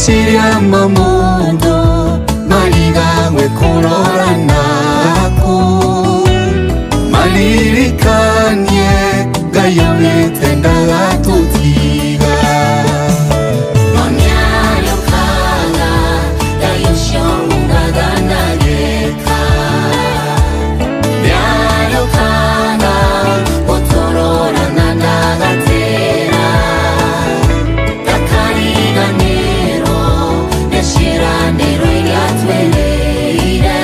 Shiria mamundo Mariga we korora naku Malirikanye Gayo witenda gatutiga Mamiario kaga Gayo shonga ganageka Miario kaga Otorora nanagatera Takariga nero Neshiranero iliatweleire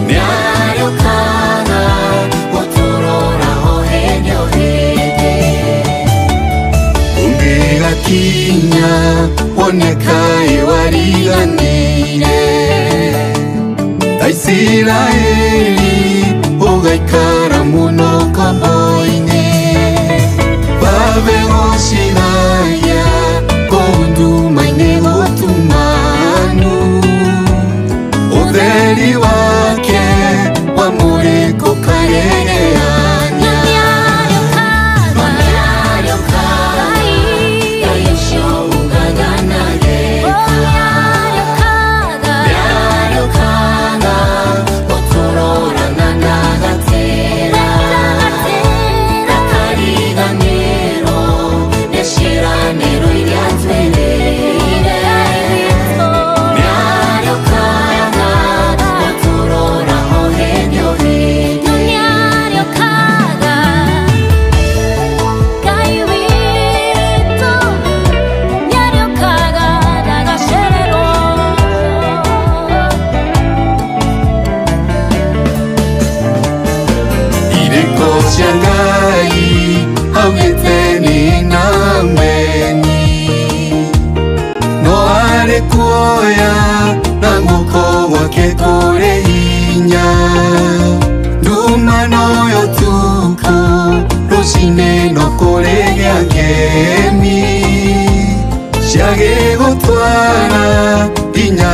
Miario kaga Otorora ohenyo hege Ungiga kinya Onekai wariganire Israeli Ugaikara muno komboine Babe goshiraya Kondu maine gotumanu Udheri wake Wamureko karereanya Mamiario kaga Gayo shonga ganageka Miario kaga Otorora nanagatera Takariga nero Neshiranero iliatweleire Miario kaga Otorora ohenyo hege Mamiario kaga Gaiwito Miario kaga Nagasherero Ireko shangai Haugeteni nameni No are kuoya Nanguko wake kore inya Duma no yotuku Roshine no kore gyagemi Shiage gotwara Inya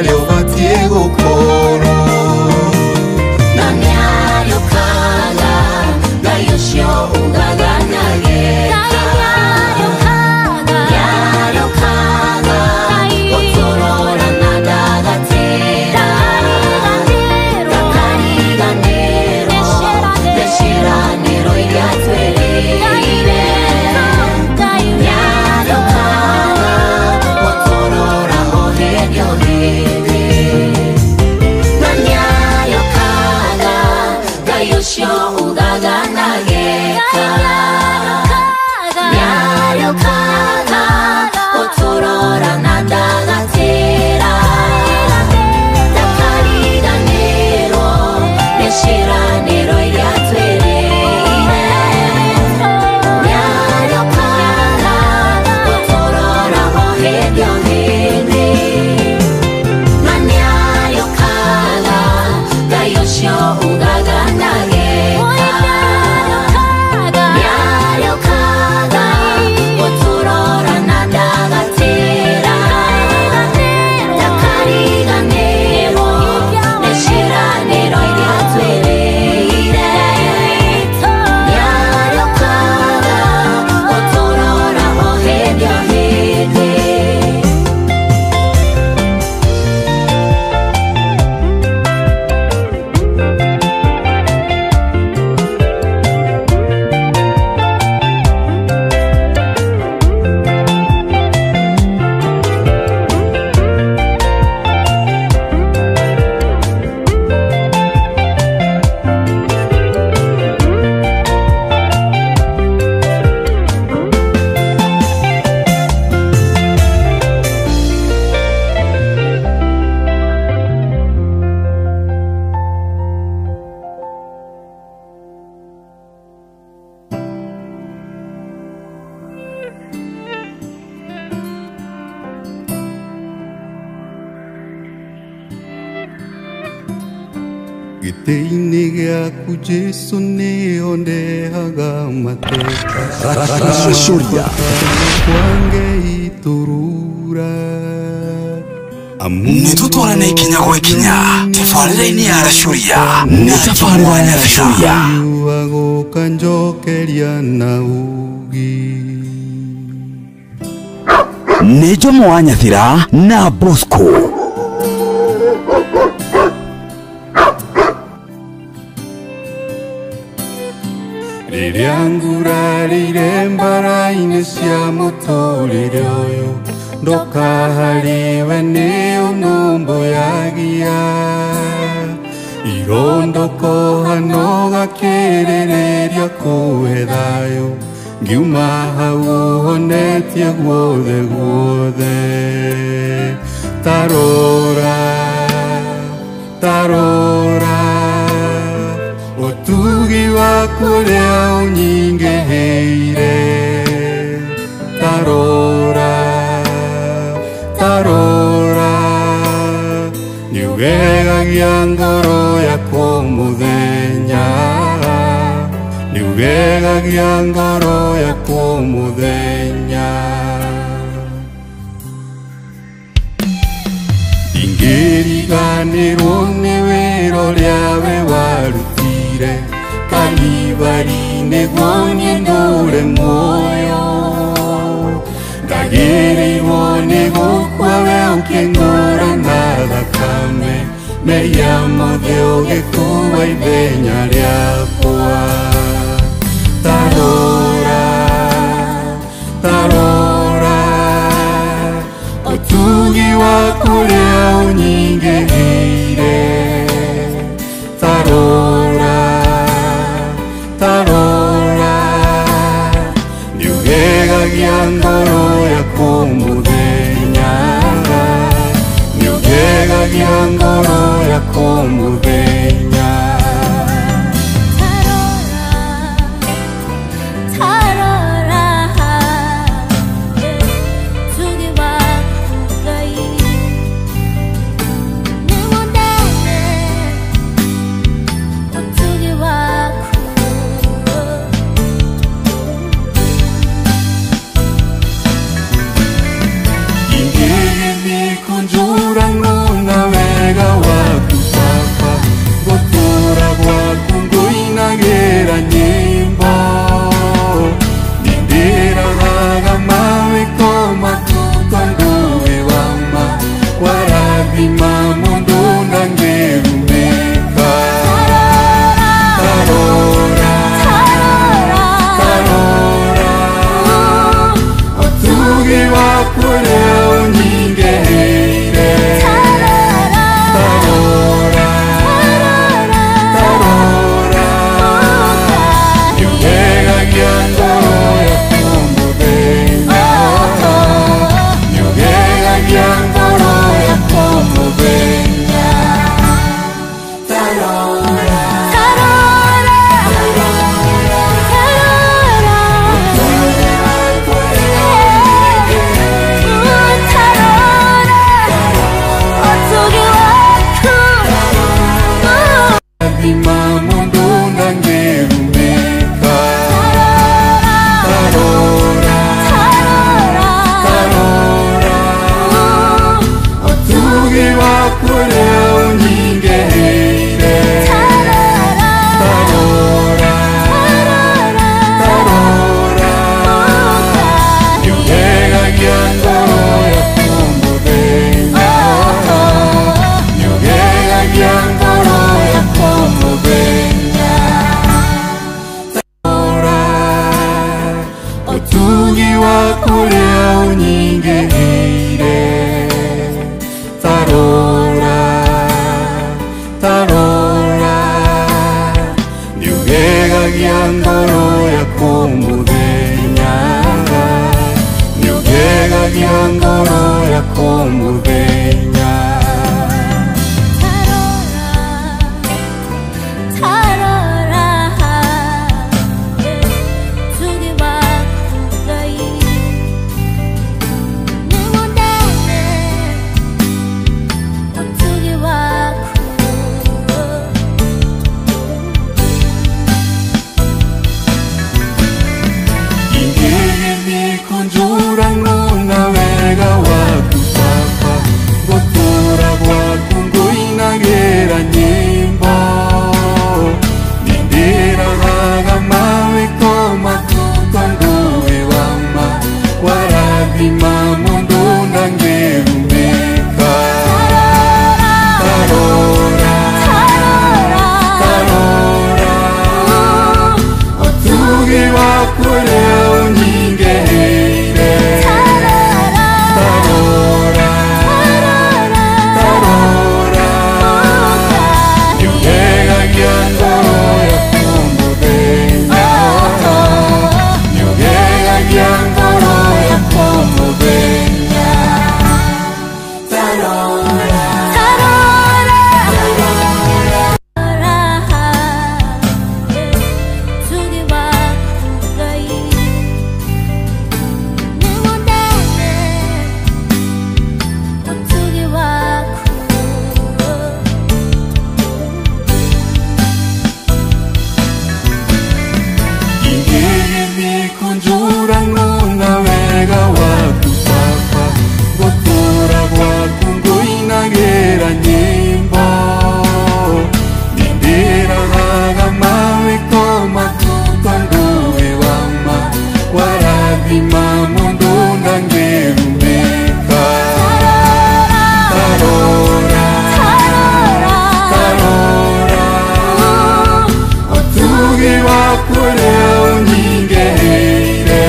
leo batie gokoro Mamiario kaga Gayo shonga ganageka Miario kaga Otorora nanagatera Takariga nero Neshiranero iliatweleire Miario kaga Otorora ohenyo hege Mamiario kaga Gayo shonga ganageka Miario kaga Otorora nanagatera Takariga nero Neshiranero iliatweleire Miario kaga Otorora ohenyo hege Mamiario kaga Gayo shonga ganageka Miario kaga Otorora nanagatera Takariga nero Neshiranero iliatweleire Miario kaga Otorora ohenyo hege Gĩtĩ-inĩ gĩaku Jesũ nĩho ndehaga mateka Rashuria Kwangei turura Nitutwarane ikinya gwa ikinya tabarĩra-inĩ ya Rashuria nĩ tabarĩra ya Rashuria Wagoka njokeria na ugi Nejo Mwanyathira na Bosco. Ririangura rirembara-inĩ cia mũtũrĩre ũyũ ndũkahariwe nĩ ũnũmbũyagia irondoko hano gakĩrĩrĩria kũhe thayũ ngiuma hau ũhonetie guothe guothe tarora tarora ũtugi waku ũrĩa ũnyingĩhĩire tarora tarora nĩũgegagia ngoro yakwa mũthenya nĩũgegagia ngoro yakwa mũthenya ingĩriganĩrwo nĩ wĩra ũrĩa we warutire Kalivari-inĩ guonie ndũre muoyo ndagĩrĩirwo nĩ gũkua we ũkĩng'ũra na thakame meria mothe ũgĩkuua ithenya rĩakwa tarora tarora ũtugi waku ũrĩa ũnyingĩhĩire tarora tarora nĩũgegagia ngoro yakwa mũthenya nĩũgegagia ngoro yakwa mũthenya Utugi waku uria unyigeire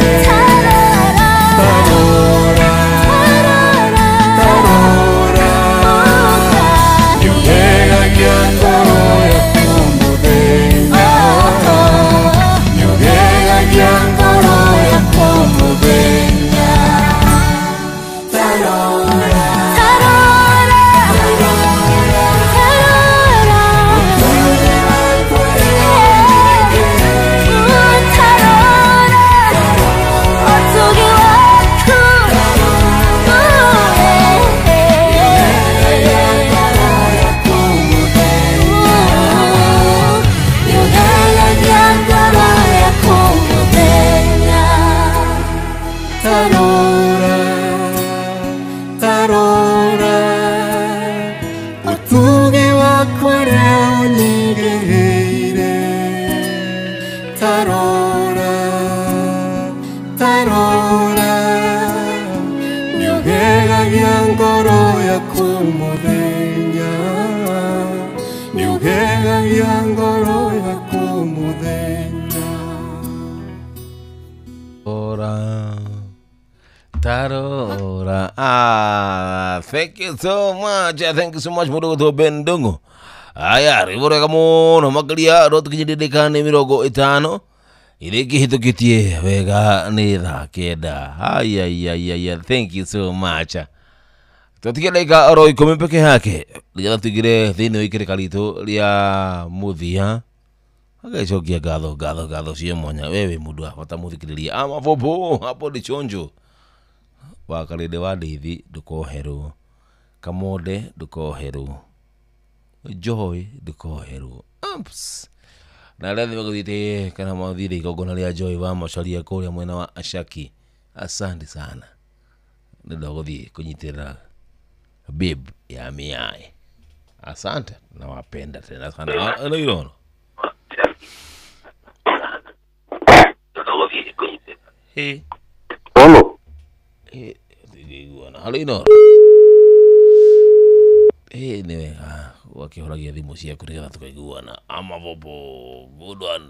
Tarora Tarora Nyugegagia ngoro yaku muthenya Nyugegagia ngoro yaku muthenya Tarora Tarora. Thank you so much. Thank you so much mudogo Bendungu. Aya, ribore kamuno makalia rotu kijidika ni mirogo itano. Iliki hitukitie wega nitha keda. Aya. Thank you so much. Tutige laika oro ikumi peke hake. Lijala tugire thini wikire kalito lia muthia. Agacokia gatho cia mwanya wewe mundu afata muthikiriria amavobo hapo ndi chonjo wakarinde wa ndithi ndukoherwo kamode ndukoherwo joy ndukoherwo amps na leo nimekuthite kana mathire igongona ria joy wa macaria kuria mwena wa Ashaki. Asante sana ndogothie kunyitirira babe ya miai. Asante na wapenda tena sana anayono. Hey. Hello. Hey, halino. Hey, newe wakihoragia thimu ciaku nigetha tukaiguana amavobo good one.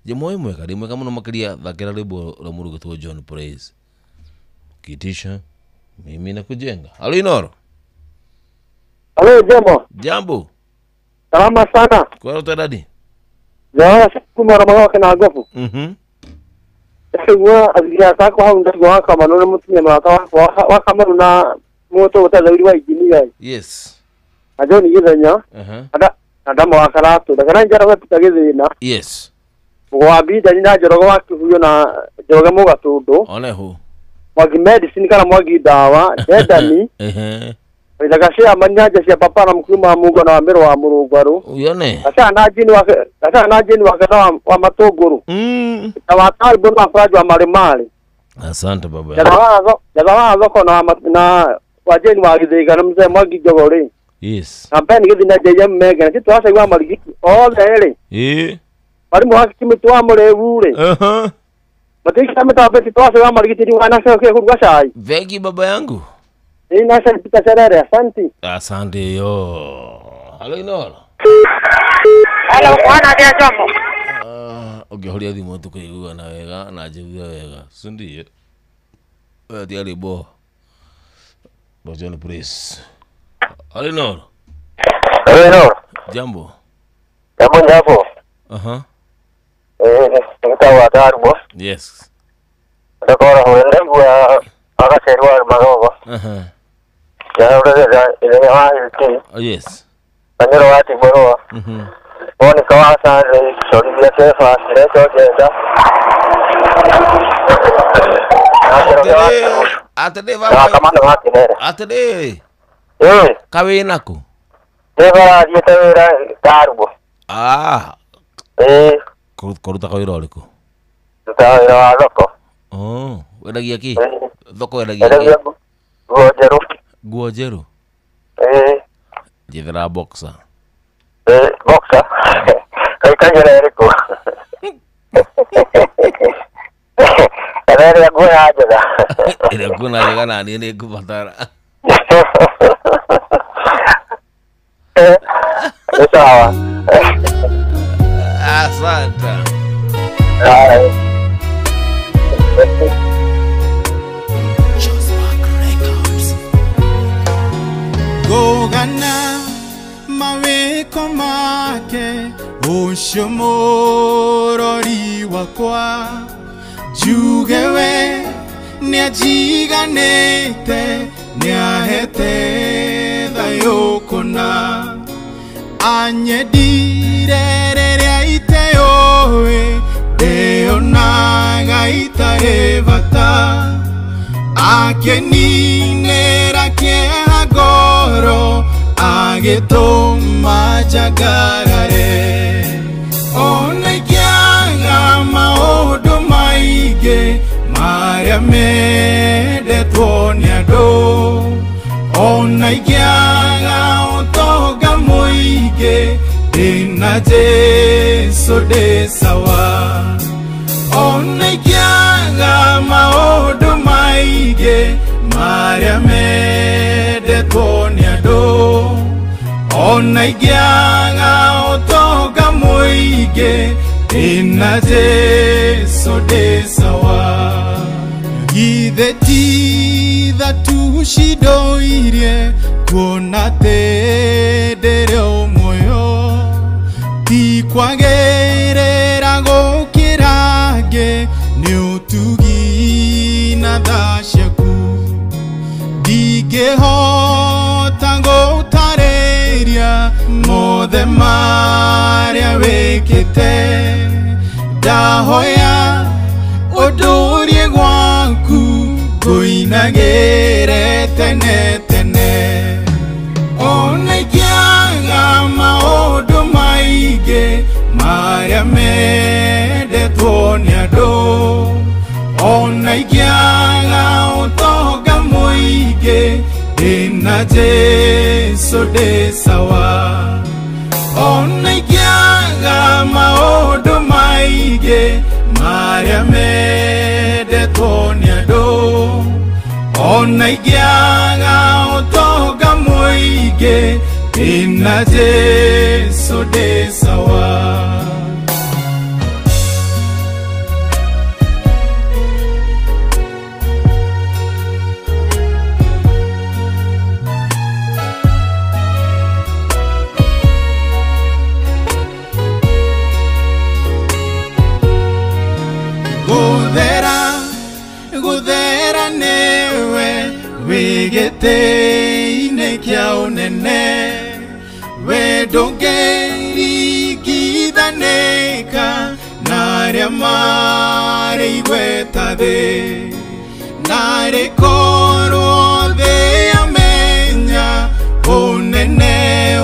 Je moyo kama muno makiria thakira rwimbo rwa murugetwo John Praise kitisha mimi na kujenga. Halino. Halo Jambo. Salama sana. Kwa utadadi. Ya kumara maga kana gofu. Sasa azia sako hau ndio waka manone mutumia waka maruna moto utazawiri wa injinia. Yes. Ajoni yithenya. Adama wakaratu ndakana njara wepita githina. Yes. Gwabida ni najorogo wakihuyo na joroga mugatundu. Oleho. Mwagi medicine kana mwagi dawa endani. Ndakashia manyaje cia papa na mkulima mungu na wamero wa murugwaru. Uyone. Asa na jini wa matogoro. Na watalbo na fraji wa malimali. Asante baba. Jaga zoko na wajeni wa githiga na mzee mwagi jogori. Yes. Na beni githina jeje mega na kitu asa wa marigiti. Ole. Bari mu haki mitwa murevure. Matikisa mtape twase wa marigiti ni wana sio kurwa sai. Vegi baba yangu. Ina sasa pita serere asante. Asante yo. Halo inoro. Hello bwana dia jomo. Ukihoria thimu tukaigua na wega na njiguia wega. Sindie. Dia libo. John Praise. Halo inoro. Hello. Jambo. Jambo. Nitawa darbo. Yes. Ndakora huende bwa akaserwa magogo. Ya ile ya yes. Tanero wati boroa. Oni kawasa sorry ya sefa leto jenda. Atade baba. Kamanda wati nere. Atade. Kawe nako. Tebara yetera darbo. Koruta kawira oliko. Tawira loko. Wedagia ki? Thoko wedagia ki? Guojeru. Jithera boxer. Boxer. Kanyera eriko. Kanera guna ajaga. Ile guna ajaga na ni kubatara. Sawa. Asante. Gogana maweko make ushomorori wakwa jugewe niajiganete niahete thayokona anyedirere iteoe deonaga itarevata akeninera kehagoro agetoma jagarare onegyaga maodo maige maria mede toniado onegyaga otoga moige dina Jesu de sawa onegyaga maodo maige maria mede toniado onegyaga otoga moige dina Jesu de sawa githeti thatu shidoirie kuona tedere omoyo ti kwagerera gukirage ni utugi na thashaku digehota gutareria mothe maria wekite ndahoya udurie gwaku guinagire tene tene onegyaga maodo maige maria mede toniado onegyaga otoga moige dina Jesu de sawa onegyaga maodo maige maria mede toniado onegyaga otoga moige dina Jesu de sawa Gudera newe wigete inekia unene wedongeri githaneka naria mare igweta the nare koro the amenya unene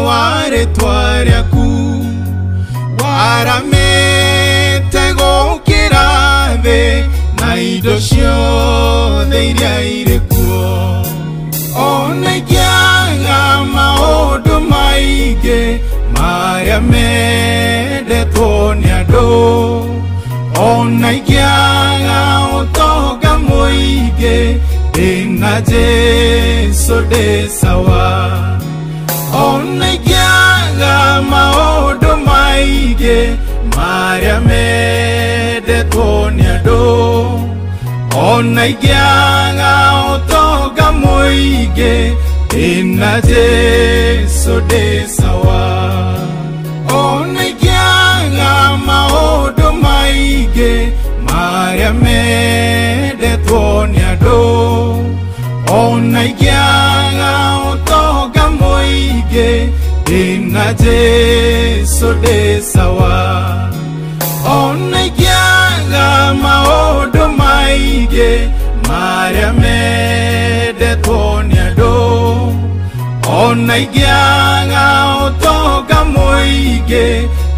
ware twariaku waramete gukira the indo ciothe iria irĩ kuo onegyaga maũndũ maingĩ maria mendetwo nĩ andũ onegyaga ũtonga mũingĩ ndĩna Jesu ndĩ sawa onegyaga maũndũ maingĩ maria mendetwo nĩ andũ onegyaga ũtonga mũingĩ ndĩna Jesu ndĩ sawa onegyaga maũndũ maingĩ maria mendetwo nĩ andũ onegyaga ũtonga mũingĩ ndĩna Jesu ndĩ sawa onegyaga maũndũ maingĩ maria mendetwo nĩ andũ onegyaga ũtonga mũingĩ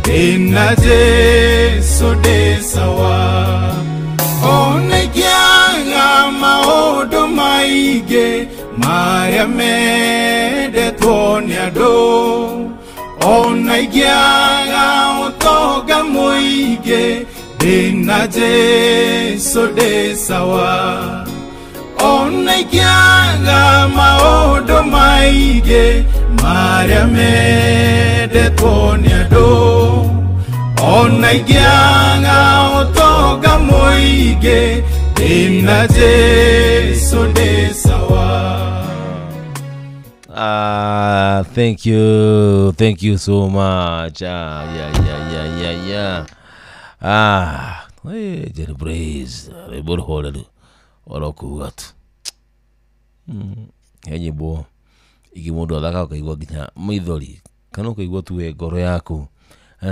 ndĩna Jesu ndĩ sawa onegyaga maũndũ maingĩ maria mendetwo nĩ andũ onegyaga ũtonga mũingĩ ndĩna Jesu ndĩ sawa onegyaga maũndũ maingĩ maria mendetwo nĩ andũ ona igianga otoga moige ina Jesu de sawa. Thank you so much. Yeah. Jenny Braze, rebor holadu, orokuat. Henye bo, ikimodo adaka kaigwa ginya maithori, kano kaigwa tuwe ngoro yaku,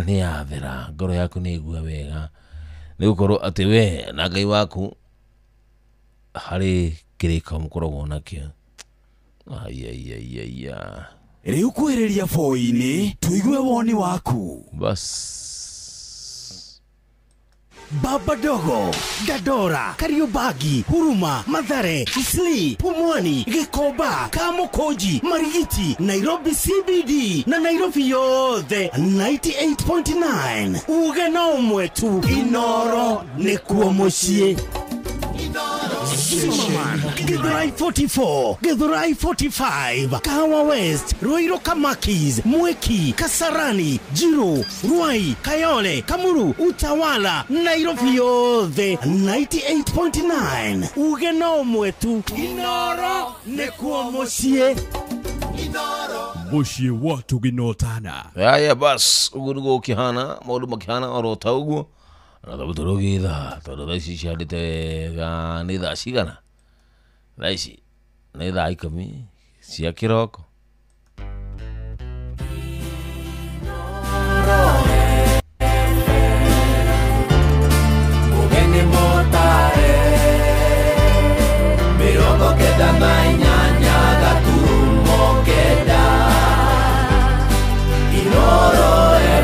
ni yathera, ngoro yaku ni igua wega, ni gukorwo ati we na Ngai waku hari kirika mukorogo nakio. Riu kwiriria foi-ini tuigue woni waku. Bas Baba Dogo, Dadora, Kariobagi, Huruma, Mathare, Isli, Pumwani, Gikoba, Kamukoji, Marigiti, Nairobi CBD, na Nairobi yothe 98.9. Ugena umwetu Inoro nikuo mucie. Githurai 44, Githurai 45, Kahawa West, Ruiru Kamakis, Mweki, Kasarani, Jiro, Ruai, Kayole, Kamuru, Utawala, Nairobi yothe 98.9. Ugena umwetu Inoro nekuo mucie. Mucie watu ginotana. Ya bas ugunugo kihana modu makihana orota ugu na tabutorogi da todoraishi shadite ga nida shigana raishi nida ikami sia kiroko Mugeni motare mirongo keda na inyanya gaturumo keda Inoro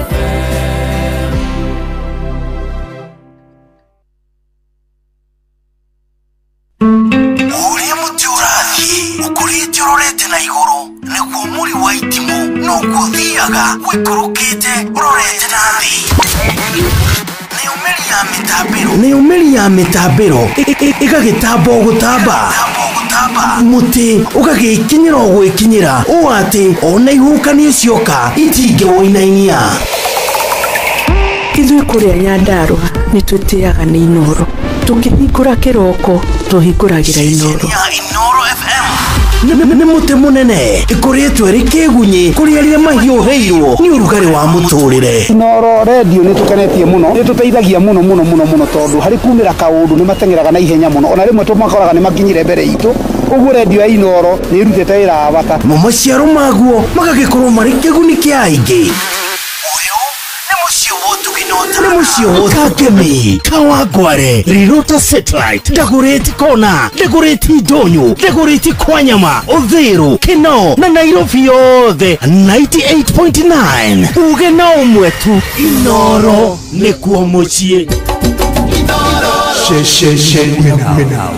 FM. Uria mutiurathi ukurite urorete na iguru niguo muri wa itimu nuko thiaga wikurukite urorete na thi. Ni umeri ya mitambiro igagitambo gutamba muti ugagikinyira gwikinyira uati ona ihukani cioka itinge woinainia. Ithuĩ kũrĩa Nyandarua nĩ twĩtĩaga nĩ Inoro. Tũngĩhingũra kĩroko tũhingũragĩra Inoro. Inoro FM nĩ mũtĩ mũnene ĩkoretwo ĩrĩ kĩgunyi kũrĩ arĩa mahiũhĩirwo nĩ ũrugarĩ wa mũtũrĩre. Inoro radio nĩ tũkenetie mũno, nĩ tũteithagia mũno tondũ harĩ kumĩra kaũndũ nĩ matengeraga na ihenya mũno, ona rĩmwe tũmakoraga nĩ makinyire mbere itũ. Ũguo radio ya Inoro nĩ ĩrutĩte wĩra wa bata. Maciaro maguo magagĩkorwo marĩ kĩguni kĩa aingĩ. Nemusio Kakemi, Kawagware, Rirota Satellite, Dagoretti Kona, Dagoretti Donyo, Dagoretti Kwanyama, Odhero, Kino, na Nairobi yothe 98.9. Ugena umwetu Inoro nekuo mucie.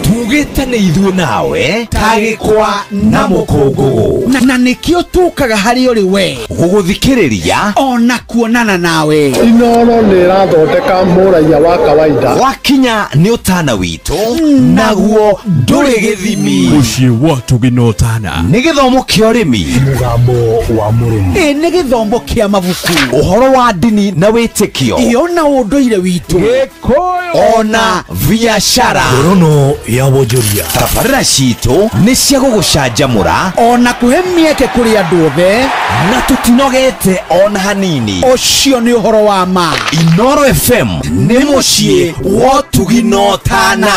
Tugitane ithuĩ nawe tagĩkwa na mũkũngũgũ Na nĩkĩo tũkaga harĩ ũrĩ we gũgũthikĩrĩria ona kuonana nawe. Inoro nĩ ĩrathondeka mũraiya wa kawaida. wakinya nĩ ũtana witũ naguo ndũrĩ gĩthimi. Mucie watu ginotana. nĩ gĩthomo kĩa ũrĩmi, Nĩ gĩthomo kĩa mabuku, ũhoro wa ndini na wĩtĩkio, iyo na ũndũire witũ, ona biacara. Rono ya wonjoria. Tabarĩra citũ nĩ cia gũgũcanjamũra ona kũhe mĩeke kũrĩ andũ othe, na tũtinogete ona hanini. ũcio nĩ ũhoro wa ma. Inoro FM nĩ mũciĩ wa ũtugi na ũtana.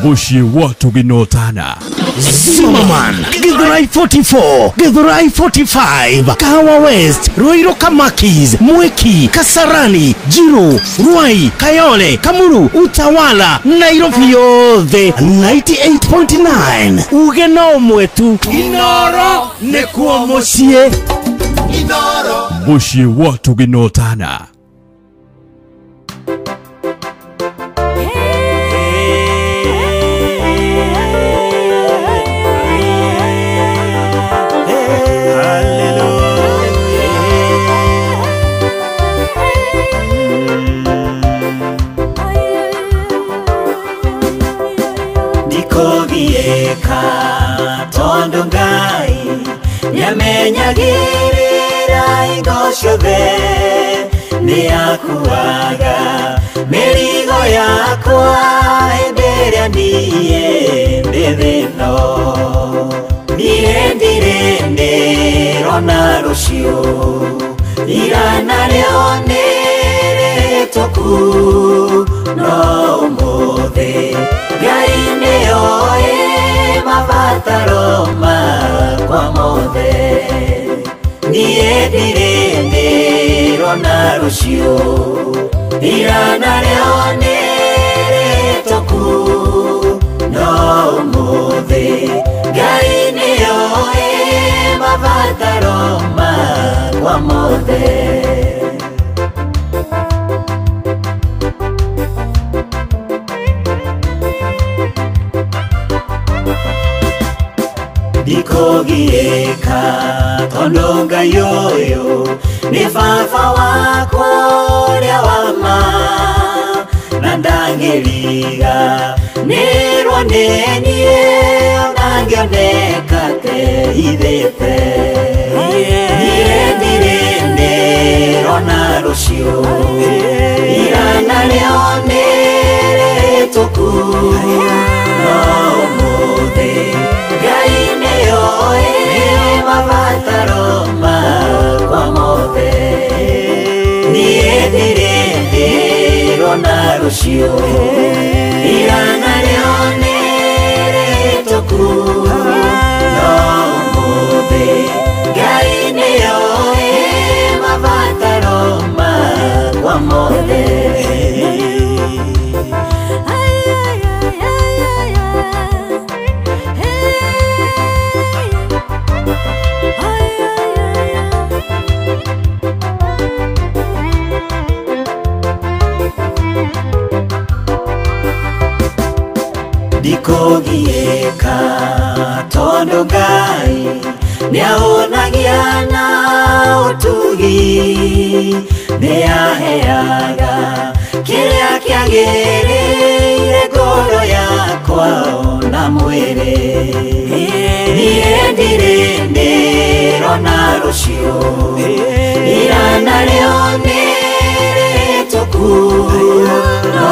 Mucie watu ginotana. Zimmerman, Githurai 44, Githurai 45, Kahawa West, Ruiru Kamakis, Mweki, Kasarani, Jiro, Ruai, Kayole, Kamuru, Utawala, Nairobi yothe 98.9. Ugena umwetu Inoro nekuo mucie. Mucie watu ginotana. Nikogieka tondo Ngai nyamenyagirira ingo ciothe niakuaga mĩrigo yakwa hĩndĩ ĩrĩa niĩ ndĩ thĩno. Niĩ ndirĩ ndĩrona rũciũ, ira narĩo nĩ rĩhĩtũku, no ũmũthĩ Ngai nĩoĩ mabataro makwa mothe. Niĩ ndirĩ ndĩrona rũciũ, ira narĩo nĩ rĩhĩtũku, no ũmũthĩ Ngai nĩoĩ mabataro makwa mothe. Ndikũgiĩka tondũ Ngai ũyũ nĩ baba wakwa ũrĩa wa ma, na ndangĩriganĩrwo nĩ niĩ ona ngĩoneka teithĩte. Niĩ ndirĩ ndĩrona rũciũ, ira narĩo nĩ rĩhĩtũku, no ũmũthĩ Ngai nĩoĩ mabataro makwa mothe. Niĩ ndirĩ ndĩrona rũciũ, ira narĩo nĩ rĩhĩtũku, no ũmũthĩ Ngai nĩoĩ mabataro makwa mothe. Ndikũgiĩka tondũ Ngai nĩahonagia na ũtugi, nĩaheaga kĩrĩa kĩagĩrĩire ngoro yakwa ona mwĩrĩ. Niĩ ndirĩ ndĩrona rũciũ, ira narĩo nĩ rĩhĩtũku, no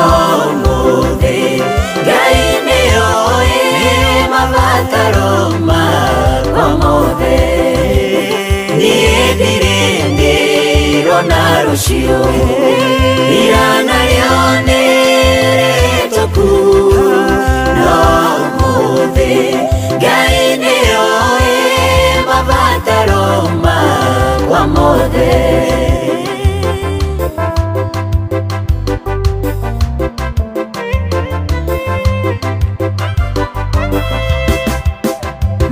ũmũthĩ Ngai nĩoĩ mabataro makwa mothe. Niĩ ndirĩ ndĩrona rũciũ, ira narĩo nĩ rĩhĩtũku, no ũmũthĩ Ngai nĩoĩ mabataro makwa mothe.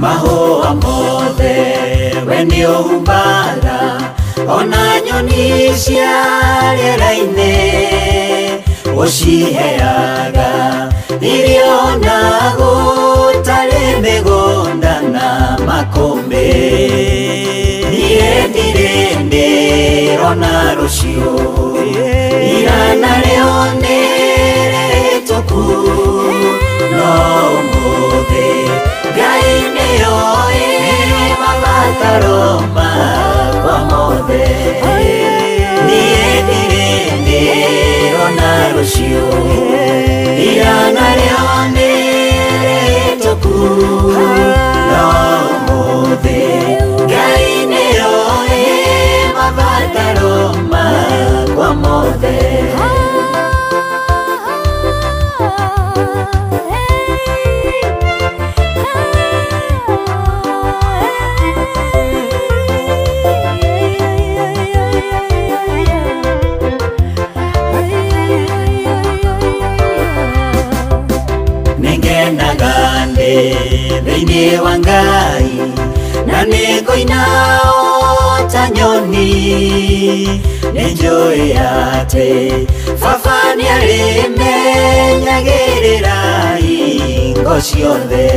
Mahũa mothe we nĩũhumbaga, ona nyoni cia rĩera-inĩ ũciheaga irio na gũtarĩ mĩgũnda na makũmbĩ. Niĩ ndirĩ ndĩrona rũciũ, ira narĩo nĩ rĩhĩtũku, no ũmũthĩ Ngai nĩoĩ mabataro makwa mothe. Niĩ ndirĩ ndĩrona rũciũ, ira narĩo nĩ rĩhĩtũku, no ũmũthĩ Ngai nĩoĩ mabataro makwa mothe. Thĩinĩ wa Ngai na nĩngũina o ta nyoni, nĩnjũĩ atĩ baba nĩarĩmenyagĩrĩra hingo ciothe.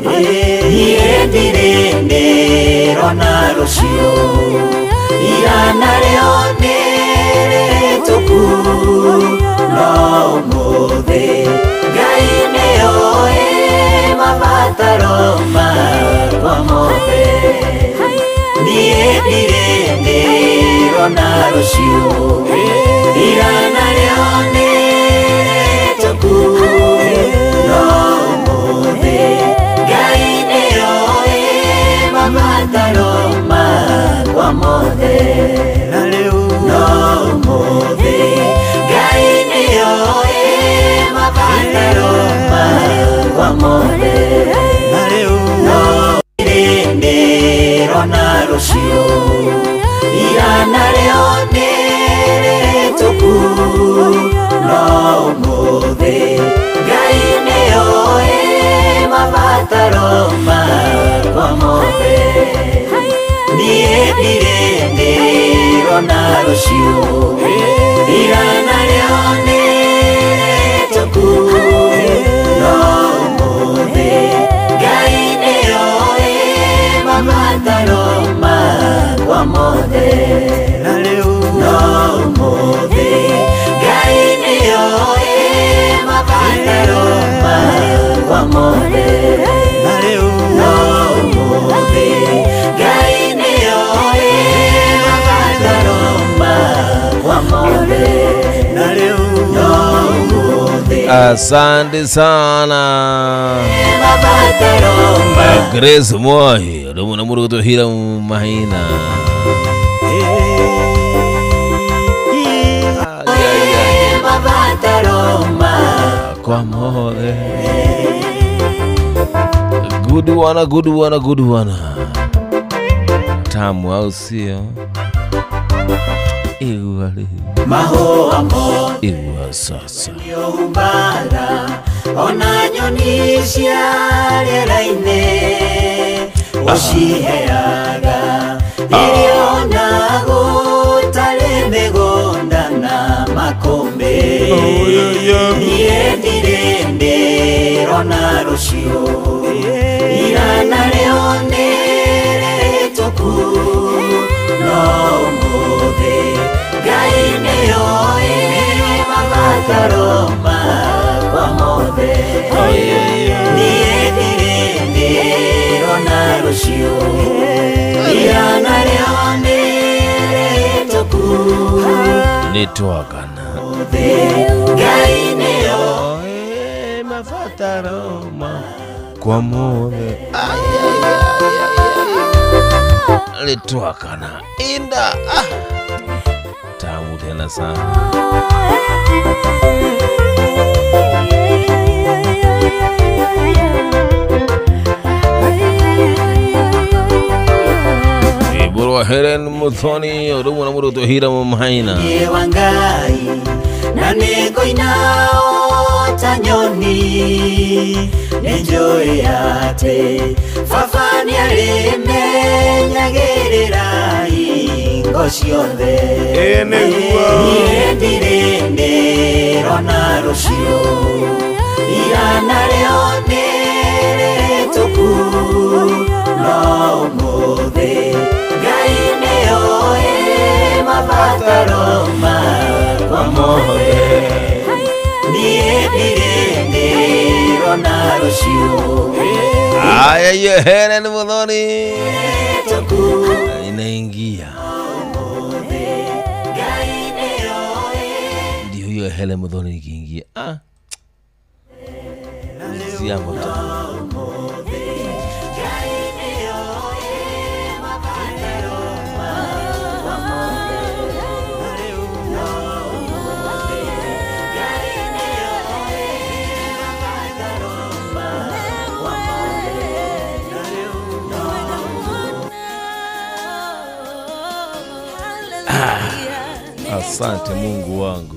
Niĩ ndirĩ ndĩrona rũciũ, ira narĩo nĩ rĩhĩtũku, no ũmũthĩ Ngai nĩoĩ mabataro makwa mothe. Niĩ ndirĩ ndĩrona rũciũ, rũciũ igana rĩone tũku no ũmũthĩ Ngai nĩoĩ mabataro makwa mothe na rĩu no ũmũthĩ Ngai nĩoĩ mabataro makwa mothe na rĩu no ũmũthĩ Ngai nĩoĩ mabataro makwa mothe na rĩu no ũmũthĩ. Asante sana Grace Moi Romo na muru kutuhira mahina kwa mode good one tamu au sio iwali maho amo iwa sasa yombala ona nyoni cia rĩera-inĩ ũciheaga irio na gũtarĩ mĩgũnda na makũmbĩ niĩ ndirĩ ndĩrona rũciũ igana rĩone rĩhĩtũku no ũmũthĩ Ngai nĩoĩ mabataro makwa mothe niĩ ndirĩ ndĩrona rũciũ igana rĩone rĩhĩtũku nĩtwagana Ngai nĩoĩ mabataro makwa mothe nĩtwagana inda tamu tena sana Iburu Helen Muthoni Orumu na muru tuhira mumaina Yewa Ngai na nĩngũina ta nyoni nĩnjũĩ atĩ baba nĩarĩmenyagĩrĩra hingo ciothe niĩ ndirĩ ndĩrona rũciũ igana rĩone rĩhĩtũku no ũmũthĩ Ngai nĩoĩ mabataro makwa mothe niĩ ndirĩ ndĩrona rũciũ aya ye Helen Muthoni inaingia ndio hiyo Helen Muthoni ikiingia ziamo asante Mungu wangu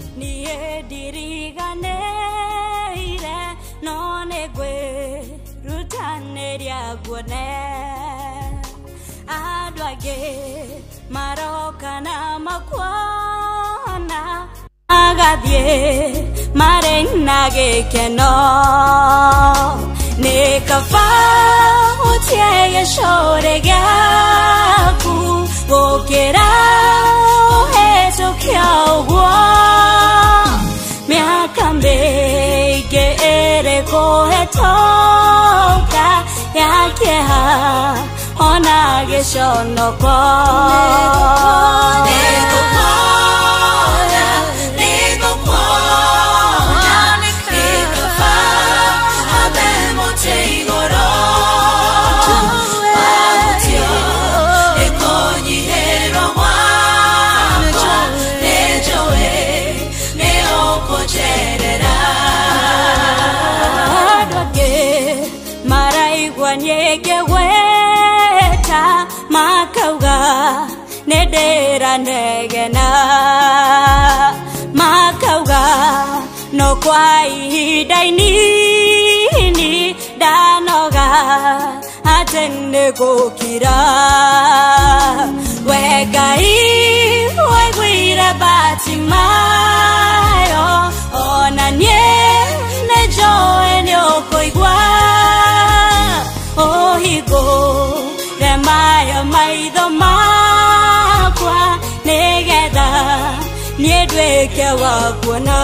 maroka na makwana agathie marena gĩkeno nĩ kaba ũtie gĩcore gĩaku gũkĩra ũhetũkia ũguo mĩaka mĩingĩ ĩrĩ kũhetũka ya kĩeha ona gĩconoko makauga nedera negena makauga no kwa ihinda inini ndanoga atĩ nĩ gũkira we Ngai waiguire Batimayo ona nie nejoe nĩũkũigua ohigo remayo maitho makwa nĩgetha niĩ nduĩke wa kuona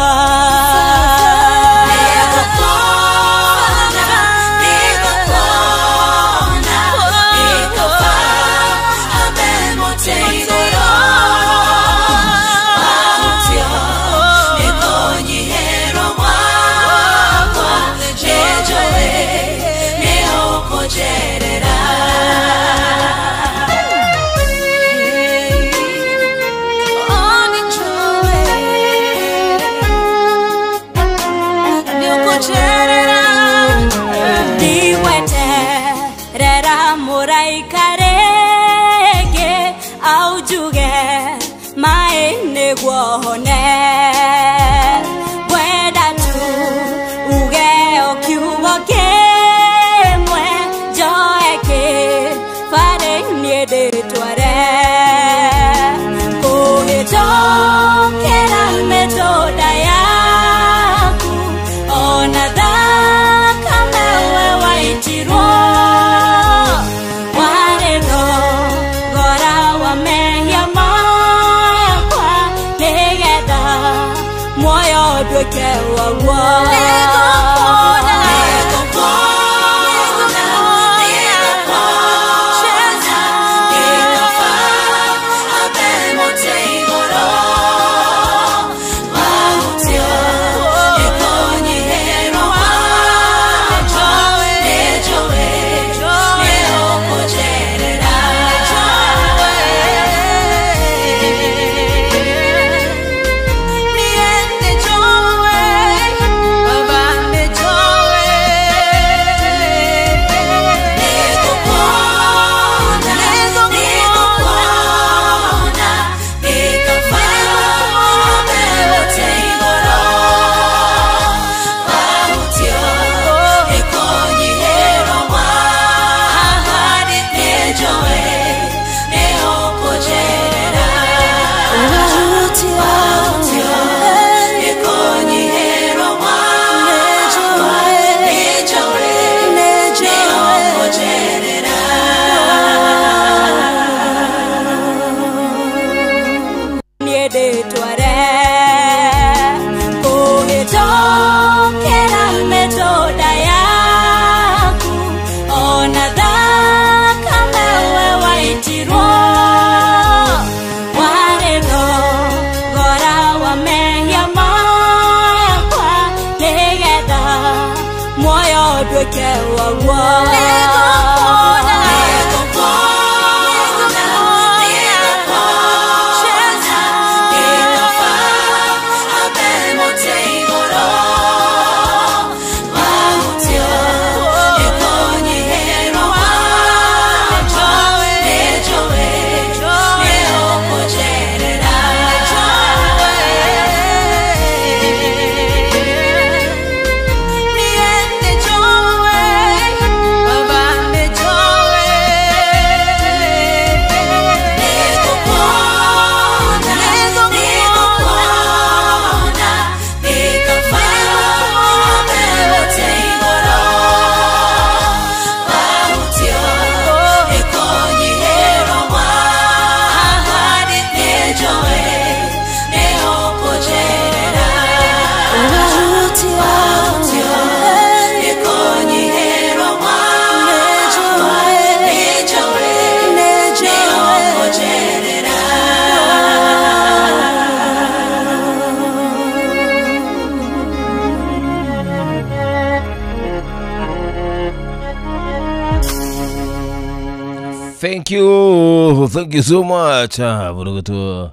Thank you so much. Burugutu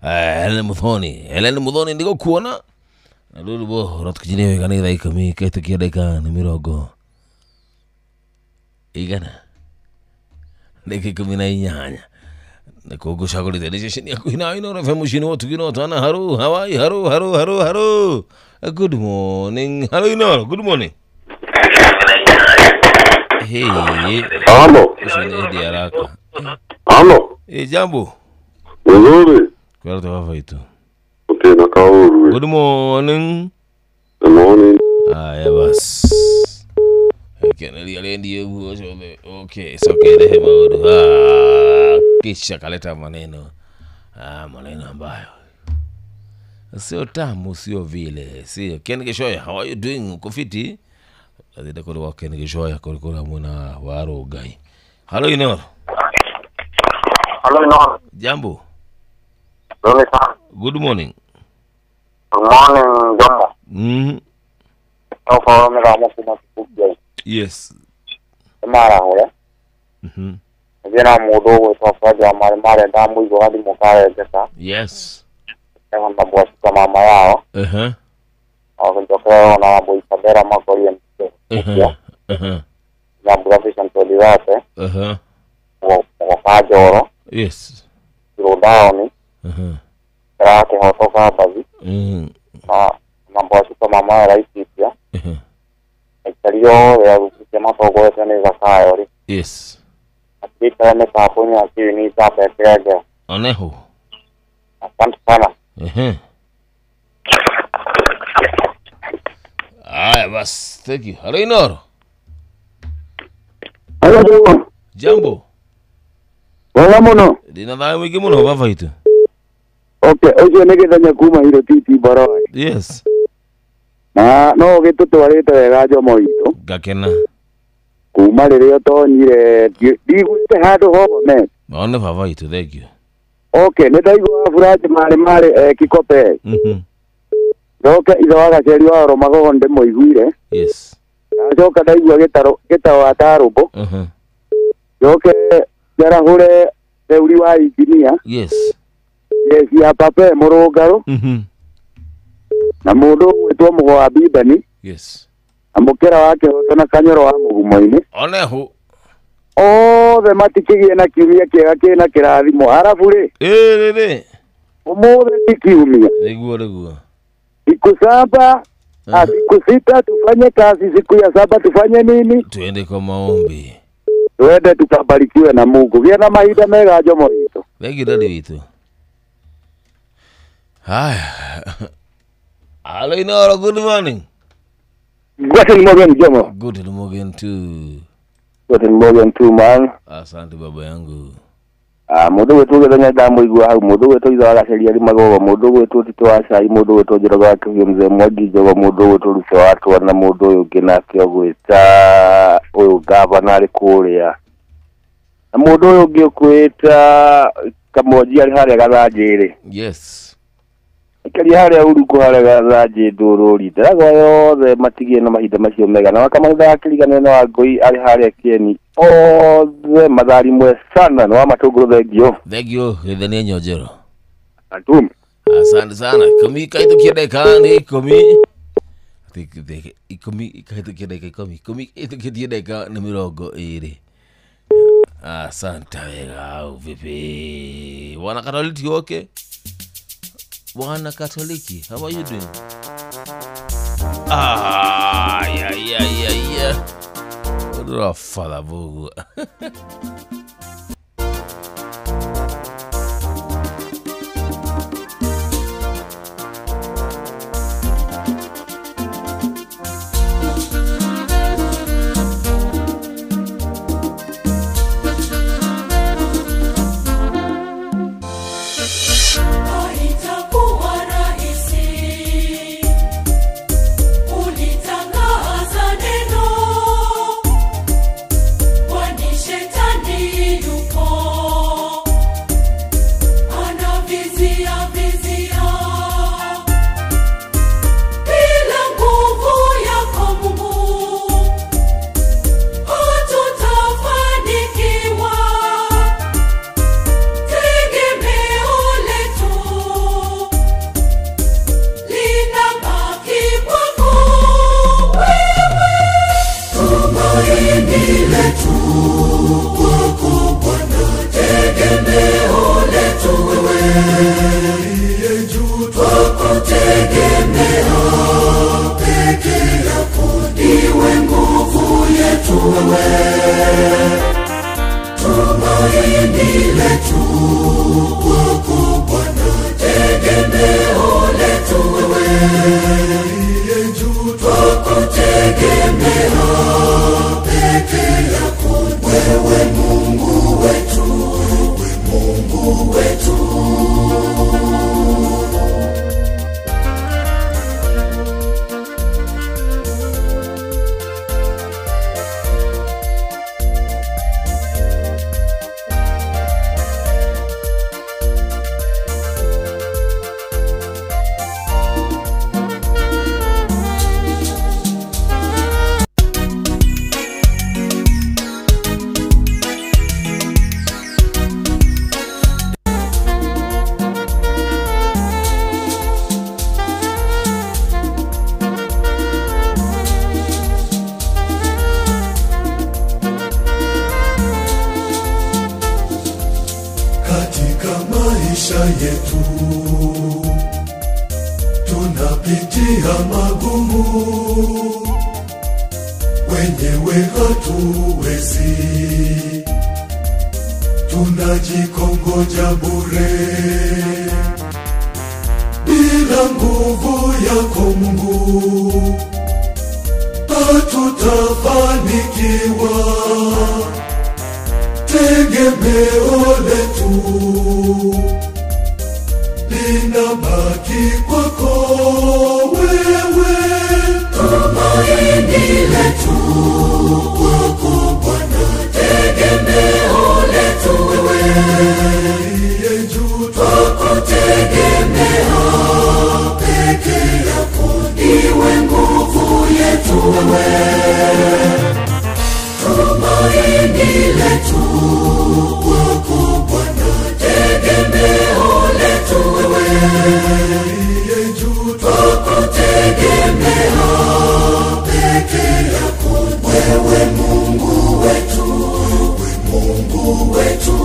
Helen Muthoni ndigo kuona na lulu bo rotkijine kana ida ikami kaita kiadeka na mirogo igana ndeke kumina inyanya ndiko shagoli de shini akuina ino refamushini watu kino tana haru Hawaii haru. Good morning. Hello ino. Good morning. Hey. Halo. Usini di haraka. Halo. Jambo. Nzuri. Kwa rata wafa itu. Okay, nakauru. Good morning. Good morning. Ya bas. Keneli alendi yebu. Okay, it's okay. Dehe maudu. Kisha kaleta maneno. Maneno ambayo sio tamu, sio vile. Sio Ken Gishoya, how are you doing? Kufiti? Azida kwa Ken Gishoya kwa mwana waro gai. Hello Inoro. Hello Inoro. Jambo. Good morning. Good morning, Jambo. Yes. Mara hore. Jena modo we tofa jamare mare damu igo hadi mukare jesa. Yes. Kama boss kama mama yao. Au ndoka na boy sabera makori mte. Na brother to diwate. Wa pajoro. Yes. Rodaoni. Rake hotoka bazi. Na boss kama mama raisi pia. Ekariyo ya kusema togo tena zakayori. Yes. Kita ne kaponya akini za pekega. Oneho. Asante sana. Bas, thank you. Hello Inoro. Hello Jambo. Wala mono. Dina dai wiki mono wafa itu. Okay, oje negedanya kuma hiro titi baro. Yes. No gitu twarite wega Jomo itu. Gakena. Kuma rĩrĩa tonyire ndigũte handũ ho me. One baba itu, thank you. Okay, nĩ ndaigua furaji mare Kikope. Ndoke ithe wa Gaceri wa Oromagogo ndĩmũiguire. Yes. Njoka ndaigua gĩtaro atarũmbo. Njoke njarahũre theuri wa injinia. Yes. Yes, ya Pape Mũrũngarũ. Na mũndũ gwĩtwo Mũgwa Bibani. Yes. Amukera wake hotana Kanyoro wa Mugumo-inĩ. Oneho. Othe matikigie na kiumia kĩega kĩna kĩrathimo. Arabu rĩ. Ũmũthĩ ti kiumia. Niguo. Siku saba, siku sita tufanye kazi, siku ya saba tufanye nini? Tuende kwa maombi. Tuende tukabarikiwe na Mungu. Gĩa na mahinda mega Jomo witũ. Thank you daddy witũ. Hi. Hello Inoro, good morning. Good morning, Jomo. Good morning too. Good morning too, man. Asante baba yangu. Mũndũ wetu gethanya ndamuigua hau, mũndũ wetu ithe wa Gaceri Magogo, mũndũ wetu Tito wa Cai, mũndũ wetu Njoroge wa Kĩguũ Mzee Mwangi Njogo, mũndũ wetu Ruto wa Atwa, na mũndũ ũyũ ũngĩ nake ũgwĩta ũyũ ngavana arĩ kũrĩa. Na mũndũ ũyũ ũngĩ ũkwĩta Kamonji arĩ harĩa Gathanjĩ-rĩ. Yes. Ikari harĩa Uruku harĩa Gathanjĩ ndũrũri. Ndagwa yothe matigie na mahinda macio mega. Na wakamutha akiriganĩrwo na Wangũi arĩ harĩa Kieni. Othe mathari mwe sana na wamatũngũrũ thengio. Thengio gĩthania Nyonjero. Atum. Asante sana. Ikũmi kahĩtũkia ndagĩka nĩ ikũmi kahĩtũkĩtie ndagĩka nĩ 20. Asante wega vipi. Wana Katoliki okay? Wana Katoliki, how are you doing? Yeah. What do I father boo? Tumaini letu kwako Bwana. tunapitia magumu, wenyewe hatuwezi, tunajikongoja bure. Bila nguvu yako Mungu hatutafanikiwa. Tegemeo letu linabaki kwako wewe, tumaini letu kwako Bwana. Tegemeo letu wewe, aliye juu twakutegemea, peke yako ndiwe nguvu yetu wewe, tumaini letu kwako Bwana. Tegemeo letu wewe, aliye juu twakutegemea, peke yako wewe Mungu wetu, wewe Mungu wetu.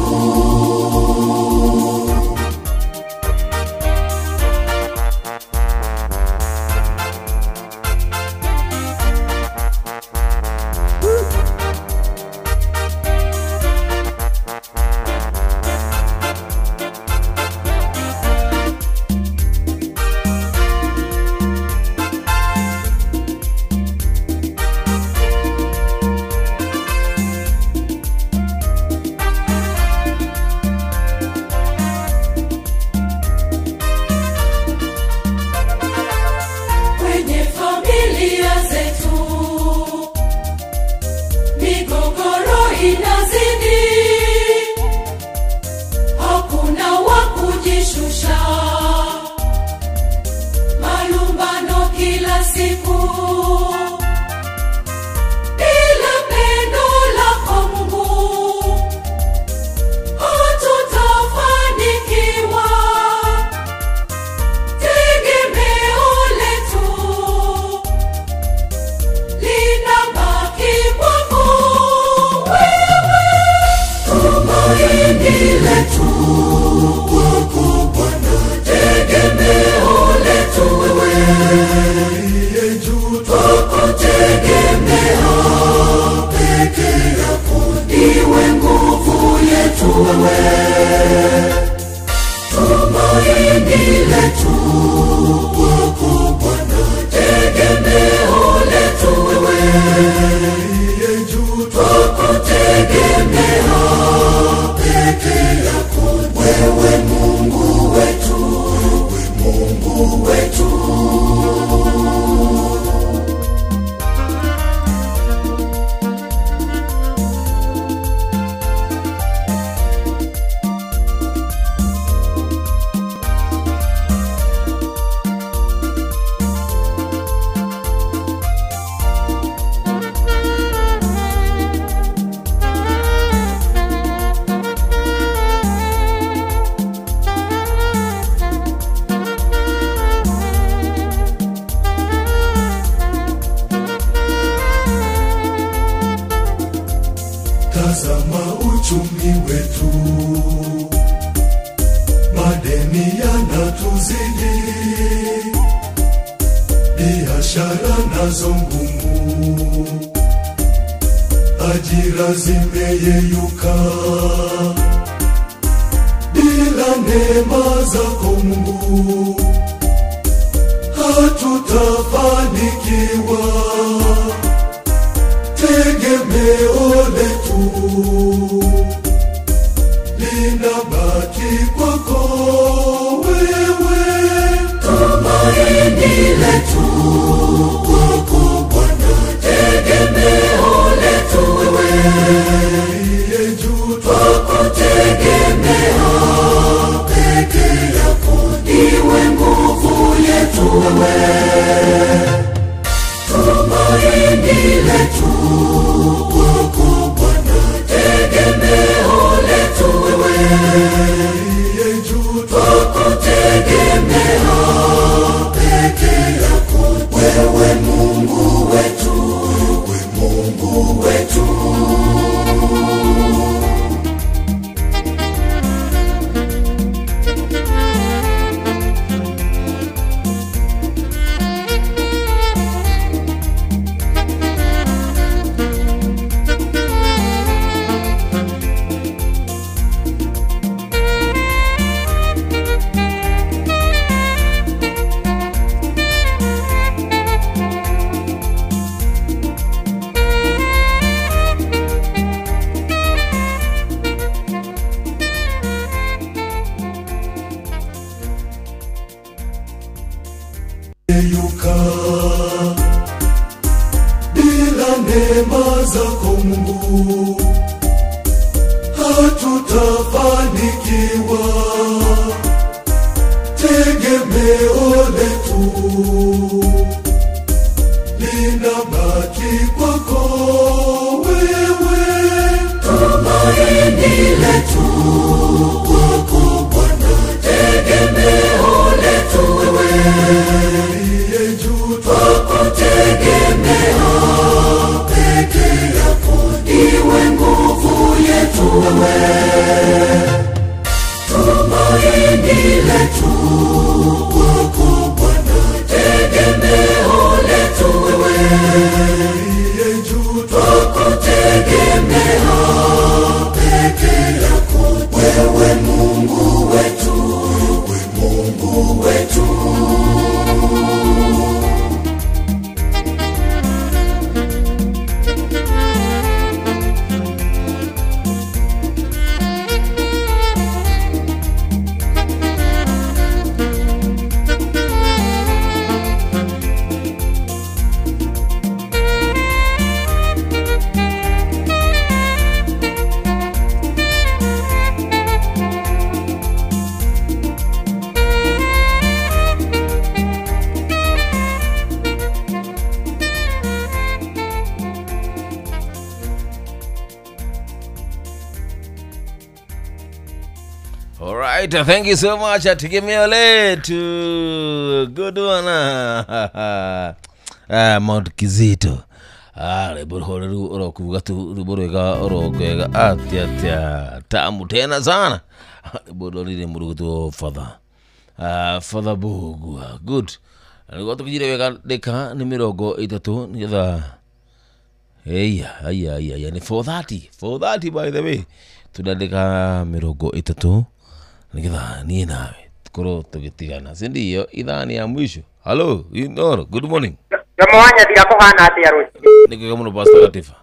Tazama uchumi wetu, madeni yanatuzidi, biashara nazo ngumu, ajira zimeyeyuka. Bila neema zako Mungu hatutafanikiwa. Tegemeo letu linabaki kwako wewe, tumaini letu kwako Bwana. Tegemeo letu wewe, aliye juu twakutegemea, peke yako ndiwe nguvu yetu wewe, tumeyuka bila neema zako Mungu, hatutafanikiwa. Tegemeo letu linabaki kwako wewe, tumaini letu kwako Bwana, tegemeo letu wewe, aliye juu twakutegemea, peke yako ndiwe nguvu yetu wewe, tumaini letu kwako Bwana, tegemeo letu wewe, aliye juu twakutegemea, peke yako wewe Mungu wetu, wewe Mungu wetu. Alright, thank you so much. Tegemeo letu. Good one. Mount Kizito. Leboro orokuga tu ruborega orogega atia tamu tena sana. Leboro lile murugutu father. Father Bugu. Good. Ngo tukijire wega deka ni mirongo 3 nigetha. Hey, ni 4:30 by the way. Tunandika mirongo 3 nigetha nie nawe tukorwo tugitigana sindio ithani ya mwisho. Hello Inoro, good morning. Jamwanya tiga kuhana atia ruci Niko kama Pastor Latifa.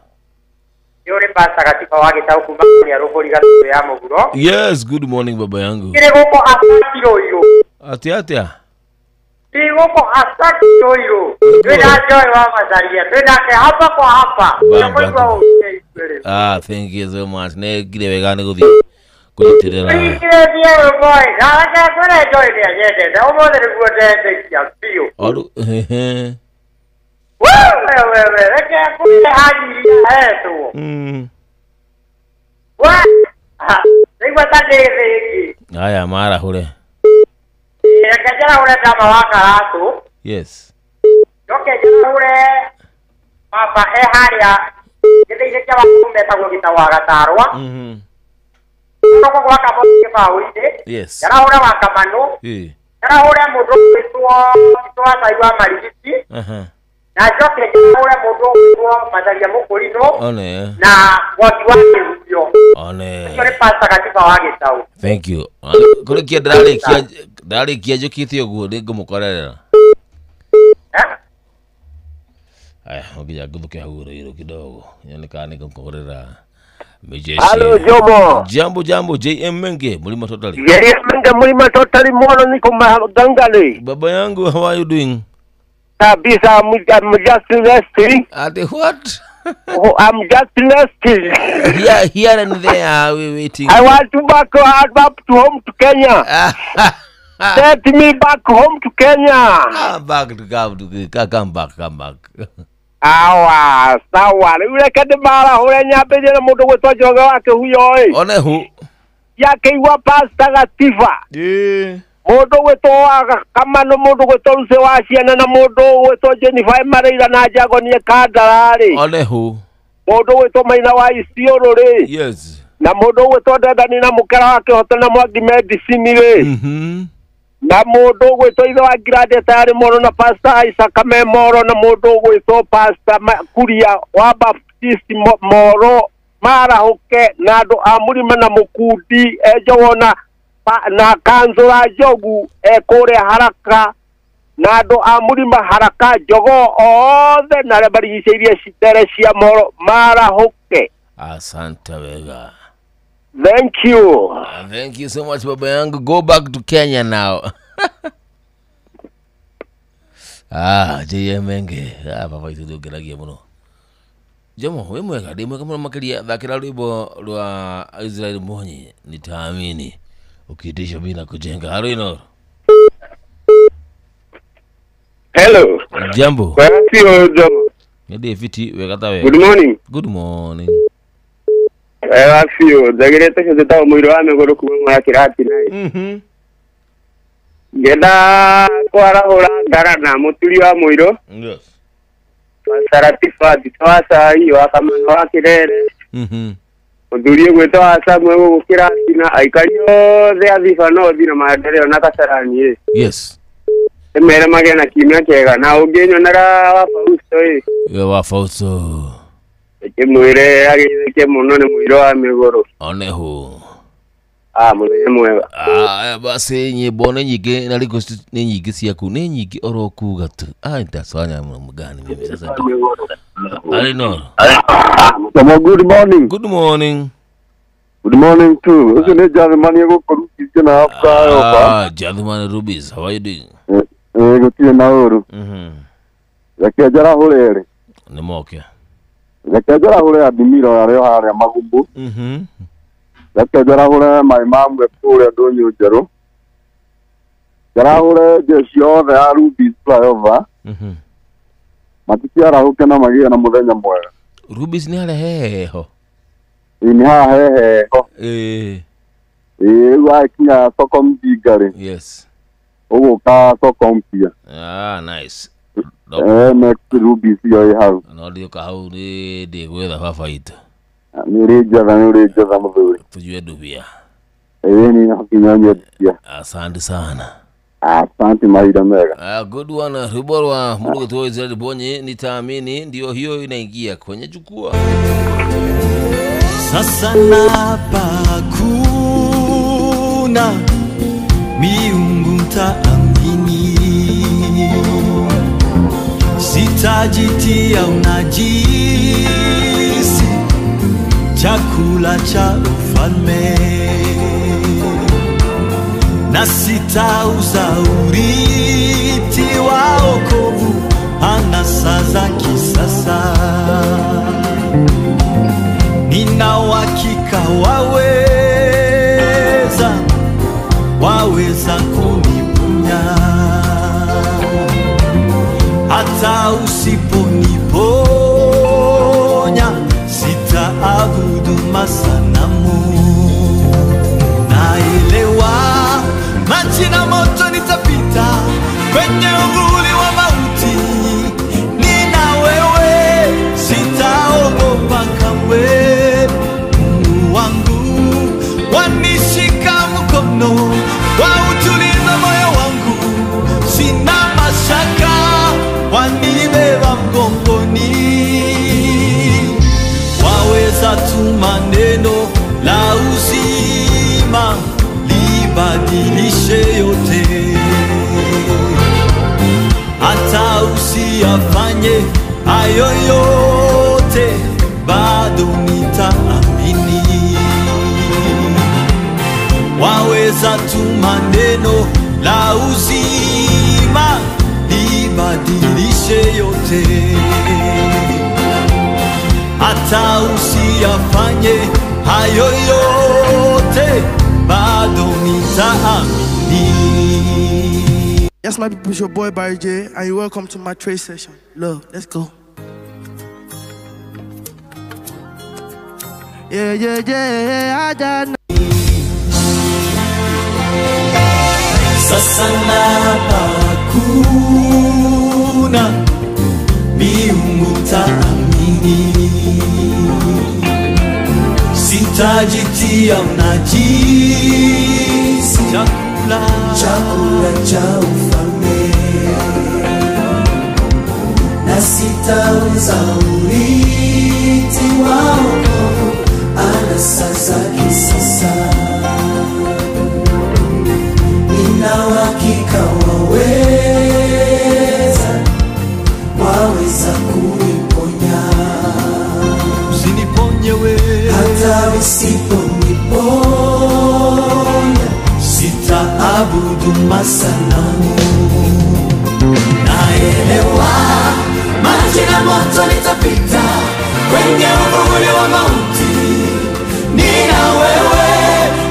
Yule Pastor Latifa wagita ukuma ya rugori gathu ya muguro. Yes, good morning baba yangu. Kire goko asatiro iyo. Atia. Kire goko asatiro iyo. Twenda joy wa mazaria. Twenda ke hapa kwa hapa. Thank you so much. Ne gire wega ne guthi. Kulitirela. Kire dia boy. Naka kore joy dia yede. Da omode rugote ya pio. Oru Wewe, reke kule haji ya eto. Nigwa tande hiki. Aya mara hule. Kajara ule kama waka hatu. Yes. Yoke jara ule papa haria. Kete ile kwa kumbe tago kitawaga tarwa. Noko kwa kama kwa wite. Yes. Jara ule waka mano. Jara ule mudo kitwa saiwa marigiti. Na joke jara mudo kwa mazalia mukulino. One. Na watu huyo. One. Kore Pastor katika wage tau. Thank you. Kore kia dali kia jokithio guo ndingumukorerera. Aya, ngija guthuke haguro iro kidogo. Yanika nikukorera. Halo Jomo. Jambo JM Menge mulima totally. JM Menge mulima totally mwana niko Gangale. Baba yangu, how are you doing? Kabisa, I'm just resting. What? I'm just resting. Here and there we waiting. I want to back to home to Kenya. Send me back home to Kenya. Come back. Awa, sawa. Ule kade mara ule nyabe na mudo wetu joga wake huyo oi. One hu. Yake iwa Pastor Latifa. Mudo wetu kama no mudo wetu use wasiana na mudo wetu Jennifer Mareira na jago ni kadarari. One hu. Mudo wetu maina wa Isiolo re. Yes. Na mudo wetu dada ni na mukara wake hotana mwagi medicine re. Na mudo wetu ido agrade tayari moro na Pastor Isaac Memoro na mudo wetu Pastor Kuria wa Baptist moro mara hoke na do amuri mana mukudi ejowona na kanzura jogu kore haraka na do amuri haraka jogo othe na rebari isiria sitere cia moro mara hoke. Asante wega. Thank you. Thank you so much baba yangu. Go back to Kenya now. JMenge baba itudogeragia muno Jomo we mwega ndimwe kama makiria thakira rwimbo rwa Israel Monyi nitaamini ukitisha bila kujenga haro ino. Hello. Jambo. Sio Jomo. Ndio fiti wekata we. Good morning. Good morning. Sio dagirete kuzeta umwiro wame goro kumwa ya kirati naye. Genda kwara hora garana muturi wa mwiro. Yes. Saratifa ditwasa hiyo akamano wakirere. Udurie gwetwa asa mwe gukirati na aikario the athifa no thina maendeleo na kasarani. Yes. Emere magena kimya kega na ugenyo nara wa Fausto Yo wa Fausto. Ekimwire agitheke muno ni mwiro wa migoro. Oneho. Muthenya mwega. Basi nyimbo nĩ nyingĩ na rĩko nĩ nyingĩ ciaku nĩ nyingĩ orokuga tu. Nitacwanya mgani mimi sasa. Alino. Good morning. Good morning. Good morning too. Uso ne Germany gukurukije na hapa. Germany Rubies, how are you doing? Gutie na uru. Yakejara hurere. Nĩ moke. Yakejara hurere adimiro areo haria magumbu. Yakejara hurere my mom we kure ndonyo njeru. Jara hurere jesio the Rubies flyover. Matikiara hukena magia na muthenya mwega. Rubies ni heho. Ni heho. Wa kinya soko mjigare. Yes. Uguka soko mpia. Nice. Next Rubies yo hau. No dio ka hau ni de gwetha baba itu. Ni reja muthuri. Tujue dubia. Ni hakinya nyetia. Asante sana. Asante maida mega. Good one. Riborwa murugo to Israel Monyi nitaamini ndio hiyo inaingia kwenye jukwaa. Sasa napa kuna miungu mtaamini, sitajitia unajisi, chakula cha ufalme, na sitauza urithi wa wokovu anasa za kisasa. Nina uhakika waweza kuniponya, hata usiponiponya sitaabudu masanamu. Naelewa maji na moto nitapita kwenye uvuli wa mauti, nina wewe sitaogopa kamwe. Wanishika mkono, wautuliza moyo wangu, sina mashaka, wanibeba mgongoni. Waweza tuma neno la uzima libadilishe yote, hata usiyafanye hayo yote, bado nitaamini. Waweza tuma neno la uzima libadilishe yote, hata usiyafanye hayo yote, bado nitaamini. Yes, my people, it's your boy Barry J, and you're welcome to my trade session. Love, let's go. Yeah, I don't know. Sasa napa kuna miungu taamini, sitajitia unajisi, chakula cha ufalme, na sitauza urithi wa wokovu anasa za kisasa. Nina uhakika waweza kuniponya, usiniponye we, hata usiponiponya sitaabudu masanamu. Naye moto nitapita, kwenye uvuli wa mauti nina wewe,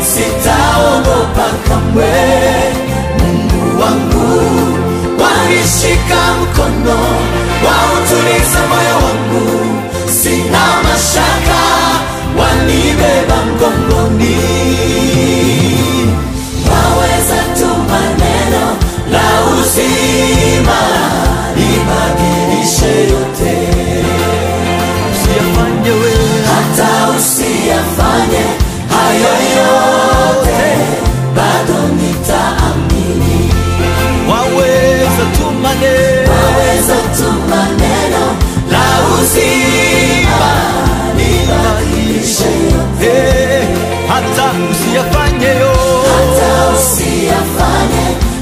sitaogopa kamwe. Mungu wangu wanishika mkono, wautuliza moyo wangu, sina mashaka, wanibeba mgongoni. Waweza tu maneno la uzima libadilishe yote. Usiyafanye wewe, hata usiyafanye hayo yote, bado nitaamini. Waweza tu maneno la uzima libadilishe yote. Hata usiyafanye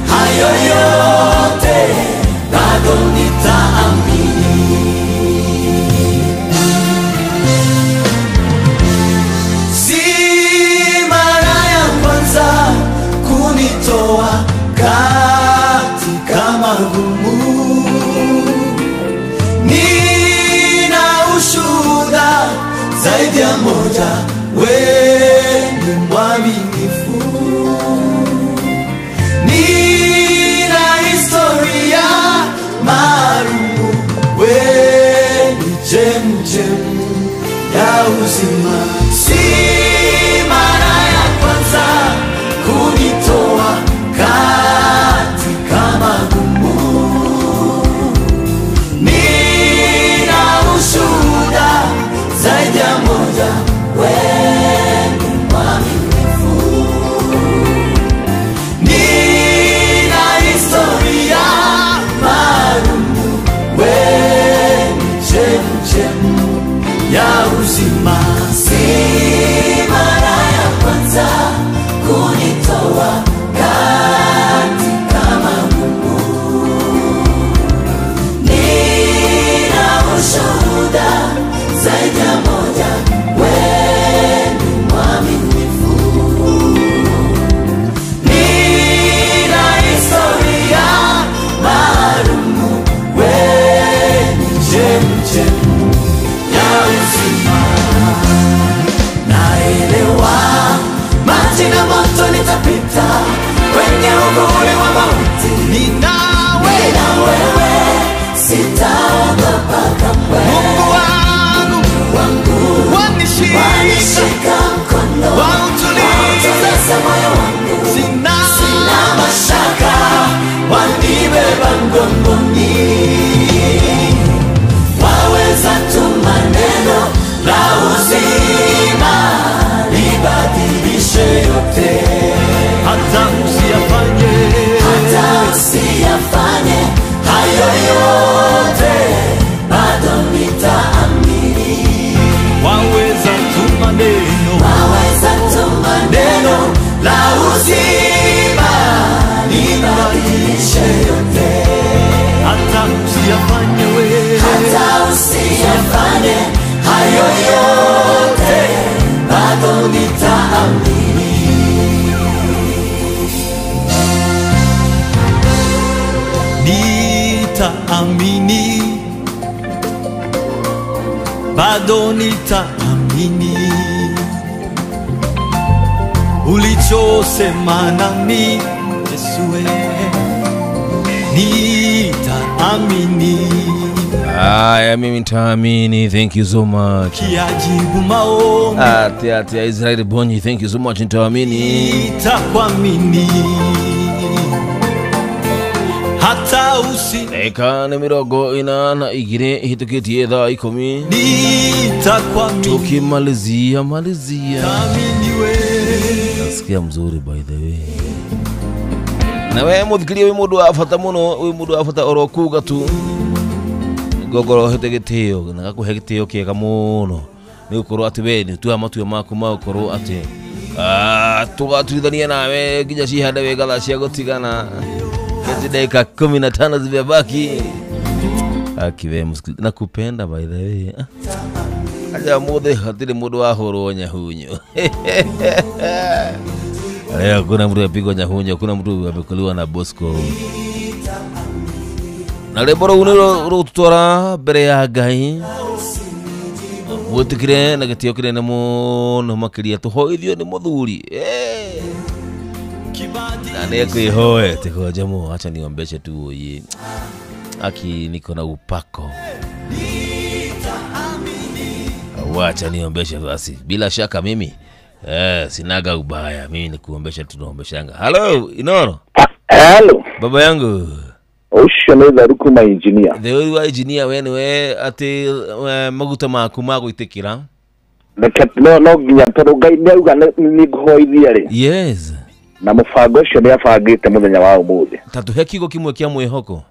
hayo yote, bado nitaamini. Si mara ya kwanza kunitoa katika magumu, nina ushuhuda zaidi ya moja, wewe ni mwaminifu. Nina historia maalumu, wewe ni chemchemu ya uzima. Si mara ya kwanza kunitoa katika magumu, nina ushuhuda zaidi ya moja, wewe ni mwaminifu. Nina historia maalumu, wewe ni chemchemu ya uzima. Si mara ya kwanza kunitoa katika magumu, nina ushuhuda zaidi ya moja, wewe ni mwaminifu. Nina historia maalumu, wewe ni chemchemu ya uzima. Naelewa maji na moto nitapita, kwenye uvuli wa mauti nina wewe, sitaogopa kamwe. Mungu wangu wanishika mkono, wautuliza moyo wangu, sina mashaka, wanibeba mgongoni. Waweza tu maneno la uzima libadilishe yote. Hata usiyafanye hayo yote, bado nitaamini. Waweza tu maneno la uzima libadilishe yote. Hata usiyafanye hayo yote, bado nitaamini. Nitaamini, bado nitaamini. Ulichosema nami Yesu, nitaamini. Aya, mimi nitaamini. Thank you so much. Kiajibu maombi. Ati Israel Bonyi, thank you so much. Nitaamini. Nitakuamini. Hata eka ni mirongo inana igire hitukitie thaa 10. Nitakuamini. Tukimalizia Taamini wewe. Nasikia mzuri by the way. Na wewe muthikirie wi mundu afata muno, wi mundu afata orokuga tu. Gogoro hetegeteo na gakuhe giteo kiega muno. Ni ukorwo ati we ni tu amatu maku ma ukorwo ati tugatwithania nawe nginya cihande wega thaa cia gutigana. Dakika 15 zimebaki. Akiwe nakupenda by the way. Aja mudhe hatiri mudu wa horo nyahunyo. Leo kuna mtu apigwa nyahunyo, kuna mtu amekuliwa na Bosco. na leboro uniro rutwara mbere ya Ngai mutikire na gitio kire no makiria tuhoithio ni muthuri na ne kwihoe tikoje mu acha niombeshe tu oyi aki niko na upako wacha niombeshe basi bila shaka mimi sinaga ubaya mimi nikuombesha tunaombeshanga. Hello Inoro. Hello baba yangu. Usho no dharuku ma engineer. The engineer we ati maguta maku magwitikira. No ginya toro Ngai ndauga ni guhoithia ri. Yes. Na mufango ucio ni abangite muthenya wa umuthi. Tatuhe kigo kimwe kia mwihoko.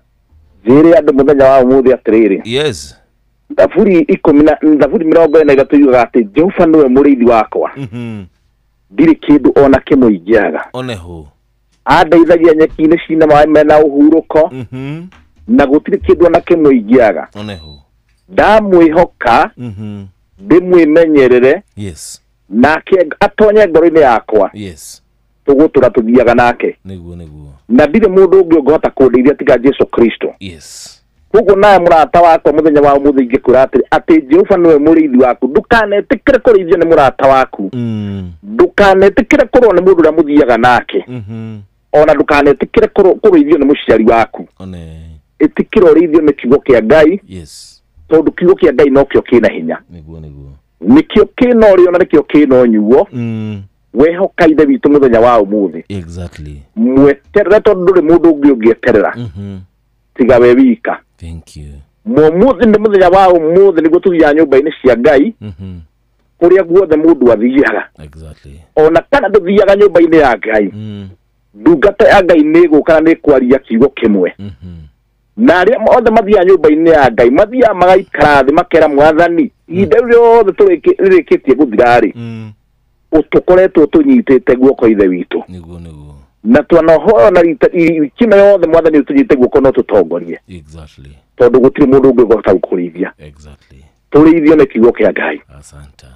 Zire andu muthenya wa umuthi atiriri. Yes. Thaburi 40 gatuiga ati Jehova niwe murithi wakwa. Ndiri kindu ona kimwe ingiaga. Oneho. Andeithagia nyeki-inĩ cina maĩ mena ũhurũko na gũtirĩ kĩndũ ona kĩmwe ingiaga. Oneho. Ndamwĩhoka ndĩmwĩmenyerere nake atonye ngoro-inĩ yakwa. Yes. Tũgũtũra tũthiaga nake. Nĩguo. Na ndirĩ mũndũ ũngĩ ũngĩhota kũndeithia tiga Jesu Kristo. Yes. Koguo nawe mũrata wakwa mũthenya wa ũmũthĩ ingĩkwĩra atĩ Jehova nĩwe mũrĩithi waku. Ndũkanetĩkĩre kũrĩithio nĩ mũrata waku. Ndũkanetĩkĩre kũrwo nĩ mũndũ ũrĩa mũthiaga nake. Ona ndũkanetĩkĩre kũrĩithio nĩ mũciari waku. Ĩtĩkĩra ũrĩithio nĩ kiugo kĩa Ngai. Yes. Tondũ kiugo kĩa Ngai nokĩo kĩna hinya. Nĩkĩo kĩna ũrĩo na nĩkĩo kĩna ũnyuo. Wehoka ithe witũ mũthenya wa ũmũthĩ. Exactly. Mweterere tondũ ndũrĩ mũndũ ũngĩ ũngĩeterera. Tiga we wika. Thank you. Mũthĩ nĩ mũthenya wa ũmũthĩ nĩguo tũthiaga nyũmba-inĩ cia Ngai. Kũrĩa guothe mũndũ athiaga. Exactly. Ona kana ndũthiaga nyũmba-inĩ ya Ngai. Ndungata ya Ngai nĩ ĩgũka na nĩĩkwaria kiugo kĩmwe. Na arĩa othe mathiaga nyũmba-inĩ ya Ngai mathiaga magaikara thĩ makera Mwathani ihinda rĩothe tũrĩkĩtie gũthira-rĩ ũtũkoretwo tũnyitĩte guoko ithe witũ. Na twanohoyo na kĩna yothe Mwathani ũtũnyite guoko no tũtongorie. Exactly. Tondũ gũtirĩ mũndũ ũngĩ ũngĩhota gũkũrĩithia. Exactly. Tũrĩithio nĩ kiugo kĩa Ngai. Asante.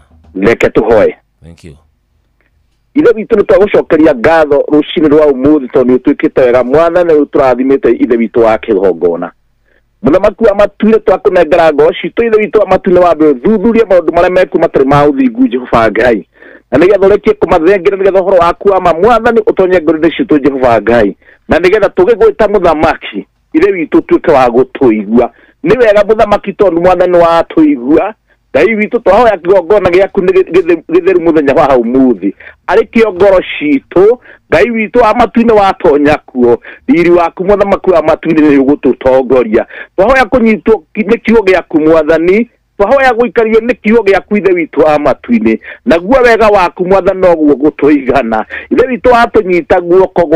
Reke tũhoe. Thank you. Ithe witũ nĩ twagũcokeria ngatho rũcinĩ rwa ũmũthĩ tondũ nĩũtuĩkĩte wega Mwathani ũtũrathimĩte ithe witũ wa kĩgongona. Mũthamaki wa matuĩre twakũnengera ngoro citũ ithe witũ wa matuĩre wambe ũthuthurie maũndũ marĩa meku matarĩ ma ũthingu Jehova Ngai. Na nĩgetha ũrekie kũmathengera nĩgetha ũhoro waku wa Mwathani ũtonye ngoro-inĩ citũ Jehova Ngai. Na nĩgetha tũgĩgwĩta mũthamaki ithe witũ ũtuĩke wa gũtũigua. Nĩ wega mũthamaki tondũ Mwathani wa tũigua. Ngai witũ twahoya kĩgongona gĩaku gĩtheru mũthenya wa ũmũthĩ arĩ kĩo ngoro citũ. Ngai witũ wa matu-inĩ watonya kuo riri waku mũthamaki wa matu-inĩ nĩ ũgũtũtongoria. Twahoya kũnyitwo nĩ kiugo gĩaku Mwathani. Twahoya gũikario nĩ kiugo gĩaku ithe witũ wa matu-inĩ. Naguo wega waku Mwathani noguo gũtũigana. Ithe witũ watũnyita guoko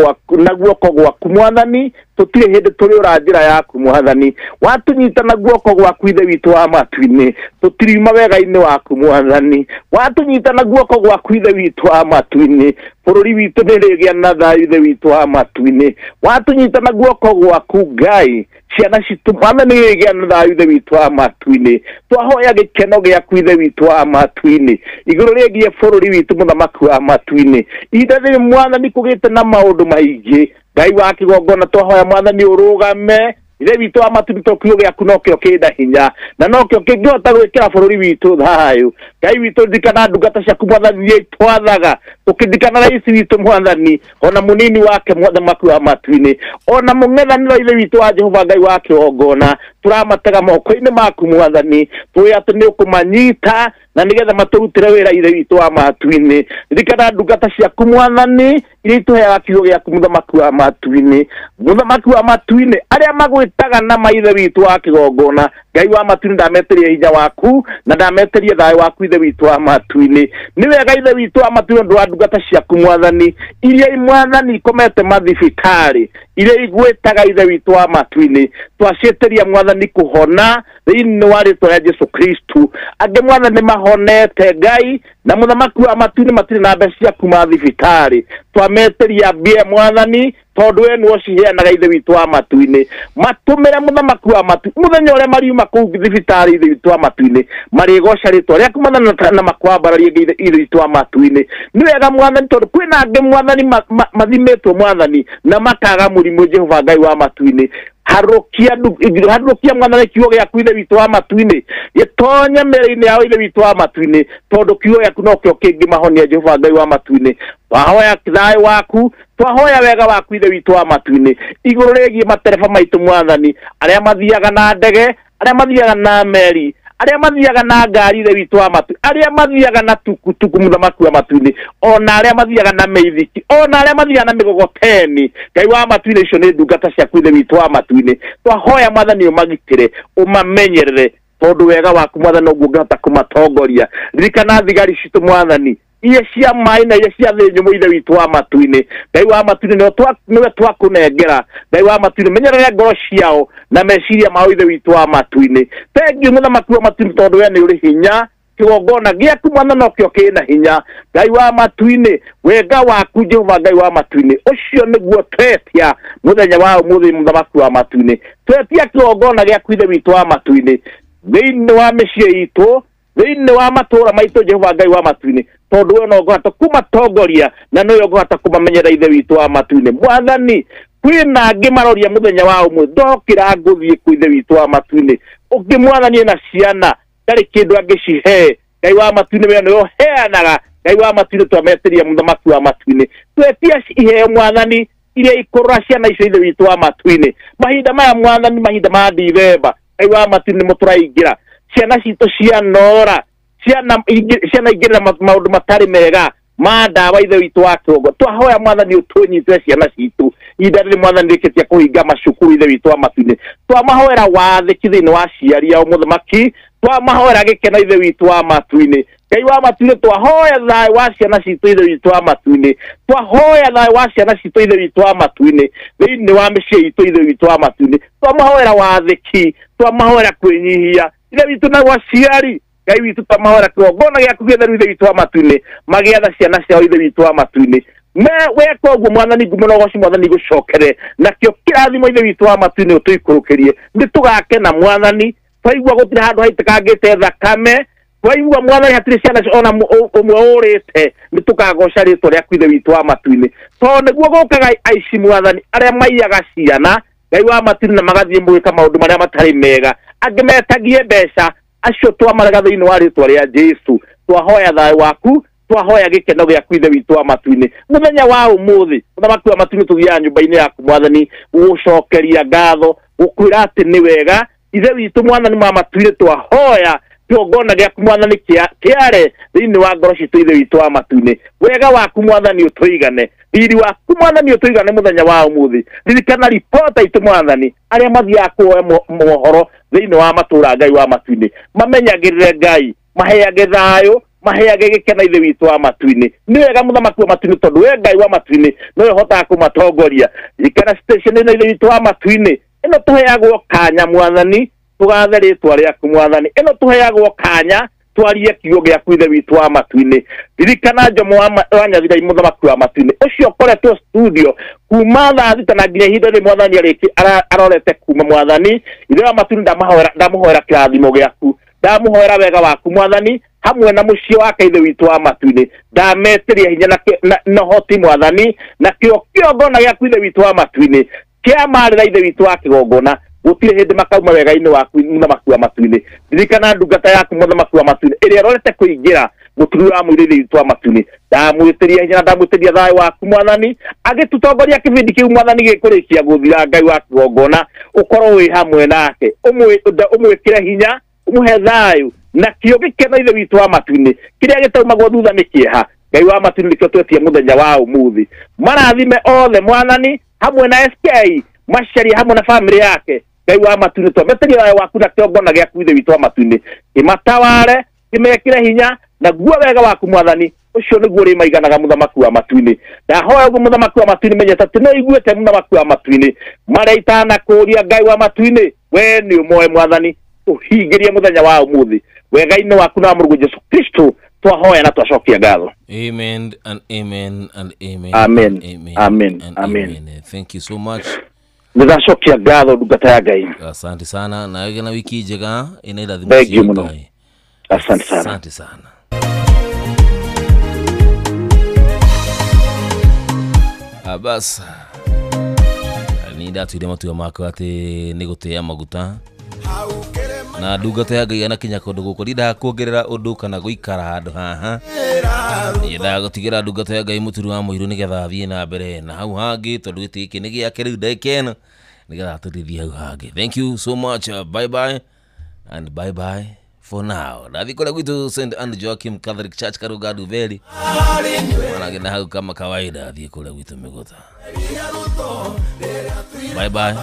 gwaku Mwathani tũtirĩ hĩndĩ tũrĩ ũra njĩra yaku Mwathani. Watũnyita na guoko gwaku ithe witũ wa matu-inĩ tũtiriuma wega-inĩ waku Mwathani. Watũnyita na guoko gwaku ithe witũ wa matu-inĩ bũrũri witũ nĩ rĩgĩa na thayũ ithe witũ wa matu-inĩ. Watũnyita na guoko gwaku Ngai ciana citũ Mwathani rĩgĩa na thayũ ithe witũ wa matu-inĩ. Twahoya gĩkeno gĩaku ithe witũ wa matu-inĩ igũrũ rĩgiĩ bũrũri witũ mũthamaki wa matu-inĩ. Ihinda rĩrĩ Mwathani kũgĩte na maũndũ maingĩ. Ngai wa kĩgongona twahoya Mwathani ũrũgame ithe witũ wa matu-inĩ tondũ kiugo gĩaku nokĩo kĩna hinya na nokĩo kĩngĩhota gwĩkĩra bũrũri witũ thayũ. Ngai witũ ndirikana ndungata ciaku Mwathani iria itwathaga tũkĩndirikana rais witũ Mwathani ona mũnini wake mũthamaki wa matu-inĩ ona mũng'ethanĩro ithe witũ wa Jehova Ngai wa kĩgongona tũramatega moko-inĩ maku Mwathani tũĩ atĩ nĩ ũkũmanyita na nĩgetha matũrutĩre wĩra ithe witũ wa matu-inĩ. Ndirikana ndungata ciaku Mwathani iria itũheaga kiugo gĩaku mũthamaki wa matu-inĩ. Mũthamaki wa matu-inĩ arĩa magwĩtaga na maithe witũ wa kĩgongona Ngai wa matu-inĩ ndameteria hinya waku na ndameteria thayũ waku ithe witũ wa matu-inĩ. Nĩ wega ithe witũ wa matu-inĩ ũndũ wa ndungata ciaku Mwathani iria Mwathani ikomete mathibitarĩ iria igwĩtaga ithe witũ wa matu-inĩ twaciĩtĩria Mwathani kũhona thĩinĩ wa rĩĩtwa rĩa Jesu Kristu. Angĩ Mwathani mahonete Ngai na mũthamaki wa matu-inĩ matirĩ na mbeca cia kuma thibitarĩ. Twameteria mbia Mwathani tondũ we nĩwe ũciheanaga ithe witũ wa matu-inĩ. Matũmĩre mũthamaki wa matu mũthenya ũrĩa mariuma kũu thibitarĩ ithe witũ wa matu-inĩ marĩgoca rĩĩtwa rĩaku Mwathani na makwambararia ithe witũ wa matu-inĩ. Nĩ wega Mwathani tondũ kwĩna angĩ Mwathani mathimĩtwo Mwathani na makaga mũrimũ Jehova Ngai wa matu-inĩ. harukia mwana kiugo ya kuithe witu wa matuini gitonya mere-ini ya ithe witu wa matuini tondu kiugo yaku no kio kingi mahonia Jehova Ngai wa matuini twahoya thayo waku twahoya wega waku ithe witu wa matuini iguru regie matereba maitu mwathani aria mathiaga na ndege aria mathiaga na meri aria mathiaga na ngari ithe witu wa matu aria mathiaga na tukutuku muthamaki wa matuini ona aria mathiaga na meithiki ona aria mathiaga na migogoteni Ngai wa matuini icio ni ndungata ciaku ithe witu wa matuini twahoya mwathani umagitire umamenyerere tondu wega waku mwathani no ngungata kumatongoria ririkana thigari citu mwathani iye cia mai na iye cia thi nyumu ithe witu wa matuini Ngai wa matuini niwe twakunengera Ngai wa matuini menyerere ngoro ciao na meciria mao ithe witu wa matuini thengiu muthamaki wa matuini tondu we ni uri hinya kigongona giaku mwana no kio kina hinya Ngai wa matuini wega waku Jehova Ngai wa matuini ucio niguo twetia muthenya wa umuthi muthamaki wa matuini twetia kigongona giaku ithe witu wa matuini thiini wa micii itu thiini wa matura maitu Jehova Ngai wa matuini tondu we no ngota kumatongoria na no ngota kumamenyera ithe witu wa matuini mwathani kwina angi maroria muthenya wa umwe ndokira nguthie ku ithe witu wa matuini ungi mwathani na ciana tari kindu angicihe Ngai wa matuini we no heanaga Ngai wa matuini twameteria muthamaki wa matuini twetia iheo mwathani iria ikurura ciana icio ithe witu wa matuini mahinda maya mwathani mahinda ma Dithemba Ngai wa matuini muturaingira ciana citu cianora ciana ingira maundu matari mega ma ndawa ithe witu wa kiongo twahoya mwathani utunyite ciana citu idari mwathani rikitia kuhinga macukuru ithe witu wa matuini twamahoera wathe kithini wa ciari ao muthamaki twamahoera gikena ithe witu wa matuini Ngai wa matuini twahoya thayo wa ciana citu ithe witu wa matuini twahoya thayo wa ciana citu ithe witu wa matuini thiini wa micii itu ithe witu wa matuini twamahoera wathiki twamahoera kwinyihia ithe witu na wa ciari Ngai witu twamahoera kigongona giaku githeru ithe witu wa matuini magiatha ciana ciao ithe witu wa matuini me weka uguo mwathani ngumo goci mwathani gucokere nakio kirathimo ithe witu wa matuini utuikurukirie nditugakena mwathani twaigua gutire handu haitikangite thakame twaigua mwathani hatire ciana ona umwe urite nditukagoca ritwa riaku ithe witu wa matuini to niguo gukaga aici mwathani aria maiyaga ciana Ngai wa matuini na magathie mwika maundu maria matari mega angimetagie mbeca acio twamarega thiini wa ritwa ria Jesu twahoya thayo waku twahoya gikeno giaku ithe witu wa matuini muthenya wa umuthi muthamaki wa matuini tuthia nyumba-ini yaku mwathani gucokeria ngatho gukwira ati ni wega ithe witu mwathani ma matuini twahoya kigongona giaku mwathani kiare thiini wa ngoro citu ithe witu wa matuini wega waku mwathani utuigane riri waku mwathani utuigane muthenya wa umuthi ririkana ripota itu mwathani aria mathia kuoya mohoro thiini wa matura Ngai wa matuini mamenyagirire Ngai maheage thayo maheage gikena ithe witu wa matuini ni wega muthamaki wa matuini tondu we Ngai wa matuini no hotaga kumatongoria ikana station ino ithe witu wa matuini ino tuheagwo kanya mwathani tugathe ritwa riaku mwathani ino tuheagwo kanya twarie kiugo giaku ithe witu wa matuini ririkana Jomo wa Nyathira muthamaki wa matuini ucio koretwo studio kuma thaa thita na nginya ihinda ri mwathani arorete kuma mwathani ithe wa matuini ndamuhoera kirathimo giaku ndamuhoera wega waku mwathani hamwe na mucio wake ithe witu wa matuini ndameteria hinya na hoti mwathani na kigongona giaku ithe witu wa matuini kiamarira ithe witu wa kigongona gutire hindi makauma wega-ini waku muthamaki wa matuini ririkana ndungata yaku muthamaki wa matuini iria rorete kuingira muturi wa mwiri ithe witu wa matuini ndamwitiria hinya ndamwitiria thayo waku mwathani agitutongoria kibindi kiu mwathani gikurikia guthira Ngai wa kigongona ukorwo wi hamwe nake umwikire hinya umuhe thayo na kio gikena ithe witu wa matuini kiria gitaumagwo thutha ni kieha Ngai wa matuini nikio twetia muthenya wa umuthi marathime othe mwathani hamwe na SK Mashari hamwe na family yake Ngai wa matuini twameteria thayo waku na kigongona giaku ithe witu wa matuini imataware imekire hinya na guo wega waku mwathani ucio niguo ri maiganaga muthamaki wa matuini ndahoya uguo muthamaki wa matuini menyete ati no iguete muthamaki wa matuini maria itana kuria Ngai wa matuini we ni umoe mwathani uhingirie muthenya wa umuthi wega-ini waku na Mũrungu Jesu Kristo twahoya na twacokia ngatho. Amen and amen and amen. Amen. Amen. Amen. And Amen. Thank you so much. Nithacokia ngatho ndungata ya Ngai. Asante sana na wega na wiki njega ina irathimo. Thank you muno. Asante sana. Asante sana. Bas. Ni ndatuire matua makwa ati ni gutia maguta na ndungata ya Ngai anakinya kundu guku ndinda kuongerera undu kana guikara handu haha yenda gutigira ndungata ya Ngai muturu wa muiru nigetha thie na mbere na hau hangi tondu giti iki ni giake riu ndekena nigetha tutithie hau hangi. Thank you so much. Bye bye and bye bye for now. Nathi kule gwitu St. Andrew Joachim Catholic Church Karugadu Valley. Wanagenda hau kama kawaida thie kule gwitu Miguta. Bye bye.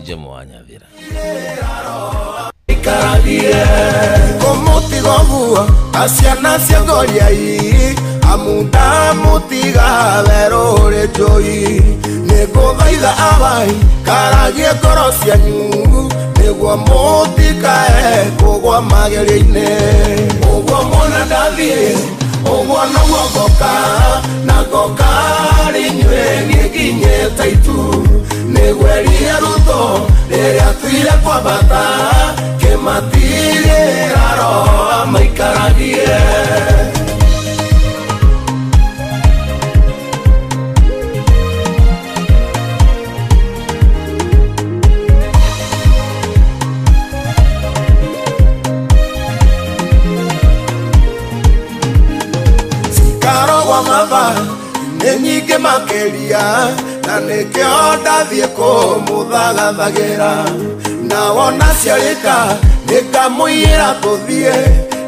Njemo wanyathira. Komutigo bua asiana cia ngoriai amunda mutiga werore joi negothaitha abai karagie ngoro cianyu niguo mutikae kugwa magerio-inĩ ũguo mwana ndathie ũguo noguo ngoka na ngoka rĩnyue nĩnginyĩte itu nĩgweria rutho rĩrĩa tuire kwambata kĩmatigĩra roho maikaragie cikarogwa matha nĩ nyingĩ makĩria na nĩkĩo ndathiĩ kũmũthagathagĩra na wona ciarĩka nĩngamũiyĩra tũthiĩ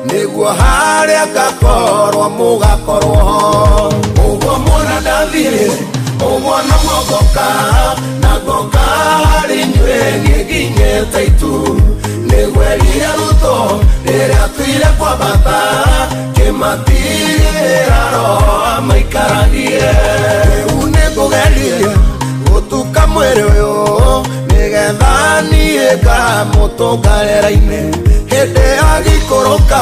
nĩguo harĩa ngakorwo mũgakorwo ho ũguo mwana ndathiĩ ũguo noguo ngoka na ngoka harĩ inyuĩ nĩnginyĩte itu nĩgweria rutho rĩrĩa tuire kwambata kĩmatigĩra roho maikaragie rĩu nĩngũgeria gũtuka mwĩrĩ ũyũ nĩgetha niĩ ngamũtũngarĩra-inĩ hĩndĩ ya gĩikũrũka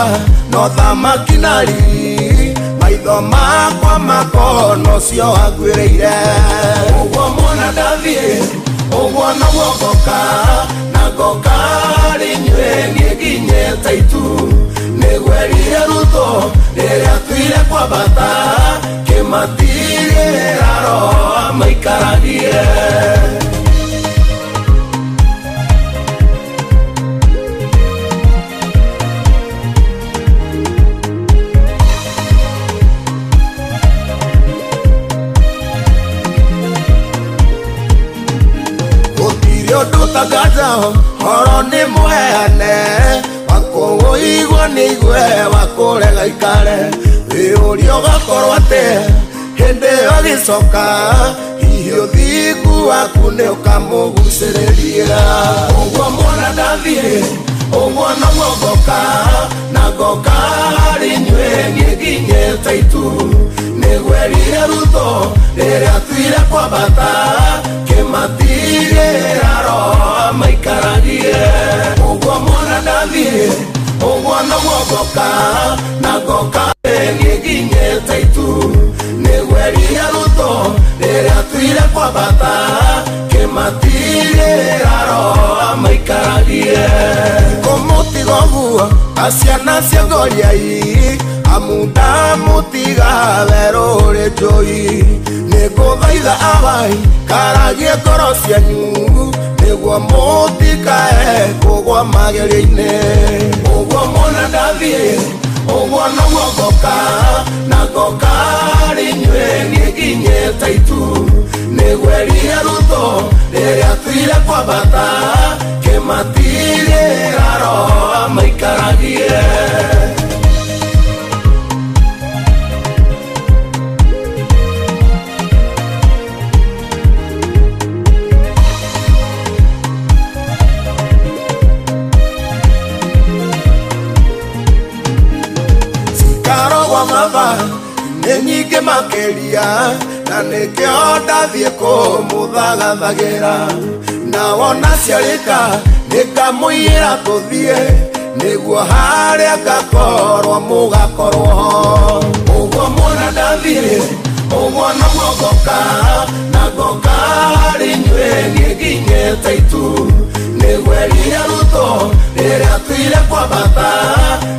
no thamaki na riri maitho makwa makono cio angwĩrĩire ũguo mwana ndathiĩ ũguo noguo ngoka na ngoka harĩ inyuĩ nĩnginyĩte itu nĩgweria rutho rĩrĩa tuire kwambata kĩmatigĩra roho maikaragie ndutagaja horo nĩ mũheane wakũigua nĩ igue wakũrega ikare wĩũria ũgakorwo atĩ hĩndĩ ĩyo gĩcoka hihi ũthingu waku nĩ ũkamũgucĩrĩria ũguo mwana ndathiĩ ũguo noguo ngoka na ngoka harĩ inyuĩ nĩnginyĩte itu nĩgwerire rutho rĩrĩa tuire kwambata kĩmatigĩra roho maikaragie ũguo mwana ndathiĩ ũguo noguo ngoka na ngoka nĩnginyĩte itu nĩgwerire rutho rĩrĩa tuire kwambata kĩmatigĩra roho maikaragie kũmũtiga ũguo aciana cia ngoriai amunda mutiga werũrĩ njũi nĩngũthaitha abai karagie ngoro cianyu nĩguo mũtikae kũgwa magerio-inĩ ũguo mwana ndathiĩ ũguo noguo ngoka na ngoka harĩ inyuĩ nĩnginyĩte itu nĩgwerire rutho rĩrĩa tuire kwambata kĩmatigĩra roho maikaragie cikarogwa matha nĩ nyingĩ makĩria na nĩkĩo ndathiĩ kũmũthagathagĩra na wona ciarĩka nĩngamũiyĩra tũthiĩ nĩguo harĩa ngakorwo mũgakorwo ho ũguo mwana ndathiĩ ũguo noguo ngoka na ngoka harĩ inyuĩ nĩnginyĩte itu nĩgwerire rutho rĩrĩa tuire kwambata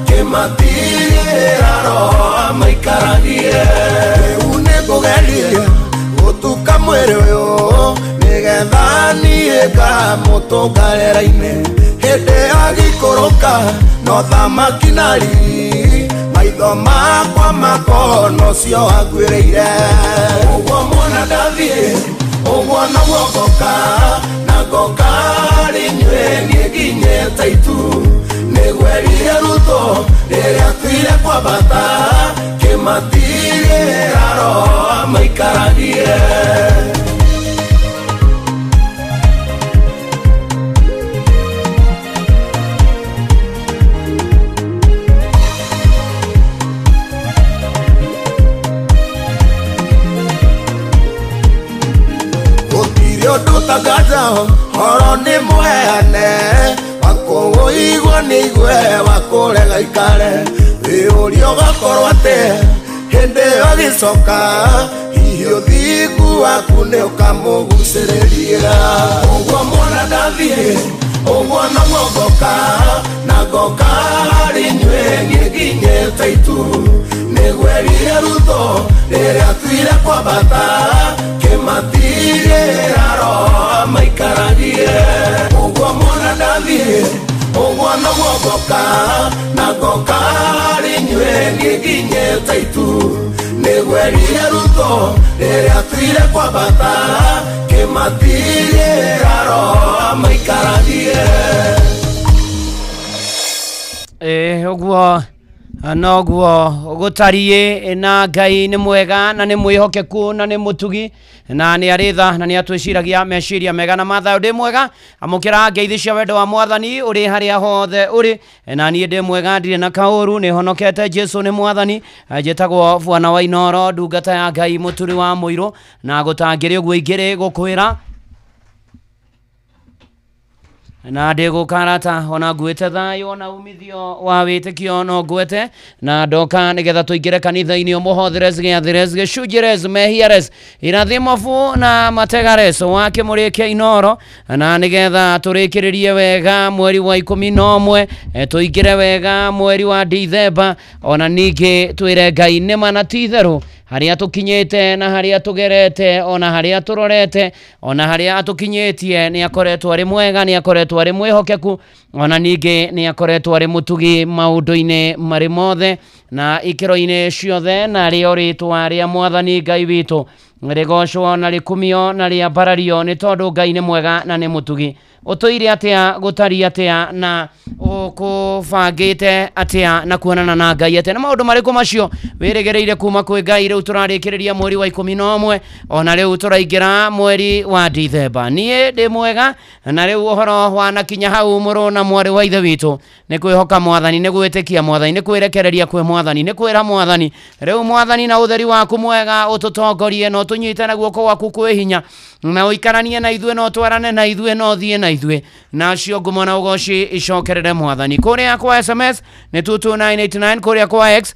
kĩmatigĩra roho maikaragie rĩu nĩngũgeria gũtuka mwĩrĩ ũyũ nĩgetha nĩgetha niĩ ngamũtũngarĩra-inĩ hĩndĩ agĩkũrũka no thamaki na riri maitho makwa makono cio angwĩrĩire ũguo mwana ndathiĩ ũguo noguo ngoka na ngoka rĩnyuĩ niĩ nginyĩte itu nĩgwerire rutho rĩrĩa tuire kwambata kĩmatigĩra roa maikaragie Tagada horo nĩ mũheane wakũigua nĩ igue wakũrega ikare wĩũrio ũgakorwo atĩ hĩndĩ ĩyo agĩcoka hihi ũthingu waku nĩ ũkamũgucĩrĩria ũguo mwana ndathiĩ ũguo noguo ngoka na ngoka harĩ inyuĩ niĩ nginyĩte itu nĩgwerire rutho rĩrĩa tuire kwambata kĩmatigĩra roa maikaragie ũguo mwana ndathiĩ ũguo noguo ngoka na ngoka harĩ inyuĩ niĩ nginyĩte itu nĩgwerire rutho rĩrĩa tuire kwambata kĩmatigĩra roa maikaragie ũguo noguo gũtariĩ na Ngai nĩ mwega na nĩ mwĩhokeku na nĩ mũtugi na nĩ arĩ tha na nĩ atwĩciragia meciria mega na mathayo ndĩ mwega amũkĩra ngeithi cia wendo wa mwathani ũrĩ harĩa hothe ũrĩ na niĩ ndĩ mwega ndirĩ na kaũru nĩ honokete Jesu nĩ mwathani njĩtagwo Bwana wa Inoro ndungata ya Ngai mũturi wa mũirũ na gũtangĩrĩ ũguo ingĩrĩ gũkwĩra na ndĩgũkarata ona nguĩte thayũ ona umithio wa wĩtĩkio no nguĩte na ndoka nĩgetha tũingĩre kanitha-inĩ ũmũhotheres gĩathĩres gĩcunjĩres mehiares irathimobu na mategares wa kĩmũrĩ kĩa Inoro na nĩgetha tũrĩkĩrĩrie wega mweri wa 11 tũingĩre wega mweri wa Dithemba ona ningĩ twĩre Ngai nĩ mana ti itherũ harĩa tũkinyĩte na harĩa tũgerete ona harĩa tũrorete ona harĩa tũkinyĩtie nĩ akoretwo arĩ mwega nĩ akoretwo arĩ mwĩhokeku ona ningĩ nĩ akoretwo arĩ mũtugi maũndũ-inĩ marĩ mothe na ikĩro-inĩ ciothe na rĩo rĩtwa rĩa mwathani Ngai witũ rĩgocwo na rĩkumio na rĩambarario nĩ tondũ Ngai nĩ mwega na nĩ mũtugi ũtũire atĩa gũtari atĩa na ũkũbangĩte atĩa na kuonana na Ngai atĩa na maũndũ marĩkũ macio wĩrĩgĩrĩire kuma kwĩ Ngai rĩu tũrarĩkĩrĩria mweri wa 11 ona rĩu tũraingĩra mweri wa Dithemba niĩ ndĩ mwega na rĩu ũhoro wanakinya hau mũrũ na mwarĩ wa ithe witũ nĩ kwĩhoka mwathani nĩ gwĩtĩkia mwathani nĩ kwĩrekereria kwĩ mwathani nĩ kwĩra mwathani rĩu mwathani na ũtheri waku mwega ũtũtongorie no tũnyite na guoko gwaku kwĩ hinya na ũikaranie na ithuĩ no twarane na ithuĩ no thiĩ na ithuĩ nacio ngumo na ũgoci icokerere mwathani kũrĩa kwa SMS nĩ 22989 kũrĩa kwa X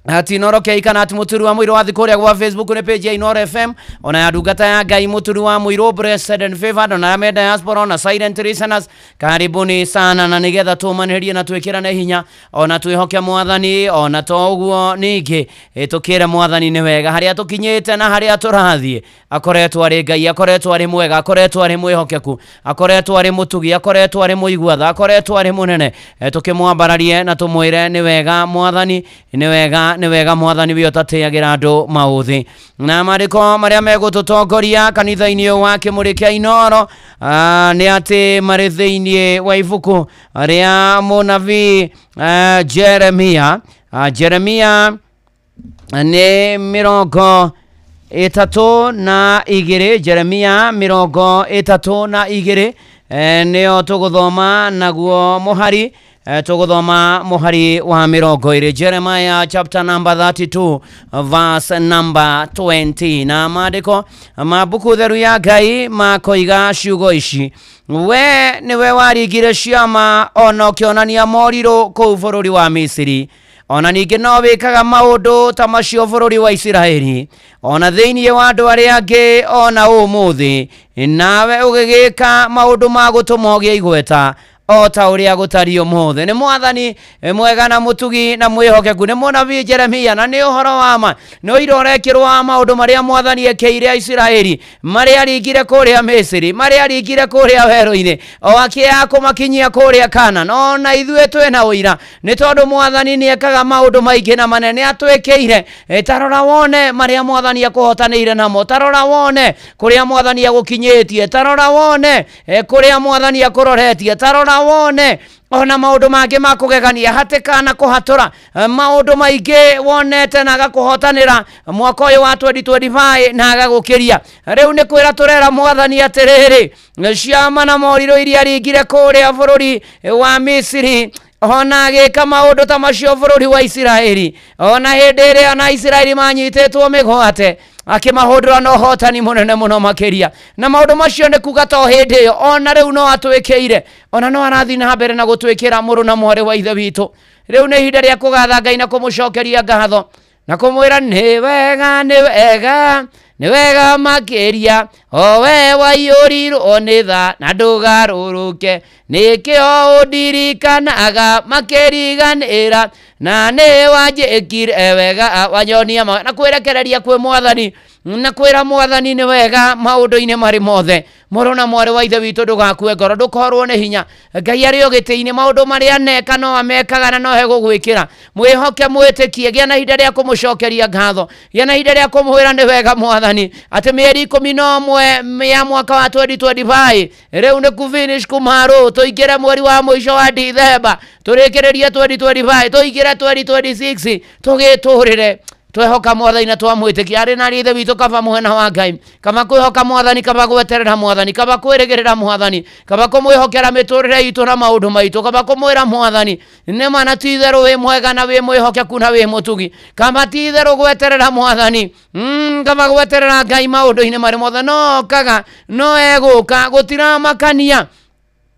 ati Inoro Keika na ati mũturi wa mũirũ wa thĩ kũrĩa gwa Facebook nĩ page ya Inoro FM ona ya ndungata ya Ngai mũturi wa mũirũ blessed and favored ona ya diaspora na silent listeners karibuni sana na nĩgetha tũmanĩrĩrie na twĩkĩrane hinya ona twĩhoke mwathani ona to ũguo ningĩ tũkĩre mwathani nĩ wega harĩa tũkinyĩte na harĩa tũrathiĩ akoretwo arĩ Ngai akoretwo arĩ mwega akoretwo arĩ mwĩhokeku akoretwo arĩ mũtugi akoretwo arĩ mũiguatha akoretwo arĩ mũnene tũkĩmwambararie na tũmwĩre nĩ wega mwathani nĩ wega mwathani wĩ ũtatĩagĩra andũ maũthĩ na marĩko marĩa megũtũtongoria kanitha-inĩ wa kĩmũrĩ kĩa Inoro nĩ atĩ marĩ thĩinĩ wa ibuku rĩa mũnabii Jeremia nĩ 32 Jeremia 32 nĩyo tũgũthoma naguo mũhari tũgũthoma mũhari wa 20 Jeremiah chapter number 32 verse number 20 na maandĩko mabuku theru ya Ngai makoiga ciugo ici we nĩwe waringire ciama ona ũkĩonania morirũ kũu bũrũri wa Misiri ona ningĩ no wĩkaga maũndũ ta macio bũrũri wa Isiraeli ona thĩinĩ wa andũ arĩa angĩ ona ũmũthĩ nawe ũgĩgĩka maũndũ ma gũtũma ũgĩe igweta o ta uria gutario mothe ni mwathani mwega na mutugi na mwihokeku ni munabii Jeremia na ni uhoro wa ma no irorekirwo wa maundu maria mwathani ekeire Isiraeli maria aringire kuria Misiri maria aringire kuria werũ-inĩ o akia kumakinyia kuria Kana no na ithue twena uira ni tondu mwathani ni ekaga maundu maingi na manene atwekeire tarora wone maria mwathani akuhotanĩire namo tarora wone kuria mwathani agukinyitie tarora wone kuria mwathani akuroretie tarora wone ona maundu mangĩ makugegania hatikana kuhatura maundu maingĩ wonete na agakuhotanĩra mwaka ũyũ wa 2025 na agagukiria riu ni kwira turera mwathani atiriri ciama na morirũ iria ringire kuria bũrũri wa Misiri ona agĩka maũndũ ta macio bũrũri wa Isiraeli ona hĩndĩ ĩrĩa na Isiraeli manyitĩtwo mĩgwate akimahũndũra na ũhotani mũnene mũno makĩria na maũndũ macio nĩ kuga to hĩndĩ ĩyo ona rĩu no atwĩkĩire ona no arathi na mbere na gũtwĩkĩra mũrũ na mwarĩ wa ithe witũ rĩu nĩ ihinda rĩa kũgatha Ngai na kũmũcokeria ngatho na kũmwĩra nĩ wega makĩria o we waiyũrirwo nĩ tha na ndũgarũrũke nĩkĩo ũndirikanaga makĩriganĩra na nĩ wanjĩkire wega wanyonia na kwĩrekereria kwĩ mwathani na kwĩra mwathani nĩ wega maũndũ-inĩ marĩ mothe mũrũ na mwarĩ wa ithe witũ ndũgakue ngoro ndũkorwo nĩ hinya Ngai arĩ o gĩtĩ-inĩ maũndũ marĩa neka no amekaga na no he gũgwĩkĩra mwĩhoke mwĩtĩkie gĩa na ihinda rĩa kũmũcokeria ngatho gĩa na ihinda rĩa kũmwĩra nĩ wega mwathani atĩ mĩeri 11 ya mwaka wa 2025 rĩu nĩ kũfinish kumarũ tũingĩre mweri wa mũico wa Dithemba tũrĩkĩrĩrie 2025 tũingĩre 2026 tũgĩtũrĩre twehoka mwathani na twamwĩtĩkia arĩ na ithe witũ kaba mwena wa Ngai kaba kwĩhoka mwathani kaba gweterera mwathani kaba kwĩrĩgĩrĩra mwathani kaba kũmwĩhokera mĩtũrĩre itũ na maũndũ maitũ kaba kũmwĩra mwathani nĩ mana ti itherũ wĩ mwega na wĩ mwĩhokeku na wĩ mũtugi kaba ti itherũ gweterera mwathani kaba gweterera Ngai maũndũ-inĩ marĩ mothe no kaga no egũka gũtiramakania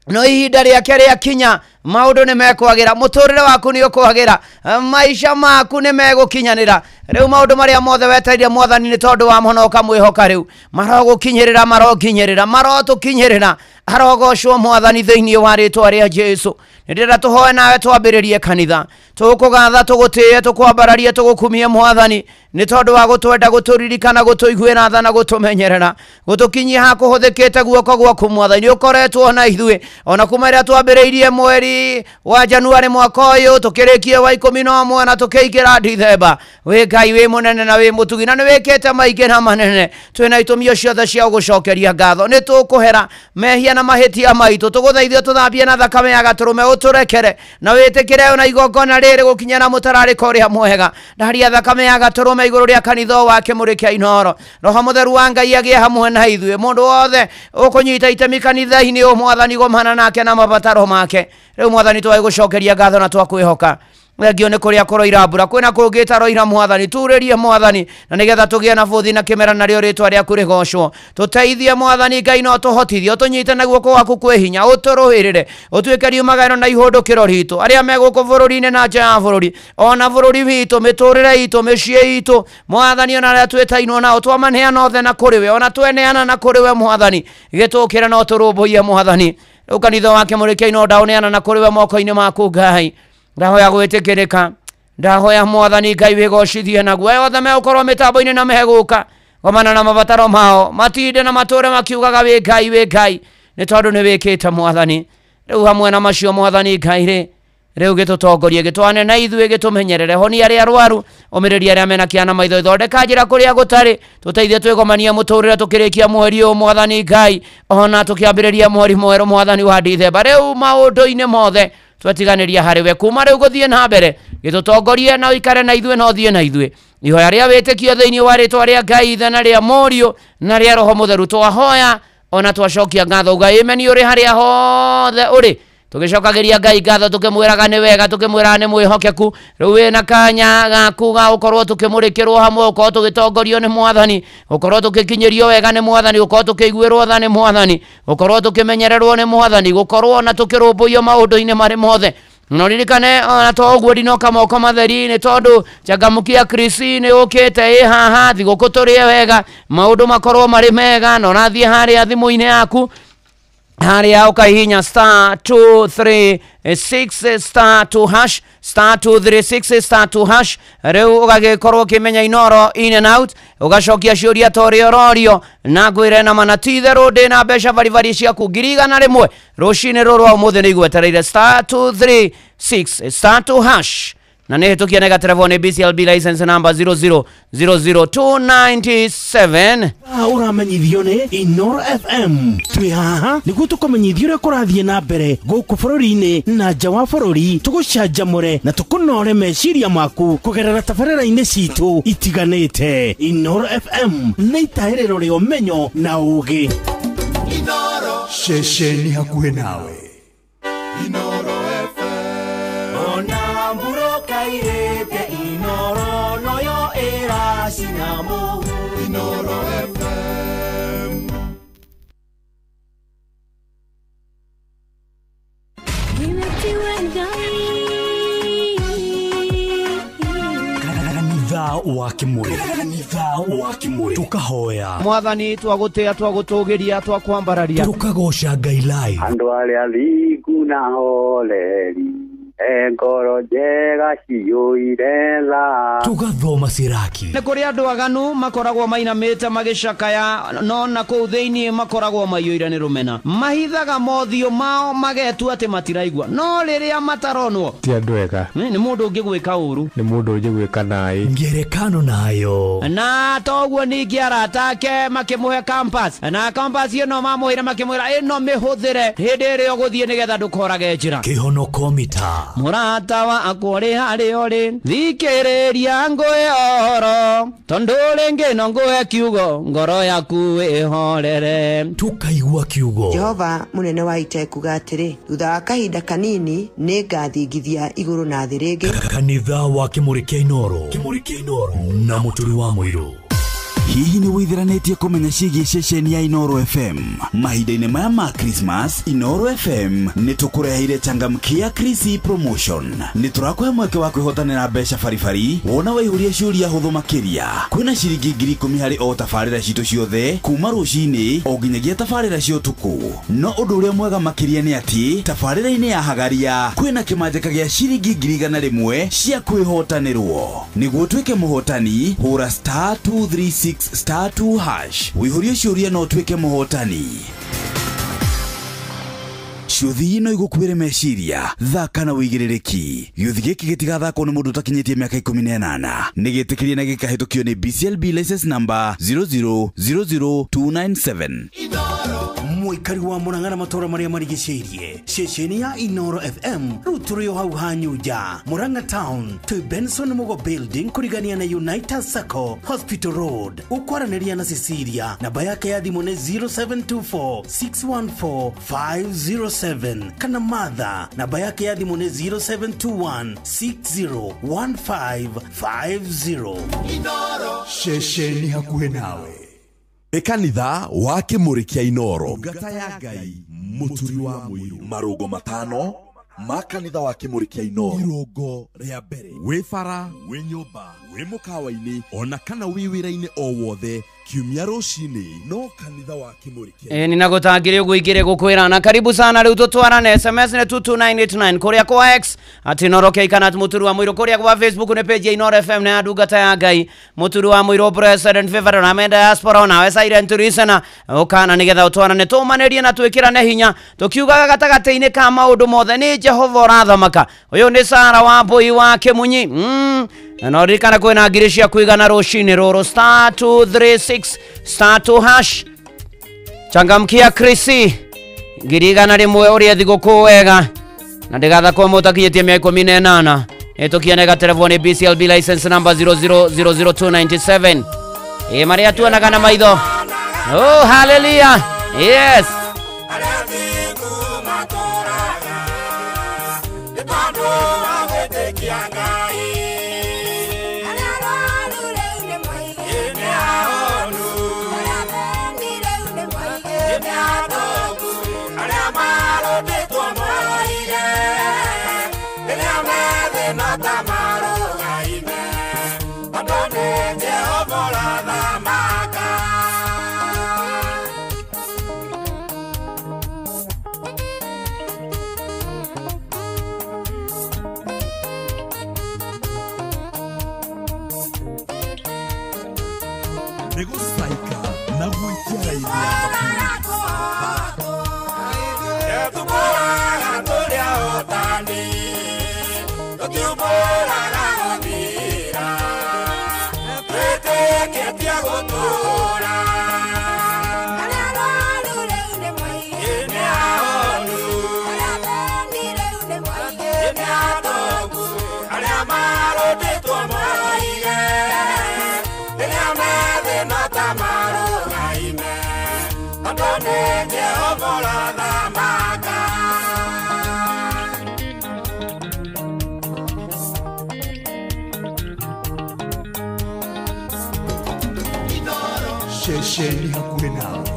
no ihinda rĩake rĩakinya maũndũ nĩ mekwagĩra mũtũrĩre waku nĩ ũkwagĩra maica maku nĩ megũkinyanĩra rĩu maũndũ marĩa mothe wetereire mwathani nĩ tondũ wa mũhonoka mwĩhoka rĩu marogũkinyĩrĩra marotũkinyĩrĩra arogocwo mwathani thĩinĩ wa rĩtwa rĩa Jesũ nĩndĩrenda tũhoe nawe twambĩrĩrie kanitha tũkũgatha tũgũtĩe tũkwambararie tũgũkumie mwathani nĩ tondũ wa gũtwenda gũtũririkana gũtũiguĩra tha na gũtũmenyerera gũtũkinyia ha kũhũthĩkĩte guoko gwaku mwathani ũkoretwo na ithuĩ ona kuma rĩrĩa twambĩrĩirie mweri wa Januari mwaka ũyũ tũkĩrĩkie wa 11 na tũkĩingĩra Dithemba wĩ Ngai wĩ mũnene na wĩ mũtugi na nĩ wĩkĩte maingĩ na manene twĩna itũmi ciothe cia gũcokeria ngatho nĩ tũkũhera mehia na mahĩtia maitũ tũgũthaithie tũthambie na thakame ya gatũrũme ũtũrekere na wĩtĩkĩre ona igongona rĩrĩ gũkinya na mũtararĩko ũrĩa mwega ndaria thakame ya gatũrũme igũrũ rĩa kanitha wa kĩmũrĩkia inoro roho mũtheru wa Ngai agĩe hamwe na ithuĩ mũndũ wothe ũkũnyita itemi kanitha-inĩ o mwathani gomana nake na mabataro make rĩu mwathani twagũcokeria ngatho na twakwĩhoka Legio nĩ kũrĩa kũroira mbura kwĩna kũngĩ taroira mwathani turĩrie mwathani na nĩgetha tũgĩe na bũthi na kĩmera narĩo rĩtwa rĩaku rĩgocwo tũteithie mwathani Ngai no tũhotithie ũtũnyite na guoko gwaku kwĩ hinya ũtũrũĩrĩre ũtuĩke riumagano na ihũndũkĩro ritũ arĩa me gũkũ bũrũri-inĩ na nja ya bũrũri ona bũrũri witũ mĩtũrĩre itũ mĩciĩ itũ mwathani ona arĩa twĩtainwo nao twamaneana othe na kũrĩ we ona tweneana na kũrĩ we mwathani gĩtũkĩre no tũrũmbũiye mwathani rĩu kanitha wake mũrĩkia ino ndaũneana na kũrĩ we moko-inĩ maku Ngai ndahoya gwĩtĩkĩrĩka ndahoya mwathani Ngai wĩgocithie naguo othe megũkorwo mĩtambo-inĩ na megũka gomana na mabataro mao matinde na matũre makiugaga wĩ Ngai nĩ tondũ nĩ wĩkĩte mwathani rĩu hamwe na macio mwathani Ngai rĩu gĩtũtongorie gĩtwane na ithuĩ gĩtũmenyerere honia arĩa arwaru ũmĩrĩria arĩa mena kĩana maitho ithondeka njĩra kũrĩa gũtarĩ tũteithie twĩgomania mũtũrĩre tũkĩrĩkia mweri ũyũ mwathani Ngai ona tũkĩambĩrĩria mweri mwerũ mwathani wa Dithemba rĩu maũndũ-inĩ mothe twetiganĩria harĩ we kuma rĩu gũthiĩ na mbere gĩtũtongorie na ũikare na ithuĩ na ũthiĩ na ithuĩ ihoya rĩa wĩtĩkio thĩinĩ wa rĩtwa rĩa Ngai ithe na rĩa Mũriũ na rĩa Roho Mũtheru twahoya ona twacokia ngatho Ngai imeni ũrĩ harĩa hothe ũrĩ tũgĩcokagĩria Ngai ngatho tũkĩmwĩraga nĩ wega tũkĩmwĩraga nĩ mwĩhokeku rĩu wĩna kanya gaku ga gũkorwo tũkĩmũrĩkĩrwo hamwe gũkorwo tũgĩtongorio nĩ mwathani gũkorwo tũkĩkinyĩrio wega nĩ mwathani gũkorwo tũkĩiguĩrwo tha nĩ mwathani gũkorwo tũkĩmenyererwo nĩ mwathani gũkorwo na tũkĩrũmbũiyo maũndũ-inĩ marĩ mothe no ririkane ona to ũguo ndinoka moko matheri nĩ tondũ changamukia Krisi nĩ ũkĩte ĩ haha thigũkũ tũrĩe wega maũndũ makorwo marĩ mega na ũrathiĩ harĩa thimũ-inĩ yaku haria ukahihinya star 236 star 2 hash star 236 star 2 hash riu ugagikorwo kimenya inoro in and out ugacokia ciuria torio rorio na gwire na manatithe rode na besha varivari cia kugiriga na rimwe rucine rorwa umuthe ni igwetereire star 236 star 2 hash na nihitukia nega telefone BCLB license number 0000297 uramenyithio ni Inoro FM twi haha niguo tukomenyithio ria kurathie na mbere guku bururi-ini na nja wa bururi tugucanjamure na tukunore meciria maku kugerera tabarĩra-inĩ citu itiganĩte. Inoro FM nĩ itahĩrĩro rĩa ũmenyo na ũũgĩ. Inoro ceceni hakuhĩ nawe. Inoro FM ona mburoka irĩte Inoro noyo ĩracina mũhu. Inoro FM wa kimuri tukahoya mwathani twagutia twagutugiria twakwambararia tukagoca Ngai live andu aria liku na holeri ngoro njega ciyũire tha tugathoma ciraki nĩ kũrĩ andũ aganu makoragwo mainamĩte magĩcakaya no na kũu thĩinĩ makoragwo maiyũire nĩ rũmena mahithaga mothiũ mao magetua atĩ matiraigua no rĩrĩa mataronwo ti andũ ega nĩ mũndũ ũngĩ gwĩka ũru nĩ mũndũ ũngĩ gwĩka naĩ ngerekano nayo na toguo ningĩ arata ake makĩmũhe campus na campus ĩno mamũhĩre makĩmwĩra ĩno mĩhũthĩre hĩndĩ ĩrĩa ũgũthiĩ nĩgetha ndũkorage njĩra kĩhonoko mita mũrata wa akũrĩ harĩ ũrĩ thikĩrĩria ngũĩ oro tondũ rĩngĩ no ngũhe kiugo ngoro yaku ĩhorere tukaigua kiugo Jehova mũnene wa ita kuga atĩrĩ thutha wa kahinda kanini nĩ ngathingithia igũrũ na thĩ rĩngĩ kanitha wa Kimuri kia Inoro na mũturi wa mũirũ. Hihi ni wĩthĩranĩtie kũmenya ciĩgiĩ ceceni ya Inoro FM mahinda-inĩ maya ma Christmas? Inoro FM nĩ tũkũreheire changamkia Chrissy promotion. Nĩ tũrakũhe mweke wa kwĩhotanĩra mbeca baribari wona waihũria ciũria hũthũ makĩria. Kwĩna ciringi 10,000 harĩ o tabarĩra citũ ciothe kuma rũcinĩ o nginyagia tabarĩra cia ũtukũ. No ũndũ ũrĩa mwega makĩria nĩ atĩ tabarĩra-inĩ ya Hagaria kwĩna kĩmanjĩka gĩa ciringi 100,000 cia kwĩhotanĩrwo. Nĩguo tuĩke mũhotani hũra star 236 star 2 hash wĩihũrie ciũria no tuĩke mũhotani. Ciũthi ino igũkuĩre meciria thaka na wĩigĩrĩrĩki. Gĩũthi gĩkĩ gĩtigathakwo nĩ mũndũ ũtakinyĩtie mĩaka 18 nĩ gĩtĩkĩrie na gĩkahĩtũkio nĩ BCLB license number 0000297. Mũikari wa Mũrang'a na matũra marĩa marigicĩirie ceceni ya Inoro FM rĩu tũrĩ o hau hanyuja Mũrang'a town to Benson Mugo building kũrigania na United Circle Hospital Road ũkwaranĩria na Cecilia namba yake ya thimũ nĩ 0724614507 kana Martha namba yake ya thimũ nĩ 0721601550. Inoro ceceni hakuhĩ nawe. Kanitha wa Kimuri kia Inoro ngata ya Ngai mũturi wa mũirũ marũgo matano ma kanitha wa Kimuri kia Inoro. Irũngo rĩa mbere wĩ bara wĩ nyũmba wĩ mũkawa-inĩ ona kana wĩ wĩra-inĩ o wothe kiumia rũcinĩ no kanitha wa Kimuri kia ninagũtangĩre ũguo igĩrĩ gũkwĩra na karibu sana rĩu tũtwarane SMS nĩ 22989 kũrĩa kwa X ati Inoro kia kana mũturi wa mũirũ kũrĩa kwa Facebook nĩ page ya Inoro FM na ndungata ya Ngai mũturi wa mũirũ president favorite na menda diaspora na we silent listener ũkana nĩgetha ũtwarane tũmanĩrie na twĩkĩrane hinya tũkiugaga gatagatĩ-inĩ ka maũndũ mothe nĩ Jehova ũrathamaka. Ũyũ nĩ Sara wa Mbui wa Kĩmunyi na rikana kwĩna ngiri cia kũigana rũcinĩ rũrũ star 236 star 2 hash changamkia Chrissy ngiri 100 ũrĩa thigũkũ wega na ndĩgathakwo mũtakinyĩtie mĩaka 18 ĩtũkianega telefoni BCLB license number 0000297 marĩa tuonaga na maitho. Oh hallelujah, yes. Negosaika na gwitia raini Shesheni hakuwe nawe.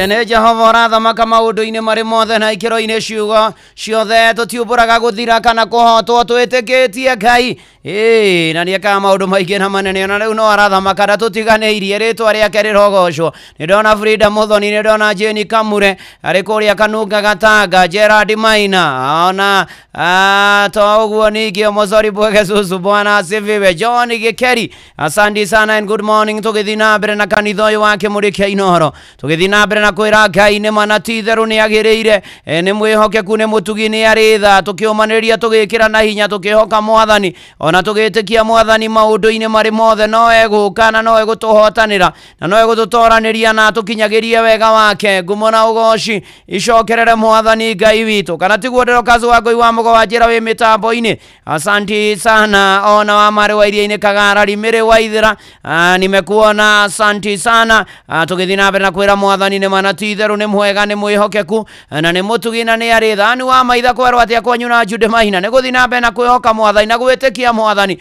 Nĩ Jehova ũrathamaka maũndũ-inĩ marĩ mothe na ikĩro-inĩ ciugo ciothe tũtiũmbũraga gũthira kana kũhotwo twĩtĩkĩtie Ngai na nĩekaga maũndũ maingĩ na manene ona rĩu no arathamaka na tũtiganĩirie rĩtwa rĩake rĩrogocwo. Nĩ ndona Frida Muthoni, nĩ ndona Jane Kamure arĩ kũrĩa Kanunga Gatanga, Gerard Maina ona to ũguo ningĩ Mũcori Bwege Susu, Bwana asifiwe, John Gĩkeri, asante sana and good morning. Tũgĩthiĩ na mbere na kanitha ũyũ wa Kĩmũrĩkia Inooro, tũgĩthiĩ na mbere na kwĩra Ngai nĩ mana ti itherũ nĩ agĩrĩire, nĩ mwĩhokeku, nĩ mũtugi, nĩ arĩ tha, tũkĩũmanĩrĩria tũgĩkĩra na hinya tũkĩhoka Mwathani ona tũgĩtĩkia Mwathani maũndũ-inĩ marĩ mothe no egũka na no egũtũhotanĩra na no egũtũtoranĩria na tũkinyagĩrie wega wake. Ngumo na ũgoci icokerere Mwathani Ngai witũ, kana tiguo Nderokazu wa Ngũi wa Mũgo wa njĩra wĩ mĩtambo-inĩ. Asante sana ona wa marĩ wa iria-inĩ Kagarari Mĩrĩ wa Ithĩra, nimekuona, asante sana. Tũgĩthiĩ na mbere na kwĩra Mwathani nĩ nĩ mana ti itherũ nĩ mwega nĩ mwĩhokeku na nĩ mũtugi na nĩ arĩ thani wa maitha kwerwo atĩa kwanyu na Jude Maina nĩ gũthiĩ na mbere na kwĩhoka Mwathani na gwĩtĩkia Mwathani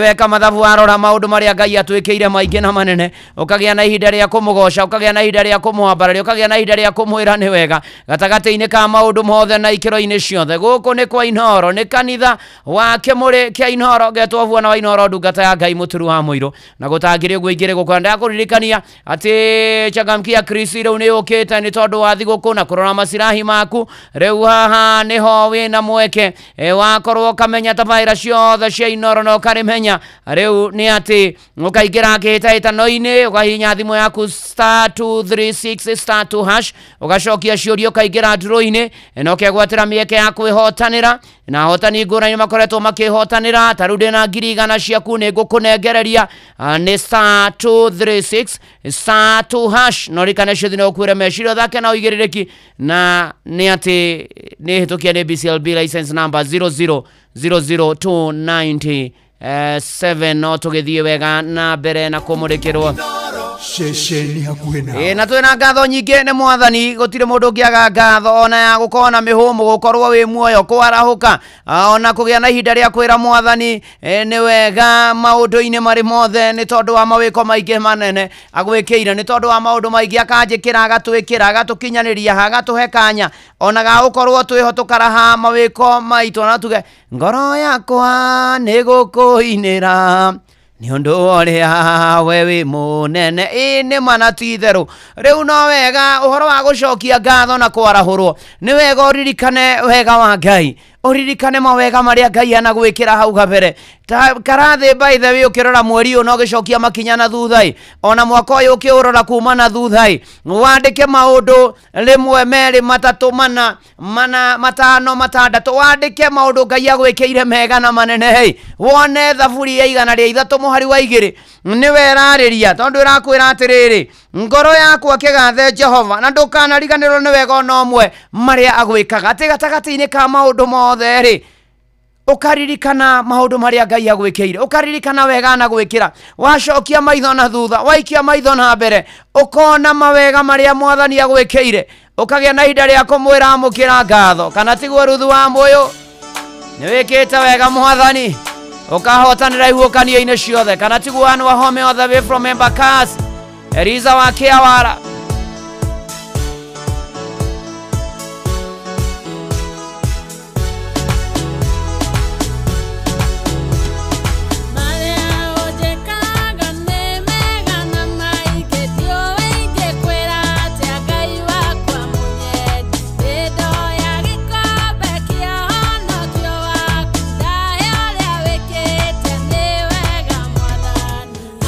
weka mathabu warora maũndũ marĩa Ngai atwĩkĩire maingĩ na manene ũkagĩa na ihinda rĩa kũmũgoca ũkagĩa na ihinda rĩa kũmwambararia ũkagĩa na ihinda rĩa kũmwĩra nĩ wega gatagatĩ-inĩ ka maũndũ mothe na ikĩro-inĩ ciothe gũkũ nĩ kwa Inoro nĩ kanitha wa Kĩmũrĩ kĩa Inoro getwo Vuona wa Inoro ndungata ya Ngai mũturu wa mũirũ na gũtangĩrĩ ũguo ingĩrĩ gũkora ndakũririkania atĩ Changamkia Chris rĩu nĩ ũkĩte nĩ tondũ wa thigũkũ na kũrora macirahi maku rĩu haha nĩho wĩna mweke wakorwo ũkamenya tabaĩra ciothe cia Inoro na ũkarĩmenya rĩu nĩ atĩ ũkaingĩra kĩhĩtahĩtano-inĩ ũkahihinya thimũ yaku *236*2# ũgacokia ciũria ũkaingĩra ndurũ-inĩ na ũkegwatĩra mĩeke ya kwĩhotanĩra na hotani ngũrani makoretwo makĩhotanĩra tarĩu ndĩna 100 ciaku nĩ ngũkũnengereria nĩ *236*2# no rikane ciothe nĩ ũkwĩre meciria thake na ũigĩrĩrĩki na nĩ atĩ nĩ hĩtũkia nĩ BCLB license number 00297 no tũgĩthiĩ wega na mbere na kũmũrĩkĩrwo Shesheni hakuhĩ nao. Na twĩna ngatho nyingĩ nĩ Mwathani gũtirĩ mũndũ ũngĩaga ngatho ona ya gũkorwo na mĩhũmũ gũkorwo wĩ muoyo kwarahũka ona kũgĩa na ihinda rĩa kwĩra Mwathani nĩ wega maũndũ-inĩ marĩ mothe nĩ tondũ wa mawĩko maingĩ manene agwĩkĩire nĩ tondũ wa maũndũ maingĩ akanjĩkĩra agatwĩkĩra agatũkinyanĩria agatũhe kanya ona gagũkorwo twĩho tũkaraha mawĩko maitũ na tuge ngoro yakwa nĩ gũkũinĩra nĩ ũndũ ũrĩa we wĩ mũnene nĩ mana ti itherũ rĩu no wega ũhoro wa gũcokia ngatho na kwarahũrwo nĩ wega ũririkane wega wa Ngai ũririkane mawega marĩa Ngai anagwĩkĩra hau gabere karathĩ by the way ũkĩrora mweri ũyũ no gĩcokia makinya na thutha ona mwaka ũyũ ũkĩũrora kuma na thutha wandĩke maũndũ rĩmwe merĩ matatũ mana matano matandatũ wandĩke maũndũ Ngai agwĩkĩire mega na manene wone thaburi ya 103 mũhari wa 2 nĩ werarĩria tondũ ĩrakwĩra atĩrĩrĩ ngoro yakwa kĩgathe Jehova na ndũkanariganĩrwo nĩ wega ona ũmwe marĩa agwĩkaga atĩ gatagatĩ-inĩ ka maũndũ mothe rĩ ũkaririkana maũndũ marĩa Ngai agwĩkĩire ũkaririkana wega na gwĩkĩra wacokia maitho na thutha waikia maitho na mbere ũkona mawega marĩa Mwathani agwĩkĩire ũkagĩa na ihinda rĩa kũmwĩra amũkĩra ngatho kana tiguo ruthu wa mũyũ nĩ wĩkĩte wega Mwathani ũkahotanĩra ihuũkanio-inĩ ciothe kana tiguo Wanu Wahome all the way from Embakasi Eliza wa Kĩawara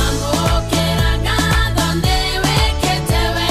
Amũkĩra ngatho nĩ wĩkĩte wega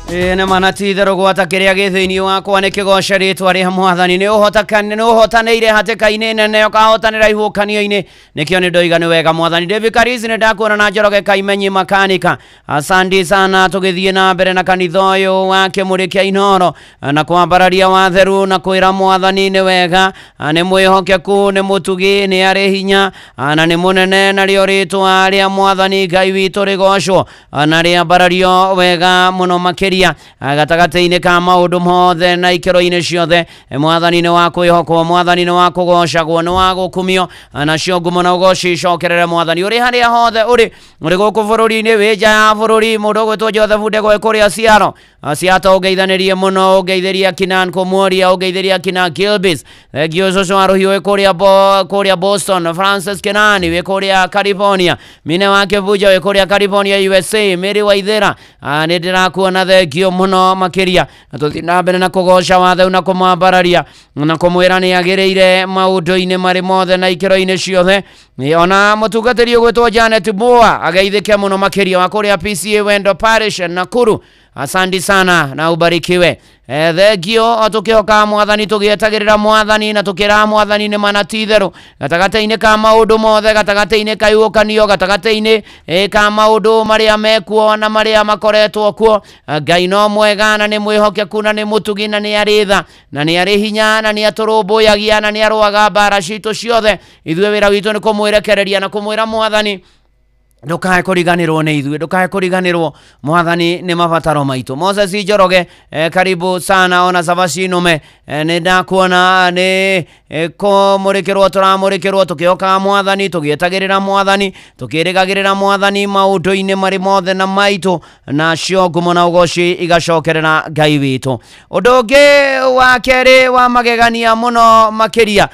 Nĩ manatitherũ gwata kĩrĩa gĩ thĩinĩ wakwa nĩ kĩgoce rĩtwa rĩa Mwathani. Nĩ ũhotanĩire hatĩka-inĩ nene ũkahotanĩra ihukanio-inĩ, nĩkĩo nĩ ndoiga nĩ wega Mwathani. David Karisi nĩ ndakuona na Njoroge Kaimenyi makanika. Asante sana, tũgĩthiĩ na mbere na kanitha ũyũ wa Kĩmũrĩkia Inooro na kwambararia watheru na kwĩra Mwathani nĩ wega, nĩ mwĩhokeku, nĩ mũtugi, nĩ arĩ hinya na nĩ mũnene, narĩo rĩtwa rĩa Mwathani Ngai witũ rĩgocwo na rĩambarario wega mũno makĩria gatagata-inĩ ka maũndũ mothe na ikĩro-inĩ ciothe. Mwathani nĩ wa kwĩhokwo, Mwathani nĩ wa kũgocagwo, nĩ wa gũkumio, nacio ngumo na ũgoci icokerere Mwathani. Ũrĩ harĩa hothe ũrĩ gũkũ bũrũri-inĩ, wĩ nja ya bũrũri, mũndũ ũgwĩtwo Joseph Ndegwa kũrĩa Ciaro, Ciato ũgeithanĩrie mũno, ũgeithĩria Kinan Kũmuoria, ũgeithĩria Kinan Gilbis, thengio cũcũ wa Rũhiũ kũrĩa Boston, Francis Kenani wĩ kũrĩa California, Mine wa Kĩbunja wĩ kũrĩa California USA, Mary Waithera nĩ ndĩrakuona thengio mũno makĩria. Tũthiĩ na mbere na kũgoca watheu na kũmwambararia na kũmwĩra nĩ agĩrĩire maũndũ-inĩ marĩ mothe na ikĩro-inĩ ciothe. Ona mũtungatĩri ũgwĩtwo Janet Moa ageithĩke mũno makĩria wa kũrĩa PCA Wendo Parish Nakuru. Asante sana na ubarikiwe. Thengio tũkĩhoka Mwathani, tũgĩetagĩrĩra Mwathani na tũkĩra Mwathani nĩ manatitherũ gatagata-inĩ ka maũndũ mothe, gatagata-inĩ ka iũkanio, gatagata-inĩ ka maũndũ marĩa mekuo na marĩa makoretwo kuo. Ngai no mwega na nĩ mwĩhokeku na nĩ mũtugi na nĩ arĩ tha na nĩ arĩ hinya na nĩ atũrũmbũyagia na nĩ arũaga mbara citũ ciothe. Ithuĩ wĩra witũ nĩ kũmwĩrekereria na kũmwĩra Mwathani ndukae kũriganĩrwo nĩ ithuĩ, ndukae kũriganĩrwo. Mwathani nĩ mabataro maitũ. Moses Njoroge karibu sana, ona Savashinome nĩ ndakuona nĩ kũmũrĩkĩrwo, tũramũrĩkĩrwo tũkĩhoka Mwathani, tũgĩetagĩrĩra Mwathani, tũkĩrĩgagĩrĩra Mwathani maũndũ-inĩ marĩ mothe na maitũ, nacio ngumo na ũgoci igacokerera Ngai witũ. Ũndũ ũngĩ wa kerĩ wa magegania mũno makĩria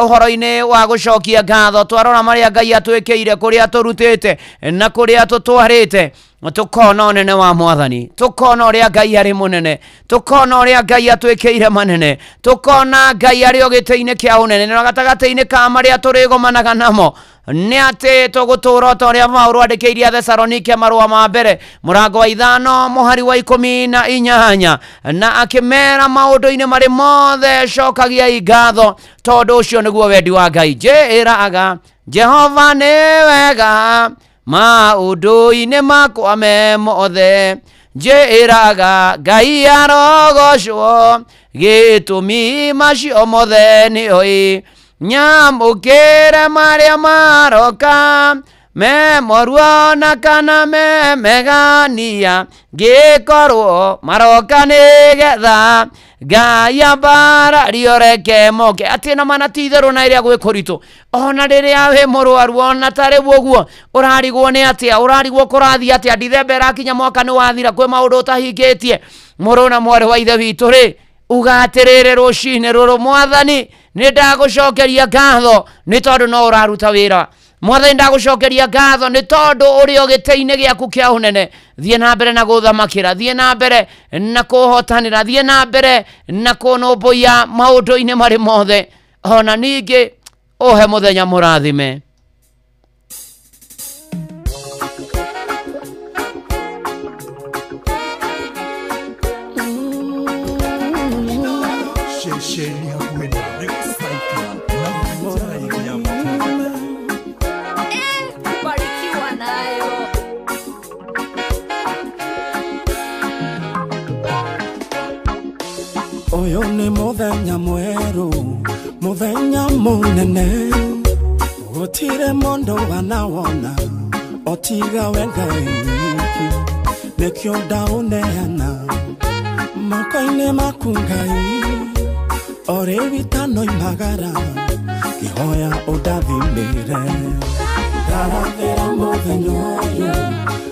ũhoro-inĩ wa gũcokia ngatho, twarora marĩa Ngai atwĩkĩire, kũrĩa tũrutĩte na kũrĩa tũtwarĩte, tukona ũnene wa Mwathani, tukona ũrĩa Ngai arĩ mũnene, tukona ũrĩa Ngai atwĩkĩire manene, tukona Ngai arĩ o gĩtĩ-inĩ kĩa ũnene na gatagatĩ-inĩ ka marĩa tũrĩgomanaga namo. Nĩ atĩ tũgũtũũra ta ũrĩa Paũlũ andĩkĩire Athesalonike marũa ma mbere mũrango wa 5 mũhari wa 18 na akĩmera maũndũ-inĩ marĩ mothe cokagiai ngatho, tondũ ũcio nĩguo wendi wa Ngai. Njĩraga Jehova nĩ wega maũndũ-inĩ makwa me mothe, njĩraga Ngai arogocwo gĩtũmi macio mothe nĩoĩ, nyamũkĩre marĩa maroka me moruo na kana me megania, ngĩkorwo maroka nĩgetha Ngai ambarario reke moke. Atĩ na manatitherũ na ĩrĩa gwĩ kũritũ, ona rĩrĩa wĩ mũrwaru, ona tarĩ ũguo ũrarigwo nĩ atĩa, ũrarigwo kũrathiĩ atĩa, Ndithemba ĩrakinya mwaka nĩ wathira, kwĩ maũndũ ũtahingĩtie, mũrũ na mwarĩ wa ithe witũ rĩ, ugatĩrĩre rũcinĩ rũrũ, Mwathani nĩ ndagũcokeria ngatho nĩ tondũ no ũraruta wĩra. Mwathani ndagũcokeria ngatho nĩ tondũ ũrĩ o gĩtĩ-inĩ gĩaku kĩa ũnene. Thiĩ na mbere na gũthamakĩra, thiĩ na mbere na kũhotanĩra, thiĩ na mbere na kũnũmbũiya maũndũ-inĩ marĩ mothe. Ona ningĩ ũhe mũthenya mũrathime. Shesheni ya kwenda barikiwa nayo. Oyo nĩ mũthenya mwerũ, mũthenya mũnene, gũtirĩ mũndũ wanawona otiga we Ngai wiki, nĩkĩo ndaũneana moko-inĩ maku Ngai, orĩ witano imagara kĩhoya ũndathimĩre. Ndarathĩra mũthenya ũyũ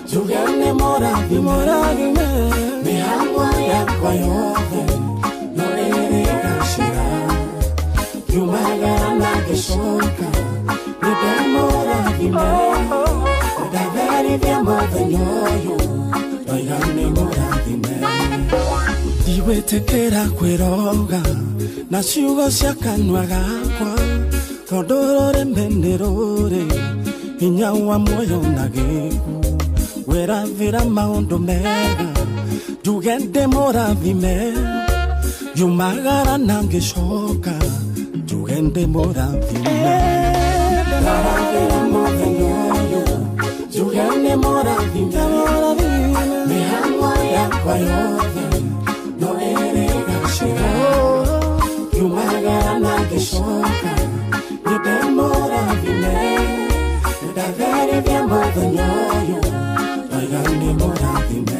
njuge nĩ mũrathime, mĩhang'o yakwa yothe no ĩrĩgacĩra, ngiumagara na ngĩcoka nĩ ndĩmũrathime, ndatherithia mũthenya ũyũ ndoiga nĩ mũrathime. Ndigwĩtĩkĩra kwĩroga na ciugo cia kanua gakwa, tondũ rũrĩmĩ nĩ rũrĩ hinya wa muoyo na gĩkuũ, wĩrathĩra maũndũ mega Jugende moravime Yumagara nangeshoka Jugende moravime Taravera movenyoyo Jugende moravime Mihangwa ya kwa yove No ere gashira Yumagara nangeshoka Jugende moravime Davere vya movenyoyo Jugende moravime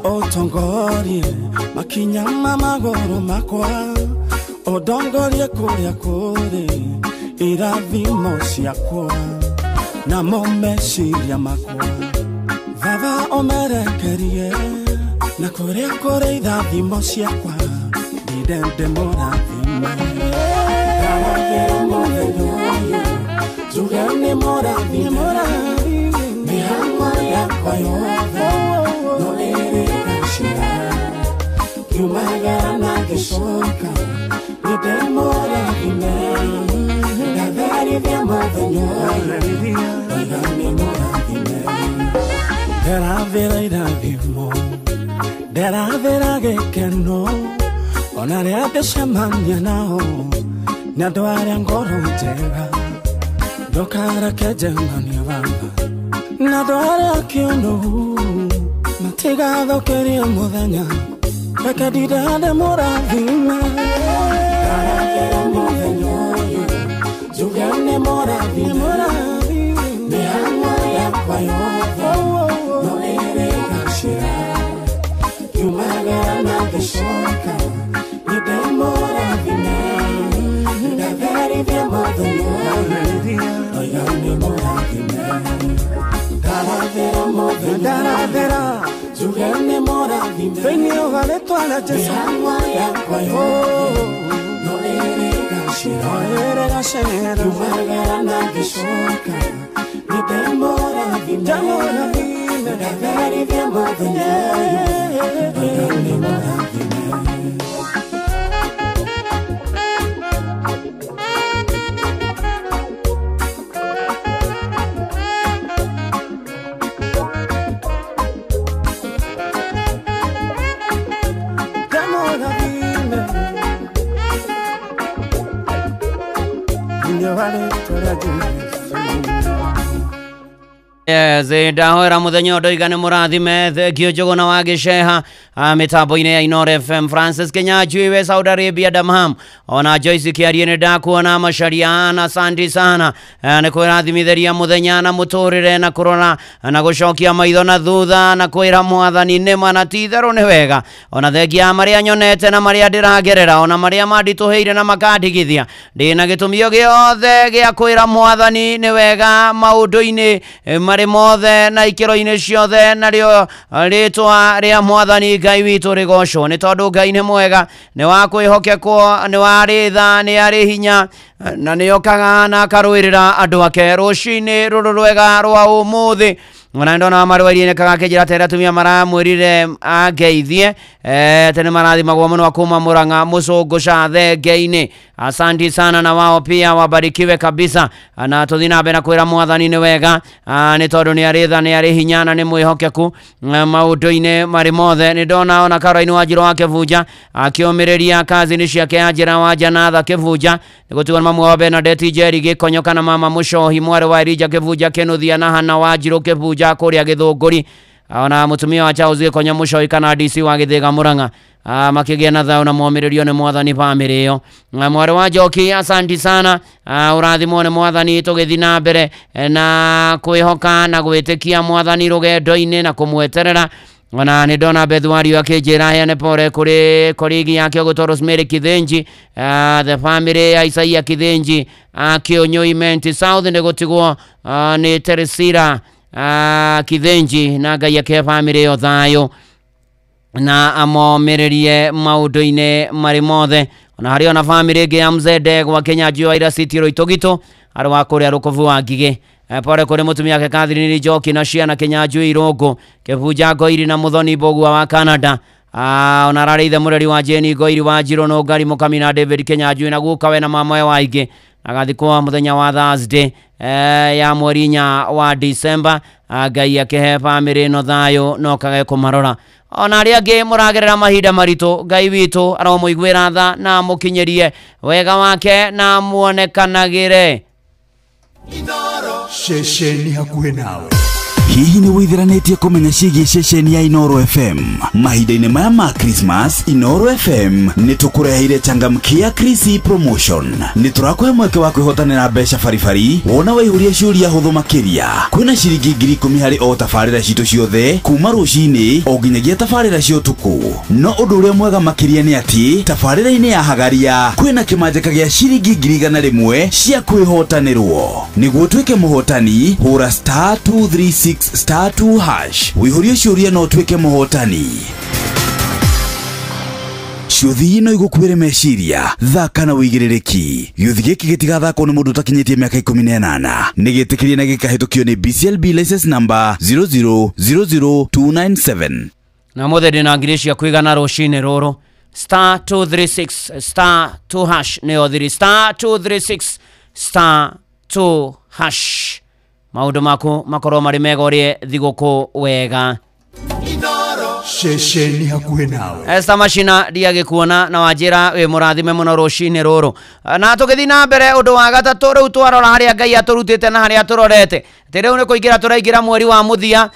Otongorie makinyama magoro makwa odongorie kuria kure irathimo ciakwa na momeciria makwa vava omerekerie na kuria kure irathimo ciakwa ndende morathime Taravera movenyoyo Jugende morathime Mihangwa yakwa yothe No ere gashira Yumagara nageshoka Ndende morathime Daveri vya movenyoyo Jugende morathime Deravera iravimo Deravera gekeno Onare ageshamanya nao Nadware ngoro njega Dokara kejengani vanga Nadware akiono Matiga dhokeria muthenya Reke didade moravime Taravera movenyoyo Jugende moravime Mihangwa yakwa yothe No ere gashira Yumagara nageshoka Nide moravime Daveri vya movenyoyo Jugende moravime Taravera movenyoyo Jugende moravime Venio vale toala jesa Mihangwa yakwa yothe No ere gashira Yumagara nageshoka Nide moravime Daveri vya movenyoyo Jugende moravime Ndahora muthenya ndoigane murathime thengio njuguna wa giceha mitambo-ini ya Inoro FM Francis Kenyanjui we Saudi Arabia Damham ona Joyce Kiarie ni ndakuona macaria na asante sana ni kwirathimitheria muthenya na muturire na kurora na gucokia maitho na thutha na kwira mwathani ni mana titharu ni wega ona thengia maria nyonete na maria ndiragerera ona maria mandituheire na makandigithia ndina gitumio giothe gia kwira mwathani ni wega maundu-ini mari mothe na ikiro-ini ciothe nario ritwa ria mwathani Ngai witu rigocwo ni tondu Ngai ni mwega ni wa kwihokekwo ni wa ritha ni ari hinya na ni okaga na akarwirira andu ake rucini ruru rwega rwa umuthi Ona ndona marwarie kagakejira tera tumia maramwirire ageithie tene marathimagwo muno akuma Murang'a mucungusha thenge-ini asante sana na wao pia wabarikiwe kabisa na tuthina mbere kwira mwathani ni wega ni tondu ni aritha ni ari hinya na ni mwihokeku maundu-ini mari mothe ni ndona ona Caroline Wanjiru wa Kivunja akiumiriria kazi ni ciake Anjira wa Janatha Kivunja nigutigwo mamu wa Bernadette Njeri Gikonyoka na mama Mucohi mwari wa Irija Kivunja Kinuthia na Hana Wanjiru Kivunja kuria Githunguri ona mutumia wa Charles Gikonyo Mucohi kana DC wa Githiga Murang'a makigia na thao na mwamiririo ni mwathani family iyo mwari wa Njoki asante sana urathimwo ni mwathani tugithina mbere na kwihoka na gwitikia mwathani rugendo-ini na kumweterera ona ni ndona Bethwari akijira heane pore kuri kolegi yake Ogoto Rosemary Kithenji the family ya Isaia Kithenji Kionyoiment South nigutigwo ni Teresira Kithenji na Ngai yake family yo thayo na amomererie maundu-ini mari mothe ona hari ona family ĩngĩ ya Mzede gwa Kenya Jua ira City Roitogito ari wa kuria rukovu wa Ngige pore kuri mutumia yake Catherine Njoki na ciana Kenya Jua Irongo Kebuja Ngoiri na Muthoni Bogua wa Canada ona rarĩithe mũreri wa Jeni Ngoiri wa Njiro no Ngari Mũkami na David Kenya Jua na guka we na mama wa Ingĩ agathikwo muthenya wa Thursday ya mwerinya wa December Ngai akehe family no thayo no kage kumarora ona ari angĩ mũragerera mahinda maritũ Ngai witũ aromũiguĩra tha na mũkinyerie wega wake na muonekanagĩre Shesheni hakuhĩ nawe. Hihi ni wĩthĩranĩtie kũmenya ciĩgiĩ ceceni ya Inoro FM? Mahinda-inĩ maya ma Christmas, Inoro FM nĩ tũkũreheire changamkia Chrissy Promotion. Nĩ tũrakũhe mweke wa kwĩhotanĩra mbeca baribari wona waihũria ciũria hũthũ makĩria. Kwĩna ciringi 10,000 harĩ o tabarĩra citũ ciothe kuma rũcinĩ o nginyagia tabarĩra cia ũtukũ. No ũndũ ũrĩa mwega makĩria nĩ atĩ tabarĩra-inĩ ya Hagaria kwĩna kĩmanjĩka gĩa ciringi 100,000 cia kwĩhotanĩrwo. Nĩguo tuĩke mũhotani, hũra *236 *2 hash. Wĩihũrie ciũria no tuĩke mũhotani. Ciũthi ino igũkuĩre meciria, thaka na wĩigĩrĩrĩki. Gĩũthi gĩkĩ gĩtigathakwo nĩ mũndũ ũtakinyĩtie mĩaka 18. Nĩ gĩtĩkĩrie na gĩkahĩtũkio nĩ BCLB license number 0000297. Na mothe ndĩna ngiri cia kũigana rũcinĩ rũrũ *236 *2 hash nĩyo thiri *236 *2 hash. Maundu maku makorwo marĩ mega ũrĩe thigũkũ wega. Shesheni hakuhĩ nawe. Esta machina ndiagĩkuona na wanjĩra wĩ mũrathime mũno rũcinĩ rũrũ. Na tũgĩthiĩ na mbere ũndũ wa gatatũ rĩu twarora harĩa Ngai atũrutĩte na harĩa tũrorete. Rĩu nĩ kũingĩra tũraingĩra mweri wa mũthia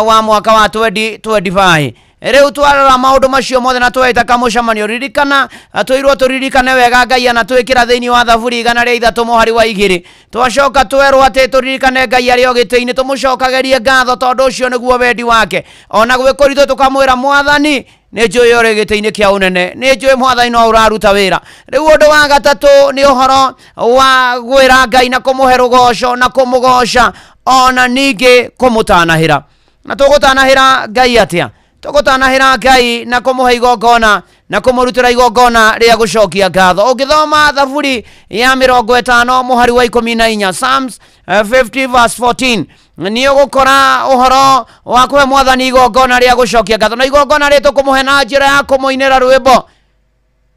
wa mwaka wa 2025. Rĩu twarora maũndũ macio mothe na tweta kamũcemanio ririkana twĩrwo tũririkane wega Ngai ana twĩkĩra thĩinĩ wa thaburi 103 mũhari wa 2 twacoka twerwo atĩ tũririkane Ngai arĩ o gĩtĩ-inĩ tũmũcokagerie ngatho tondũ ũcio nĩguo wendi wake ona gwĩkũritũ tũkamwĩra Mwathani nĩ njũĩ ũrĩ gĩtĩ-inĩ kĩa ũnene nĩ njũĩ Mwathani no ũraruta wĩra. Rĩu ũndũ wa gatatũ nĩ ũhoro wa gwĩra Ngai na kũmũhe rũgoco na kũmũgoca ona ningĩ kũmũtanahĩra. Na tũgũtanahĩra Ngai atĩa? Tũgũtanahĩra Ngai na kũmũhe igongona na kũmũrutĩra igongona rĩa gũcokia ngatho. Ũngĩthoma thaburi ya 50 mũhari wa 14 Psalms 50 verse 14 nĩ ũgũkora ũhoro wa kũhe Mwathani igongona rĩa gũcokia ngatho na igongona rĩtũ kũmũhe na njĩra ya kũmũinĩra rwĩmbo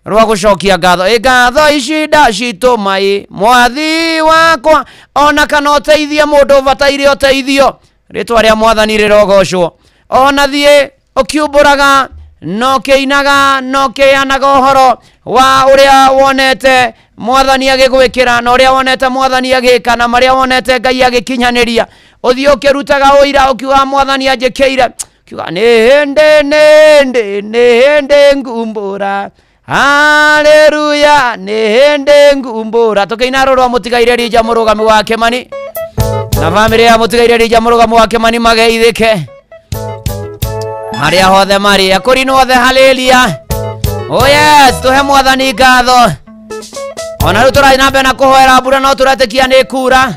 rwa gũcokia ngatho. Ngatho ici ndacitũma Mwathi wakwa ona kana ũteithie mũndũ ũbataire ũteithio rĩtwa rĩa Mwathani rĩrogocwo. Ona thiĩ ũkiumbũraga no kĩinaga no kĩanaga ũhoro wa ũrĩa wonete Mwathani agĩgwĩkĩra na ũrĩa wonete Mwathani agĩka na marĩa wonete Ngai agĩkinyanĩria. Ũthiĩ ũkĩrutaga ũira ũkiuga Mwathani anjĩkĩire kiuga nĩ hĩndĩ ngumbũra haleluya nĩ hĩndĩ ngumbũra. Tũkĩina rũrwa mũtigaire Rija mũrũgami wa Kĩmani na bamĩrĩ ya mũtigaire Rija mũrũgami wa Kĩmani mageithĩke harĩa hothe marĩ akũrinwo othe haleluya. Oh yes, tuhe Mwathani ngatho. Ona rĩu tũrathiĩ na mbere na kũhoera mbura no tũretĩkia nĩ kura.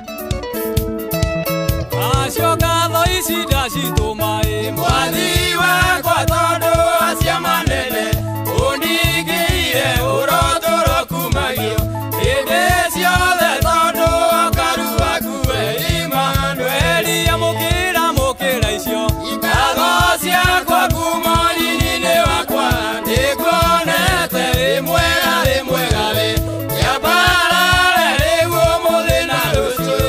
Acio ngatho ici ndacitũma Mwathi wakwa tondũ acia manene ũndigĩire ũrotũro kumagio hĩndĩ ciothe tondũ karu waku we Imanueli amũkĩra icio ngatho ciakwa kuma ũnini-inĩ wakwa nĩkuonete rĩmwega we kĩambarare rĩu ũmũthĩ na rũciũ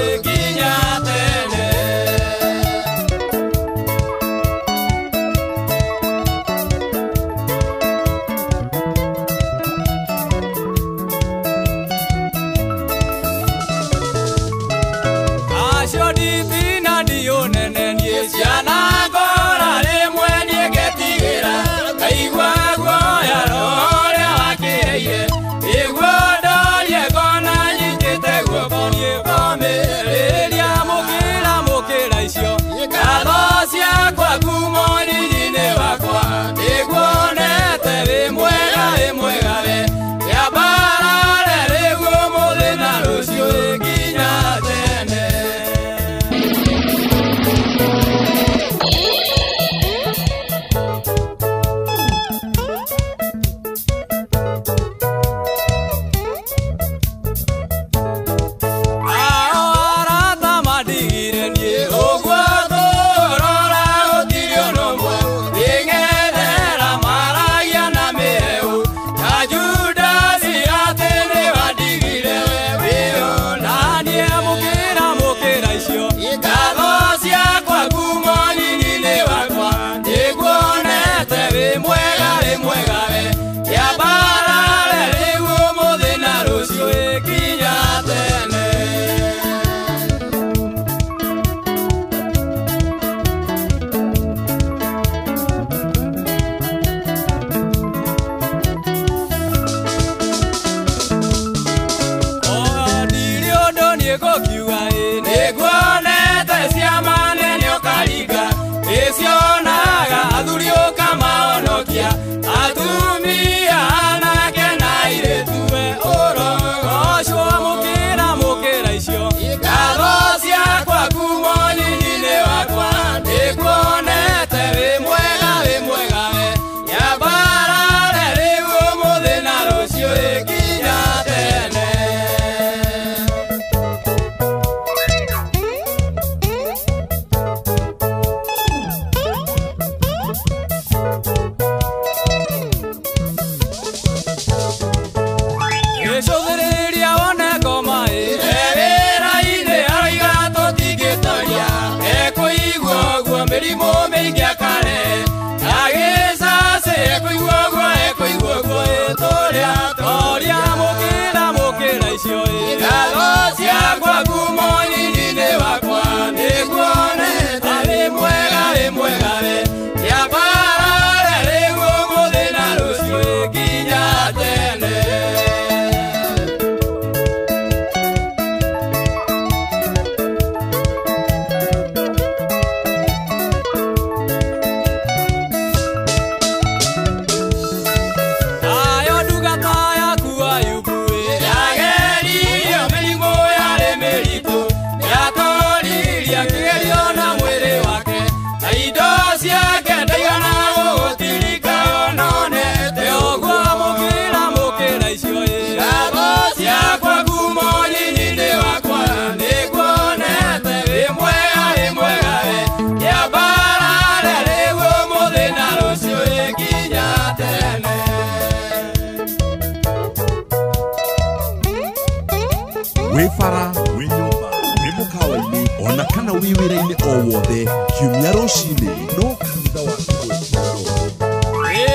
Wefara, wenyumba, wemukawaini, ona kana wiwira-ini o wothe, kiumia rucini, no kanitha wa Kigwetaro.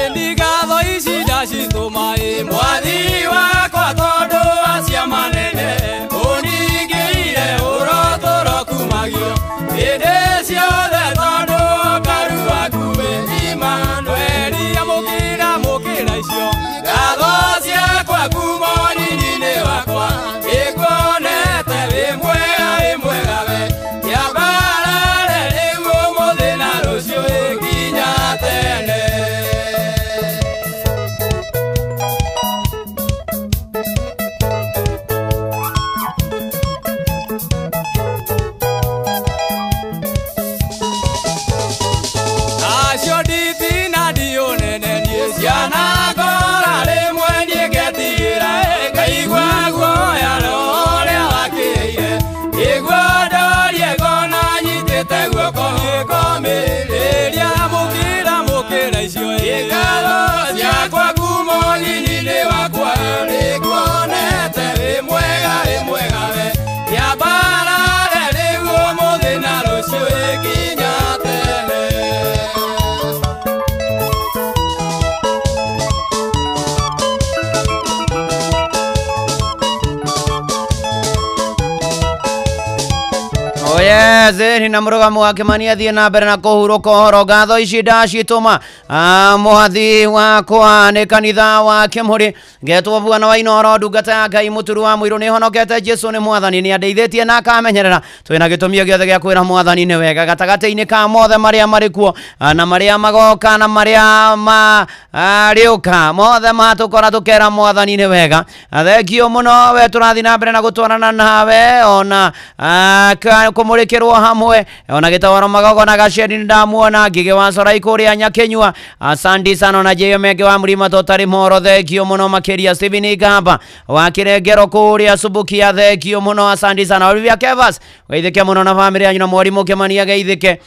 Indi gatho ici ndacitũma mwathi wakwa tondũ acia manene ũningĩire ũrotũro kumagio hĩndĩ ciothe tondũ Ngai waku wĩ Imanueli amũkĩra icio gatho ciakwa kuma ũnini-inĩ wakwa ĩkuonete wĩ mwega we kĩambarare rĩu ũmũthĩ na rũciũ ĩkinya tene. Ni na mũrũgamo wa Kĩmani athiĩ na mbere na kũhurũka ũhoro ngatho ici ndacitũma mũhathi wakwa nĩ kanitha wa Kĩmũrĩ ngetwo Bwana wa Inoro ndungata ya Ngai mũturu wa mũirũ nĩ honokete Jesu nĩ mwathani nĩ andeithĩtie na akamenyerera twĩna gĩtũmi gĩothe gĩa kwĩra mwathani nĩ wega gatagatĩ-inĩ ka mothe marĩa marĩ kuo na marĩa magoka na marĩa marĩũka mothe matũkora tũkera mwathani nĩ wega thengio mũno we tũrathiĩ na mbere na gũtwarana nawe ona kũmũrĩkĩrwo hamwe ona gĩtawaro magogo na gaceri ndamuona ngigĩ wa Corai kũrĩa Nyakenyua asante sana na jeyo menge wa mlima totari moro thengio mũno makĩria Steven Gamba wa kĩrengero kũrĩa Subukia thengio mũno asante sana Olivia Kevas geithĩke mũno na family yanyu na mwarimũ Kĩmani geithĩke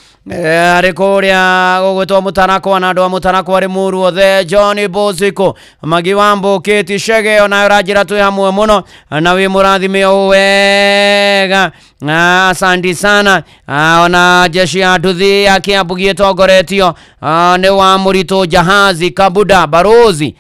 arĩ kũrĩa gũgwĩtwo Mũtarakwa na andũ a Mũtarakwa arĩ mũru othe John Bosiko Magi Wambo Keti Shege ona ũranjĩra twĩ hamwe mũno na wĩ mũrathime wega asante sana ona jeshi ya nduthi ya Kiambu gĩtongoretio nĩ wa Mũritũ Jahazi Kabuda Barozi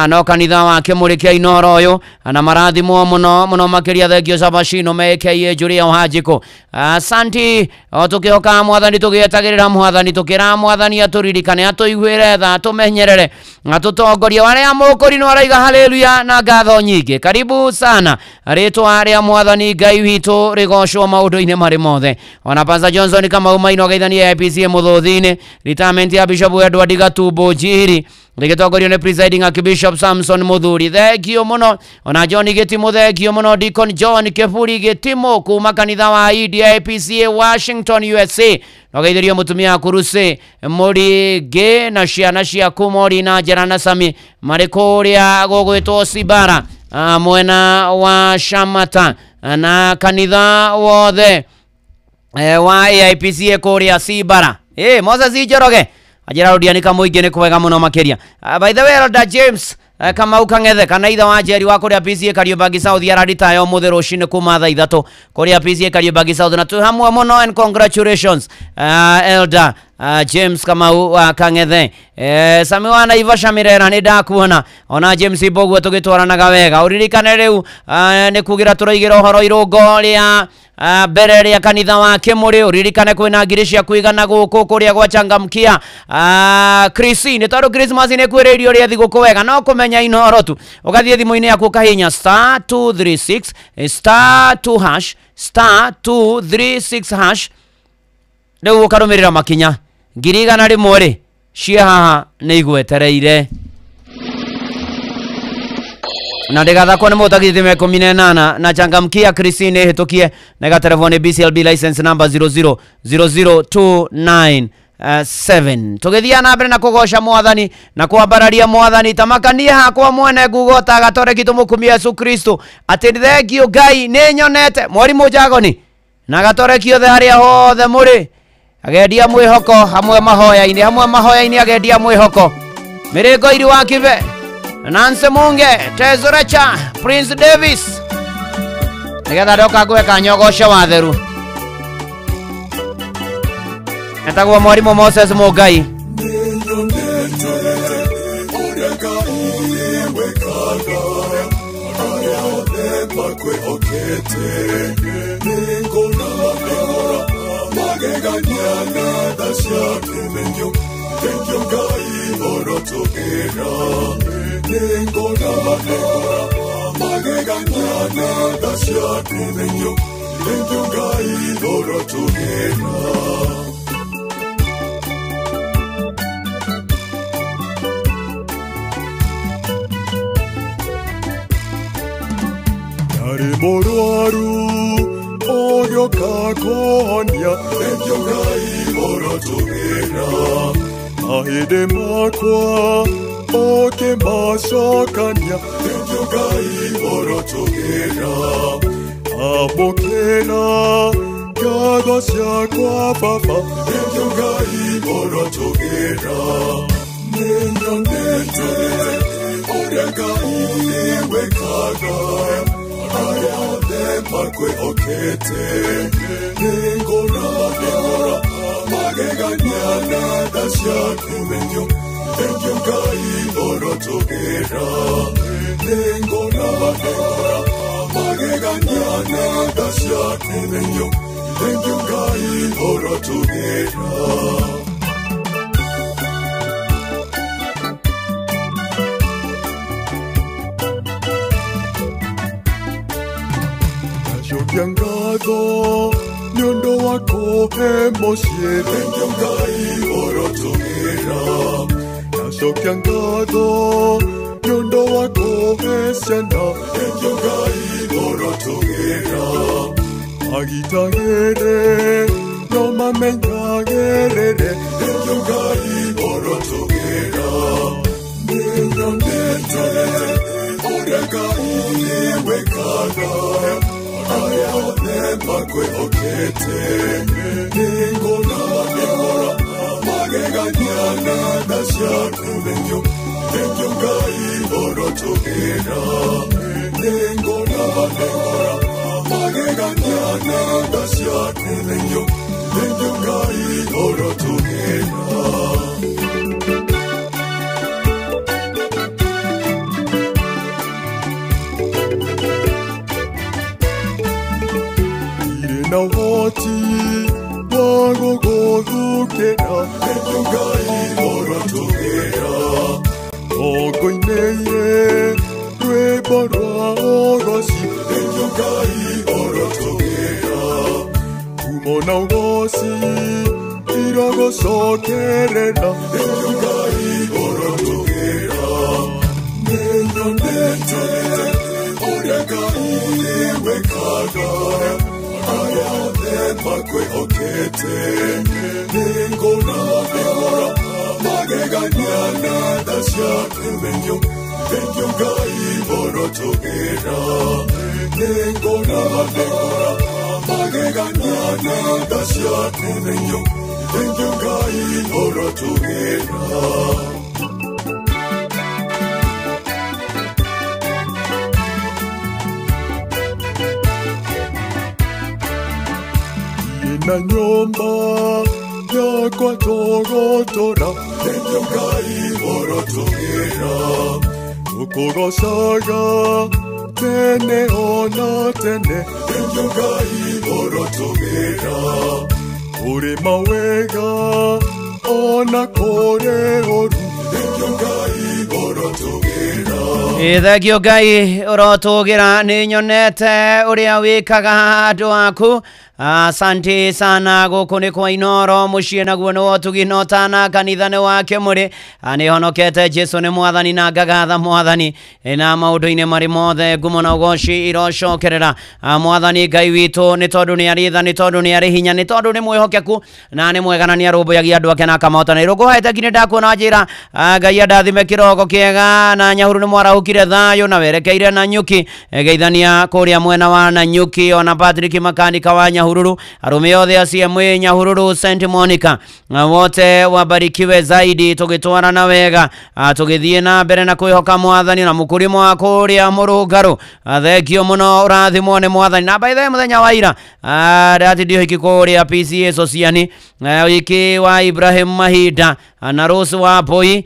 no kanitha wake Mũrĩkia Inoro ũyũ na marathimwo mũno makĩria thengio Sabashino meke Julia Wajiko. Asante tukihoka Mwathani tugietagĩrĩra Mwathani tukĩra Mwathani aturirikane atuiguĩre tha tumenyerere atutongoria waria mũkũri no araiga haleluya na ngatho nyingĩ. Karibu sana rĩtwa rĩa Mwathani Ngai witũ rĩgocwo maũndũ-inĩ marĩ mothe. Ona Pastor Johnson kama umaino gaithania IPC Mũthũthi-inĩ retirement ya Bishop Edward Gatumbo Njiri Ligetongorio ne presiding Archbishop Samson Muthuri. Thengio muno ona John Gitimo, thengio muno Deacon John Keburi Gitimo kuma kanitha wa IPCA Washington USA. Nogeithirio mutumia kuruse Murige na ciana ciaku Mori na Njera na Sami marĩ kũrĩa gũgwĩtwo Cibara mwena wa Shamata na kanitha wothe wa IPCA kũrĩa Cibara. Moses Njoroge ajira rudianika muingi ni kwega muno makiria. By the way, Elder James kama ukang'ethe kana itha wa Njeri wa kuria PCA Kariobangi South yaradita yo muthe rucine kuma thaa 3 kuria PCA Kariobangi South na tu hamwe muno and congratulations Elder James kama ukang'ethe. Sami wana Ivasha Mirera ni ndakuona ona James Bogu tugitwaranaga wega uririkane riu ni kugira turaigira uhoro irungo ria mbere ria kanitha wa Kimuri uririkane kwina ngiri cia kuigana guku kuria gwa Changamkia Christine taro Christmas ni kwiririo ria thiguku wega no kumenya Inoro tu ugathie thimu-ini yaku kahinya *236 *2 *236 riu ukarumirira makinya ngiri igana rimwe ri cia haha ni igwetereire na ndigathakwo ni mutagithi me 18 na Changamkia Christine hitukie na ga telefone BCLB license number 00297. Tugithia na mbere na kugosha Mwathani na kwambararia Mwathani tamakania hakwa mwene ngugota gatore kitumukumia Yesu Kristo ati thengio Ngai ni nyonete mwarimu Jagoni na gatore kiothe haria hothe muri agendia mwihoko hamwe mahoya-ini agendia mwihoko miringo iri wa kive Nancy Munge Tezorecha Prince Davis nigetha ndoka gweka nyogosha wa theru etagwo mwarimu Moses Mugai Murwaru oyo kakonya thengio Ngai orotugĩra mahĩndĩ makwa ũkĩmacokania thengio Ngai orotugĩra amũkĩra ngatho ciakwa Baba thengio Ngai orotugĩra nĩnyonete ũrĩa Ngai wĩkaga aya othe makwĩhokete nĩngũra magegania na tha ciaku thengio Ngai orotugĩra nĩngũra magegania na tha ciaku thengio Ngai orotugĩra. Ngatho nĩ ũndũ wa kũhe mũciĩ thengio Ngai orotugĩra nacokia ngatho nĩ ũndũ wa kũhe ciana thengio Ngai orotugĩra agitagĩre no mamenyagĩrĩre thengio Ngai orotugĩra nĩnyonete ũrĩa Ngai wĩkaga aya othe makwĩhokete nĩngũra magegania na tha ciaku thengio Ngai orotugĩra nĩngũra magegania na tha ciaku thengio Ngai orotugĩra. na ũhoti wa gũgũthũkĩra nĩguo Ngai ũrotũgĩra ongo-inĩ rwĩmbo rwa ũgoci nĩguo Ngai ũrotũgĩra ngumo na ũgoci irogũcokerera nĩguo Ngai ũrotũgĩra nĩnyonete ũrĩa Ngai wekaga aya othe makwĩhokete nĩngũra magegania na tha cia ũmenyo nĩguo Ngai ũrotũgĩra nĩngũra magegania na tha cia ũmenyo nĩguo Ngai ũrotũgĩra na nyumba yakwa togotora nĩguo Ngai ũrotũgĩra ũkũgocaga tene ona tene nĩguo Ngai ũrotũgĩra ũrĩ mawega ona kũrĩ ũru nĩguo Ngai ũrotũgĩra Thengio Ngai ũrotũgĩra nĩ nyonete ũrĩa wĩkaga andũ aku asante sana gũkũ nĩ kwa Inoro mũciĩ naguo nĩ wotũginota na kanitha nĩ wake mũrĩ nĩ honokete Jesu nĩ mwathani na ngagatha mwathani na maũndũ-inĩ marĩ mothe ngumo na ũgoci irocokerera mwathani Ngai witũ nĩ tondũ nĩ arĩ tha nĩ tondũ nĩ arĩ hinya nĩ tondũ nĩ mwĩhokeku na nĩ mwega na nĩ arũmbũyagia andũ ake na akamahotana rũngũhete nginya ndakuona njĩra Ngai andathime kĩroko kĩega na Nyahururu nĩ mwarahũkire thayũ na werekeire Nanyuki geithania kũrĩa mwena wa Nanyuki ona Patrick makanika wa Nyahururu arume othe aciemwe Nyahururu St Monica wote wabarikiwe zaidi tugitwara na wega tugithie na mbere na kwihoka mwathani na mukurimo wa kuria murungaru thengio muno urathimwo ni mwathani na by the muthenya wa ira ndati dio hiki kuria PCA sociani wiki wa Ibrahim Mahinda na Rose wa Boy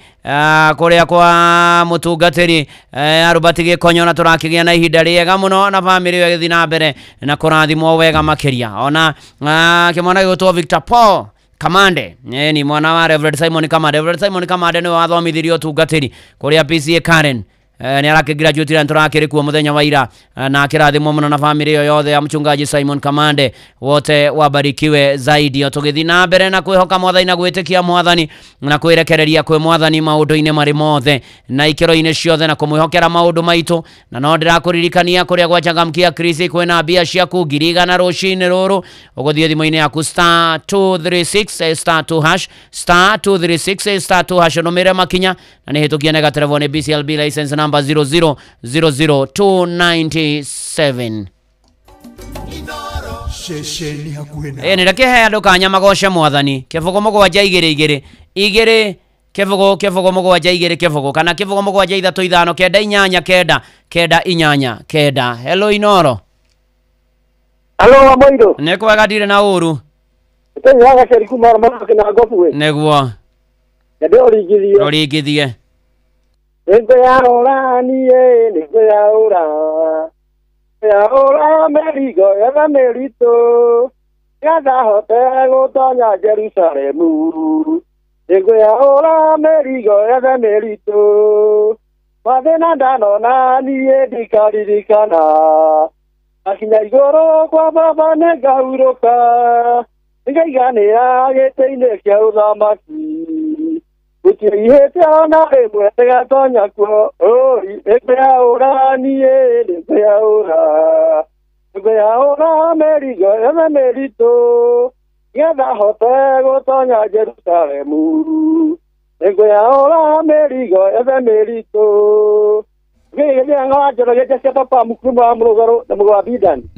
kuria kwa mutungatiri Arubati Gikonyo na turakigia na ihinda riega muno na family wegithi na mbere na kurathimwo wega makiria ona kimwana gitwo Victor Paul Kamande ni mwana wa Reverend Simon Kamande. Reverend Simon Kamande ni wathomithirio tungatiri kuria PCA Karen ni arakigraduate na turakiri kuo muthenya wa ira na akirathimwo muno na family yothe ya mchungaji Simon Kamande wote wabarikiwe zaidi tugithi na mbere na kwihoka mwathani na gwitikia mwathani na kwirekereria kwe mwathani maundu-ini mari mothe na ikiro-ini ciothe na kumwihokera maundu maitu na no ndirakuririkania kuria gwachangamkia Krisi kwina mbia ciaku 100 rucini ruru uguthie thimu-ini yaku star 236 star 2 hash star 236 star 2 hash numire makinya na ni hitukia nega telefone BCLB license number 0000297 Shesheni hakuhe nawe ni reke andu kanya magoshe mwathani kivugo mugwanja igiri kivugo mugwanja igiri kivugo kana kivugo mugwanja ithatu ithano kenda inyanya kenda. Hello Inoro. Hello Wamoiro. Nekwega ndire na uru Tenyaga ceri kuma mara kana gofuwe neguo ndio origithie Nĩngũ ya ũra niĩ, nĩngũ ya ũra mĩrigo yothe mĩritũ, nĩgetha hote gũtonya Jerusalemu. Nĩngũ ya ũra mĩrigo yothe mĩritũ, mathĩna ndanona niĩ ndikaririkana, akinya igũrũ kwa Baba nĩngahurũka, nĩngaiganĩra gĩtĩ-inĩ kĩa ũthamaki. Utihite ona rimwe tegatonya kuo ya ura niĩ nĩngũ ya ũra mĩrigo yothe mĩritũ, nĩgetha hote gũtonya Jerusalemu. Nĩngũ ya ũra mĩrigo yothe mĩritũ.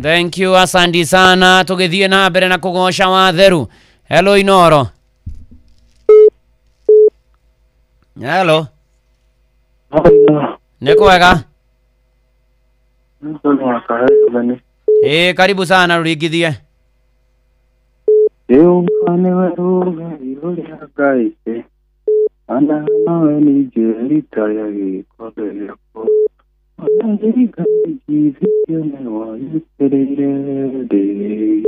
Thank you, asante sana. Tugithie na mbere na kugosha watheru. Hello Inoro. Hello. Nekwega? Karibu sana urigithie. Mfane weruga irulia gaise. Ana nawe ni jerita ya gikombe yako. Ana jerika jizikyo ne wa yusereire de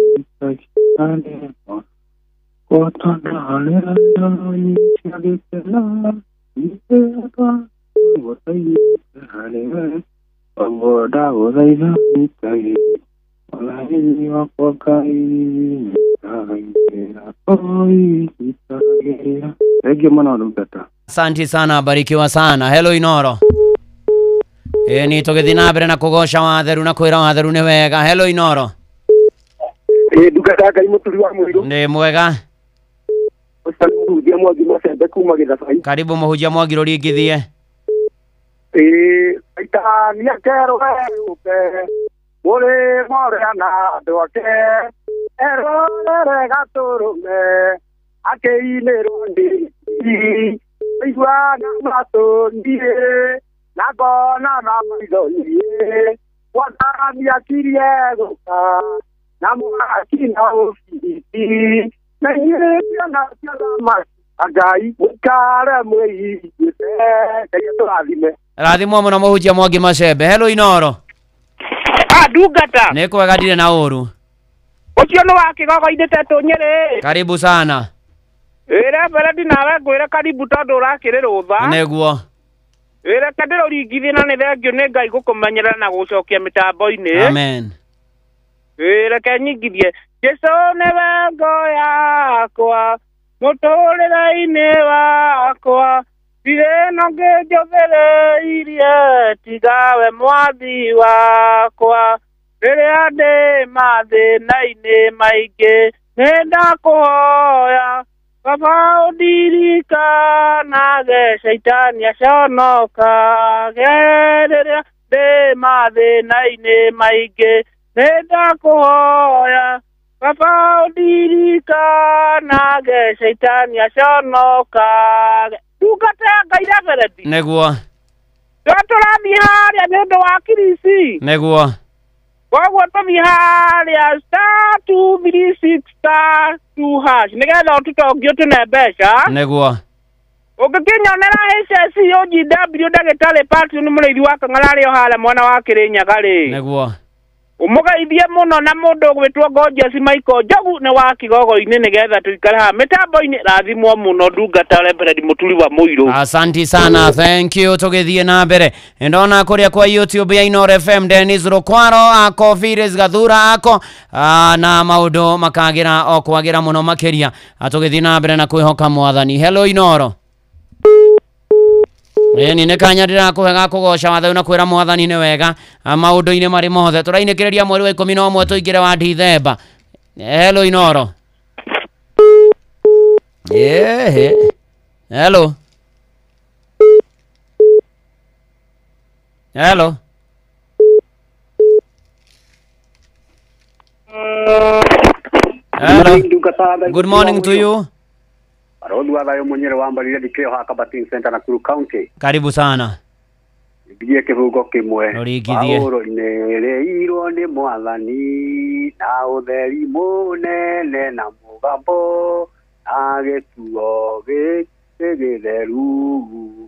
nitagi Olaini wako kai nitagira oi nitagira. Thank you mwana Ndugata. Asante sana, barikiwa sana. Hello Inoro. Ni tugithii na mbere na kugosha watheru na kwira watheru ni wega. Hello Inoro. Ndugata Ngai muturi wa muiru. Ni mwega. Muhujia Mwangi Macembe kuma Githabai. Karibu Muhujia Mwangi ruringithie. Aita ni akero upe. Ore morana doke. Erore gaturume. Akeine rondi. Igwa na matondie. Nagona na maidoniye. Watani akirie goka. Namuakina ofisi. Na yeye na kama agai ukara mwei kayo turadime rathimo muno Muhujia Mwangi Macembe. Hello Inoro. Ndugata ni kwega ndire na uru ucio no wakigogo indete tunyere. Karibu sana. Mbere ndinawe ngwire karibu tondu urakire rutha neguo kadiro ringithie na ni thengio ni Ngai gukumenyerera na gucokia mitambo-ini. Amen. Reke nyingithie Jesu ni wengo yakwa muturire-ini wakwa ndire no ngĩnjũthĩrĩirie tigawe mwathi wakwa rĩrĩa ndĩ mathĩna-inĩ maingĩ nĩndakũhoya Baba ũndirikanaga Shaitani aconokage rĩrĩa ndĩ mathĩna-inĩ maingĩ nĩndakũhoya Baba ũndirikanaga Shaitani aconokage. Ndungata Ngai Reverend. Neguo. Tũrathiĩ harĩa nĩ ũndũ wa kirisi. Neguo. Koguo tũthiĩ harĩa *236*2# nĩgetha ũtũtongio tũne mbeca. Neguo. Ũngĩkĩnyonera HSC OGW ndagĩtarĩ Patrick nĩ mũrĩithi wa Kang'ara arĩ o harĩa mwana wa Kĩrĩnyaga rĩ. Neguo. Umugeithie muno na mundu gwitwo Gorgeous Michael Njogu ni wa Kigogo-ini nigetha tuikare ha mitambo-ini rathimwo muno Ndungata Reverend Muturi wa Muiru. Asante sana, thank you. Tugithie na mbere ndona kuria kwa YouTube ya Inoro FM Dennis Rokwaro ako Fires Gathura ako na maundu makagira o kwagira muno makiria. Tugithie na mbere na kwihoka Mwathani. Hello Inoro. Ni nekanya ndira kuhega kugosha wathe na kwira Mwathani ni wega maundu-ini mari mothe turainĩkĩrĩria mweri wa 11 tuingire wa Dithemba. Hello Inoro. Yeah. Hello. Hello. Hello. Good morning to you. Rodu Adhayo Munyere wambalire dikeo haka Batin Center Nakuru County. Karibu sana. Bigie kivugo kimwe. Paulo inereirwo ni Mwathani na utheri munene na mugambo na gĩtuo gĩtheru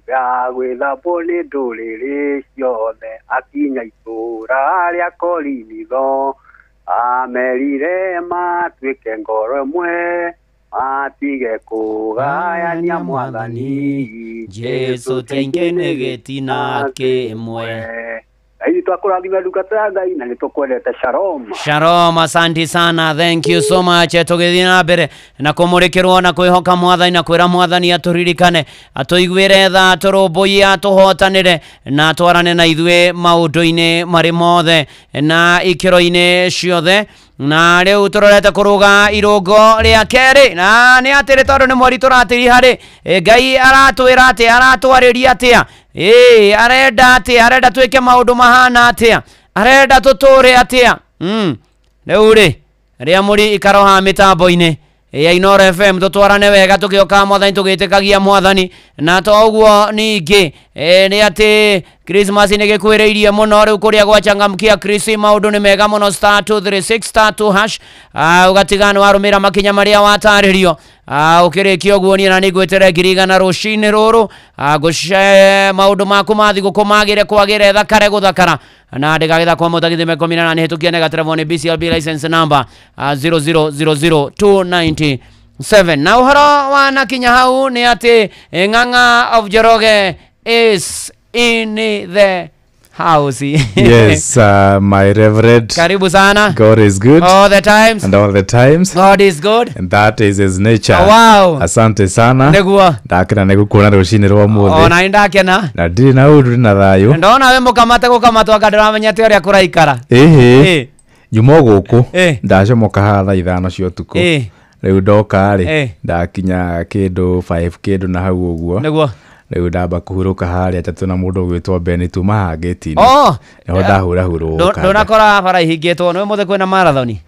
gĩa gwĩthambwo nĩ ndũrĩrĩ ciothe akinya itũũra rĩa Korinitho amerire matuĩke ngoro ĩmwe atige kugayania Mwathani Jesu teingene getina kimwe. Ai twakurathima Ndungata Ngai na nitukwendete. Shalom. Shalom, asante sana, thank you so much. Tugithie na mbere na kumurikirwo na kwihoka Mwathani na kwira Mwathani aturirikane atuiguire tha turumbuye atuhotanire na twarane na ithue maundu-ini mari mothe na ikiro-ini ciothe na riu turorete kuruga irungo ria keri na ni atiri tondu ni mweri turatiri hari Ngai aratwira ati aratwariria atia arenda atia arenda twike maundu mahana atia arenda tuture atia riu ri ria muri ikaroha mitambo-ini ya Inoro FM tutwarane wega tukioka Mwathani tugitikagia Mwathani na to uguo ningi ni ati Christmas ni gikwiriirie muno riu kuria gwachangamkia Christmas maundu ni mega muno *236*2# ugatigana warumira makinya maria wataririo ukirikia uguo ni na nigwetere ngirigana rucini ruru guce maundu maku mathi gukumagire kwagire thakare guthakara na ndigagitha kwa mutagithime 18 hitukia nega telefoni BCLB license number 0000297 na uhoro wa nakinya hau ni ati Ng'ang'a of Njoroge is in the house. Yes, my reverend. Karibu sana. God is good. All the times. And all the times. God is good. And that is his nature. Oh, wow. Asante sana. Negua. Ndakira nigukuona rucini rwa muthe. Ona indakena. Na ndiri na uru na thayo. Ndona we mukamata gukamatwa ngadramenya te uria kuraikara. Nyuma guku ndacomoka hatha ithano cio tuku. Riu ndoka ri ndakinya kindu 5 kindu na hau uguo. Negua. Riu ndamba kuhuruka haria tatu na mundu gwitwo Benitu mahangiti ni. Niho ndahura huru. Ndonakora bara ihingitwo no muthe kwina marathoni.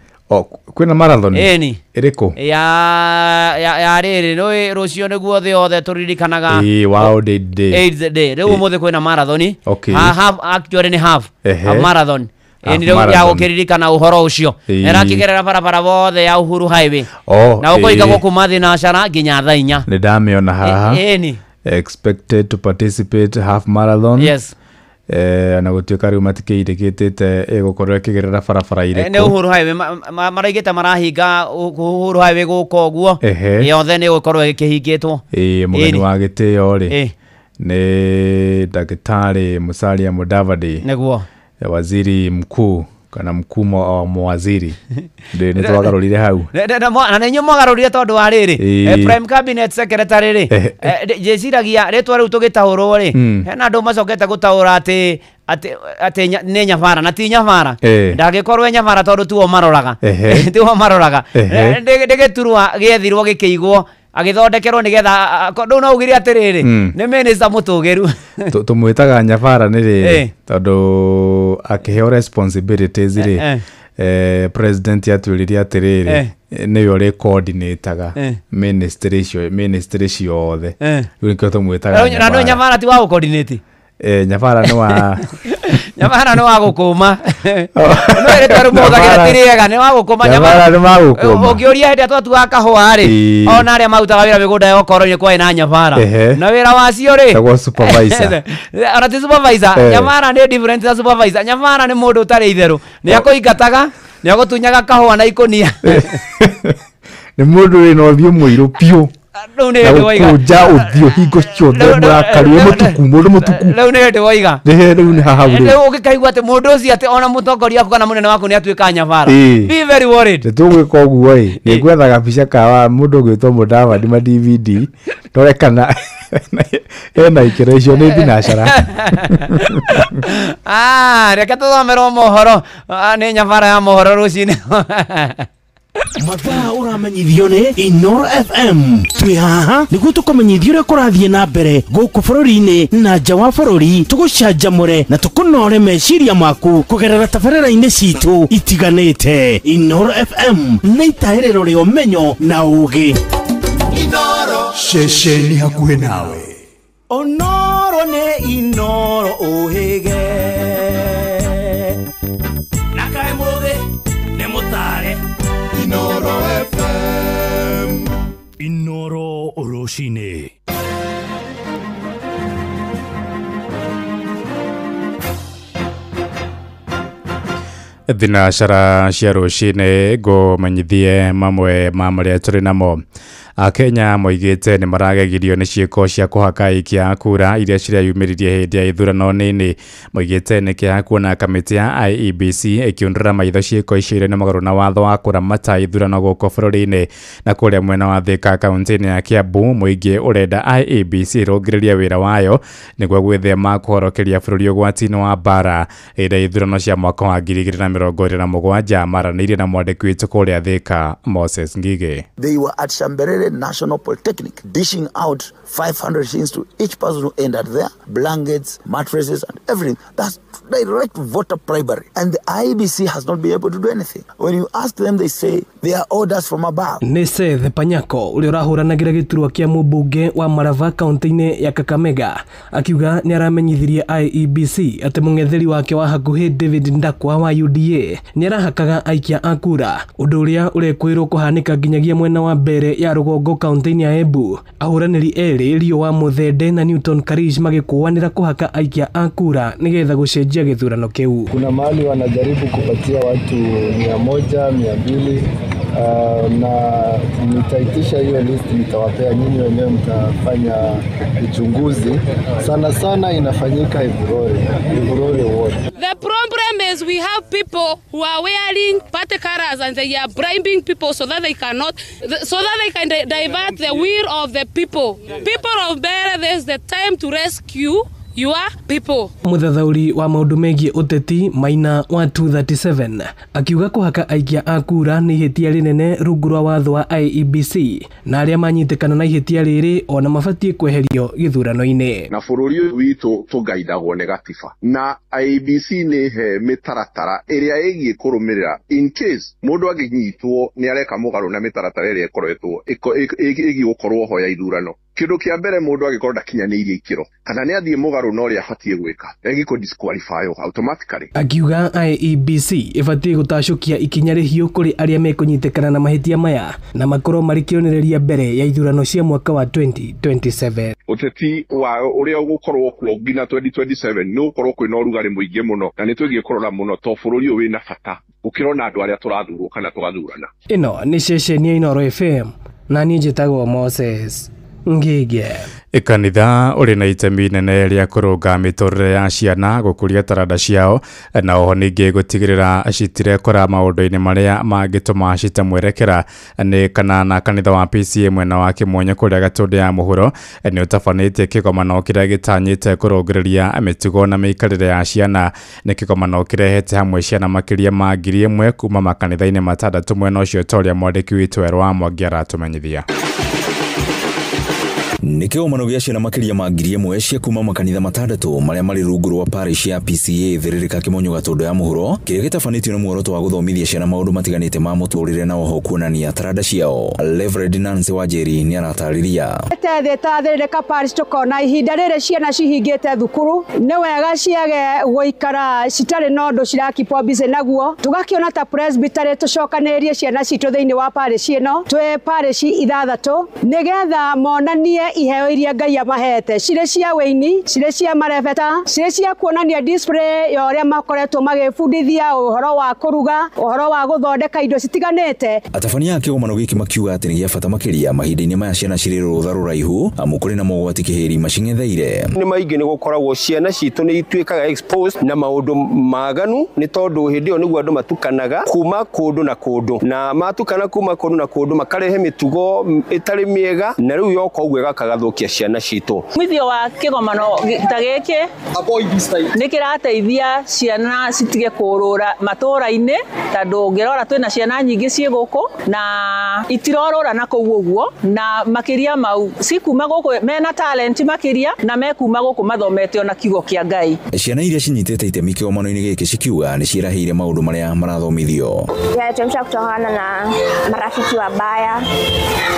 Kwina marathoni. Eni. Iriku. Ya riri no rucio niguo the othe turirikanaga. Wow day. AIDS day. Riu muthe kwina marathoni. Half actually ni half. A marathon. Eni riu ya gukiririkana uhoro ucio. Era kigerera barabara bothe ya Uhuru Highway. Na ukoiga gukuma thina cara nginya thaa 4. Ni ndamiona haha. Eni. Expected to participate half marathon. Yes. Na gutuika riu matikirikitite gukorwo kigerera barabara iriku. Ne Uhuru Highway maraigita marahinga Uhuru Highway guko guo. Yothe ni gukorwo ikihingitwo. Mugeni wa gitio ri. Ni Daktari Musalia Mudavadi. Neguo. Waziri mkuu kana mkuu wa mawaziri. Ndio nitwagarurire hau. Na nenyo mwagarurire tondu wa riri. Prime Cabinet Secretary ri. Jeciragia ritwa riu tugitahurwo ri. Hena andu macokete gutaura ati ne nyabara na ti nyabara. Ndagikorwo nyabara tondu tuo maroraga. Tuo maroraga. Ndigiturwa giethirwo gikigwo agithondekerwo nigetha ndu no ugire atiriri ni minister mutugiru tumwitaga nyabara ni ri tondu akiheo responsibilities ri president yatwiririe atiriri ni yo ri coordinator ministry ciothe riu tumwitaga na no nyabara ti wa coordinate nyabara no wa nyabara no wa gukuma no ire twaru muthagira tiriega ni wa gukuma nyabara ni wa gukuma ukiuria hende twatu akahwa ri ona ria mautaga wira migunda yo koroni kwa ina nyabara na wira wacio ri tagwo supervisor ona ti supervisor nyabara ni different na supervisor nyabara ni mundu utari itheru ni akuingataga ni agutunyaga kahwa na ikonia ni mundu ri no thio muiru piu kuja uthio hingo ciothe murakarie mutuku riu ni ndi waiga riu ni haha riu ukikaigua ati mundu ucio ati ona mutongoria waku kana munene waku ni atuika nyabara be very worried nitugwika uguo ni gwethaga bica kawa mundu gwitwo Mudavadi ma DVD tore kana ena ikirecio ni binashara reke tuthomero mohoro ni nyabara ya mohoro rucini mathaa uramenyithio ni Inoro FM twi haha niguo tukumenyithia uria kurathie na mbere guku bururi-ini na nja wa bururi tugucanjamure na tukunore meciria maku kugerera tabarĩra-inĩ citu itiganĩte. Inoro FM nĩ itaĩrĩro rĩa ũmenyo na ũũgĩ. Inoro ceceni hakuhĩ nawe. Onoro nĩ Inoro ũhĩge na kaĩ mũthĩ nĩ mũtare Inoro FM. Inoro Oroshine. Thinacara cia rucini ngumenyithie mamwe ma maria turi namo. Akenya moigite ni maragegirio ni ciiko cia kuhaka ikia kura iria cireyumiririe hindi ya ithurano nini. Moigite ni kia kuona kamiti ya IEBC ikiundura maitho ciiko icio ni magaru na watho wa kuramata ithurano guko bururi-ini na kuria mwena wa Thika kaunti-ini ya Kiambu. Muingi urenda IEBC irongiririe wira wayo niguo gwithema kuhorokeria bururi ugwati-ini wa bara ira ithurano cia mwaka wa 2027 maranirie na mwandiki witu kuria Thika Moses Ngige. They were at Shamberere National Polytechnic dishing out 500 shillings to each person who entered there, blankets, mattresses and everything. That's direct voter bribery, and the IEBC has not been able to do anything. When you ask them, they say they are orders from above. Nĩ Seth Panyako uria urahuranagira giturwa kia mubunge wa Marava kaunti-ini ya Kakamega akiuga ni aramenyithirie IEBC ati mung'etheri wake wa hakuhi David Ndakwa wa UDA ni arahakaga aikia a kura, undu uria urekwirwo kuhanika nginyagia mwena wa mbere ya rugongo kaunti-ini ya Embu. Ahuraniri eri Rio wa Muthende na Newton Karish magikuanira kuhaka aikia a kura nigetha gucenjia githurano kiu. Kuna mahali wanajaribu kupatia watu 100, 200 na nitaitisha hiyo list, nitawapea nyinyi wenyewe, mtafanya uchunguzi. Sana sana inafanyika Ivurore ward. The problem is we have people who are wearing party colors and they are bribing people so that they can divert the will of the people. People of Bere, there's the time to rescue your people. Muthathauri wa maundu megie uteti Maina wa 237 akiuga kuhaka aikia a kura ni ihitia rinene rungu rwa watho wa IEBC na aria manyitikana na ihitia riri ona mabatie kweherio githurano-ini. Na bururi uyu witu tungaidagwo ni gatiba na IEBC ni he mitaratara iria igie kurumirira in case mundu aginyitwo ni areka mugaru na mitaratara iria ikoretwo igie gukorwo ho ya ithurano. Kindu kia mbere mundu agikorwo ndakinyanirie ikiro kana ni athie mugaru no ria afatie gwika egiko disqualify automatically. Akiuga IEBC ifatie gutashukia ikinya rihio kuri aria mekunyitikana na mahitia maya na makorwo mari kionereria mbere ya ithurano cia mwaka wa 2027. Uteti wa uria ugukorwo kuo ngina 2027 no ukorwo kwina urugari muingi muno na ni twigie kurora muno to bururi uyu wina bata ukirona andu aria turathurwo kana tugathurana. Ino ni ceceni ya Inoro FM na ni njitagwo Moses Ngige. Ikanitha uri na itemi nene ria kurunga miturire ya ciana gukuria taranda ciao na oho ningi gutigirira citire kora maundu-ini maria mangituma citamwerekera ni kana na kanitha wa PCA mwena wa Kimwonyo kuria Gatundu ya muhuro ni utafanite kigomano kiria gitanyite kurungiria mitugo na miikarire ya ciana ni kigomano kirehete hamwe ciana makiria ma 1,000 kuma makanitha-ini matandatu mwena ucio toria mwandiki witu Erwa Mwangi aratumenyithia. Nikigomano gĩa ciana makĩria ma 1,000 cia kuma makanitha matandatu maria mari rungu rwa parish ya PCA Thiririka Kimonyo Gatundu ya muhuro kiria gitafanitio na muoroto wa guthomithia ciana maundu matiganite ma muturire na oho kuonania taranda ciao. Reverend Nancy Wanjeri ni aratariria theta Thiririka parish tukona ihinda rĩrĩ ciana cihingĩte thukuru ni wega ciage guikara citari na undu cirakipwo bize naguo tugakiona ta presbytery tucokanĩrie ciana citũ thĩinĩ wa parish ĩno twe parish ithathatu nigetha monanie iheo iria Ngai amahete cire cia weini cire cia marebeta cire cia kuonania display ya uria makoretwo magĩbundithia uhoro wa kuruga uhoro wa guthondeka indo citiganĩte. Atabania kigomano gĩkĩ makiuga atĩ nĩ gĩa bata makĩria mahinda-inĩ maya ciana cirĩ rũtha rũraihu amu kũrĩ na mogwati kĩhĩri macing'etheire. Nĩ maingĩ nĩ gũkoragwo ciana citũ nĩ ituĩkaga exposed na maũndũ maganu nĩ tondũ hĩndĩ ĩyo nĩguo andũ matukanaga kuma kũndũ na kũndũ na matukana kuma kũndũ na kũndũ makarehe mĩtugo ĩtarĩ mĩega na rĩu yoka ũguo ĩgakagathukia ciana citũ. Mwithio wa kigomano ta gĩkĩ nĩ kĩrateithia ciana citige kũrũra matũra-inĩ tondũ ngĩrora twĩna ciana nyingĩ ciĩ gũkũ na itirorũra na kũu ũguo na makĩria mau cikuma gũkũ mena talent makĩria na mekuma gũkũ mathomete ona kiugo kĩa Ngai. Ciana iria cinyitĩte itemi kigomano-inĩ gĩkĩ cikiuga nĩ ciĩrahĩire maũndũ marĩa marathomithio. Tumeamsha kutokana na marafiki wabaya,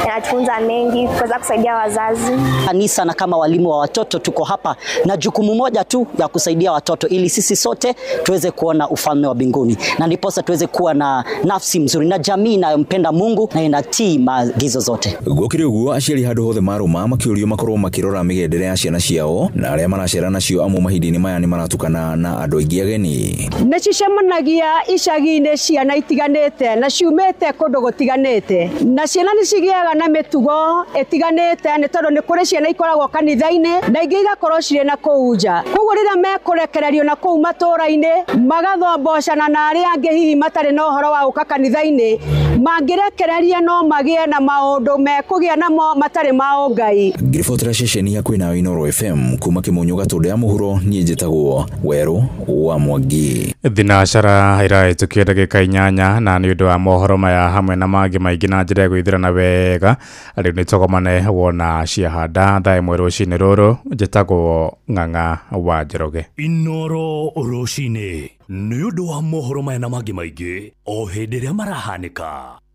yanatufunza mengi kuweza kusaidia wazazi. Kanisa na kama walimu wa watoto tuko hapa na jukumu moja tu ya kusaidia watoto ili sisi sote tuweze kuona ufalme wa mbinguni na ndiposa tuweze kuwa na nafsi mzuri na jamii inayompenda Mungu na inatii maagizo zote. Gukiri uguo aciari handu hothe maruma makiurio makorwo makirora migendere ya ciana ciao na aria maracera nacio amu mahindi-ini maya ni maratukana na andu aingi ageni. Nĩ cicemanagia icagi-inĩ ciana itiganĩte na ciumĩte kũndũ gũtiganĩte na ciana nĩ cigĩaga na mĩtugo ĩtiganĩte nĩ tondũ nĩ kũrĩ ciana ikoragwo kanitha-inĩ na ingĩ igakorwo cirĩ na kũu nja. Koguo rĩrĩa mekũrekererio na kũu matũra-inĩ magathombochana na arĩa angĩ hihi matarĩ na ũhoro wa gũka kanitha-inĩ mangĩrekereria no magĩe na maũndũ mekũgĩa namo matarĩ ma Ngai. Ngiribotera ceceni ya kwĩna Inoro FM kuma Kimonyo Gatundu ya muhuro niĩ njĩtagwo Werũ wa Mwangi. Thinacara iraĩtũkia ndagĩka 8 na nĩ ũndũ wa mohoro maya hamwe na mangĩ maingĩ na njĩra ya gwĩthirana wega rĩu nĩ tũgomane wona ciahanda thaa ĩmwe rũcinĩ rũrũ njĩtagwo Ng'ang'a wa Njoroge. Inoro rũcinĩ nĩ ũndũ wa mohoro maya na mangĩ maingĩ o hĩndĩ ĩrĩa marahanĩka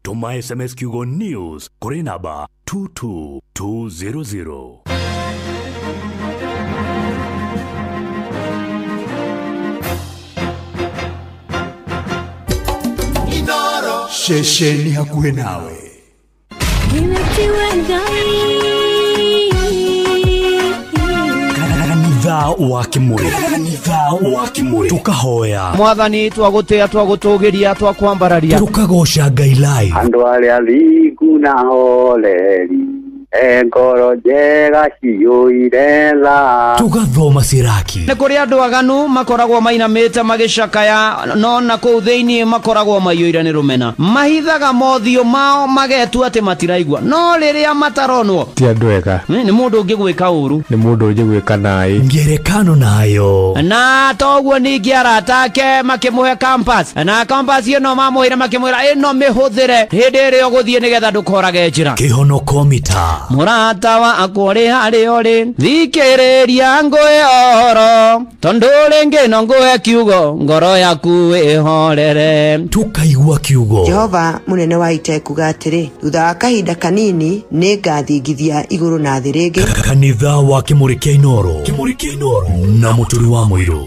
tũma SMS kiugo news kũrĩ namba 22200. Inoro shesheni hakuhe nawe. Kanitha wa Kimuri. Tukahoya. Mwathani twagutia twagutugiria twakwambararia. Tukagosha Ngai live. Andu aria athingu na holeri engoro njega ciyuire tha. Tugathoma ciraki. Nĩ kũrĩ andũ aganu makoragwo mainamĩte magĩcakaya, no na kũu thĩinĩ makoragwo maiyũire nĩ rũmena. Mahithaga mothiũ mao magetua atĩ matiraigua, no rĩrĩa mataronwo ti andũ ega. Nĩ mũndũ ũngĩ gwĩka ũru, nĩ mũndũ ũngĩ gwĩka naĩ. Ngerekano nayo. Na toguo ningĩ arata ake makĩmũhe campus, na campus ĩno mamũhĩre makĩmwĩra ĩno mĩhũthĩre hĩndĩ ĩrĩa ũgũthiĩ nĩgetha ndũkorage njĩra. Kĩhonoko mita. Mũrata wakwa ũrĩ harĩa ũrĩ, thikĩrĩria ngũhe ũhoro, tondũ rĩngĩ no ngũhe kiugo ngoro yaku ĩhorere. Tukaigua kiugo. Jehova mũnene wa ita kuga atĩrĩ, thutha wa kahinda kanini nĩngathingithia igũrũ na thĩ rĩngĩ. Kanitha wa Kimuri kĩa Inoro na mũturi wa mũirũ.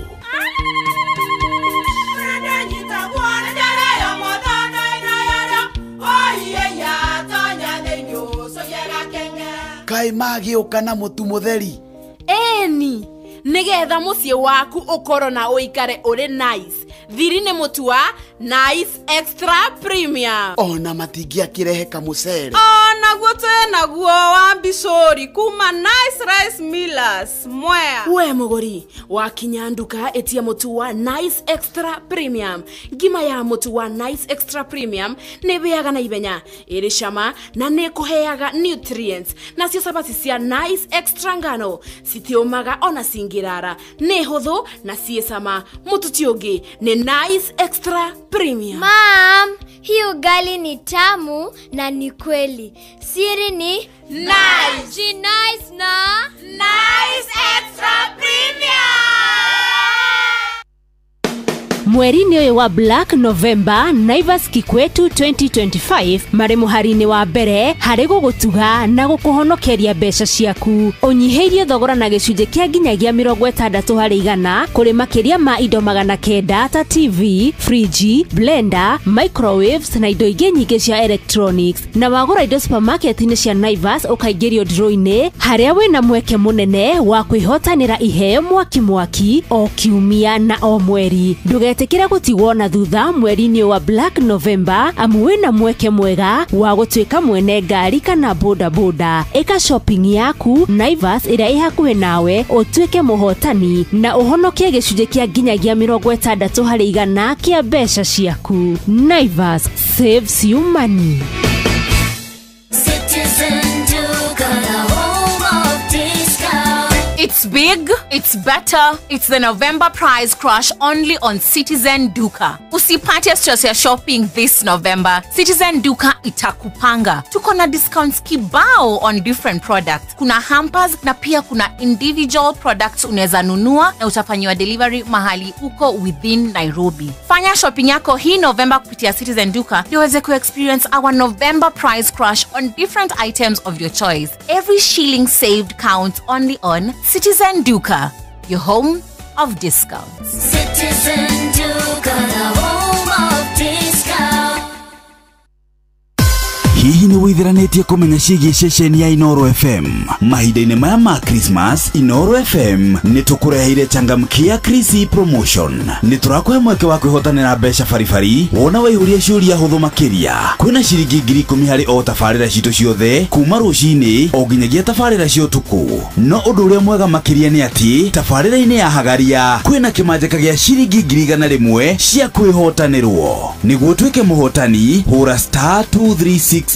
Kai magĩũka na mũtu mũtheri. Eni nigetha muciĩ waku ũkorwo na ũikare ũrĩ nice. Thiri nĩ mũtu wa Nice Extra Premium. Ona matingĩakĩrehe kamũcere. Naguo naguo wa Mbicori kuma Nice Rice Millers Mwea. We mũgũri wakinya nduka etia mũtu wa Nice Extra Premium. Ngima ya mũtu wa Nice Extra Premium nĩ bĩaga na ibenya, ĩrĩ cama na nĩ kũheaga nutrients. Nacio sabati cia Nice Extra ngano citiũmaga ona cingĩrara, nĩ hũthũ na ciĩ cama. Mũtu ti ũngĩ nĩ Nice Extra Premium. Mom, hii ugali ni tamu na ni kweli. Siri ni Nice. Ji nice na Nice Extra Premium. Mweri-inĩ ũyũ wa Black November, Naivas Kikwetu 2025 marĩ mũhari-inĩ wa mbere harĩ gũgũtuga na gũkũhonokeria mbeca ciaku. Ũnyihĩirie thogora na gĩcunjĩ kĩa nginyagia 60% kũrĩ makĩria ma indo 900 ta TV, fridge, blender, microwaves na indo ingĩ nyingĩ cia electronics. Na wagũra indo supermarket-inĩ cia Naivas ũkaingĩrio draw-inĩ harĩa wĩna mweke mũnene wa kwĩhotanĩra iheo mwaki o kiumia na o mweri. Ndũgetĩkĩre gũtigwo na thutha mweri-inĩ wa Black November amu wĩna mweke mwega wa gũtuĩka mwene ngari kana boda. Ĩka shopping yaku Naivas ĩrĩa ĩ hakuhĩ nawe ũtuĩke mũhotani na ũhonokie gĩcunjĩ kĩa nginyagia 60% kĩa mbeca ciaku. Naivas saves you money. It's big, it's better, it's the November prize crush only on Citizen Duka. Usipate stress ya shopping this November. Citizen Duka itakupanga. Tuko na discounts kibao on different products. Kuna hampers na pia kuna individual products unaweza nunua na utafanyiwa delivery mahali uko within Nairobi. Fanya shopping yako hii November kupitia Citizen Duka ndio uweze ku-experience our November prize crush on different items of your choice. Every shilling saved counts only on Citizen Duka, your home of discounts. Citizen Duka, the home of discounts. Hihi nĩ wĩtheranĩtie kũmenya ciĩgiĩ ceceni ya Inoro FM? Mahinda-inĩ maya ma Christmas, Inoro FM nĩ tũkũreheire changamkia Chrissy promotion. Nĩ tũrakũhe mweke wa kwĩhotanĩra mbeca baribari wona waihũria ciũria hũthũ makĩria. Kwĩna ciringi 10,000 harĩ o tabarĩra citũ ciothe kuma rũcinĩ o nginyagia tabarĩra cia ũtukũ. No ũndũ ũrĩa mwega makĩria nĩ atĩ tabarĩra-inĩ ya Hagaria kwĩna kĩmanjĩka gĩa ciringi 100,000 cia kwĩhotanĩrwo. Nĩguo ũtuĩke mũhotani, hũra *236*2#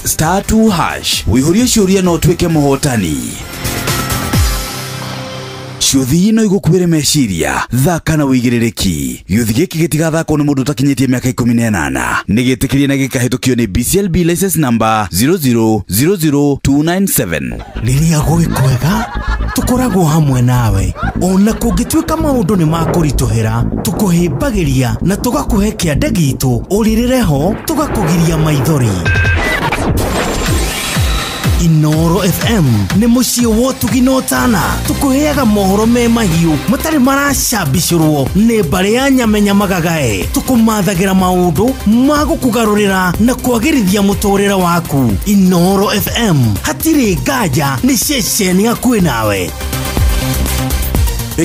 wĩihũrie ciũria no ũtuĩke mũhotani. Ciũthi ino igũkuĩre meciria, thaka na wĩigĩrĩrĩki. Gĩũthi gĩkĩ gĩtigathakwo nĩ mũndũ ũtakinyĩtie mĩaka 18. Nĩgĩtĩkĩrie na gĩkahĩtũkio nĩ BCLB license number 0000297. Rĩrĩa gwĩ kwega tukoragwo hamwe nawe, ona kũngĩtuĩka maũndũ nĩ makũritũhĩra, tũkũhĩmbagĩria na tũgakũhe kĩande gitũ ũrĩrĩre ho, tũgakũgiria maithori. Inoro FM nĩ mũciĩ wotugi no tana, tũkũheaga mohoro me mahiũ matarĩ maracambicũrwo nĩ mbarĩ ya nyamenya magagae. Tũkũmathagĩra maũndũ ma gũkũgarũrĩra na kwagĩrithia mũtũrĩre waku. Inoro FM hatirĩ nganja, nĩ ceceni hakuhĩ nawe.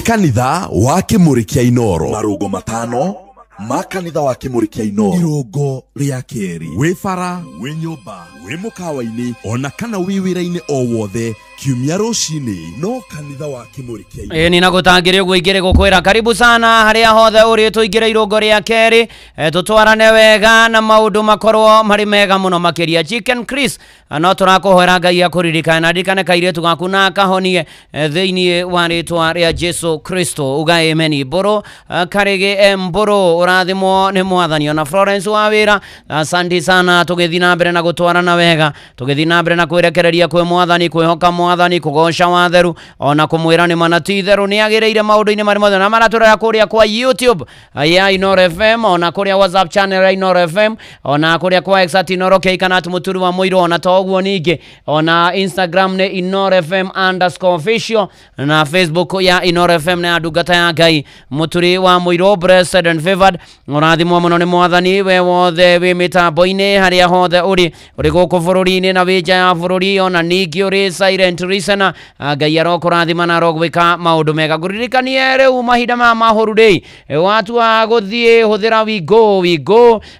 Kanitha wa Kĩmũrĩ kĩa Inooro. Marũgo matano ma kanitha wa Kĩmũrĩ kĩa Inooro. Irũngo rĩa kerĩ. Wĩ bara, wĩ nyũmba, wĩ mũkawa-inĩ, ona kana wĩ wĩra-inĩ o wothe, kiumia rũcinĩ no kanitha wa Kĩmũrĩ kĩa Inooro. Ni nagũtangĩre ũguo ingĩrĩ gũkwĩra karibu sana harĩa hothe ũrĩ tũingĩre irũngo rĩa kerĩ tũtwarane wega na maũndũ makorwo marĩ mega mũno makĩria. Chicken Chris no tũrakũhoera Ngai akũririkane na ndikane kairĩtu gaku na kahonie thĩinĩ wa rĩtwa rĩa Jesu Kristo. Uga amen. Mbũrũ Karĩgĩ Mbũrũ ũrathimwo nĩ Mwathani. Ona Florence wa wĩra asante sana. Tũgĩthiĩ na mbere na gũtwarana wega, tũgĩthiĩ na mbere na kwĩrekereria kwĩ Mwathani, kwĩhoka Mwathani, kũgoca watheru, ona kũmwĩra nĩ mana ti theru nĩ agĩrĩire maũndũ-inĩ marĩ mothe na maratũrera kũrĩa kwa YouTube ya Inooro FM, ona kũrĩa WhatsApp channel ya Inooro FM, ona kũrĩa kwa X Inooro K kana Mũturi wa Mũirũ, ona toguo ningĩ ona Instagram nĩ Inooro FM _official na Facebook ya Inooro FM na ndungata ya Ngai Mũturi wa Mũirũ. Blessed and favored, ũrathimwo mũno nĩ Mwathani we wothe wĩ mĩtambo-inĩ harĩa hothe ũrĩ gũkũ bũrũri-inĩ na wĩ nja ya bũrũri, ona ningĩ ũrĩ silent listener. Ngai arokũrathima na arogwĩka maũndũ mega. Ngũririkanie rĩu mahinda ma holiday watua gũthiĩ hũthĩra wigo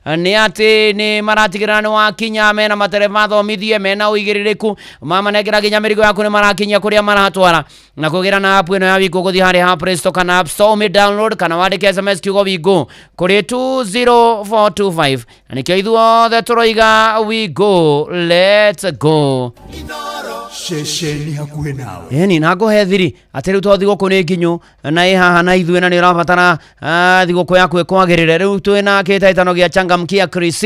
nĩ atĩ nĩ maratigĩrĩra nĩ wakinya mena matereba thomithie mena ũigĩrĩrĩku mamanengera nginya mĩrigo yaku nĩ marakinyia kũrĩa maratwara na kũgĩra na app ĩno ya wigo gũthiĩ harĩa ha Play Store kana App Store download kana wandĩke SMS kiugo wigo kũrĩ 20425 na nĩkĩo ithuothe tũroiga wigo let's go. Shesheni hakuhĩ nawe. Ni nagohe thiri atĩ rĩu tũthiĩ gũkũ nĩ nginyu na ĩ haha na ithuĩ na nĩ ũrabatara thigũkũ yaku ĩkwagĩrĩre. Rĩu twĩna kĩhĩtahĩtano gĩa Changamkia Chris.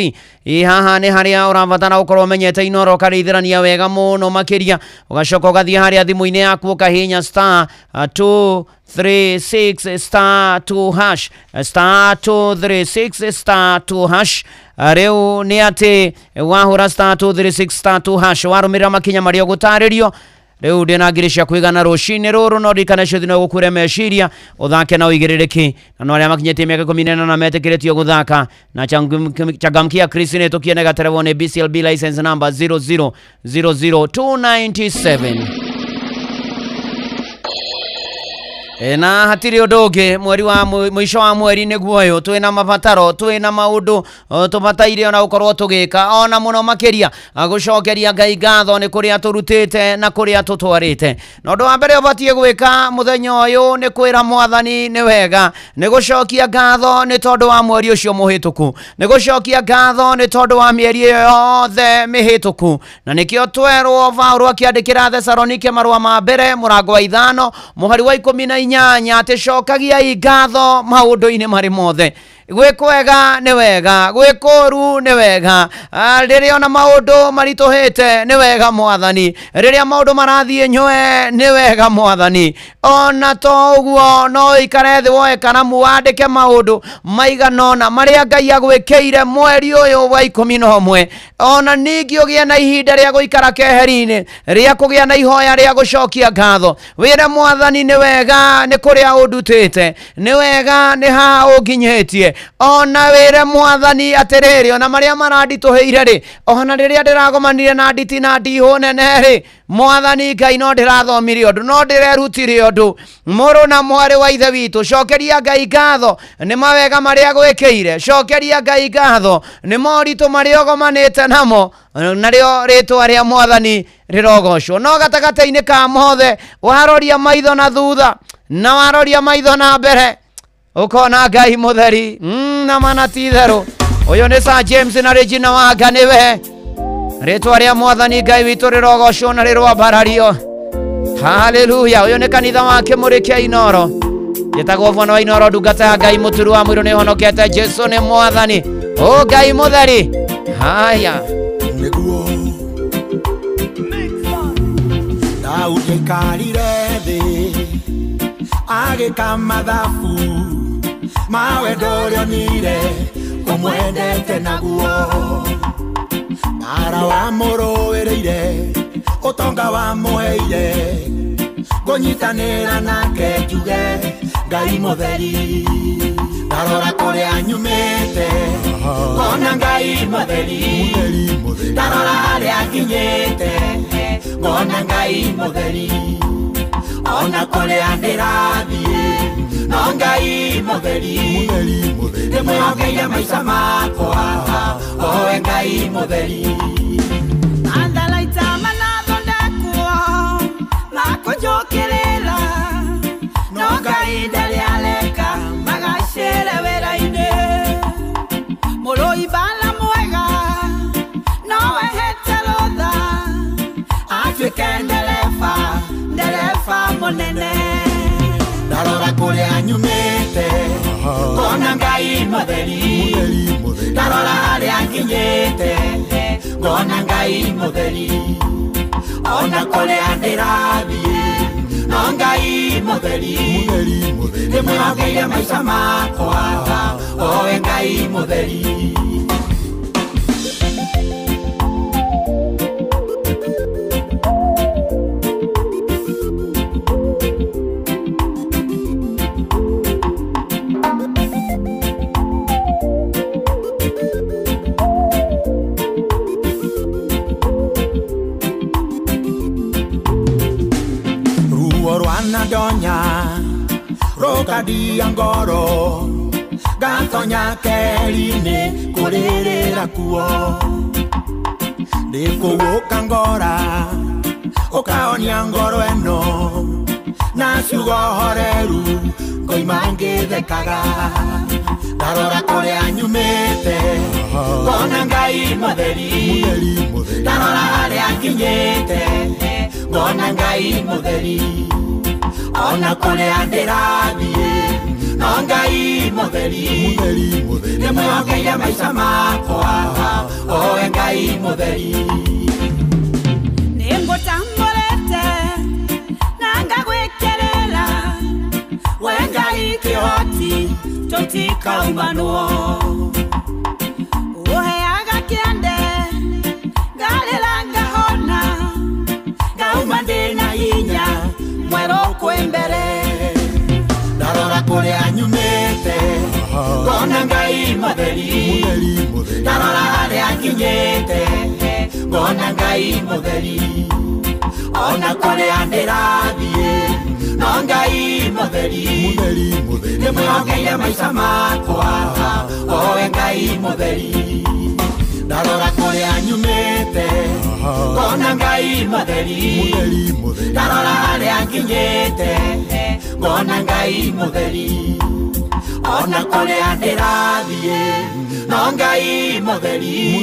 Ĩ haha nĩ harĩa ũrabatara gũkorwo ũmenyete Inooro ũkarĩithĩrania wega mũno makĩria, ũgacoka ũgathiĩ harĩa thimũ-inĩ yaku ũkahihinya *236*2# *236*2#. Rĩu nĩ atĩ wahũra *236*2# warũmĩrĩra makinya marĩa ũgũtarĩrio. Rĩu ndĩna ngiri cia kũigana rũcinĩ rũrũ no ndikane cio thina gũkũre meciria ũthake na ũigĩrĩrĩki na no arĩa makinyĩtie mĩaka 18 na metĩkĩrĩtio gũthaka na Changamkia Chris nĩ tũkiene gaterebo nĩ BCLB license number 0000297. Na hatirĩ ũndũ ũngĩ, mweri wa mũico wa mweri nĩguo ũyũ, twĩna mabataro, twĩna maũndũ tũbataire ona gũkorwo tũgĩka ona mũno makĩria gũcokeria Ngai ngatho nĩ kũrĩa tũrutĩte na kũrĩa tũtwarĩte. Na ũndũ wa mbere ũbatiĩ gwĩka mũthenya ũyũ nĩ kwĩra Mwathani nĩ wega, nĩ gũcokia ngatho nĩ tondũ wa mweri ũcio mũhĩtũku, nĩ gũcokia ngatho nĩ tondũ wa mĩeri yothe mĩhĩtũku. Na nĩkĩo twerwo Paulo akĩandĩkĩra Thesalonike marũa ma mbere mũrango wa 5 mũhari wa 18 atĩ cokagiai ngatho maũndũ-inĩ marĩ mothe. Gwĩkwega nĩ wega, gwĩkũru nĩ wega, rĩrĩa ona maũndũ maritũhĩte nĩ wega Mwathani, rĩrĩa maũndũ marathiĩ nywe nĩ wega Mwathani. Ona to ũguo no ikare thĩ woe karamu wandĩke maũndũ maiganona marĩa Ngai agwĩkĩire mweri ũyũ wa 11. Ona ningĩ ũgĩe na ihinda rĩa gũikara keheri-inĩ rĩa kũgĩa na ihoya rĩa gũcokia ngatho. Wĩre Mwathani nĩ wega nĩ kũrĩa ũndutĩte, nĩ wega nĩ ha ũnginyĩtie. Ona wĩre Mwathani atĩrĩrĩ ona marĩa maranditũhĩire rĩ, ona rĩrĩa ndĩragomanire na nditi na ndihũ nene rĩ, Mwathani Ngai no ndĩrathomire ũndũ, no ndĩrerutire ũndũ. Mũrũ na mwarĩ wa ithe witũ, cokeria Ngai ngatho nĩ mawega marĩa gwĩkĩire, cokeria Ngai ngatho nĩ moritũ marĩa ũgomanĩte namo, narĩo rĩtwa rĩa Mwathani rĩrogocwo. No gatagatĩ-inĩ ka mothe waroria maitho na thutha na waroria maitho na mbere ukona Ngai mutheri na mana ti therũ. Ũyũ nĩ Sir James na Regina Wanga nĩwe, rĩtwa rĩa Mwathani Ngai witũ rĩrogocwo na rĩrwambarario. Haleluya. Ũyũ nĩ kanitha wa Kĩmũrĩ kĩa Inooro, gĩtagwo mwana wa Inooro, ndungata ya Ngai Mũturi wa Mũirũ nĩ honokete. Jesu nĩ Mwathani, o Ngai mutheri. Haya nĩguo Daudi aikarire thĩ agĩka mathabu ma wendo ũrĩa onire ũmwendete naguo, bara wa mũrũĩrĩire ũtonga wa mũheire, ngũnyitanĩra nake njuge Ngai mutheri. Ndarora kũrĩa nyumĩte ngona Ngai mutheri, ndarora harĩa nginyĩte ngona Ngai mutheri, ona kũrĩa ndĩrathiĩ no Ngai mutheri ndimwihokeire maica makwa owe Ngai mutheri andalaita manathondekwo makũnjũkĩrĩra no Ngai ndarĩ areka magacĩre wĩra-inĩ mũrũi bala mwega nowe hete rũtha atuĩke ndereba mũnene ndarora kũrĩa nyumĩte ngona Ngai mutheri ndarora harĩa nginyĩte ngona Ngai mutheri ona kũrĩa ndĩrathiĩ no Ngai mutheri ndĩmwĩhokeire maica makwa owe Ngai mutheri donya rokadia ngoro gatonya kerine kurerera kuo ndikuguka ngora ukaonia ngoro eno na ciugo horeru ngoima ngithekaga ndarora kuria nyumite ngona Ngai mutheri ndarora haria nginyite ngona Ngai mutheri ona kũrĩa ndĩrathiĩ no Ngai mutheri ndĩmwĩhokeire maica makwa owe Ngai mutheri nĩngũtambũrĩte na ngagwĩkĩrĩra we Ngai kĩhoti tũtikaumanwo ũheaga kĩande ngarĩra ngahona ngauma ndĩna hinya mwero kwembere ndarora kũrĩa nyumĩte ngona Ngai mutheri ndarora harĩa nginyĩte ngona Ngai mutheri ona kũrĩa ndĩrathiĩ no Ngai mutheri ndĩmwĩhokeire maica makwa owe Ngai mutheri ndarora kũrĩa nyumĩte ngona Ngai mutheri ndarora harĩa nginyĩte ngona Ngai mutheri ona kũrĩa ndĩrathiĩ no Ngai mutheri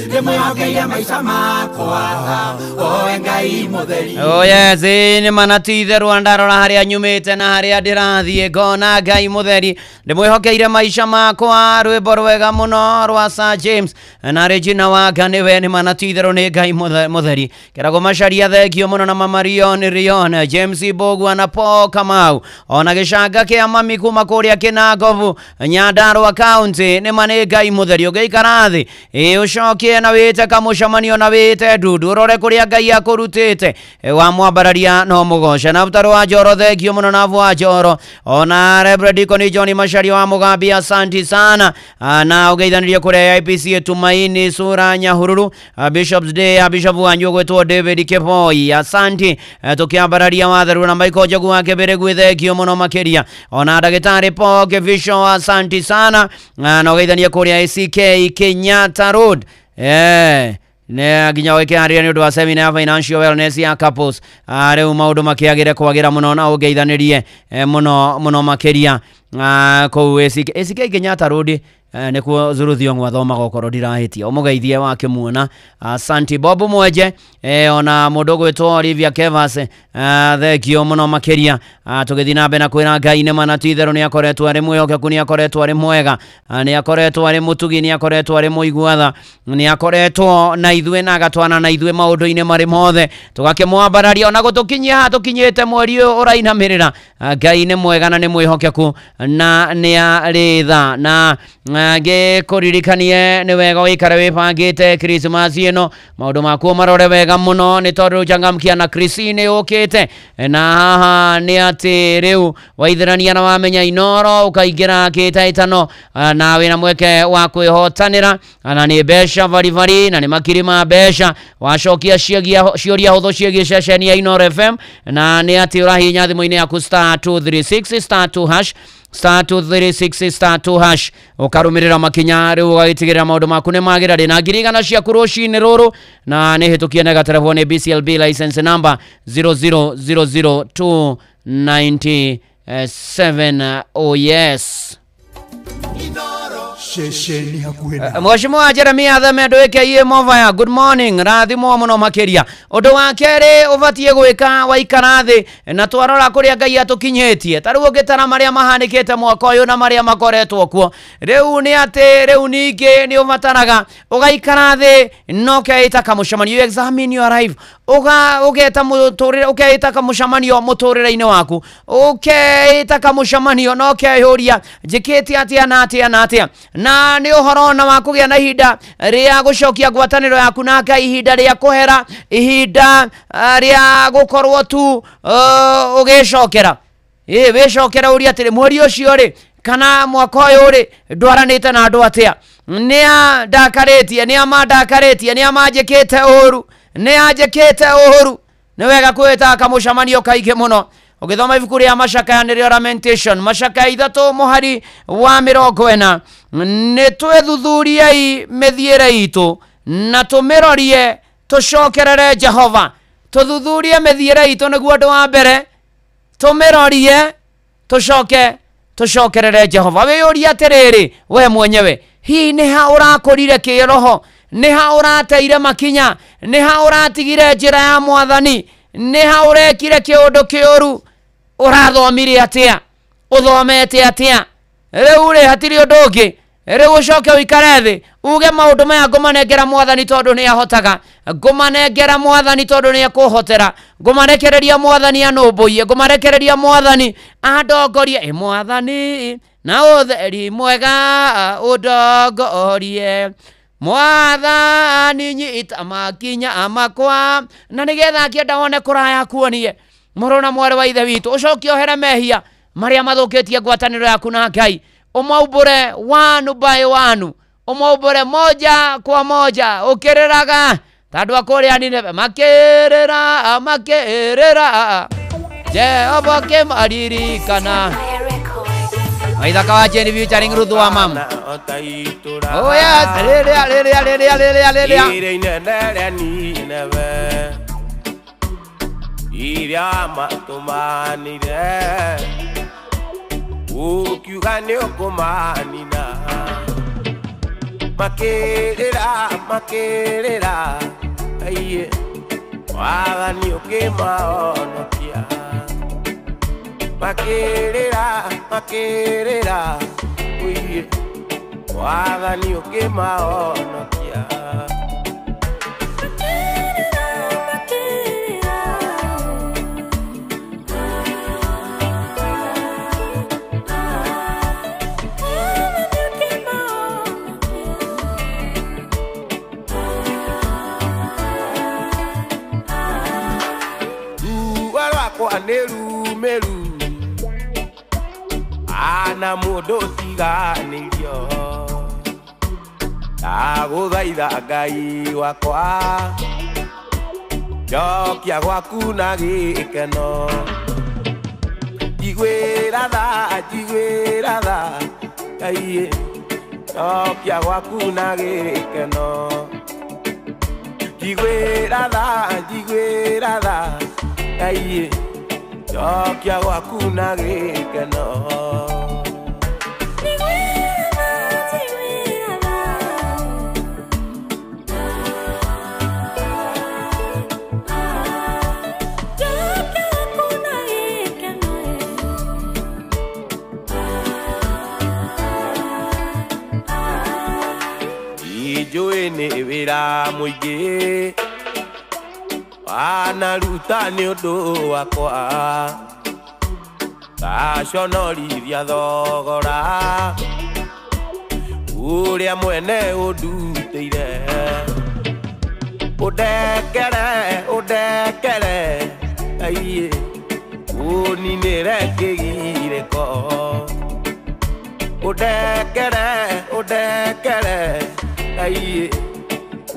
ndĩmwĩhokeire maica makwa owe Ngai mutheri yes nĩ manatitherwo ndarora harĩa nyumĩte na harĩa ndĩrathiĩ ngona Ngai mutheri ndĩmwĩhokeire maica makwa rwĩmbo rwega mũno rwa Sir James na Regina Wanga nĩwe nĩ manatitherwo nĩ Ngai mutheri kĩrago macaria thengio mũno na Mama Rion James Bogwa na Paul Kamau ona gĩcanga kĩa mami kuma kũrĩa Kinangovu Nyandarua County nĩ manĩ Ngai mutheri ũgĩikara thĩ ũcokie na wĩte kamũcemanio na wĩte ndudu ũrore kũrĩa Ngai akũrutĩte wa mwambararia no mũgoca na ũtaro wa Njoro thengio mũno na wa Njoro ona Reverend Deacon John Macharia wa Mugambi asanti sana na ũgeithanirie kũrĩa IPC Tumaini Sura Nyahururu Bishop's Day Bishop wanyu gwĩtwo David Kepoi asanti tukiambararia watheru na Michael Jogu wake bere gwĩthengio mũno makĩria ona ndagĩtarĩ Paul Kevisho asanti sana na ũgeithanirie kũrĩa ACK Kenyatta Road ne ginya weke haria ni undu wa seminar ya financial wellness ya couples rĩu maũndũ makĩagĩre kwagĩra mũno na ũgeithanirie mũno makĩria kũu ACK Kenyatta Road nikuo Zuruthi Ong'wa thoma gokoro ndirahitia umugeithie wake muona Santi Bob Mweje ona mundu gwitwo Olivia Kevas thengio muno makiria tugithii na mbere na kwira Ngai nĩ manatitherũ nĩ akoretwo arĩ mwĩhokeku nĩ akoretwo arĩ mwega nĩ akoretwo arĩ mũtugi nĩ akoretwo arĩ mũiguatha nĩ akoretwo na ithuĩ na agatwana na ithuĩ maũndũ-inĩ marĩ mothe tugakĩmwambararia ona gũtũkinyia haha tũkinyĩte mweri ũyũ ũrainamĩrĩra Ngai nĩ mwega na nĩ mwĩhokeku na nĩ arĩ tha na ge kuririkanie ni wega wikare wipangite Christmas ino maundu maku marore wega muno ni tondu jangamkia na Christine ukite na haha ni ati riu waithirania na wamenya Inoro ukaingira kitaitano na wina mweke wa kwihotanira na ni besha vari na ni makirima besha wacokia ciuria huthu ciegi ceceni ya Inoro FM na ni ati urahinya thimu-ini yaku star 236 star 2 hash star 236 star 2 hash ukarumirira makinya riu ugaitigirira maundu maku ni magira na ngirigana cia kuruci-ini ruru na ni hitukie na telefone BCLB license number 0000297. Oh yes. Shesheni hakuhena. Mheshimiwa Jeremia Thamendo aka Movaya, good morning. Rathimo muno makiria. Undu wa keri ubatie gwika waikarathi na twarora kuria Ngai atukinyetie. Tariu ngitara maria mahanikite mwaka uyu na maria makoretwo kuo. Riu ni ati riu ningi ni ubataraga ugaikarathi no keita kamucamanio, you examine your life. Ugeta muturire ukeita kamucamanio muturire-ini waku. Ukeita kamucamanio no kehuria njikiti atia na atia na atia. Na ni uhoro na wakugia na ihinda ria gucokia ngwataniro yaku na Ngai, ihinda ria kuhera, ihinda ria gukorwo tu ugicokera wicokera uria atiri mweri ucio ri kana mwaka uyu ri ndwaranite na andu atia, nia ndakaritie nia mandakaritie nia manjikite uhuru nia njikite uhuru. Ni wega kwita kamucamanio kaingi muno ugithoma ibuku ria Macakaya nirio Lamentation Macakaya 3 muhari wa 40 ni twethuthuriei mithiire itu na tumirorie tucokerere Jehova. Tuthuthurie mithiire itu niguo andu wa mbere tumirorie tucokerere Jehova. Wiyuria atiriri we mwenyewe, hi ni ha urakorire kiroho, ni ha urateire makinya, ni ha uratigire njira ya Mwathani, ni ha urekire kiundu kiuru, urathomire atia, uthomete atia. Riu ri hatiri undu ungi, riu ucoke uikare thi uge maundu maya ngumanengera Mwathani tondu ni ahotaga, ngumanengera Mwathani tondu ni akuhotera, ngumarekereria Mwathani anumbuie, ngumarekereria Mwathani andongorie. Mwathani na utheri mwega undongorie, Mwathani nyita makinya makwa na nigetha akienda wone kuraya kuonie murona mwari wa ithe witu. Ucoke ohere mehia maria mathukitie ngwataniro yaku na Ngai, umaumbure wanu by wanu, umaumbure moja kwa moja ukiriraga tandu akuria Nineve makirira Jehova kimaririkana. Maithaka wa Jenny featuring Ruth wa mama. Oh yes, iria matumanire ukiuga ni ukumanina makirira aiye wathani ukimaonokia makirira uiye wathani ukimaonokia. Meru ana mundu tiganirio ndaguthaitha Ngai wakwa njokia gwaku na gikeno, njiguira tha Ngai njokia gwaku na gikeno, njiguira tha Ngai njokia gwaku na gikeno. Ijui ni wira muingi wanaruta ni undu wakwa, gaconorithia thogora uria mwene udutire udekere aiye uninire kigireko udekere aiye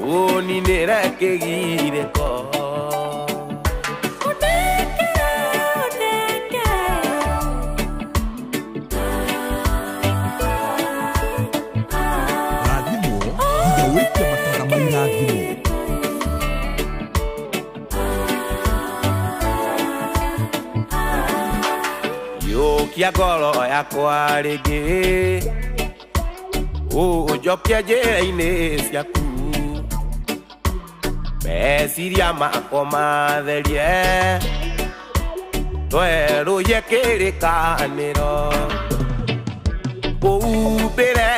uninire kigireko Yokia goro yakwa rĩngĩ ũnjokia njĩra-inĩ ciaku meciria makwa matherie twerũye kĩrĩkanĩro ũhumbĩre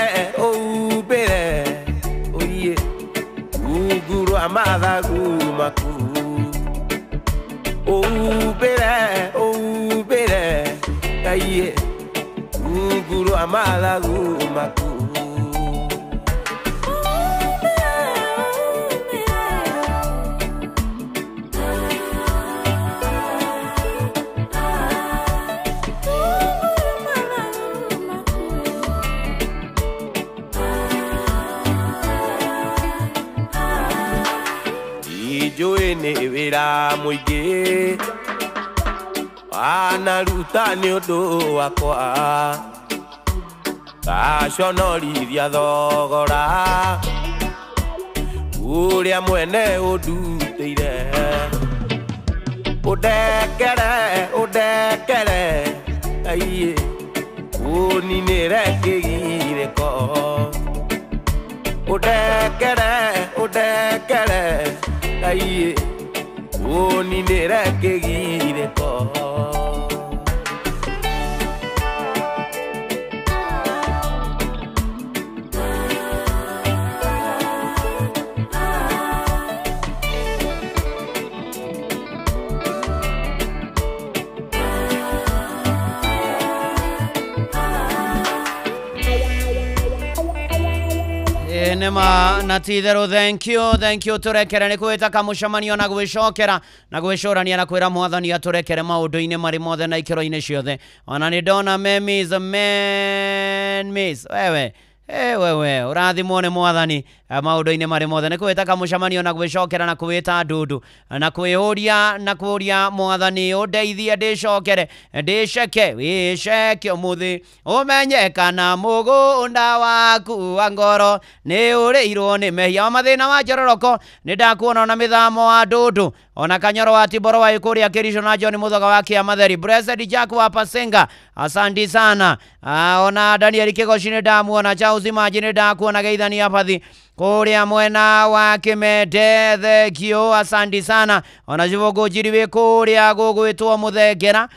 ũiye rungu rwa mathagu maku ũhumbĩre aiye rungu rwa mathagu maku ijũĩ nĩ wĩra mũingĩ anaruta nĩ ũndũ wakwa gaconorithia thogora ũrĩa mwene ũndutĩire ũndekere aiye ũninĩre kĩgirĩko ũndekere aiye ũninĩre kĩgirĩko Nema na titherũ thank you turekere nĩ kwĩta kamũcemanio na gwĩcokera na gwĩcũrania na kwĩra mwathani atũrekere maũndũ-inĩ marĩ mothe na ikĩro-inĩ ciothe ona nĩ ndona memis wewe ũrathimwo nĩ mwathani maũndũ-inĩ marĩ mothe nĩ kwĩta kamũcemanio na gwĩcokera na kwĩta ndundu na kwĩũria na kũria mwathani ũndeithie ndĩcokere ndĩceke wĩceke ũmũthĩ ũmenye kana mũgũnda waku wa ngoro nĩ ũrĩirwo nĩ mehia wa mathĩna wa njororoko nĩ ndakuona na mĩthamo wa ndundu ona Kanyoro wa Tiboro wa Ikuria Kericho na John Muthoga wa Kiamatheri Blessed Jack wa Pasenga asante sana ona Daniel Kigoshi nĩ ndamuona Charles Maji nĩ ndakuona Geithani Apathi kuria mwena wa Kimende thekio asante sana ona Jivogo Jiriwe kuria gũgwĩtwo Mũthengera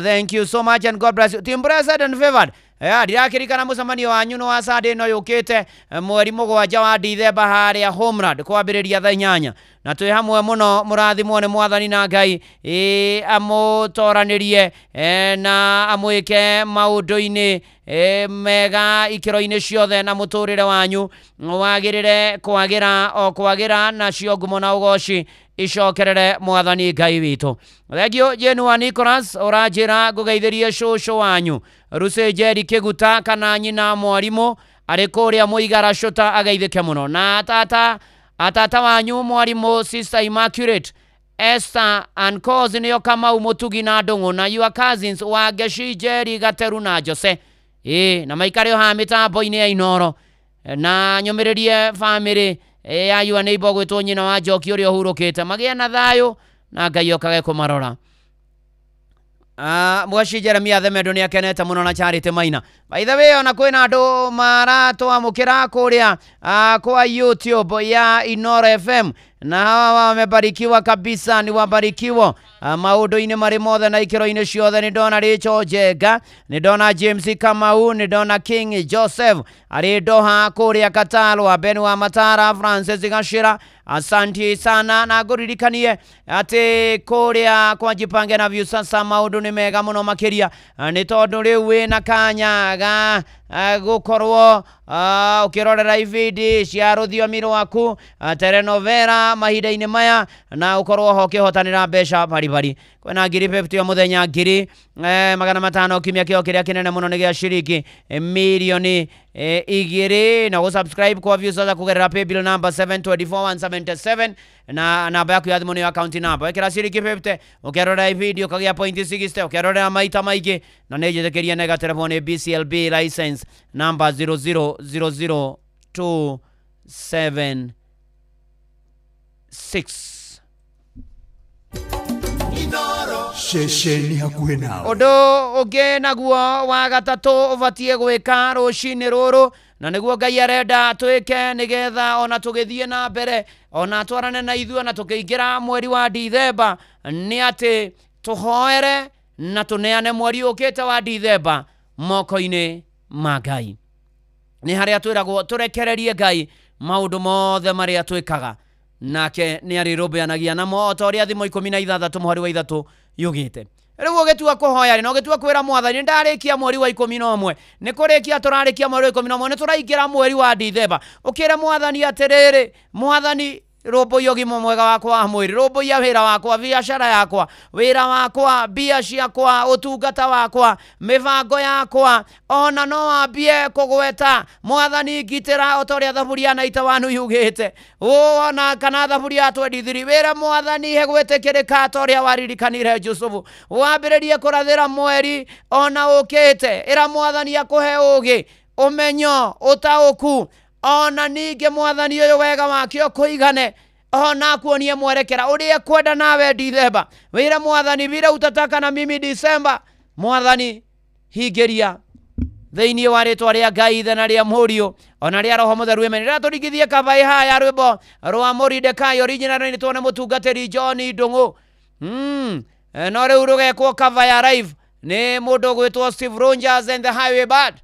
thank you so much and God bless you team blessed and favored ndirakĩririkana mũcemanio wanyu nĩ wa Sunday ĩno yũkĩte mweri mũgwanja wa Dithemba harĩa Homeland kwambĩrĩria thaa 8 na twĩ hamwe mũno mũrathimwo nĩ mwathani na Ngai amũtoranĩrie na amwĩke maũndũ-inĩ mega ikĩro-inĩ ciothe na mũtũrĩre wanyu wagĩrĩre kwagĩra na cio ngumo na ũgoci icokerere mwathani Ngai witũ thengio Jenu wa Nicholas ũranjĩra ngũgeithĩrie cũcũ wanyu Ruse Jerry Kĩguta kana nyina mwarimũ arĩ kũrĩa Mũigara Cũta ageithĩke mũno na atata wanyu mwarimũ Sister Immaculate Esther and cousin nĩo Kamau Mũtugi na Ndũng'ũ na your cousins wa Geci Jerry Gateru na Jose na maikare ha mĩtambo-inĩ ya Inoro na nyũmĩrĩrie family ya your neighbor gwĩtwo nyina wa Njoki ũrĩa ũhurũkĩte magĩe na thayũ na Ngai okage kũmarora Mwashi Jeremia Themendo nĩ akenete mũno na Charity Maina by the way ona kwĩna andũ maratwamũkĩra kũrĩa kwa YouTube ya Inoro FM na hawa wamebarikiwa kabisa, ni wabarikiwa maundu-ini mari mothe na ikiro-ini ciothe. Ni ndona Rachel Njenga, ni ndona James Kamau, ni ndona King Joseph ari Doha kuria Katalwa, Ben wa Matara, Francis Gashira, asanti sana. Na nguririkanie ati kuria kwa Jipange na View sasa maundu ni mega muno makiria, ni tondu riu wina kanya ga gukorwo ukirorera ibindi cia ruthiomi rwaku telenovela mahinda-ini maya na ukorwo ho kihotanira mbeca baribari. Kwena ngiri 50 o muthenya, ngiri 500 kimya kio kiria kinene muno ni gia shiringi milioni 2 na subscribe kwa View sasa kugerera paybill number 724177 na namba yaku ya thimu ni account number. Ekera shiringi 50 ukirorera video kagia point 60 ukirorera maita maigi na nejetekeria nega telefone BCLB license number 0000276. Shesheni hakuhe nawe. Odo oge naguo wa gatatu ubatie gwika rucini ruru na niguo Ngai arenda twike nigetha ona tugithie na mbere ona twarane na ithuo na tukiingira mweri wa Dithemba ni ati tuhoere na tuneane mweri ukite wa Dithemba moko-ini ma Ngai. Ni haria twiragwo turekererie Ngai maundu mothe maria twikaga, nake ni arirumbianagia namo o ta uria thimo 16 mweri wa 3 yugite. Riu ugitua kuhoya no ugitua kwira Mwathani ndarikia mweri wa 11 ni kurikia turarikia mweri wa 11 ni turaingira mweri wa Dithemba. Ukire Mwathani atiriri, Mwathani roboia ũgima mwega wakwa wa mwĩrĩ, roboia wĩra wakwa, biacara yakwa, wĩra wakwa, mbia ciakwa, ũtungata wakwa, mĩbango yakwa, ona no wambie kũgweta Mwathani ngitĩra o ta ũrĩa thaburia na ita wanu yugĩte. Ona kana thaburia 23 wĩra Mwathani he gwĩtĩkĩrĩka ta ũrĩa waririkanire Jusufu, wambĩrĩrie kũrathĩra mweri ona ũkĩte. Ĩra Mwathani akũhe ũũgĩ, ũmenyo, ũtaũku, ona ninge Mwathani uyu wega wake kuigane ona kuonie mwerekera uria kwenda nawe Dithemba. Wira Mwathani vile utataka na mimi Disemba, Mwathani hingeria thiini wa ritwa ria Ngai ithe na ria Murio ona ria Roho Mutheru. Emenera turigithie kava iha ya rwimbo rwa Moridekai original ni tuone mutungatiri John Ndungu. No riu rugekwo kava ya live ni mundu gwitwo Steve Rogers and the Highway Band.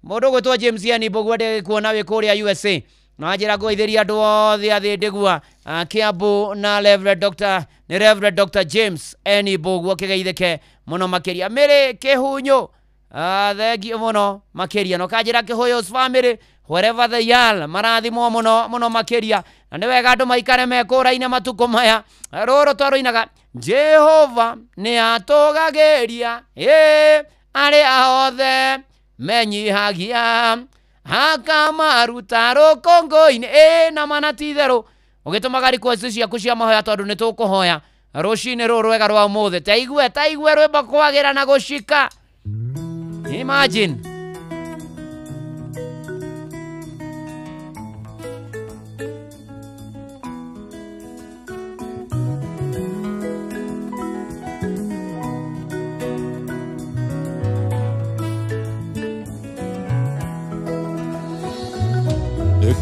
Mundu gwitwo James Yani Bogwade kuona we kuria USA na njira goitheria andu othe athi ndigua Kiambu na Reverend Dr James Yani Bogwa kigeitheke muno makiria miri kihunyu thengio muno makiria no kanjira Kihoyos family wherever they are marathimo muno makiria na ni wega andu maikare mekuraine matuko maya roro twaroinaga Jehova ni atugagiria ari aothe menyihagia hakamaruta rũkũngũ-inĩ na manatitherũ ũgĩtũmaga request ciaku cia mahoya tondũ nĩ tũkũhoya rũcinĩ rũrũ rwega rwa ũmũthĩ. Taigue rwĩmbo kwagĩra na gũcika. Imagine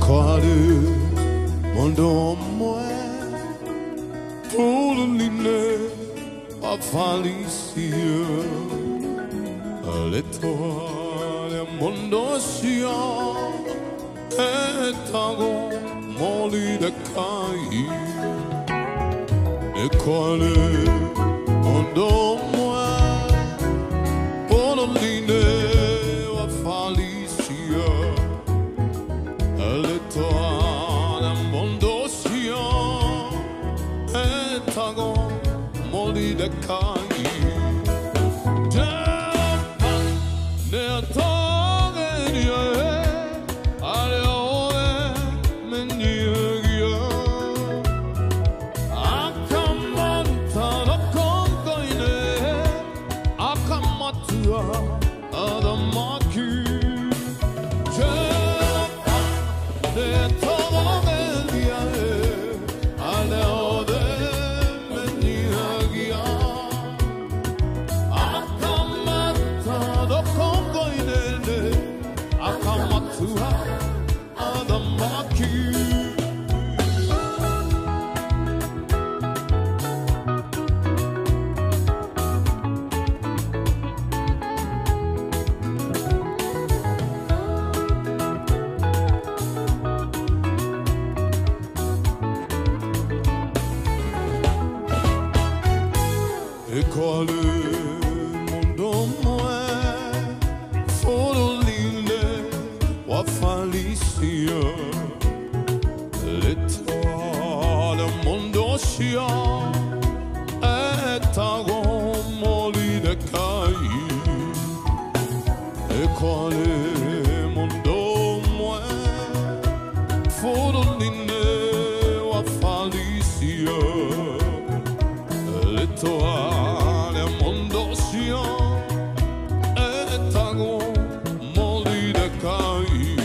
Kwarĩ mũndũ ũmwe bũrũri-inĩ wa Faricia, rĩtwa rĩa mũndũ ũcio etagwo Moridekai. Nĩ kwarĩ mũndũ ũmwe bũrũri-inĩ wa Faricia, Elettoana Mondosia etago Moridekai. Japan ne atogeria ale oe menyegia akamantara kongoine akamatua adamaki. cia etago Mordecai ekwale mundo mwe furunine wa Falicia letoale mundo cia etago Mordecai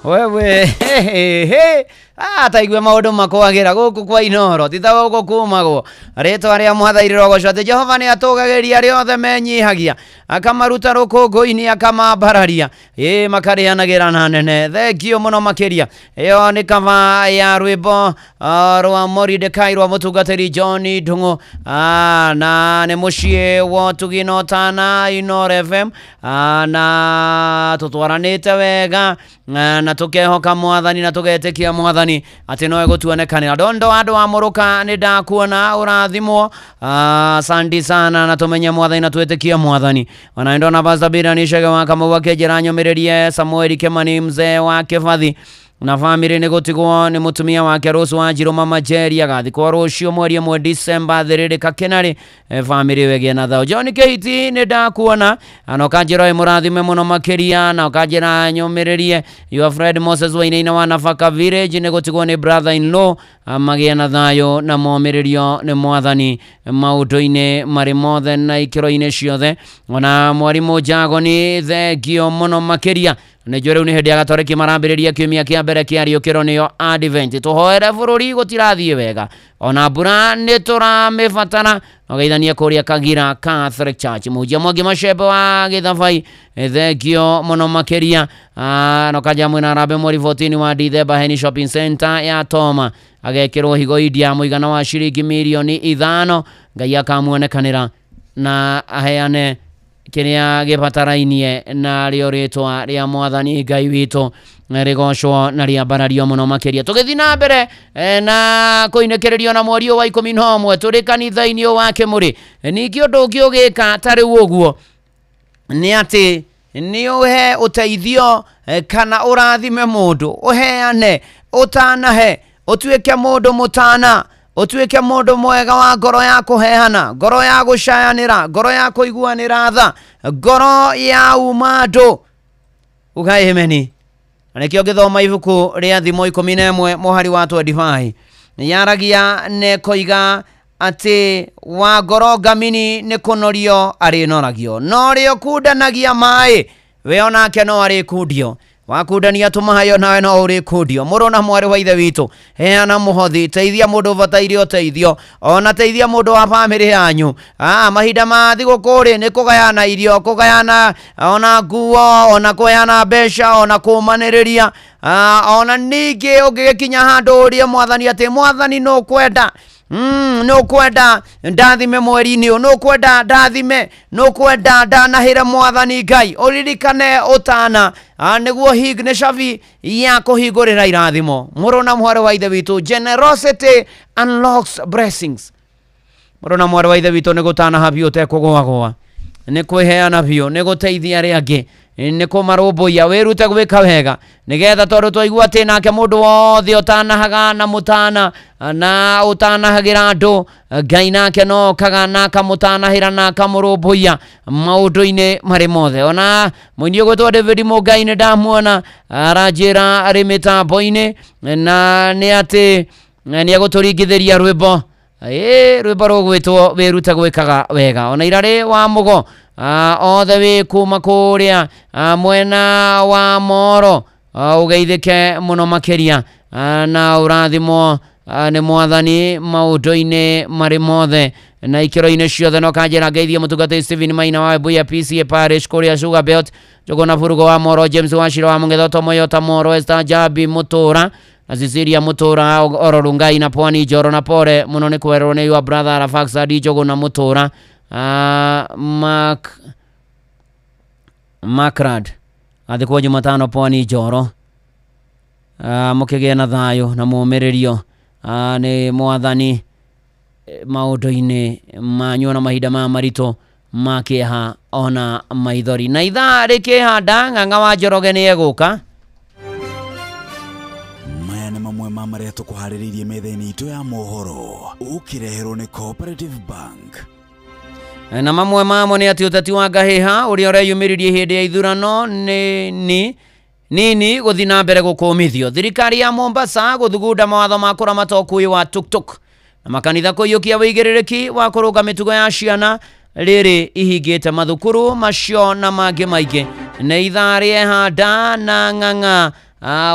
wewe ataigwe maundu makwagira guku kwa Inoro titago gukumagwo ritwa ria mwathairiro gocate Jehova ni atugagiria riothe menyihagia akamaruta rukungu-ini akamambararia makarianagira na nene thengio muno makiria iyo ni kava ya rwimbo rwa Mordecai rwa mutungatiri John Ndungu na ni mucie wa Tugino Tana Inoro FM na tutwaranite wega na tukehoka mwathani na tugetekia mwathani ati noe gutuonekanira dondo andu amuruka ni ndakuona urathimwo sandi sana na tumenye mwathani na tuetekia mwathani wanaenda na bazabira ni shega wakamuwa kejera nyomererie Samuel Kemani mzee wa Kefathi na family ni gutigwo ni mutumia wake Rose wa Njiro mama Jerry agathikwo rucio mweri mwe December thiriri kakenari family wege na thao John Keiti ni ndakuona anokanjiro murathime muno makiria na okanjira nyomererie your Fred Moses Wainaina wa Nafaka Village ni gutigwo ni brother in law amagia na thayo na momererio ni mwathani maudo-ine mari mothe na ikiro-ine ciothe ona mwarimu Jago ni thengio muno makiria Nejore uni hedi agatoreki marambiriria kiumia kia mbere kia riukiro niyo Advent tuhoere bururi gutirathie wega ona mbura ni turamibatara ogeithania kuria Kagira Catholic Church mujia mwangi macembe wa Githabai thengio muno makiria no kaja mwina rabe mweri 14 wa Dithemba Heni Shopping Center ya Toma agekirwo higo idia muigana wa shiringi milioni 5 ngai akamuonekanira na aheane kiria gibatarainie na rio ritwa ria mwathani ngai witu rigocwo na ria barario muno makiria tugithi na mbere na kuinekererio na mweri wa 11 turi kanitha-ini wake muri ningi undu ungi ugika tari uguo ni ati ni uhe uteithio kana urathime mundu uheane utanahe utuike mundu mutana utuike mundu mwega wa ngoro ya kuhehana ngoro ya gucayanira ngoro ya kuiguanira tha ngoro ya umando ugaimeni anekio githoma ibuku ria thimo 11 mohari wa 25 yaragia ne koiga ati wa ngoro ngamini ni kunorio ari noragio norio kundanagia mai we onake no ari kundio wakundania tumahayo nawe no uri kundio murona mwari wa ithe witu heana muhothi teithia mundu bataire uteithio ona teithia mundu wa family yanyu mahinda ma thigukuri ni kugayana irio kugayana ona nguo ona kuyana besha ona kumaniriria ona ningi ugikinya handu urie mwathani ati mwathani no kwenda no kwenda ndathime mweri-ini no kwenda ndathime no kwenda ndanahira mwathani Ngai uririkane utana niguo higne shavi ya kuhingurira irathimo murona mwari wa ithe witu generosity unlocks blessings murona mwari wa ithe witu nigutana habio te kugwa ni kwiheana bio ni guteithia ri angi ni kumarumbuia wirute gwika wega nigetha tondu twaigua ati nake mundu wothe utanahaga na mutana na utanahagira andu Ngai nake no kaga na kamutanahira na kamurumbuia maundu-ini mari mothe ona muini gwitwo David Mugai ni ndamuona aranjira ari mitambo-ini na ni ati ni aguturingithiria rwimbo rwimbo rugwitwo wirute gwikaga wega ona irari wa mugo othe wi kuma kuria mwena wa Moro ugeithike muno makiria na urathimo ni mwathani maundu-ini mari mothe na ikiro-ini ciothe no kanjira ngeithie mutungati Stephen Maina wa Buya PCA Parish kuria Sugar Belt Jogona Furugo wa Moro James Washiro wa Mungetho Moyota Moro Esther Jabi Mutura Aziziria Mutura Ororungai na Pwani Joro na pore muno ni kwerwo ni wa brother Arafax Adi Jogona Mutura Makrad athikwo Jumatano Pwani Joro mukigea na thayo na muumiririo ni mwathani maundu-ini manyu na mahinda ma marito makiha ona maithori na ithaa rikihanda ng'ang'a wa Njoroge ni eguka maya ni mamwe ma maria tukuhaririirie metha-ini itu ya mohoro ukireherwo ni Cooperative Bank na mamwe mamo ni ati uteti wa Ngahiha uria ureyumiririe hindi ya ithurano nini guthi na mbere gukumithio thirikari ya Mombasa guthugunda mawatho ma kuramata ukui wa tuktuk na makanitha kuyukia wigiririki wa kurunga mitugo ya ciana riri ihingite mathukuru macio na mangi maingi na ithari handa na ng'ang'a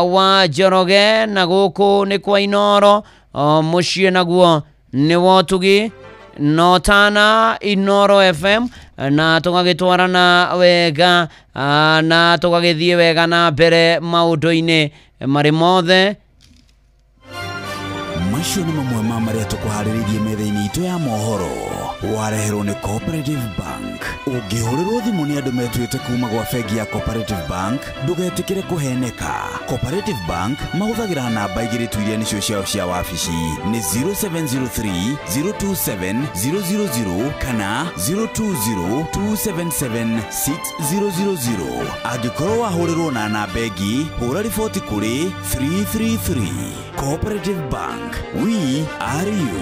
wa Njoroge na guku ni kwa Inoro mucie naguo ni wotugi notana Inoro FM na tugagitwarana wega na tugagithie wega na mbere maundu-ini mari mothe macio ni mamwe ma maria tukuhaririirie metha-ini itu ya mohoro wareherwo ni Cooperative Bank ungihurirwo thimu ni andu metuite kuma gwa bengi ya Cooperative Bank ndugetikire kuheneka Cooperative Bank mahuthagira namba igiri tu iria nicio ciao cia wabici ni 0703 027 000 kana 020 277 6000 angikorwo wahurirwo na namba ingi hura riboti kuri 333 Cooperative Bank, we are you.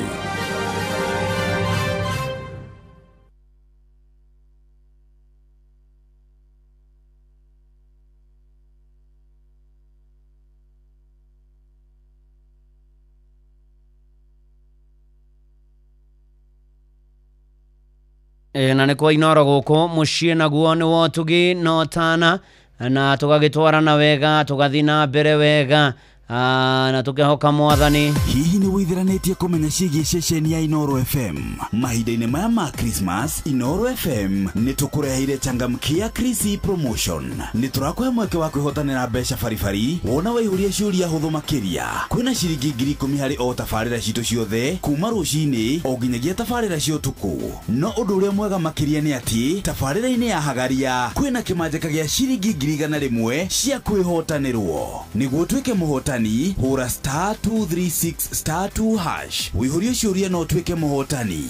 Na ni kwa Inoro guku mucie naguo ni wotugi notana na tugagitwarana wega tugathina mbere wega na tukihoka mwathani hihi ni withiranitie kumenya ciĩgiĩ ceceni ya Inoro FM mahinda-inĩ maya ma Christmas Inoro FM ni tukureheire changamkia Christmas promotion ni turakũhe mweke wa kwĩhotanĩra mbeca baribari wona waihũria ciũria hũthũ makĩria kwĩna ciringi 10,000 harĩ o tabarĩra citũ ciothe kuma rũcinĩ o nginyagia tabarĩra cia ũtukũ no ũndũ ũrĩa mwega makĩria nĩ atĩ tabarĩra-inĩ ya Hagaria kwĩna kĩmanjĩka gĩa ciringi 100,000 cia kwĩhotanĩrwo nĩguo tuĩke mũhotani hura *236*2# wihũrie ciũria no tuĩke mũhotani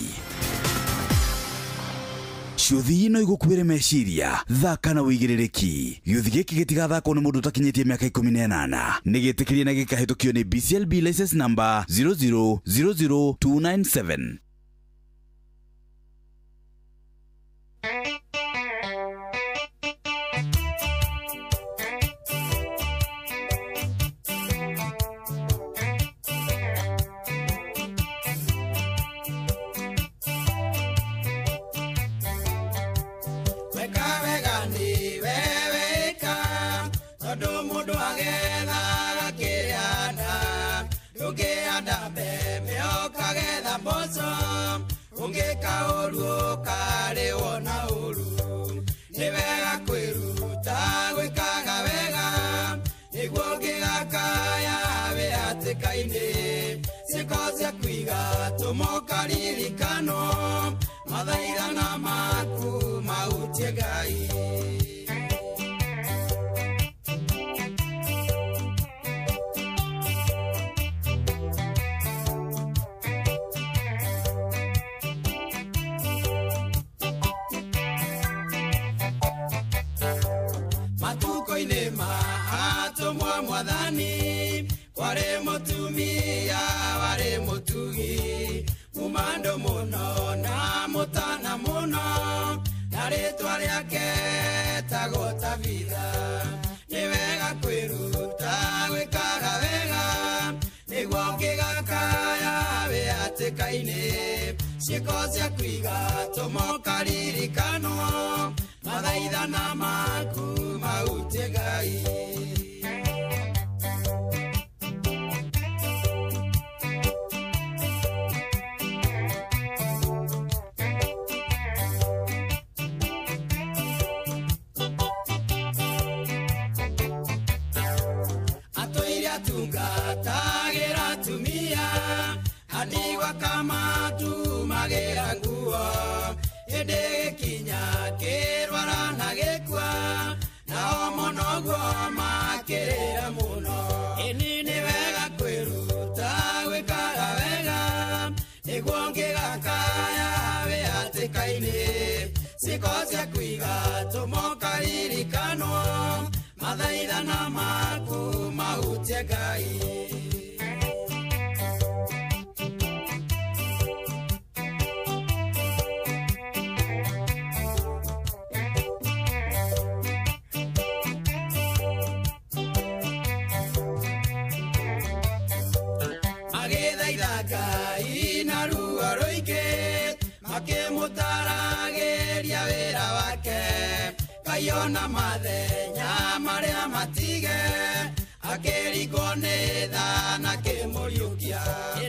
ciũthi ino igũkuĩre meciria thaka na wĩigĩrĩrĩki gĩũthi gĩkĩ gĩtigathakwo nĩ mũndũ ũtakinyĩtie mĩaka 18 nĩ gĩtĩkĩrie na gĩkahĩtũkio nĩ BCLB license number 0000297 Weka wega ni weweka, odomo ungika uru kare wona uru ni wega kwiruta gwikaga wega niguo ngigakaya we atikaine sikosia kwiga tumokaririkano mathaithana maku mautie Ngai. Matuko-inĩ mahatũmwo Mwathani kware mutumia ware mutugi mumando muno na mutana muno na rĩtwa rĩake tagwo Tabitha nĩ wega kwĩruta gwĩkaga wega nĩguo ngĩgakaya wĩhatĩka-inĩ ciĩko cia kũiga tũmokaririkanwo mathaithana maku mautie Ngai. Tungatagira tumia hadiwa kama tumagira nguo ende kinya kerwara na gekwa na omonogo makirira muno ini ni wega kwiruta gwikaga wega niguo ngigakaya wĩhatĩka-inĩ ciĩko cia kũiga tũmokaririkano mathaithana maku mautie Ngai. Magĩthaitha Ngai na ruo rũingĩ makĩmũtaragĩria wĩra wake kayona mathenya maria matige akĩringwo nĩ tha na kĩmũriũkia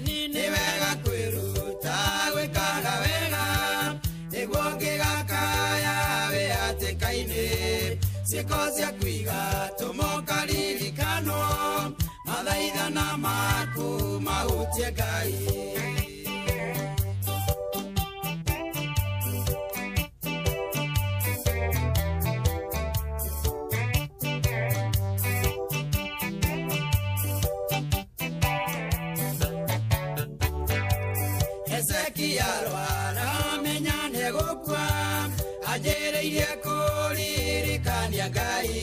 nĩ wega kwĩruta gwĩkaga wega nĩguo ngĩgakaya wĩhatĩka-inĩ ciĩko cia kũiga tũmokaririkano mathaithana maku mautie Ngai. Anjĩrĩirie kũririkania Ngai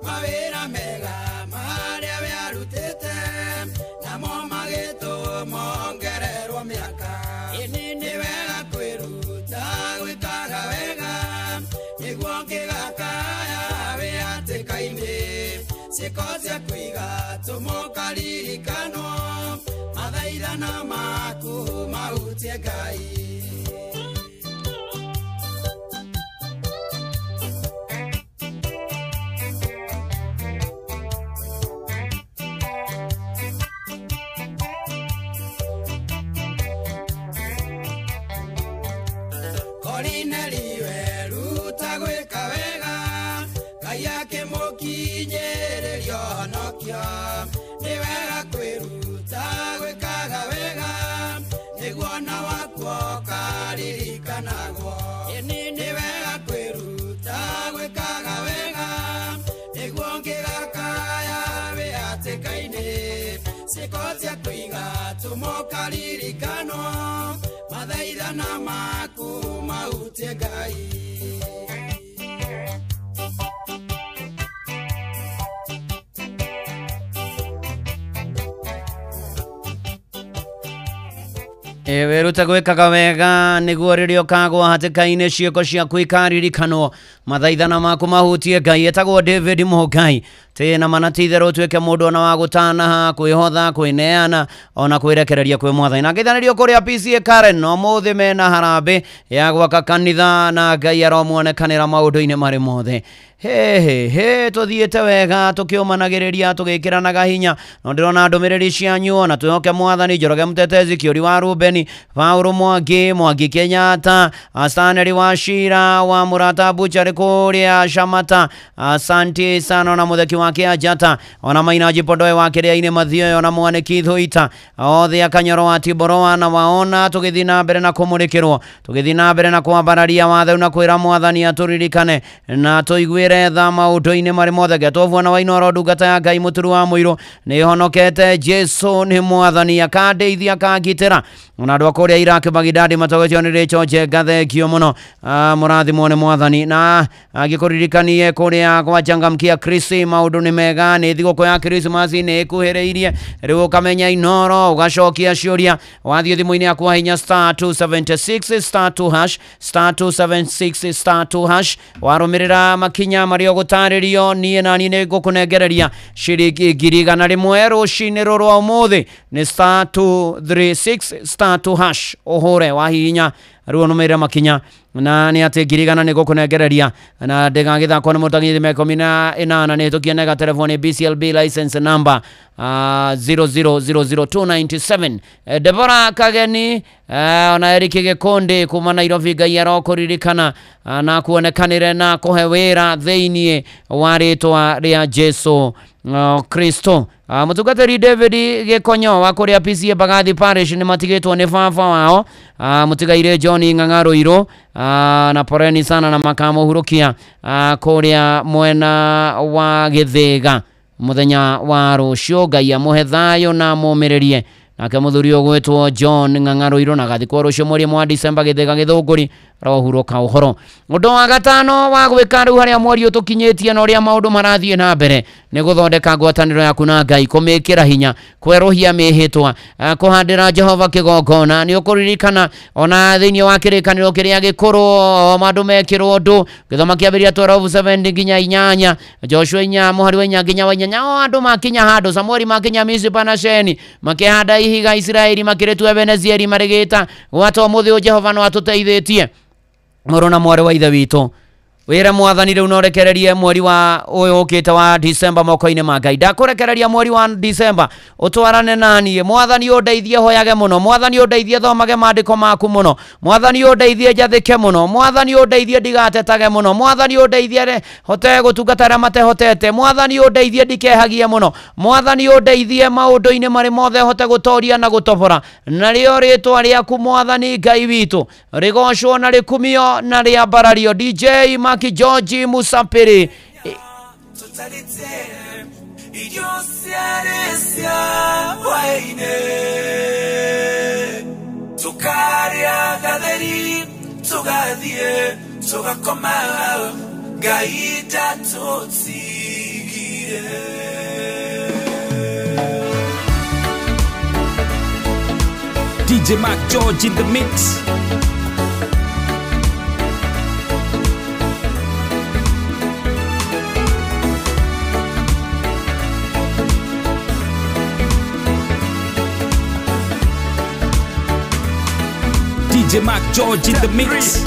mawĩra mega marĩa we arutĩte namo magĩtũmongererwo mĩaka ini nĩ wega kwĩruta gwĩkaga wega nĩguo ngĩgakaya wĩhatĩka-inĩ ciĩko cia kũiga tũmokaririkano mathaithana maku mautie Ngai. Ruta gwĩka wega Ngai akĩmũkinyĩrĩria ũhonokio nĩ wega kwĩruta gwĩkaga wega nĩguo na waku ũkaririkanagwo ini nĩ wega kwĩruta gwĩkaga wega nĩguo ngĩgakaya wĩhatĩka-inĩ ciĩko cia kũiga tũmokaririkano mathaithana maku mautie Ngai. Wĩrute gwĩkaga wega nĩguo rĩrĩa ũkagwa hatĩka-inĩ ciĩko ciaku ikaririkano mathaithana maku mahutie Ngai. Etagwo David Mũngai tena manatithero tweke mundu ona wa gutana kwihotha kwineana ona kwirekereria kwi mwathani na ngithanirio kuria PCA Karen no muthi mena harambe ya gwaka kanitha na Ngai aromuonekanira maundu-ini mari mothe he tuthiete wega tukiumanagiriria tugikiranaga hinya no ndirona ndumiriri cianyu ona twihoke mwathani Njoroge Mutetezi Kiuri wa Rubeni Paulo Mwangi Kenyatta Stanley wa Shira wa Murata Buchari kuria Shamata asante sana na mutheki wake Ajata ona Maina Jipondoe wa Kiria-ini Mathio ona Mwaniki Thuita othe akanyoro wa Tiboroa na waona tugithina mbere na kumurikirwo tugithina mbere na kwambararia wathe na kwira mwathani aturirikane na tuigwe retha maundu-ini mari mothe getovwana wa Inoro ndungata ya Ngai muturu wa muiro ni honokete Jesu ni mwathani akandeithia akangitira ona andu akuria Iraq Baghdad matogetio ni richo njenga thengio muno murathimwo ni mwathani na agikuririkanie kuria kwa changamkia Krisi maundu ni mega ni thiguku ya Christmas ni ikuhiriirie riu ukamenya Inoro ugacokia ciuria wathie thimu-ini yaku hinya *276 *276 warumirira makinya mario gutaririo nie nani ni ngukunengereria ciringi 100 rucini rwa umuthi ni *236 *2# uhure wahinya ruo numira makinya na ni ati 100 ni ngukunengereria na ndigagithakwo ni mutangithi mekomina inana ni tukienega telefoni BCLB license number 0000297 Debora Kageni ona Erike Gekonde kuma Nairobi Ngai arokuririkana na kuonekanire na kuhe wira thiini wa ritwa ria Jesu Kristo mutugateri David Gekonyo wa kuria PCA Bagathi Parish ni matigitwo ni baba wao mutigaire John Ng'ang'aro Iro na poreni sana na makamuhurukia kuria mwena wa Githiga muthenya wa rucio Ngai amuhe thayo na mumirerie nake muthuri ogwetwo John Ng'ang'aro Iro na gathikwo rucio mweri mwa December Githiga Githunguri rohuruka uhoro undu wa gatano wa gwika riu haria mweri utukinyitie na uria maundu marathie na mbere ni guthondeka ngwataniro yaku na Ngai kumikira hinya kweruhia mihitwa kuhandira Jehova kigongona ni ukuririkana ona thiini wa kirikaniro kiria gikuru mandu mekirwo undu githoma kiambiria 12:7 nginya 8 Joshua 4 muhari wa 4 nginya wa 8 andu makinya handu Samueli makinya Mizpa na Sheni makihanda ihiga Israeli makiretu Ebenezieri marigita gwato muthi Jehova no atuteithĩtie Morona mware wa ithe witũ wira mwathani riu no rekererie mweri wa uyu ukite wa December moko-ini ma Ngai ndakurekereria mweri wa December utwarane nani mwathani undeithie hoyage muno mwathani undeithie thomage maandiko maku muno mwathani undeithie njathike muno mwathani undeithie ndigatetage muno mwathani undeithie hote gutungatara mate hotete mwathani undeithie ndikehagie muno mwathani undeithie maundu-ini mari mothe hote gutoria na gutobora na rio ritwa riaku mwathani Ngai witu rigocwo na rikumio na riambarario DJ Maki George Musapiri tukaria gatheri tugathie tugakoma Ngai tatutigire DJ Mac George in the mix. DJ Mac George in the mix.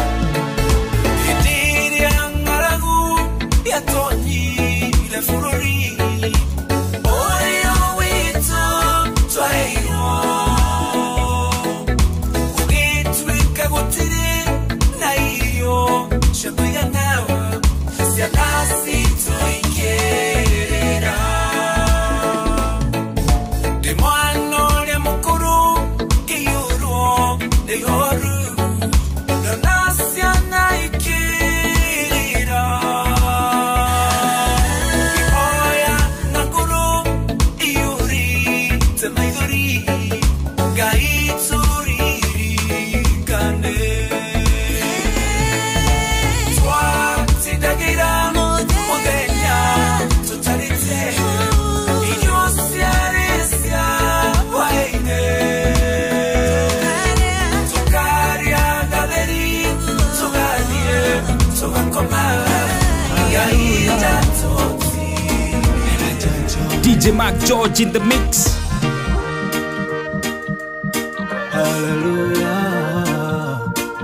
DJ Mark George in the mix.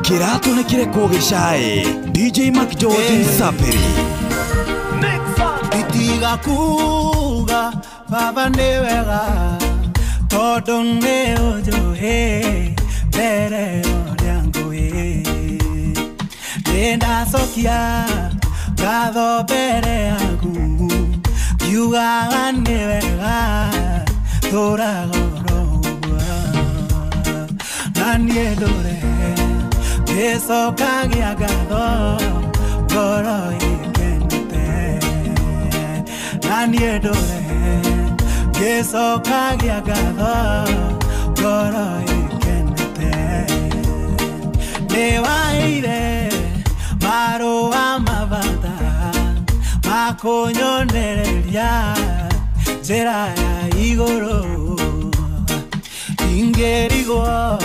Kirato na kire kogeshae DJ Mark George Saperi. Itiga kuga baba newega todo neo johe bere yangu nenda sokia gado bere yangu yuga newega tora goro nanie dore eso kagia gado goro ikente nanie dore eso kagia gado goro ikente ne waire maro amavata makonyonereria zera ya igoro ingerigo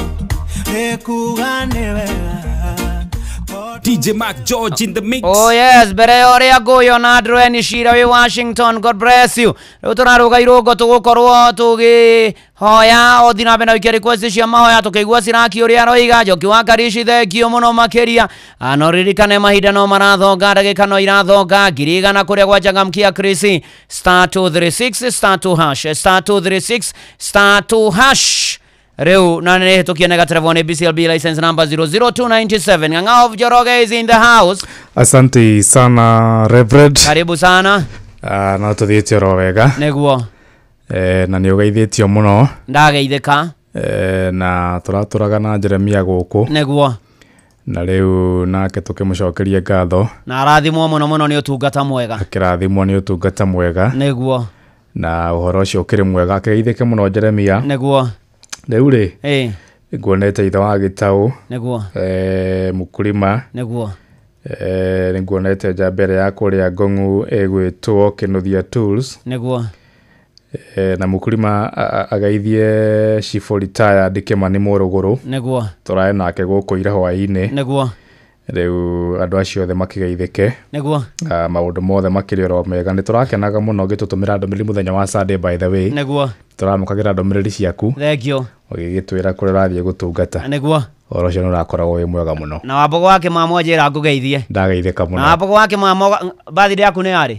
DJ Mark George in the mix. Oh yes, bere oria goyo na Adrian Shira we Washington. God bless you. Uturaruga irogo tugukorwo tugi hoya odina bena ikere kwese cia mahoya tukigwa siraki uria roiga joki wa karishi thekio muno makeria anoririkane mahinda no marathonga ndagika no irathonga ngirigana kuria gwa Changamkia Krisi *236 *2# *236 *2#. Reu na nehetokia nega telefone BCLB license number 00297. Nganga of Joroge is in the house. Asante sana Reverend. Karibu sana. Na tuthiĩte oro wega. Neguo. Na nĩ ũgeithĩtio mũno. Ndageithĩka. Na tũratũraga na Jeremia gũkũ. Neguo. Na rĩu nake tũkĩmũcokeria ngatho. Na arathimwo mũno mũno nĩ ũtungata mwega. Akĩrathimwo nĩ ũtungata mwega. Neguo. Na ũhoro ũcio ũkĩrĩ mwega akĩgeithĩke mũno Jeremia. Neguo. Rĩu rĩ nguonete ithe wa Gĩtaũ neguo mũkulima neguo nguonete njambere ya kũrĩa Ngong'u ĩgwĩtwo Kĩnuthia Tools neguo na mũkulima agaithie Shifo retired Kĩmani Mũrũgũrũ neguo tũrae nake gũkũ ira hwaĩ-inĩ neguo rĩu andũ acio othe makĩgeithĩke neguo maũndũ mothe makĩrĩ oro mega nĩ tũrakenaga mũno gĩtũtũmĩra ndũmĩrĩri mũthenya wa Sunday by the way neguo tũramũkagĩra ndũmĩrĩri ciaku thengio ũgĩgĩtwĩra kũrĩa ũrathiĩ gũtungata neguo ũhoro ũcio nĩũrakoragwo wĩ mwega mũno na Wambogo wake mamo njĩra ngũgeithie ndageithĩka mũno na Wambogo wake mamo birthday yaku nĩ yarĩ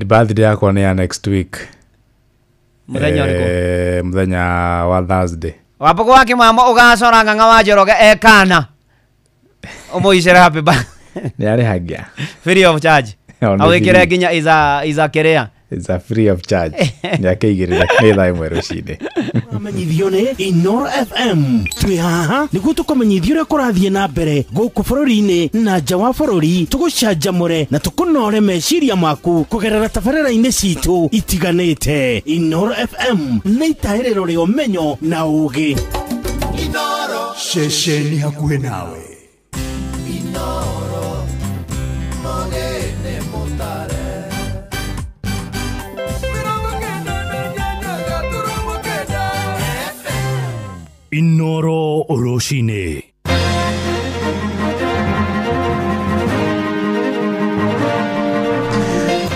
birthday yakwa nĩ ya next week mũthenya ũrĩkũ mũthenya wa Thursday Wambogo wake mamo ũgacora Ng'ang'a wa Njoroge ekana umuicere happy birthday nĩ arĩ hagia free of charge awĩkĩre nginya iza kerea It's a free of charge. Nĩakĩigĩrĩra nĩ thaa ĩmwe rũcinĩ. Amenyithio nĩ Inoro FM. Twĩ haha nĩguo tũkũmenyithia ũrĩa kũrathiĩ na mbere gũkũ bũrũri-inĩ na nja wa bũrũri tũgũcanjamũre na tũkũnore meciria maku kũgerera tabarĩra-inĩ citũ itiganĩte. Inoro FM nĩ itaĩrĩro rĩa ũmenyo na ũũgĩ. Inoro ceceni hakuhĩ nawe. Inoro Mogene Motare. Inoro Oroshine.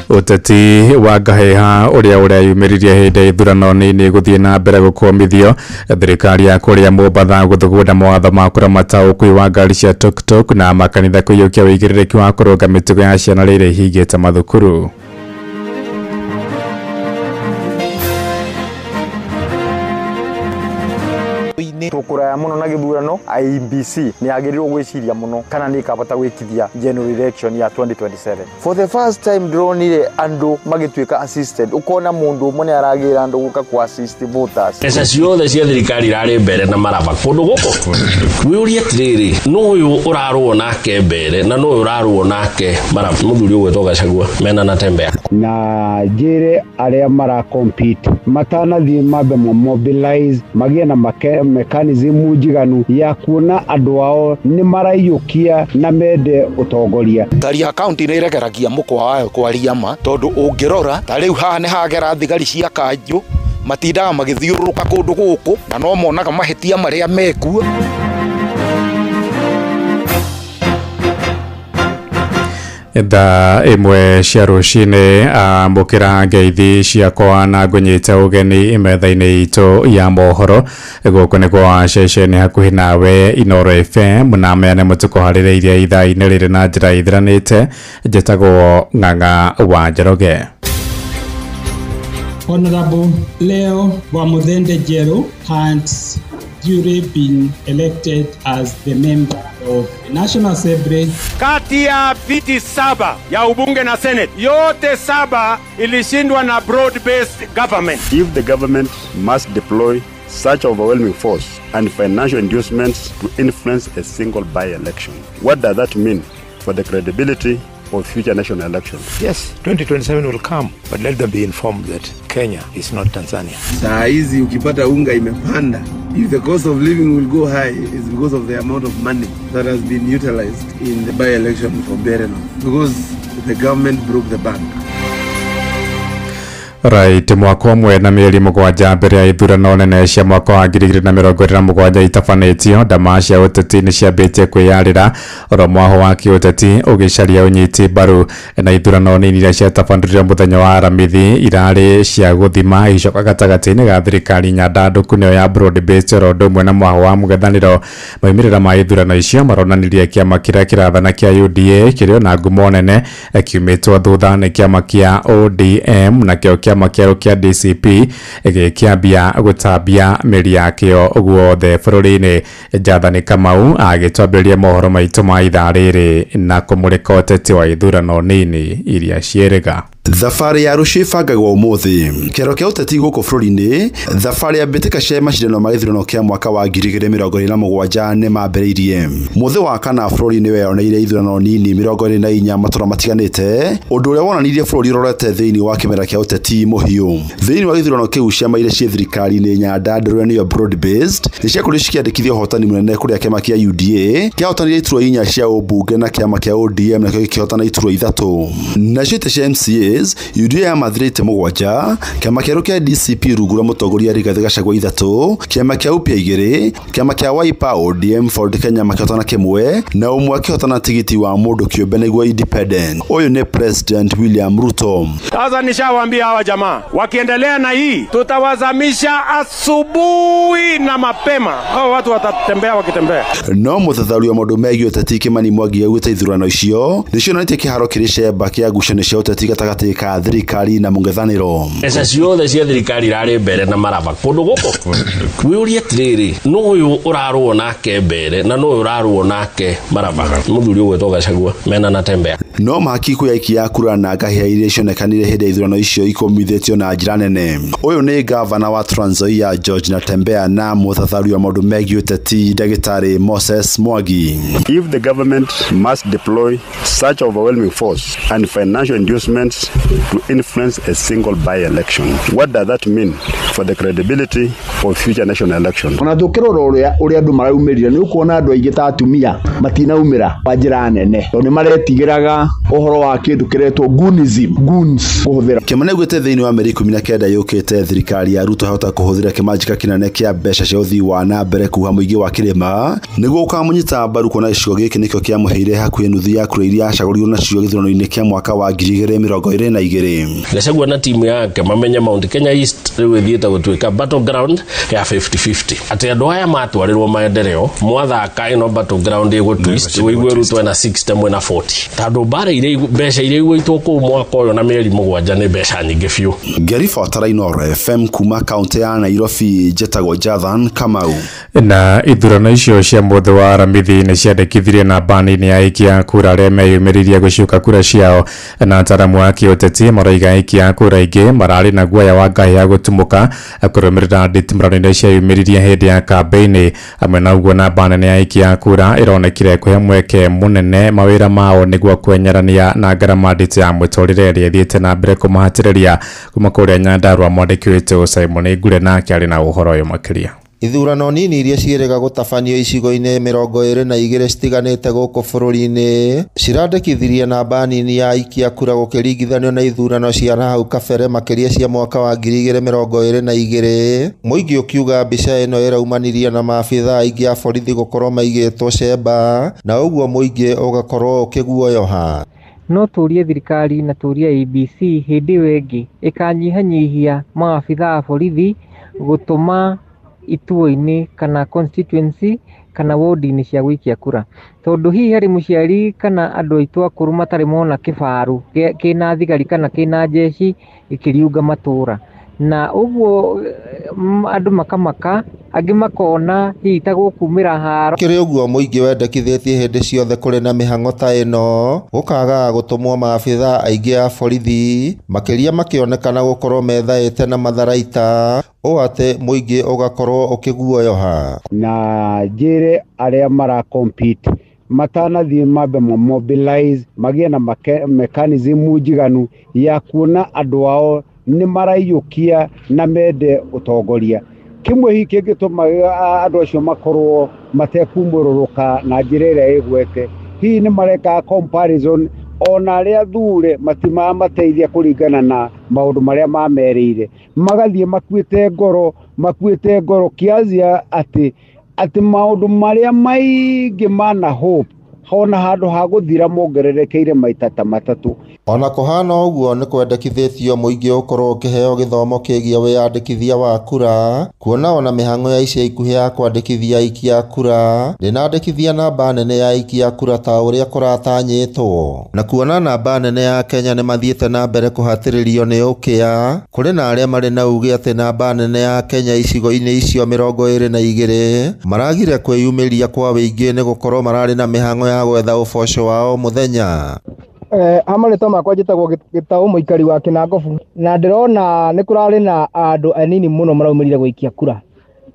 Uteti wa Ngaheha uria yumĩririe hĩndĩ ya ithurano nĩ gũthiĩ na mbere gũkũmithio thirikari ya kũrĩa Mombatha gũthugunda mawatho ma kũramata ũkui wa ngari cia tuk-tuk na makanitha kũiyũkia wĩigĩrĩrĩki wa kũrũnga mĩtugo ya ciana rĩrĩa ihingĩte mathukuru. Tukuraya muno na githurano IEBC ni agirirwo gwiciria muno kana ni kabata gwikithia general election ya 2027. For the first time dronire andu magituika assisted ukona mundu umwe ni aragira andu guka ku assist voters. Esa ciothe cia thirikari rari mbere na maraba kundu guko wiuria tiriri no uyu urarwo nake mbere na no urarwo nake maraba muthuri ugwetwo Gachagua mena na tembea na jire aria mara compete matana thi mabe mobilize magie na mechanism njiganu ya kuona andu ao ni maraiyukia na mende utongoria. Ngari ya county ni iregeragia mukwa wayo kwaria ma tondu ungirora ta riu haha ni hagera thigari cia kanju matindaga magithiururuka kundu guku na no monaga mahetia maria mekuo. Tha imwe cia rucini mbukira ngeithi ciakwa na ngunyite ugeni metha-ini itu ya mohoro guku ni kwa ceceni hakuhi nawe Inoro FM na meane mutuko haririirie ithaa-ini riri na njira ithiranite njitagwo Ng'ang'a wa Njoroge. Honorable Leo Wamuthende Njeru has duly been elected as the member of the National Assembly. Kati ya viti 7 ya ubunge na Senate, yote 7 ilishindwa na broad-based government. If the government must deploy such overwhelming force and financial inducements to influence a single by-election, what does that mean for the credibility of future national elections? Yes, 2027 will come, but let them be informed that Kenya is not Tanzania. Saa hizi ukipata unga imepanda, if the cost of living will go high, it's because of the amount of money that has been utilized in the by-election for Bereno, because the government broke the bank. Right, mwaka umwe na mieri mugwanja mbere ya ithurano nene cia mwaka wa 2027 itafanitio ndama cia uteti ni ciambitie kwiyarira oro mwaho wa kiuteti ugicaria unyiti mbaru na ithurano nini iria ciatabandirire muthenya wa aramithi irari cia guthima icoka gatagati-ini ga thirikari nyandanduku niyo ya broad based oro ndumwe na mwaho wa mugethaniro maimirira ma ithurano icio maronanirie kiama kiria kirathana kia UDA kirio na ngumo nene kiumitwo thutha ni kiama kia ODM na kio kiama kia DCP gikiambia gutambia meri yakio guothe bururi-ini. Jathani Kamau agitwambiria mohoro maitu ma ithaa riri na kumurika uteti wa ithurano nini iria cieriga. Thabarĩ ya rũciũ ĩbangagwo ũmũthĩ kĩero kĩa ũteti gũkũ bũrũri-inĩ. Thabarĩ ya mbĩtĩka cia macindano ma gĩthurano kĩa mwaka wa 2027 nĩ mambĩrĩirie. Mũthĩ wa kana bũrũri-inĩ weyoneire ithurano nini 24 matũra matiganĩte, ũndũ ũrĩa wonanirie bũrũri ũrorete thĩinĩ wa kĩmera kĩa ũteti mũhiũ. Thĩinĩ wa gĩthurano kĩu ciama iria ciĩ thirikari-inĩ nyandandũre nĩyo broad based nĩciakorirwo cikĩandĩkithia ũhotani mũnene kũrĩa kĩama kĩa UDA kĩahotanire iturwa 4 cia ũmbunge na kĩama kĩa ODM nakĩo gĩkĩhotana iturwa 3. Nacio itĩ cia MCA UDA yamathirĩte 7, kĩama kĩerũ kĩa DCP rungu rwa mũtongoria Rigathĩ Gachagua 3, kĩama kĩa UPIA 2, kĩama kĩa Wiper ODM Ford Kenya makĩhotana 1 na ũmwe akĩhotana tigiti wa mũndũ kĩũmbe nĩguo independent. Ũyũ nĩ President William Ruto. Sasa nishawaambia hawa jamaa wakiendelea na hii tutawazamisha asubuhi na mapema. Hao watu watatembea wakitembea. No mũthathauri wa maũndũ megiĩ ũteti Kimani Mwangi augĩte ithurano icio nĩcionanĩtie kĩharo kĩrĩ cemba kĩa ngucanio cia ũteti gatagatĩ ka thirikari na mũng'ethanĩro. Mbeca ciothe cia thirikari irarĩ mbere na maraba kũndũ gũkũ. Wĩũrie atĩrĩrĩ, no ũyũ ũrarũo nake mbere na no ũyũ ũrarũo nake maraba. Mũthuri ũgwĩtwo Gachagua mena na Tembea. No mahaki kũyaikia ya kura na ngahĩha iria cionekanire hĩndĩ ya ithurano icio ikomithĩtio na njĩra nene. Ũyũ nĩ gavana wa Trans Nzoia George Natembeya na mũthathauri wa maũndũ megiĩ ũteti Ndagĩtarĩ Moses Mwangi. If the government must deploy such overwhelming force and financial inducements to influence a single by-election, what does that mean for the credibility of future national elections? Ona tukirora uria andu maraumirire ni ukuona andu aingi ta atumia matinaumira kwa njira nene to ni maretigiraga uhoro wa kindu kiretwo goons kuhuthira. Kimani augĩte thĩinĩ wa mĩeri 19 yũkĩte thirikari ya Ruto hota kuhuthira kimanjika kinene kia mbeca cia ũthii wa na mbere kuha mũingĩ wa kĩrĩma nĩguo ũkamũnyita mbaru kuona gĩcigo gĩkĩ nĩkĩo kĩamũheire hakuhĩ nuthu ya kura iria acagũrirwo nacio gĩthurano-inĩ kĩa mwaka wa 2022. Gachagua na timu yake mamenya Mount Kenya East rĩu ĩthiĩte gũtuĩka battleground ya 50-50. Atĩ andũ aya matwarĩrwo maendeleo mwathaka ĩno battleground ĩgũtwist wĩigue Ruto na 60 mwena 40. Tondũ bara iria mbeca iria igũitwo kũu mwaka ũyũ na mĩeri 7 nĩ mbeca nyingĩ biũ. Ngĩribotera Inoro FM kuma kaunti ya Nairobi njĩtagwo Jathan Kamau. Na ithurano icio cia mũthĩ wa aramithi nĩ ciandĩkithirie namba nini ya aikia kura arĩa meyumĩririe gũciũka kura ciao na ataramu a kĩũteti maroiga aikia kura aingĩ mararĩ na guoya wa ngahĩha gũtumũka kũrũmĩrĩra nditimũrano iria ciayumĩririe hĩndĩ ya kambĩini. Hamwe na ũguo namba nene ya aikia kura ĩronekire kũhe mweke mũnene mawĩra mao nĩguo kwenyerania na ngarama nditũ ya mũtũrĩre ĩrĩa ĩthiĩte na mbere kũmahatĩrĩria kuma kũrĩa Nyandarua. Mwandĩki witũ Simon Ngure nake arĩ na ũhoro ũyũ makĩria. Ithurano nini iria ciĩrĩga gũtabanio icigo-inĩ 22 citiganĩte gũkũ bũrũri-inĩ cirandĩkithirie namba nini ya aikia kura gũkĩringithanio na ithurano cia hau kabere makĩria cia mwaka wa 2022. Mũingĩ ũkiuga mbica ĩno ĩraumanirie na maabitha aingĩ a borithi gũkorwo maigĩtwo cemba na ũguo mũingĩ ũgakorwo ũkĩguoyoha. no turie thirikari na turie IEBC hindi wengi ikanyihanyihia maafitha a borithi gutuma ituo-ini kana constituency kana ward-ini cia gwikia kura, tondu hihi hari muciari kana andu aitu akuru matari mona kibaru kina thigari kana kina jeshi ikiriunga matura, na uguo andu makamaka angi makona hihi ta gukumira haro. Kiri uguo muingi wendekithitie hindi ciothe kuri na mihango ta ino gukaga gutumwo maabitha aingi a borithi makiria makionekana gukorwo methaite na matharaita o ate muingi ugakorwo ukiguoyoha na njire aria mara compete matanathie mambe mobilize magie na mechanism njiganu ya kuona andu ao ni maraiyukia na mende utongoria. Kimwe hiki gituma andu acio makorwo matekumbururuka na njira iria igwete. Hii ni mareka comparison ona aria thure matima mateithia kuringana na maundu maria mamerire, magathie makuite ngoro kiazia ati maundu maria maingi mana hope hona handu ha guthira mongererekeire maita ta matatu. Ona kuhana uguo ni kwendekithitio muingi ukorwo ukiheo githomo kigia wiyandikithia wa kura, kuona ona mihango ya ica ikuhi ya kwandikithia aikia kura ndinandikithia namba nene ya aikia kura ta uria kuratanyitwo, na kuona namba nene ya Kenya ni mathiete na mbere kuhatiririo ni ukia kuri na aria mari na ugi ati namba nene ya Kenya icigo-ini icio 22 maragire kwiyumiria kwa wingi ni gukorwo marari na mihango ya gwetha uboco wao muthenya. Amarito makwa njitagwo Gitau muikari wa Kinangobu, na ndirona ni kurari na andu anini muno maraumirire gwikia kura.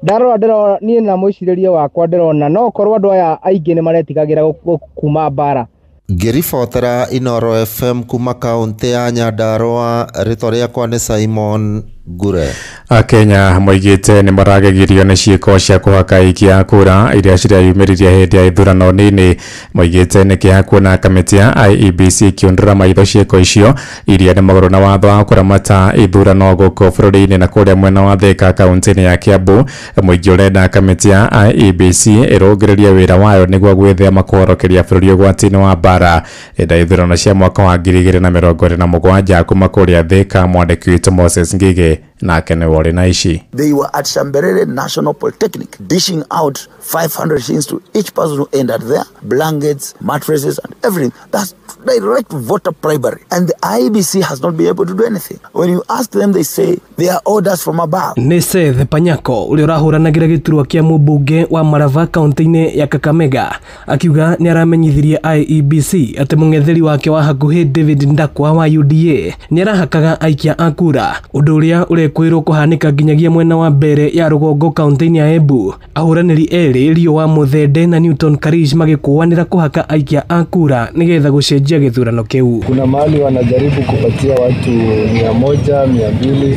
Ndarora nie na mwiciriria wakwa ndirona no korwo andu aya aingi ni maretigagira kuma bara. Ngiribotera Inoro FM kuma kaunti ya Nyandarua, rito riakwa ni Simon Gure. Akenya moigite ni maragegirio ni ciiko cia kuhaka aikia kura iria cirayumiririe hindi ya ithurano nini. Moigite ni kiha kuona kamiti ya IEBC kiundura maitho ciiko icio iria ni maguru na watho wa kuramata ithurano guku bururi-ini na kuria mwena wa Thika kaunti-ini ya Kiambu. Muingi urenda kamiti ya IEBC irungiririe wira wayo niguo gwithema kuhorokeria bururi ugwati-ini wa bara enda ithurano cia mwaka wa 2027 kuma kuria Thika. Mwandiki witu Moses Ngige na kene wori na ishi. They were at Shamberere National Polytechnic dishing out 500 shillings to each person who entered there, blankets, mattresses and everything. That's direct voter bribery, and the IEBC has not been able to do anything. When you ask them, they say they are orders from above. Ni Seth Panyako uri urahuranagira giturwa kia mubunge wa Marava kaunti-ini ya Kakamega akiuga ni aramenyithirie IEBC ati mung'etheri wake wa hakuhi David Ndakwa wa UDA ni arahakaga aikia akura, undu uria urekwirwo kuhanika nginyagia mwena wa mbere ya rugongo kaunti-ini ya Embu. Ahuraniri eri Rio wa Muthende na Newton Karish magikuanira kuhaka aikia akura nigetha gucenjia githurano kiu. Kuna mahali wanajaribu kupatia watu 100, 200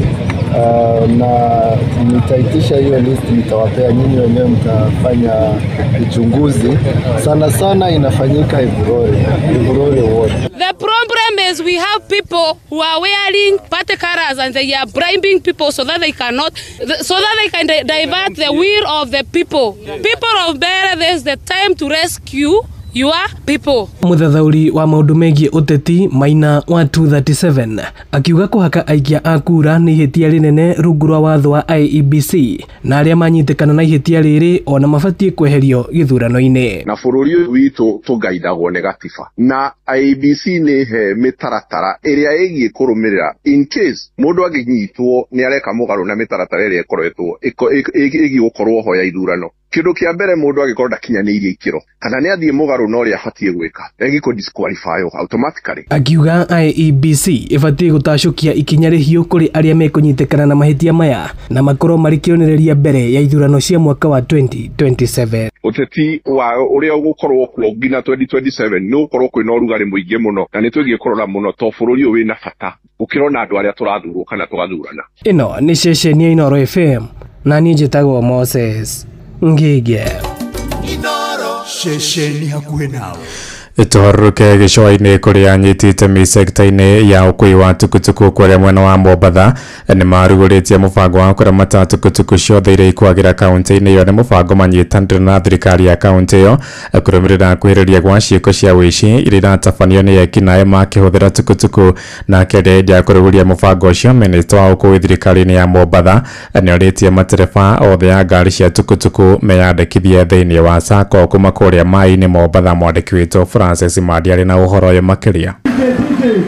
na nitaitisha hiyo list, nitawapea nyinyi wenyewe, mtafanya uchunguzi. Sana inafanyika Ivurore ward. The problem is we have people who are wearing party colors and they are bribing people so that they can divert the will of the people. People of Bere, there's the time to rescue your people. Muthathauri wa maundu megie uteti Maina wa 237 akiuga kuhaka aikia akura ni ihitia rinene rungu rwa watho wa IEBC na aria manyitikana na ihitia riri ona mabatie kweherio githurano-ini. Na bururi witu tugaithagwo ni gatiba na IEBC ni he mitaratara iria igie kurumirira in case mundu aginyitwo ni areka mugaru na mitaratara iria ikoretwo igi gukorwo ho ya ithurano. Kindu kia mbere mundu agikorwo ndakinyaniirie ikiro kana ni athie mugaru no ria abatie gwika egiko disqualify automatically. Akiuga IEBC ibatie gutacukia ikinya rihiu kuri aria mekunyitikana na mahitia maya na makorwo mari kionereria mbere ya ithurano cia mwaka wa 2027. Uteti wa uria ugukorwo kuo ngina 2027 ni ukorwo kwina urugari muingi muno na ni twigie kurora muno to bururi uyu wina bata ukirona andu aria turathurwo kana tugathurana. Ino ni ceceni ya Inoro FM na ni njitagwo Moses Ngige. Inoro ceceni hakuhe nawe. Tuharuke gĩcũa-inĩ kũrĩa anyitĩte itemi sekta-inĩ ya ũkui wa tukutuku kũrĩa mwena wa Mombatha nĩ marugũrĩtie mũbango wa kũramata tukutuku ciothe iria ikwagĩra kaunti-inĩ ĩyo. Nĩ mũbango manyitanĩire na thirikari ya kaunti ĩyo kũrũmĩrĩra kwĩhĩrĩria gwa ciĩko cia ũici iria iratabanio nĩ ekinaĩ makĩhũthĩra tukutuku. Nake hĩndĩ ya kũrugũria mũbango ũcio, minista wa ũkui thirikari-inĩ ya Mombatha nĩorĩtie matereba othe ya ngari cia tukutuku meyandĩkithie thĩinĩ wa SACCO kuma kũrĩa maĩ-inĩ Mombatha. Mwandĩki witũ Francis Madiarĩ na ũhoro ũyũ makĩria.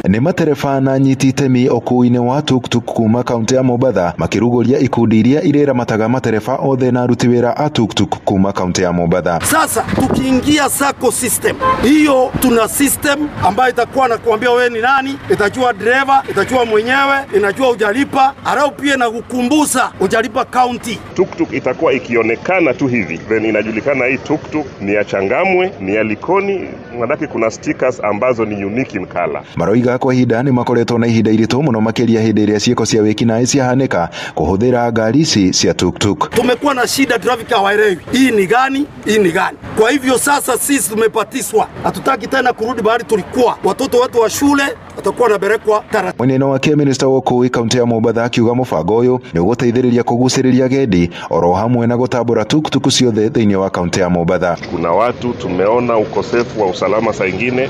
Nĩ matereba na anyiti itemi ũkui-inĩ wa tuktuk kuma kaunti ya Mombatha makĩrugũria ikundi iria iramataga matereba othe na aruti wĩra a tuktuk kuma kaunti ya Mombatha. Sasa tukiingia SACCO system hiyo, tuna system ambayo itakuwa na kuambia wewe ni nani, itajua driver, itajua mwenyewe, inajua hujalipa, arau pia na kukumbusa hujalipa county. Tuktuk itakuwa ikionekana tu hivi, then inajulikana hii tuktuk ni ya Changamwe, ni ya Likoni, manake kuna stickers ambazo ni unique in color. Maroiga kwa ihinda nĩ makoretwo na ihinda iritũ mũno makĩria hĩndĩ ĩrĩa ciĩko cia wĩkinaĩ ciahanĩka kũhũthĩra ngari ici cia tuktuk. Tumekuwa na shida, traffic hawaelewi hii ni gani, hii ni gani. Kwa hivyo sasa sisi tumepatiswa, hatutaki tena kurudi bahari tulikuwa. Watoto wetu wa shule watakuwa naberekwa taratibu. Mwenendo wake minista wa ũkui kaunti ya Mombatha akiuga mũbango ũyũ nĩ ũgũteithĩrĩria kũgucĩrĩria agendi oro hamwe na gũtambũra tuktuk ciothe thĩinĩ wa kaunti ya Mombatha. Kuna watu tumeona ukosefu wa usalama saa ingine,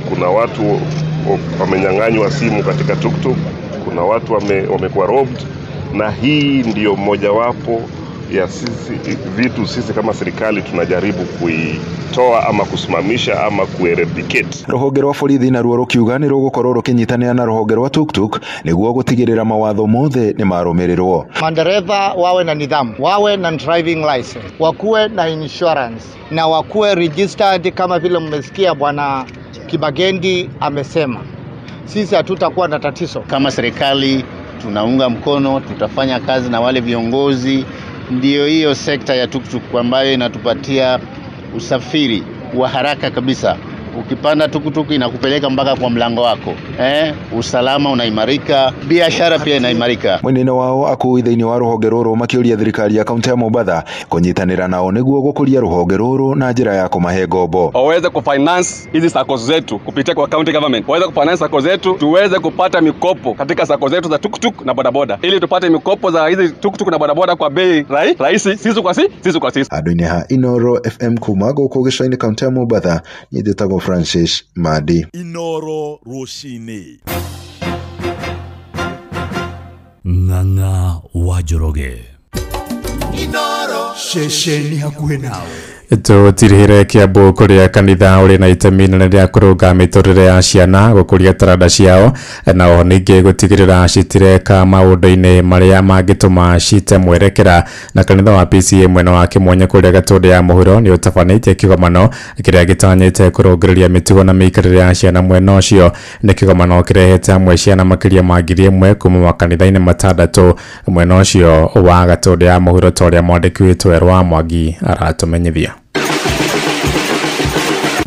kuna watu wamenyang'anywa simu katika tuktuk, kuna watu wamekuwa robbed, na hii ndio mojawapo ya sisi kama serikali tunajaribu kuitoa ama kusimamisha ama kueradicate. Rũhonge rwa borithi naruo rũkiuga nĩ rũgũkorwo rũkĩnyitanĩra na rũhonge rwa tuktuk nĩguo gũtigĩrĩra mawatho mothe nĩ marũmĩrĩrwo. Madereva wawe na nidhamu, wawe na driving license, wakuwe na insurance na wakuwe registered kama vile mmesikia bwana Kibagendi amesema. Sisi hatutakuwa na tatizo. Kama serikali tunaunga mkono, tutafanya kazi na wale viongozi. Ndio hiyo sekta ya tuktuk ambayo inatupatia usafiri wa haraka kabisa. Ukipanda tukutuku inakupeleka mpaka kwa mlango wako. Usalama unaimarika, biashara pia inaimarika. Mwenendo wao akui thĩinĩ wa rũhonge rũrũ makĩũria thirikari ya kaunti ya Mombatha kũnyitanĩra nao nĩguo gũkũria rũhonge rũrũ na njĩra ya kũmahe ngombo. Waweze kufinance hizi SACCO zetu kupitia kwa county government. Waweze kufinance SACCO zetu, tuweze kupata mikopo katika SACCO zetu za tuktuk na bodaboda, ili tupate mikopo za hizi tuktuk na bodaboda kwa bei rahisi, sisi kwa sisi. Andũ-inĩ ha Inoro FM kuma gũkũ gĩcũa-inĩ kaunti ya Mombatha, nĩndĩtagwo Francis Madi. Inoro Roshine. Ng'ang'a wa Njoroge. Inoro Shesheni hakuhĩ nawe. Tũtirĩhĩre Kiambu kũrĩa kanitha ũrĩ na itemi inene rĩa kũrũnga mĩtũrĩre ya ciana, gũkũria taranda ciao, na oho ningĩ gũtigĩrĩra citireka maũndũ-inĩ marĩa mangĩtũma cite mwerekera. Na kanitha wa PCA mwena wa Kĩmwanya kũrĩa Gatũndũ ya mũhuro nĩ ũtabanĩtie kĩgomano kĩrĩa gĩtanyĩte kũrũngĩrĩria mĩtugo na mĩikarĩre ya ciana mwena ũcio. Nĩ kĩgomano kĩrehete amwe ciana makĩria ma 1,000 kuma makanitha-inĩ matandatũ mwena ũcio wa Gatũndũ ya mũhuro, ta ũrĩa mwandĩki witũ Erwa Mwangi aratũmenyithia.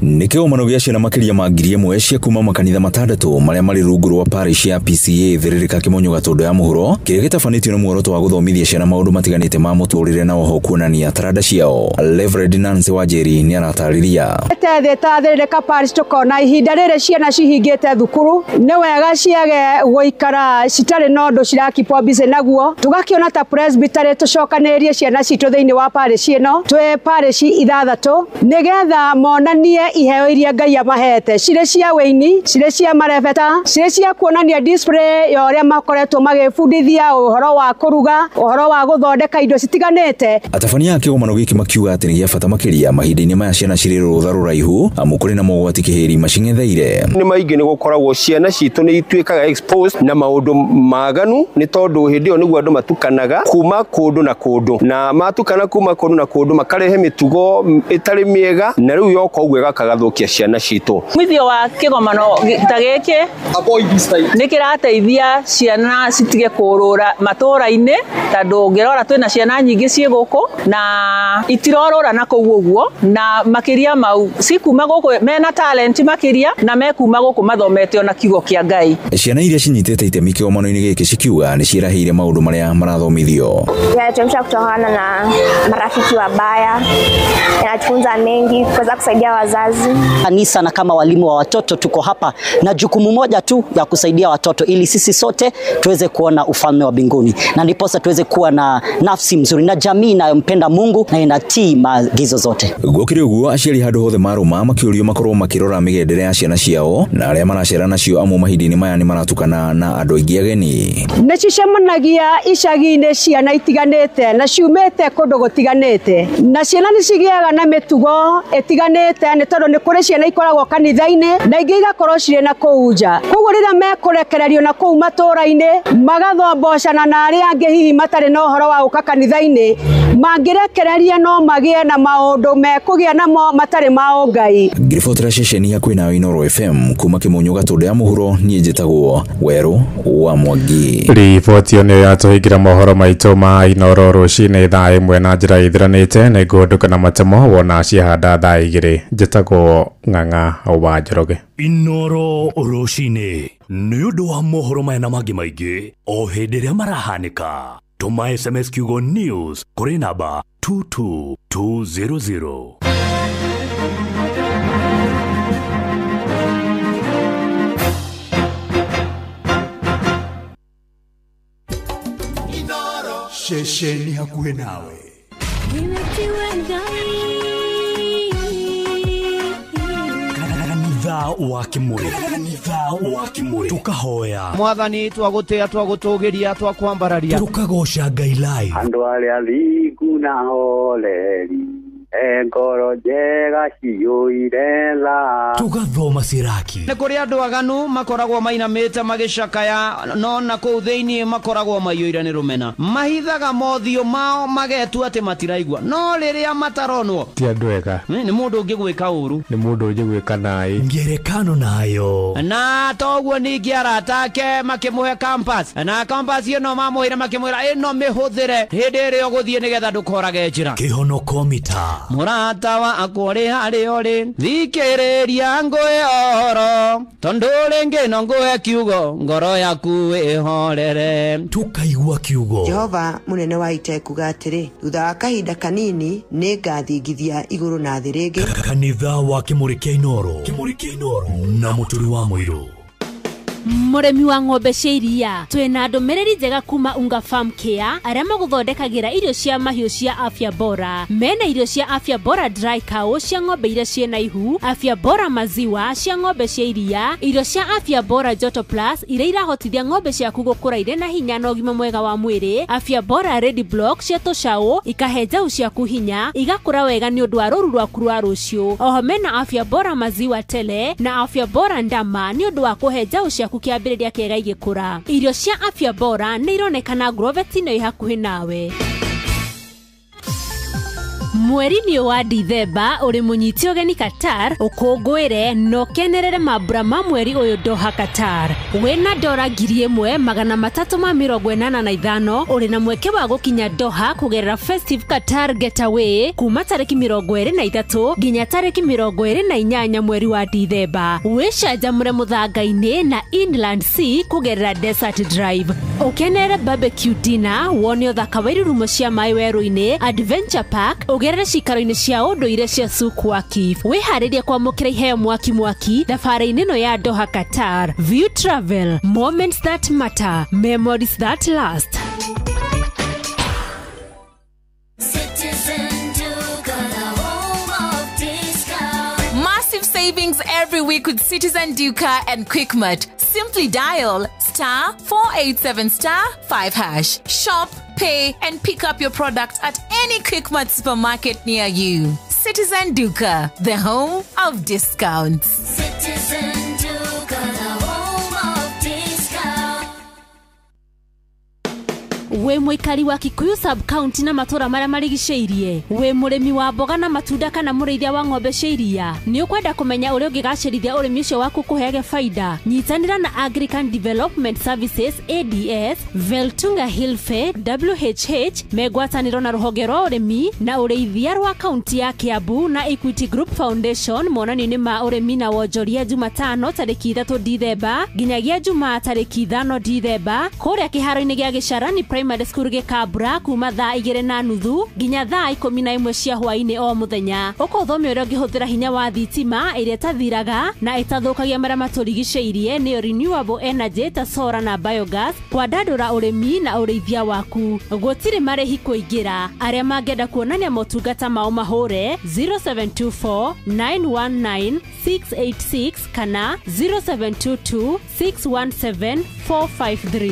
Nĩ kĩgomano gĩa ciana makĩria ma 1,000 cia kuma makanitha matandatũ marĩa marĩ rungu rwa parish ya PCA Thĩrĩrĩka Kĩmonyo Gatũndũ ya mũhuro, kĩrĩa gĩtabanĩtio na muoroto wa gũthomithia ciana maũndũ matiganĩte ma mũtũrĩre na oho kuonania taranda ciao. Reverend Nancy Wanjeri nĩ aratarĩria. Theta Thĩrĩrĩka parish tukona ihinda rĩrĩ ciana cihingĩte thukuru, nĩ wega ciage gũikara citarĩ na ũndũ cirakipwo busy naguo. Tũgakĩona ta presbytery tũcokanĩrĩrie ciana citũ thĩinĩ wa parish ĩno, twĩ parish 6 nĩgetha monanie iheo iria Ngai amahete, cirĩ cia wĩini, cirĩ cia marebeta, cirĩ cia kuonania display ya ũrĩa makoretwo magĩbundithia ũhoro wa kũruga, ũhoro wa gũthondeka indo citiganĩte. Atabania a kĩgomano gĩkĩ makiuga atĩ nĩ gĩa bata makĩria mahinda-inĩ maya ciana cirĩ rũtha rũraihu, amu kũrĩ na mogwati kĩhĩri macing'etheire. Nĩ maingĩ nĩ gũkoragwo ciana citũ nĩ ituĩkaga exposed na maũndũ maganu, nĩ tondũ hĩndĩ ĩyo nĩguo andũ matukanaga kuma kũndũ na kũndũ, na matukana kuma kũndũ na kũndũ makarehe mĩtugo ĩtarĩ mĩega, na rĩu yoka ũguo ĩgakagathũkia ciana citũ. Mwithio wa kĩgomano ta gĩkĩ nĩ kĩrateithia ciana citige kũrũra matũũra-inĩ, tondũ ũngĩrora twĩna ciana nyingĩ ciĩ gũkũ na itirorũra na kũu ũguo, na makĩria mau cikuma gũkũ mena talent makĩria na mekuma gũkũ mathomete ona kiugo kĩa Ngai. Ciana iria cinyitĩte itemi kĩgomano-inĩ gĩkĩ cikiuga nĩ ciĩrahĩire maũndũ marĩa marathomithio. Tunataka kutokana na marafiki wabaya, inatufunza mengi, kuweza kusaidia wazazi wazazi. Kanisa na kama walimu wa watoto tuko hapa na jukumu moja tu ya kusaidia watoto ili sisi sote tuweze kuona ufalme wa mbinguni, na ndiposa tuweze kuwa na nafsi mzuri na jamii inayompenda Mungu na inatii maagizo zote. Gukiri uguo aciari handu hothe maruma makiurio makorwo makirora migendere ya ciana ciao, na aria maracera nacio amwe mahindini maya ni maratukana na andu aingi ageni. Nicicemanagia icagi-inĩ ciana itiganĩte na ciumĩte kũndũ gũtiganĩte, na ciana nĩcigĩaga na mĩtugo ĩtiganĩte nĩ tondũ nĩ kũrĩ ciana ikoragwo kanitha-inĩ na ingĩ igakorwo cirĩ na kũu nja. Koguo rĩrĩa mekũrekererio na kũu matũũra-inĩ magathombochana na arĩa angĩ hihi matarĩ na ũhoro wa gũka kanitha-inĩ, mangĩrekereria no magĩe na maũndũ mekũgĩa namo matarĩ ma Ngai. Ngiribotera ceceni ya kwĩna Inooro FM kuma Kĩmũnyo Gatũndũ ya mũhuro, niĩ njĩtagwo Werũ wa Mwangi. Riboti ĩyo yatũhingĩra mohoro maitũ ma Inooro rũcinĩ thaa ĩmwe na njĩra ithiranĩte, na igũndũka na matemo wona ciahanda thaa 2. Njĩtagwo Ng'ang'a wa Njoroge. Inooro rũcinĩ nĩ ũndũ wa mohoro maya na mangĩ maingĩ o hĩndĩ ĩrĩa marahanĩka. Tuma SMS kiugo news kũrĩ namba 22200. Shesheni hakuhe nawe. Kanitha wa Kimuri tukahoya Mwathani twagutia twagutũgĩria twakwambararia tukagoca Ngai live. Andu aria thiku na holeri ngoro njega ciyũire tha tugathoma ciraki. Nĩ kũrĩ andũ aganu makoragwo mainamĩte magĩcakaya, no na kũu thĩinĩ makoragwo maiyũire nĩ rũmena. Mahithaga mothiũ mao magetua atĩ matiraigua, no rĩrĩa mataronwo ti andũ ega. Nĩ mũndũ ũngĩ gwĩka ũru, nĩ mũndũ ũngĩ gwĩka naĩ. Ngerekano nayo na toguo ningĩ arata ake makĩmũhe campus, na campus ĩno mamũhĩre makĩmwĩra ĩno mĩhũthĩre hĩndĩ ĩrĩa ũgũthiĩ nĩgetha ndũkorage njĩra. Kĩhonoko mita Murata wa akũrĩ harĩ ũrĩ, thikĩrĩria ngũhe oro, tondũ rĩngĩ no ngũhe kiugo ngoro yaku ĩhorere. Tukaigua kiugo. Jehova mũnene wa ita kuga atĩrĩ, thutha wa kahinda kanini nĩ ngathingithia igũrũ na thĩ rĩngĩ. Kanitha wa Kimuri kĩa Inooro na mũturi wa mũirũ. Muremi wa ng'ombe cia iria twina ndũmĩrĩri njega kuma Unga Farm Care arĩa magũthondekagĩra irio cia mahiũ cia Afya Bora. Mena irio cia Afya Bora Dry Cow cia ng'ombe iria ciĩna ihu, Afya Bora Maziwa cia ng'ombe cia iria, irio cia Afya Bora Joto Plus iria irahotithia ng'ombe ciaku gũkũra irĩ na hinya na ũgima mwega wa mwĩrĩ, Afya Bora Red Block cia tũcaũ ikahe njaũ ciaku hinya igakũra wega nĩ ũndũ wa rũru rwaku rwa rũciũ. Oho mena Afya Bora Maziwa Tele na Afya Bora Ndama nĩ ũndũ wa kũhe njaũ ciaku kĩambĩrĩria kĩega igĩkũra. Irio cia Afya Bora nĩ ironekana Grovet-inĩ ĩ hakuhĩ nawe. Mweri-inĩ wa Dithemba uri munyiti ũgeni Qatar ũkũngũĩre no kenerere mambura ma mweri ũyũ Doha Qatar. Wĩna $1,385 uri na mweke wa gũkinya Doha kũgerera Festive Qatar Getaway kuma tarĩki 23 nginya tarĩki 28 mweri wa Dithemba. Wĩcanjamũre mũthanga-inĩ na Inland Sea kũgerera Desert Drive. Ũkenere barbecue dinner, wone ũthaka wa irurumo cia maĩ werũ-inĩ, Adventure Park, ũgerere cikaro-inĩ cia ũndũire cia Suk Waqif. Wĩharĩrie kwamũkĩra iheo mwaki thabarĩ-inĩ ĩno ya Doha Qatar. View Travel, moments that matter, memories that last. Massive savings every week with Citizen Duka and Quickmart. Simply dial *487*5#. Shop, pay, and pick up your product at any Quickmart supermarket near you. Citizen Duka, the home of discounts. Citizen Duka, the home of discounts. We mwikari wa Kikuyu sub-county na matura marĩa marigicĩirie, we mũrĩmi wa mboga na matunda kana mũrĩithia wa ng'ombe cia iria, nĩ ũkwenda kũmenya ũrĩa ũngĩgacĩrithia ũrĩmi ũcio waku kũheage faida. Nyitanĩra na Agrican Development Services ADS, Veltunga Hillfe, WHH, megwatanĩro na rũhonge rwa ũrĩmi na ũrĩithia rwa kaunti ya Kiambu na Equity Group Foundation monanio-inĩ ma ũrĩmi na wonjoria Jumatano tarĩki 3 Dithemba nginyagia Jumaa tarĩki 5 Dithemba kũrĩa kĩharo-inĩ gĩa Gĩcarani primary school Gikambura kuma thaa 2:30 nginya thaa 11 cia hwaini o muthenya. Ukothomio uria ungihuthira hinya wa thitima iria tathiraga na itathukagia maria maturigiceirie ni renewable energy ta solar na biogas kwandandura urimi na urithia waku. Gutiri marihi kuingira. Aria mangenda kuonania motungata mao mahure 0724 919 686 kana 0722 617 453.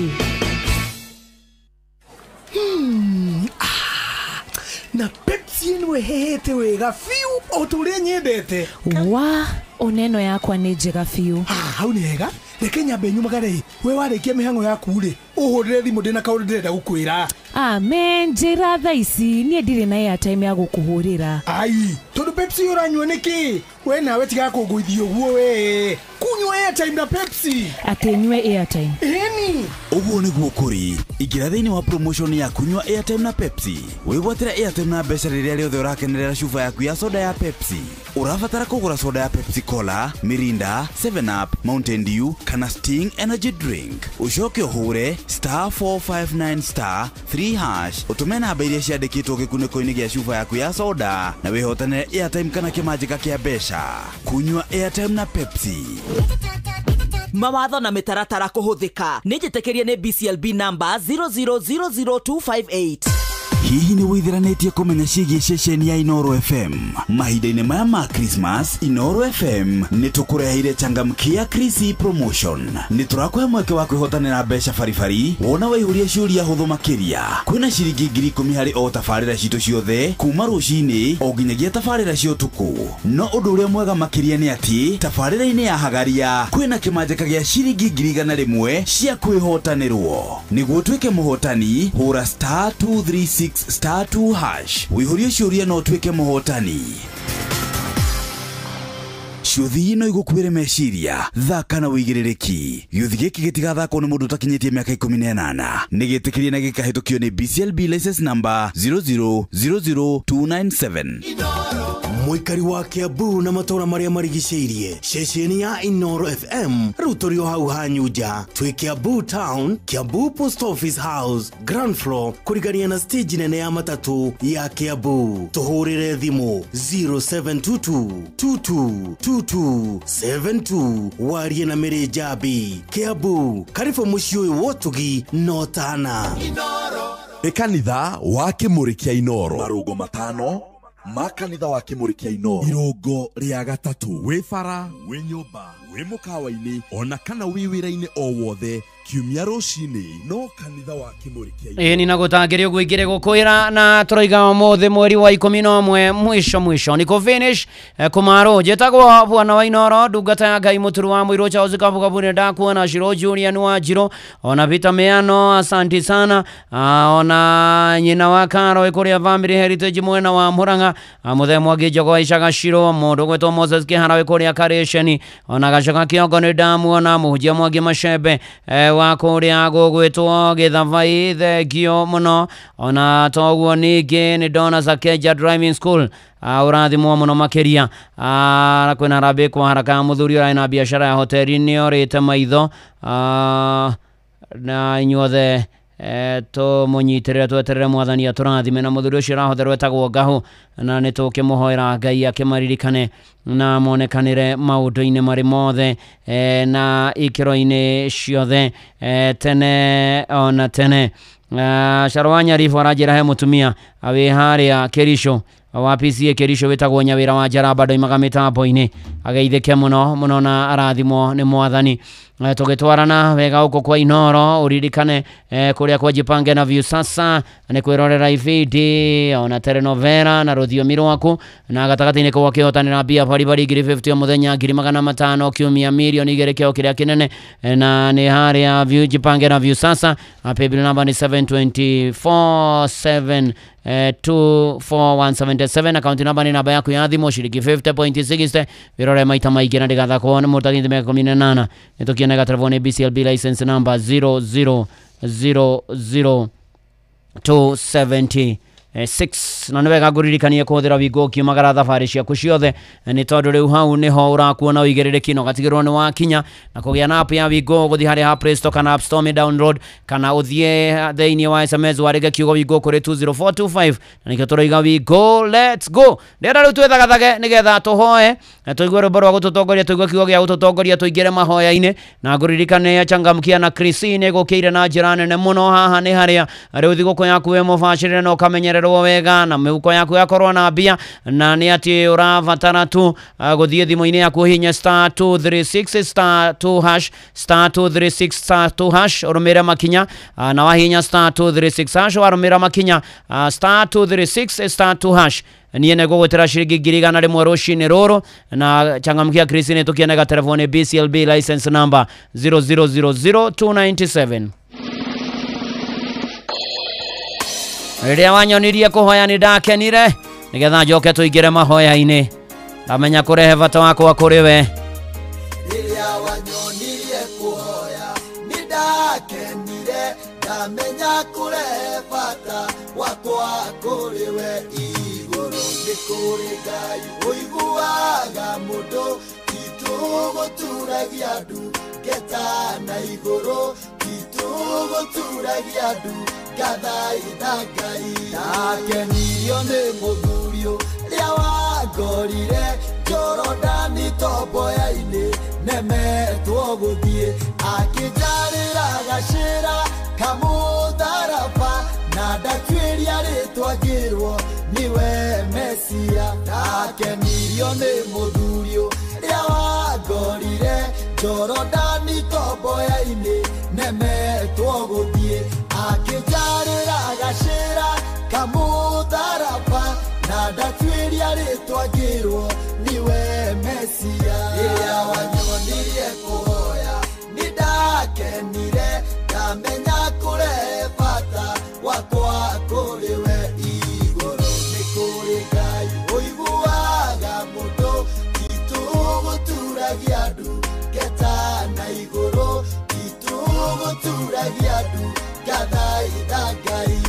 Na Pepsi nwe hehete wega fiu oturia nyendete. Wa oneno yakwa ni njega fiu. Hau ni hega. Reke nyambe nyumagare we warekia mihango yaku ri uhurire thimu ndina kaundu ndirenda gukwira. Amen, njira tha ici nie ndire na airtime ya gukuhurira. Ai tondu Pepsi uranywa niki we nawe tiga kunguithio guo we kunywa airtime na Pepsi atenywe airtime eni uguo niguo kuri igira thiini wa promotion ya kunywa airtime na Pepsi wigwatira airtime na mbeca riria riothe urakenerera chufa yaku ya soda ya Pepsi. Urabatara kugura soda ya Pepsi Cola, Mirinda, 7 Up, Mountain Dew kana Sting energy drink. Ucoke uhure *459*3# utume namba iria ciandikitwo gikuniko-ini gia chufa yaku ya soda na wihotane airtime kana kimanjika kia mbeca. Kunywa airtime na Pepsi. Mawatho na mitaratara kuhuthika nijitekerie ni BCLB number 0000258. Hihi ni withiranetie kumenya ciĩgiĩ ceceni ya Inoro FM mahinda-inĩ maya ma Christmas? Inoro FM nĩ tũkũreheire changamkia Christmas promotion. Nĩ tũrakũhe mweke wa kwĩhotanĩra mbeca baribari wona waihũria ciũria hũthũ makĩria. Kwĩna ciringi 10,000 harĩ o tabarĩra citũ ciothe kuma rũcinĩ o nginyagia tabarĩra cia ũtukũ. No ũndũ ũrĩa mwega makĩria nĩ atĩ tabarĩra-inĩ ya Hagaria kwĩna kĩmanjĩka gĩa ciringi 100,000 cia kwĩhotanĩrwo. Nĩguo ũtuĩke mũhotani hũra *236*2# wĩihũrie ciũria no ũtuĩke mũhotani. Ciuthi ino igukuire meciria thaka na wigirĩrĩki. Gĩuthi gĩkĩ gĩtigathakwo nĩ mũndũ ũtakinyĩtie mĩaka 18 nĩgĩtĩkĩrie na gĩkahĩtũkio nĩ BCLB license number 0000297. Muikari wa Kiambu na matora maria marigiceirie ceceni ya Inoro FM rutorio hau hanyuja twi Kiambu Town, Kiambu Post Office House, ground floor kurigania na stage nene ya matatu ya Kiambu. Tuhurire thimu 0722222272 warie na Mary Jabi. Kiambu karibu muciĩ ũyũ wotugi notana Inoro kanitha wa Kimuri kia Inoro marũgo matano makanitha wa Kimuri kia Inoro irũngo rĩa gatatũ wĩ bara wĩ nyũmba wĩ mũkawa-inĩ ona kana wĩ wĩra-inĩ o wothe kiumia rũcinĩ no kanitha wa Kimuri kia Inoro ni nagũtangĩria ũguo igĩrĩ gũkwĩra na tũroiga ũmũthĩ mweri wa 11 mwisho niko finish kumaro njĩtagwo bwana wa Inoro ndungata ya Ngai mũturu wa mũirũ Charles Kabugabure ndakuona Shiro Julian wa Njiro ona Peter Meano asanti sana ona nyina wa Karo ĩkũrĩa family heritage mwena wa Murang'a muthemwa Njogo Ishaga Shiro mũndũ gwĩtwo Moses Kĩhara ĩkũrĩa Karĩceni ona Gacoka Kĩongo nĩ ndamuona mũhunjia Mwangi Macembe wa kũrĩa gũgwĩtwo Gĩthabai thengio mũno ona toguo ningĩ nĩ ndona Sakeja Driving School urathimwo muno makiria na kwina rabe kwa haraka muthuri ura na biashara ya hoteli-inĩ orĩte maitho na inyuothe to munyitirira tweterere mwathani aturathime na muthuri ucio rahothe rwetagwo Ngahu na nĩ tũkĩmũhoera Ngai akĩmaririkane na monekanire maũndũ-inĩ marĩ mothe na ikĩro-inĩ ciothe tene ona tene. Sharwanya Rifu arajira he mutumia awe harĩa Kerisho wa PCA Kerisho wetagwo Nyawĩra wa Njara ndoimaga mĩtambo-inĩ ageithĩke mũno na arathimwo nĩ mwathani. Tũgĩtwarana wega ũkũ kwa Inoro uririkane kũrĩa kwa Jipange na Viusasa nĩ kwĩrorera ibindi ona telenovela na rũthiomi rwaku na gatagatĩ-inĩ kwa kĩhotanĩra mbia baribari 50 mũthenya 500 kiumia milioni 2 kĩo kĩrĩa kĩnene na nĩ harĩa Jipange na Viusasa. Paybill number ni 724 724 account number ni namba yaku ya thimũ shilingi 50.60 wirore maita maingĩ na ndigathakwo nĩ mũtakithi mĩaka 18 nĩtũkĩonega telefoni BCLB license number 0000270 6 na niwega nguririkanie kuthira wingo kiumagara thabari ciaku ciothe ni tondu riu hau niho urakuona uigiriri no gatigirwo ni wakinya na kugia na app ya wingo guthi hari ha Play Store kana App Store me download kana uthie theini wa SMS warige kiugo wingo kuri 20425 na nikio turaiga wingo let's go ndera riu twethagathage nigetha tuhoe tuigwe rwimbo rwa gututongoria tuigwe kiugo gia gututongoria tuingire mahoya-ini na nguririkane Changamkia na Christine gukiire na njira nene muno haha ni haria riu thiguku yaku we mubacirire no kamenyererwo wega na mihuko yaku yakorwo na mbia na ni ati urabatara tu guthie thimu-ini yaku hinya *236 *2# *236 *2# urumira makinya na wahinya *236# warumira makinya *236 *2# niene gogotera shiringi ngiri na rimwe rucini ruru na Changamkia Christine tukienega telefoni BCLB license number 0000297 riria wanyonirie kuhoya ni ndakenire nigetha njoke tuingire mahoya-ini ndamenya kurehe bata wakwa kuri we riria wanyonirie kuhoya ni ndakenire ndamenya kurehe bata wakwa kuri we kuri Ngai uiguaga mundu tituguturagia andu getana iguru tituguturagia andu gathaitha Ngai ndakenirio ni muthurio ria wangorire Jorodani tomboya-ini nemetwo guthie akinjarira gacira kamutharaba na ndatuiria ritwa ngirwo niwe Mesia ndakenirio ni muthurio ria wangorire Jorodani tomboya-ini nemetwo guthie akinjarira gacira kamutharaba na ndatuiria ritwa ngirwo niwe Mesia riria wanyonirie kuhoya ni ndakenire ndamenya kurehe bata wakwa kuri we iguru ni kuri Ngai uiguaga mundu tituguturagia andu getana iguru tituguturagia andu gathaitha Ngai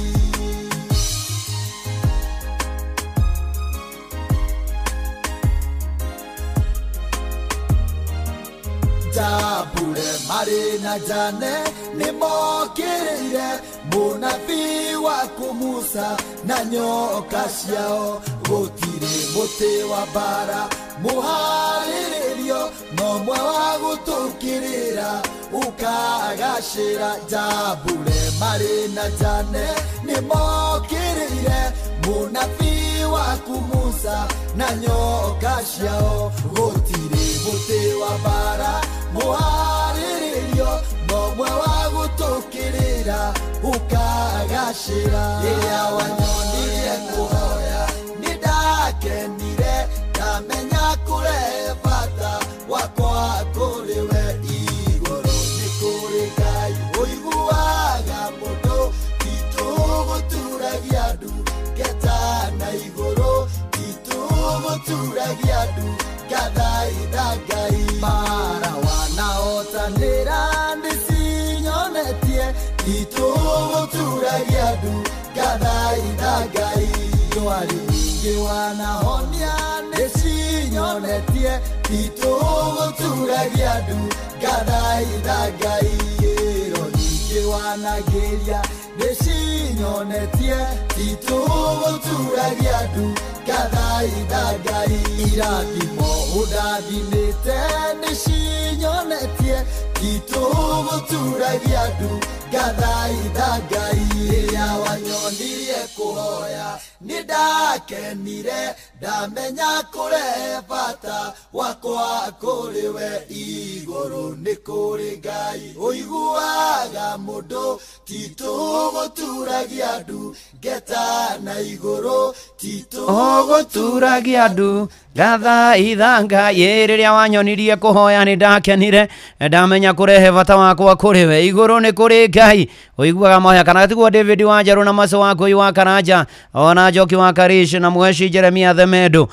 Jabure marina jane nimokirire munabii waku Musa na nyoka ciao gutire muti wa bara muhariririo nomwe wa gutukirira ukagacira Jabure marina jane nimokirire munabii waku Musa na nyoka ciao gutire muti wa bara muhariririo nomwe wa gutukirira ukagacira riria wanyonirie kuhoya ni ndakenire ndamenya kurehe bata wakwa kuri we iguru ni kuri Ngai uiguaga mundu tituguturagia andu getana iguru tituguturagia andu gathaitha Ngai mara wanaotanira ndicinyonetie tituguturagia andu gathaitha Ngai ndwari nyingi wanahonia ndicinyonetie tituguturagia andu gathaitha Ngai iro nyingi wanagiria ndicinyonetie tituguturagia andu gathaitha Ngai irathimo undathimite nicinyonetie tituguturagia andu gathaitha Ngai riria wanyonirie kuhoya ni ndakenire ndamenya kurehe bata wakwa kuri we iguru ni kuri Ngai uiguaga mundu tituguturagia andu getana iguru tituguturagia andu gathaitha Ngai riria wanyonirie kuhoya ni ndakenire ndamenya kurehe bata wakwa kuri we iguru ni kuri Ngai uiguaga mahoya kana tiguo David Wanjaru na maso wako wa Karanja ona Njoki wa Karish na Mweshi Jeremia Themedo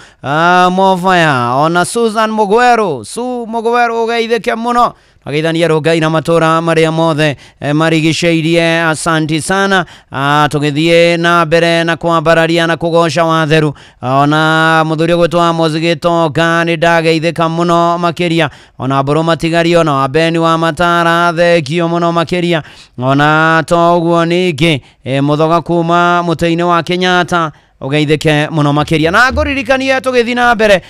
Mofaya ona Susan Mugweru Mugweru ugeithike muno magithania Rongai na matura maria mothe marigiceirie. Asanti sana. Tugithie na mbere na kwambararia na kugoca watheru ona muthuri gwitwa Mozigito gani ndageithika muno makiria ona mburu matigario na Beni wa Matara thekio muno makiria ona toguo ningi muthoga kuma muteini wa Kenyatta ugeithike muno makiria na nguririkanie tugithi na mbere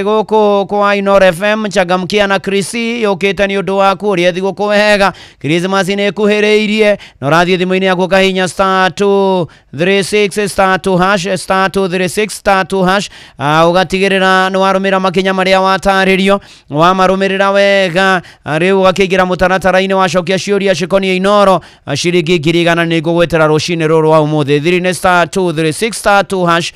guku kwa Inoro FM changamkia na Krisi yukite ni undu waku uri ethi guku wega Christmas ni kuhiriirie no rathie thimu-ini yaku kahinya *236 *2# *236 *2# ugatigirira ni warumira makinya maria wataririo wa marumirira wega riu ugakigira mutaratara-ini wa cokia ciuria cikonie Inoro ciringi 100 ni ngugwetera rucini ruru wa umuthi thiri ni *236 *2#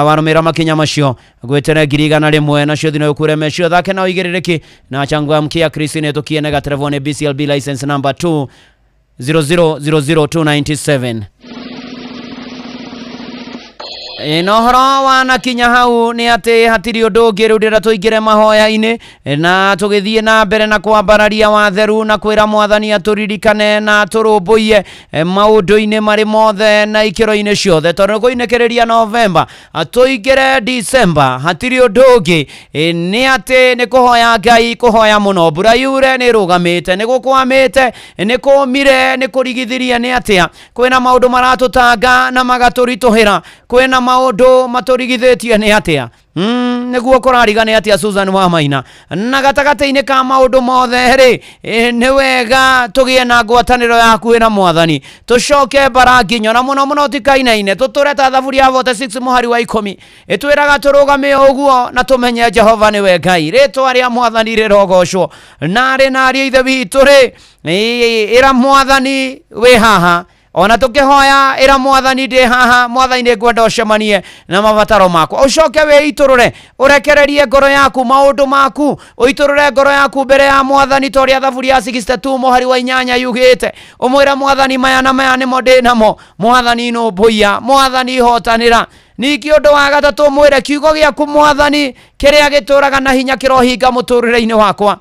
warumira makinya macio gwetera 100 na cio thino kureme cio thake na uigiririki na changwa mkia Christine tukiene ga telefone BCLB license number 2000297 Inohoro wana kinya hau ni ati hatiri undu ungi riu ndira tuingire mahoya-ini na tugithie na mbere na kwambararia watheru na kwira mwathani aturirikane na turumbuie maundu-ini mari mothe na ikiro-ini ciothe tondu kuinekereria November tuingire December hatiri undu ungi ni ati ni kuhoya Ngai kuhoya muno mbura yure ni rugamite ni gukwamite ni kumire ni kurigithiria ni atia kwina maundu maratutanga na magaturituhira kwina maundu maturigithitie ni atia niguo kurariga ni atia Susan wa Maina na gatagate-ini ka maundu mothe ri ni wega tugie na ngwataniro yaku na mwathani tucoke baranginyo na muno tikainaine tutureta thaburia vote 6 muhari wa 10 itwiraga turugame uguo na tumenye Jehova ni we Ngai ritwa ria mwathani rirogocwo nari nari ithe witu ri ira mwathani we haha ona tukihoya ira mwathani ndi haha mwathani ni ngwenda ucemanie na mabataro maku ucoke we iturure urekererie ngoro yaku maundu maku uiturure ngoro yaku mbere ya mwathani toria thaburi ya 62 muhari wa 8 yugite umwira mwathani maya na maya nimo ndi namo mwathani no mbuya mwathani hotanira niki undu wa gatatu mwire kiugo giaku mwathani kiria gituraga na hinya kirohinga muturire-ini wakwa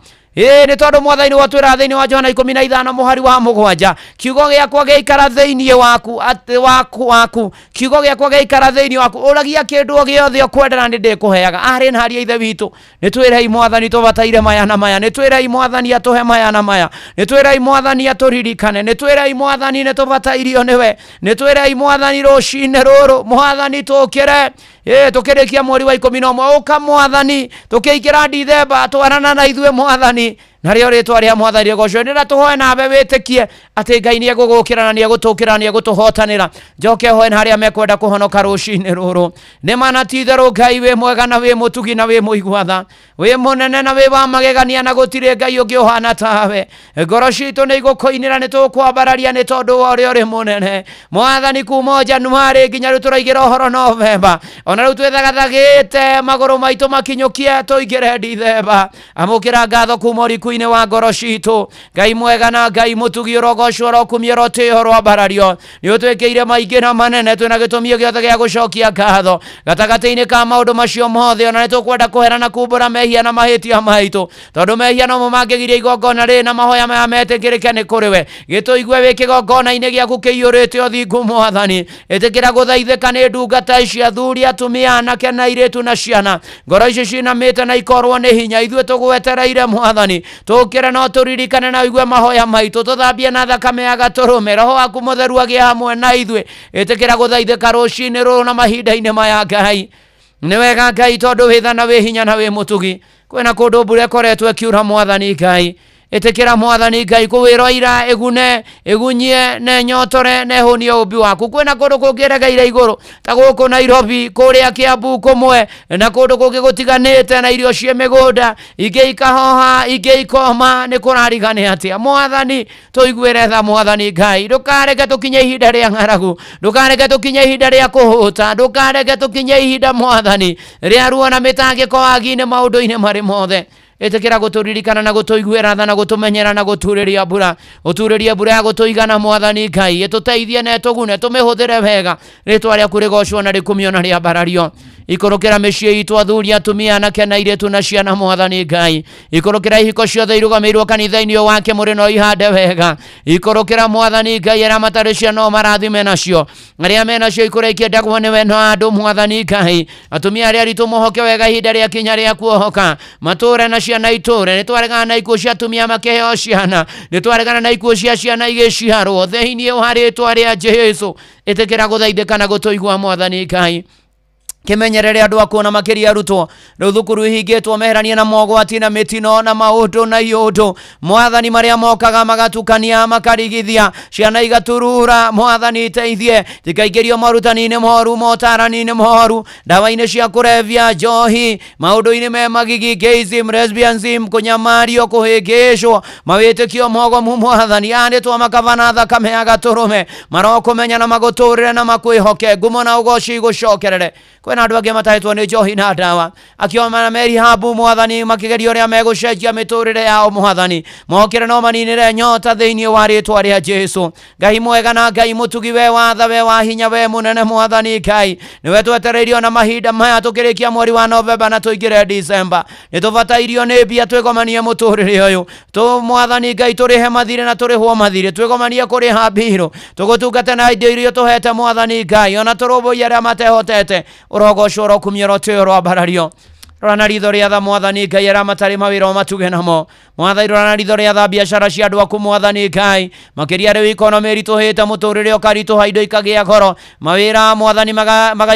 ni tondu mwathani watwira thiini wa Johana 15 muhari wa 7 kiugo giakwa giikara thiini waku waku kiugo giakwa giikara thiini waku uragia kindu giothe ukwendera ni ndikuheaga ari na haria ithe witu ni twirei mwathani tubataire maya na maya ni twirei mwathani atuhe maya na maya ni twirei mwathani aturirikane ni twirei mwathani ni tubatairio niwe ni twirei mwathani rucine ruru mwathani tukire tukirikia mweri wa 11 uka mwathani tukiikira Dithemba twarana na ithue mwathani na rio ritwa ria mwathani rigoco ndira tuhoe nawe witikie ati Ngai ni egugukira na ni egutukira ni egutuhotanira njoke hoe na haria mekwenda kuhonoka rucini ruru ni mana titheru Ngai we mwega na we mutugi na we muigwatha we munene na we wa magegania na gutire Ngai ungi uhana tawe ngoro citu ni igukoinira ni tukwambararia ni tondu wa uri uri munene mwathani kuma Januari nginya riu turaigira uhoro November ona riu twethagathagite maguru maitu makinyukie tuingire Dithemba amukira ngatho kuma uriku-ini wa ngoro citu Ngai mwega na Ngai mutugi urogocwo rokumia rotio rwambarario ni utwekeire maingi na manene twina gitumio giothe gia gucokia ngatho gatagate-ini ka maundu macio mothe ona ni tukwenda kuherana kumbura mehia na mahitia maitu tondu mehia no mangigiria igongona ri na mahoya maya metikirike ni kuri we gituigue wi kigongona-ini giaku kiiyurite uthingu mwathani itikira guthaithika ni ndungata ici athuri atumia anake na iritu na ciana ngoro ici cinamite na ikorwo ni hinya ithue tugwetereire mwathani tukire no turirikane na igue mahoya maitu tuthambie na thakame ya gaturume roho waku mutheru agie hamwe na ithue itikira guthaithika rucini ruru na mahinda-ini maya Ngai ni wega Ngai tondu witha na wi hinya na wi mutugi kwina kundu mbura ikoretwo ikiura mwathani Ngai itikira mwathani Ngai kuwirwa ira egunyie ne nyotore ne hunie ubi waku kwina kundu kungiregeire iguru ta guku Nairobi kuria Kiambu kumwe na kundu kungi gutiganite na irio cie migunda ingi ikahoha ingi ikoma ni kurarigane atia mwathani tuiguire tha mwathani Ngai ndukareke tukinye ihinda ria ng'aragu ndukareke tukinye ihinda ria kuhuta ndukareke tukinye ihinda mwathani ria ruo na mitangiko wagi-ini maundu-ini mari mothe etekera guturirikana na gutuiguira tha na gutumenyera na guturiria mbura ya gutuigana Mwathani Ngai etuteithie na etugune tumihuthire wega ritwa riaku rigocwo na rikumio na riambarario ikorokera mĩciĩ itũ athuri atumia anake na airĩtu na ciana Mwathani Ngai ikorokera ihiko ciothe irugamĩirwo kanitha-inĩ wake mũrĩ no ihande wega ikorokera Mwathani Ngai arĩa matarĩ ciana marathime nacio arĩa mena cio ikũrĩkie ndagwo nĩ wendo andũ Mwathani Ngai atumia arĩa aritũ mohoke wega ihinda rĩa kinya rĩa kuohoka matũre na ciana itũre nĩtwaregana na ikuũ cia atumia makĩheo ciana nĩtwaregana na ikuũ cia ciana igĩciarwo thĩinĩ wa rĩtwa rĩa Jesu ĩtĩkĩra gũthaithĩka na gũtũigua Mwathani Ngai kimenyerere andu akuona makiria arutwo riu thukuru ihingitwo meherania na mogwati na mitino na maundu na iundu Mwathani maria mokaga magatukania makarigithia ciana igaturura Mwathani teithie tikaingĩrio marutani-inĩ moru motarani-inĩ moru ndawa-inĩ cia kurevia njohi maundu-inĩ me magigi gayism lesbianism kunyamario kuhĩngĩcwo mawĩtĩkio mogomu Mwathani andĩtwo makavana thakame ya gatũrũme marokũmenya na magũtũrĩre na makwĩhoke ngumo na ũgoci igũcokerere kwena andu angĩ matahetwo nĩ njohi na ndawa akioma na merihabu Mwathani makigeria ũrĩa megũcenjia mĩtũrĩre yao Mwathani mokĩre no maninĩre nyota thĩinĩ wa rĩtwa rĩa Jesu Ngai mwega na Ngai mũtugi we watha we wa hinya we mũnene Mwathani Ngai nĩwe twetereirio na mahinda maya tũkĩrĩkia mweri wa Novemba na tũingĩre December nĩtũbatairio nĩ mbia twĩgomanie mũtũrĩre ũyũ Mwathani Ngai tũrĩhe mathirĩ na tũrĩhwo mathirĩ twĩgomanie kũrĩha mbirũ tũgũtungate na indo iria tũhete Mwathani Ngai ona tũrũmbũiya arĩa matehotete urogocwo rokumio rotio rwambarario rana ritho ria tha Mwathani Ngai ara matari mawira matuge namo Mwathani rana ritho ria tha biashara cia andu aku Mwathani Ngai makiria riu economy rituhite muturire ukaritu haindo ikagia goro mawira Mwathani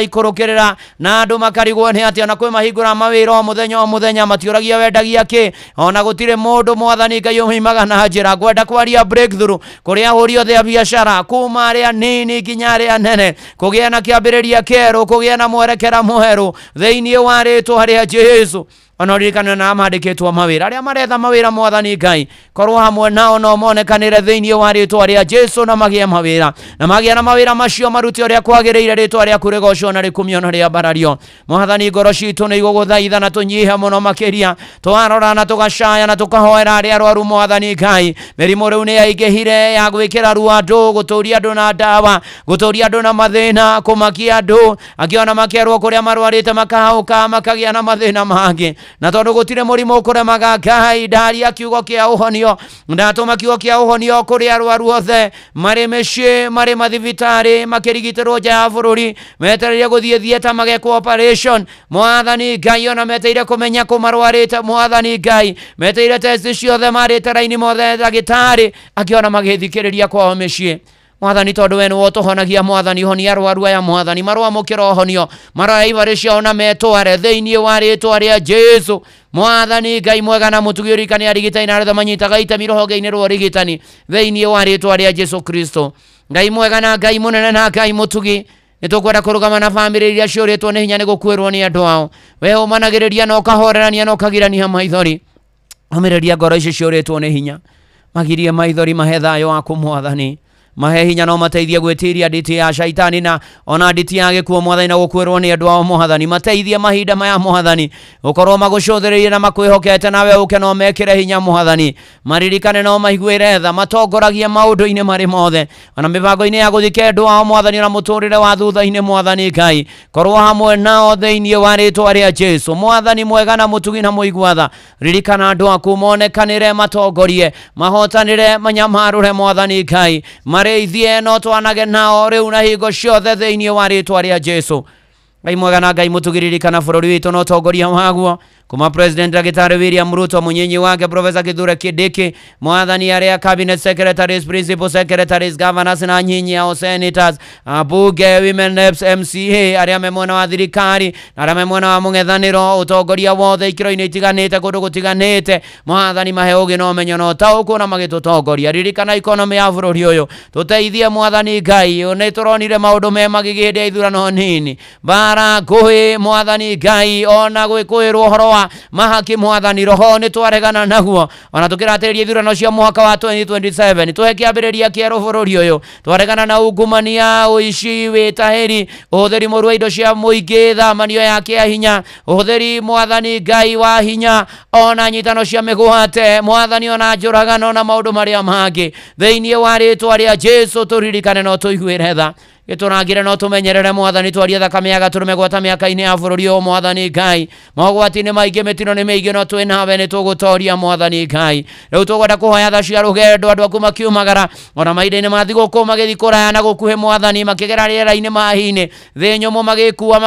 magaikurukirira na andu makarigwo ni atia na kwi mahingura mawira o muthenya matiuragia wendagia ki ona gutire mundu Mwathani Ngai umimaga na njira gwenda kwaria breakthrough kuria huri othe ya biashara kuma aria nini nginya aria nene kugia na kiambiriria keru kugia na mwerekera mweru thiini wa rĩtwa rĩa Jesu onoririkana na amandĩkĩtwo mawĩra arĩa maretha mawĩra Mwathani Ngai korwo hamwe nao no monekanĩre thĩinĩ wa rĩtwa rĩa Jesu na magĩe mawĩra na magĩa na mawĩra macio maruti ũrĩa kwagĩrĩire rĩtwa rĩaku rĩgocwo na rĩkumio na rĩambarario Mwathani ngoro citũ nĩ igũgũthaitha na tũnyihe mũno makĩria twarora na tũgacaya na tũkahoera arĩa arwaru Mwathani Ngai mĩrimũ rĩu nĩ yaingĩhire ya gwĩkĩra ruo andũ gũtũria andũ na ndawa gũtũria andũ na mathĩna kũmakia andũ akiona makerwo kũrĩa marwarĩte makahauka makagĩa na mathĩna mangĩ na tondu gutire murimo kuremaga Ngai ndaria kiugo kia uhonio ndatuma kiugo kia uhonio kuri arwaru othe mari mĩciĩ mari mathibitari makirigitirwo nja ya bũrũri metereire guthie thieta magekwo operation Mwathani Ngai ona meteire kumenya kumarwarite Mwathani Ngai meteire test ciothe marĩte raini mothe ndagĩtarĩ akiona magĩthikĩrĩria kwao mĩciĩ Mwathani tondu we nĩwe ũtũhonagia Mwathani honia arwaru aya Mwathani marwamũkĩra ũhonio maroya ibarĩ ciao na metware thĩinĩ wa rĩtwa rĩa Jesu Mwathani Ngai mwega na mũtugi ũrikane arigitani na arĩa manyitaga itemi rũhonge-inĩ rwa ũrigitani thĩinĩ wa rĩtwa rĩa Jesu Kristo Ngai mwega na Ngai mũnene na Ngai mũtugi nĩtũkwenda kũrũgama na bamĩrĩ iria ciũrĩtwo nĩ hinya nĩ gũkuĩrwo nĩ andũ ao we ũmanagĩrĩria na ũkahorerania na ũkagirania maithori ũmĩrĩria ngoro ici ciũrĩtwo nĩ hinya magirie maithori mahe thayũ waku Mwathani mahe hinya no mateithie gwĩtiria nditi ya shaitani na ona nditi ya gĩkuũ Mwathani na gũkuĩrwo nĩ andũ ao Mwathani mateithie mahinda maya Mwathani ũkorwo magũcũthĩrĩirie na makwĩhokete nawe ũke no mekĩre hinya Mwathani maririkane no maiguĩre tha matongoragie maũndũ-inĩ marĩ mothe ona mĩbango-inĩ ya gũthika andũ ao Mwathani na mũtũrĩre wa thutha-inĩ Mwathani Ngai korwo hamwe nao thĩinĩ wa rĩtwa rĩa Jesu Mwathani mwega na mũtugi na mũigua tha ririkana andũ aku monekanĩre matongorie mahotanĩre manyamarũre Mwathani Ngai reithie no twanage nao rĩu na hingo ciothe thĩinĩ wa rĩtwa rĩa Jesu Ngai mwega na Ngai mũtũgiririkana bũrũri witũ no tongoria waguo kuma President Daktari William Ruto mũnyinyi wake Professor Kithure Kindiki Mwathani arĩa cabinet secretaries principal secretaries governors na nyinyi ao senators abunge women reps MCA arĩa me mwena wa thirikari na arĩa me mwena wa mũng'ethanĩro ũtongoria wothe ikĩro-inĩ itiganĩte kũndũ gũtiganĩte Mwathani mahe ũgĩ na ũmenyo na ũtaũkũ na magĩtũtongoria ririkana economy ya bũrũri ũyũ tũteithie Mwathani Ngai nĩ tũronire maũndũ me magigi hĩndĩ ya ithurano nini bara ngũĩ Mwathani Ngai ona gwĩkũĩrwo ũhoro Power mahaki mwathani roho ni twaregana naguo ona tukirateria ithurano cia mwaka wa 2027 tuhe kiambiriria kieru bururi uyu twaregana na ungumania uici witahiri utheri murwa indo cia muingi thamanio yake ya hinya utheri mwathani Ngai wa hinya ona nyitano cia migwate mwathani ona njuragano na maundu maria mangi theinie wa ritwa ria Jesu turirikane no tuiguire tha giturangire no tumenyerere mwathani twaria thakame ya gaturume gwata miaka-ini ya bururi o mwathani Ngai mogwati-ini maingi mitino ni miingi no twi nawe ni tugutoria mwathani Ngai riu tugwenda kuhoya tha cia rugendo andu aku makiumagara ona maida-ini mathi guku magithi kuraya na gukuhe mwathani makigera riera-ini mahini thi nyumu magikuwa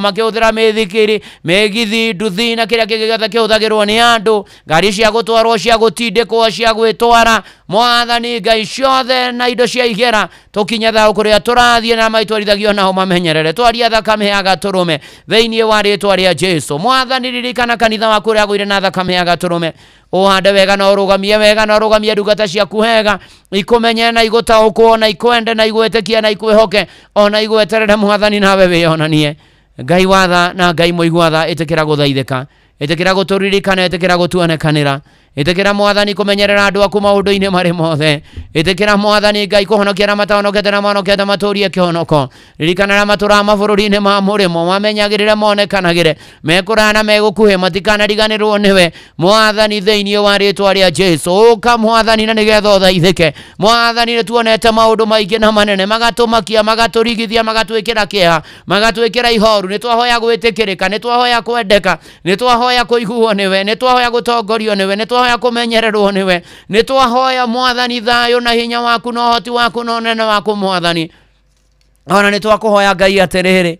makiuthira mithikiri migithi nduthi na kiria kingi giothe kihuthagirwo ni andu ngari cia gutwarwo cia gutindikwo cia gwitwara mwathani Ngai ciothe na indo cia igera tukinya thau kuria turathie na maitwarithagio nao mamenyerere twaria thakame ya gaturume theinie wa ritwa ria Jesu mwathani ririkana kanitha waku ria gwire na thakame ya gaturume uhande wega na urugamie wega na urugamie ndungata ciaku hega ikumenye na igutaukwo na ikwende na igwetekia na ikwihoke ona igweterere mwathani nawe wionanie Ngai watha na Ngai muigwatha itikira guthaithika itikira guturirikana itikira gutuonekanira itikira mwathani kumenyerera andu aku maundu-ini mari mothe itikira mwathani Ngai kuhonokia na matahonokete na manokete maturie kihonoko ririkana na matura mabururi-ini ma murimo mamenyagirire monekanagire mekurana megukuhe matikanariganirwo niwe mwathani theinie wa ritwa ria Jesu uka mwathani na nigetha uthaithike mwathani ni tuonete maundu maingi na manene magatumakia magaturigithia magatwikira kieha magatwikira ihoru ni twahoya gwitikirika ni twahoya kwendeka ni twahoya kuiguo niwe ni twahoya gutongorio niwe ni twahoya kumenyererwo niwe ni twahoya mwathani thayo na hinya waku na hoti waku na nene waku mwathani ona ni twakuhoya Ngai atiriri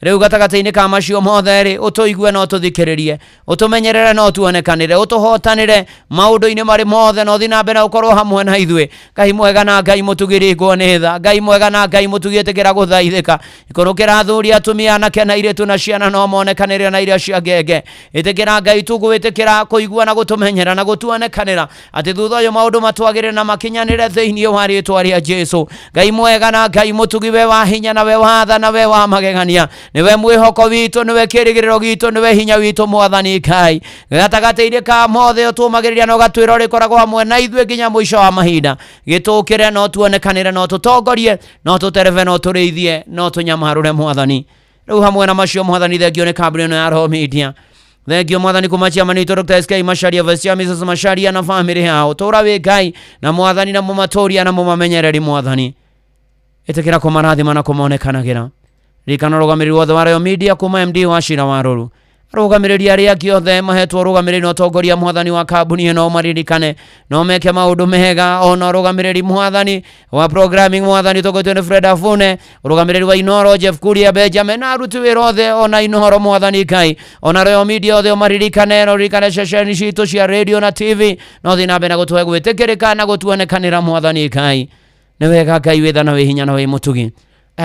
riu gatagata-ini ka macio mothe ri utuigue no tuthikiririe utumenyerere no tuonekanire utuhotanire maundu-ini mari mothe no thi na mbere ukorwo hamwe na ithue Ngai mwega na Ngai mutugiringwo ni tha Ngai mwega na Ngai mutugitikira guthaithika ikorokera athuri atumia anake na iritu na ciana no monekanire na iria cia ngenge itikira Ngai tugwitikira kuigua na gutumenyera na gutuonekanira ati thutha uyu maundu matwagire na makinyanire theinie wa ritwa ria Jesu Ngai mwega na Ngai mutugiwe wa hinya na we watha na we wa magegania niwe mwihoko witu niwe kirigiriro gitu niwe hinya witu mwathani Ngai gatagata-ini ka mothe utumagiriria no gatwira rikoragwo hamwe na ithue nginya mwisho wa mahinda gitukire no tuonekanire no tutongorie no tutereve no turiithie no tunyamarure mwathani riu hamwe na macio mwathani thengio ni kambuni ino ya Roho Media thengio mwathani kumachia manito Dr. SK Macharia Vasia Mrs. Macharia na family yao tura we Ngai na mwathani na mumatoria na mumamenyereri mwathani itikira kumarathima na kumonekanagira rikana rugamiriri wothe wa Royal Media kuma MD wa Shira Waruru rugamiriri aria kiothe mahetwo rugamiriri no tongoria mwathani wa kambuni ino maririkane no meke maundu mega ona rugamiriri mwathani wa programming mwathani togotene Fred Afune rugamiriri wa Inoro Jeff Kuria Benjamin na aruti wira othe ona Inoro mwathani Ngai ona Royal Media othe maririkane no ririkane ceceni citu cia radio na TV no thina mbere gutwe gwitikirika na gutuonekanira mwathani Ngai ni wega Ngai witha na we hinya na we mutugi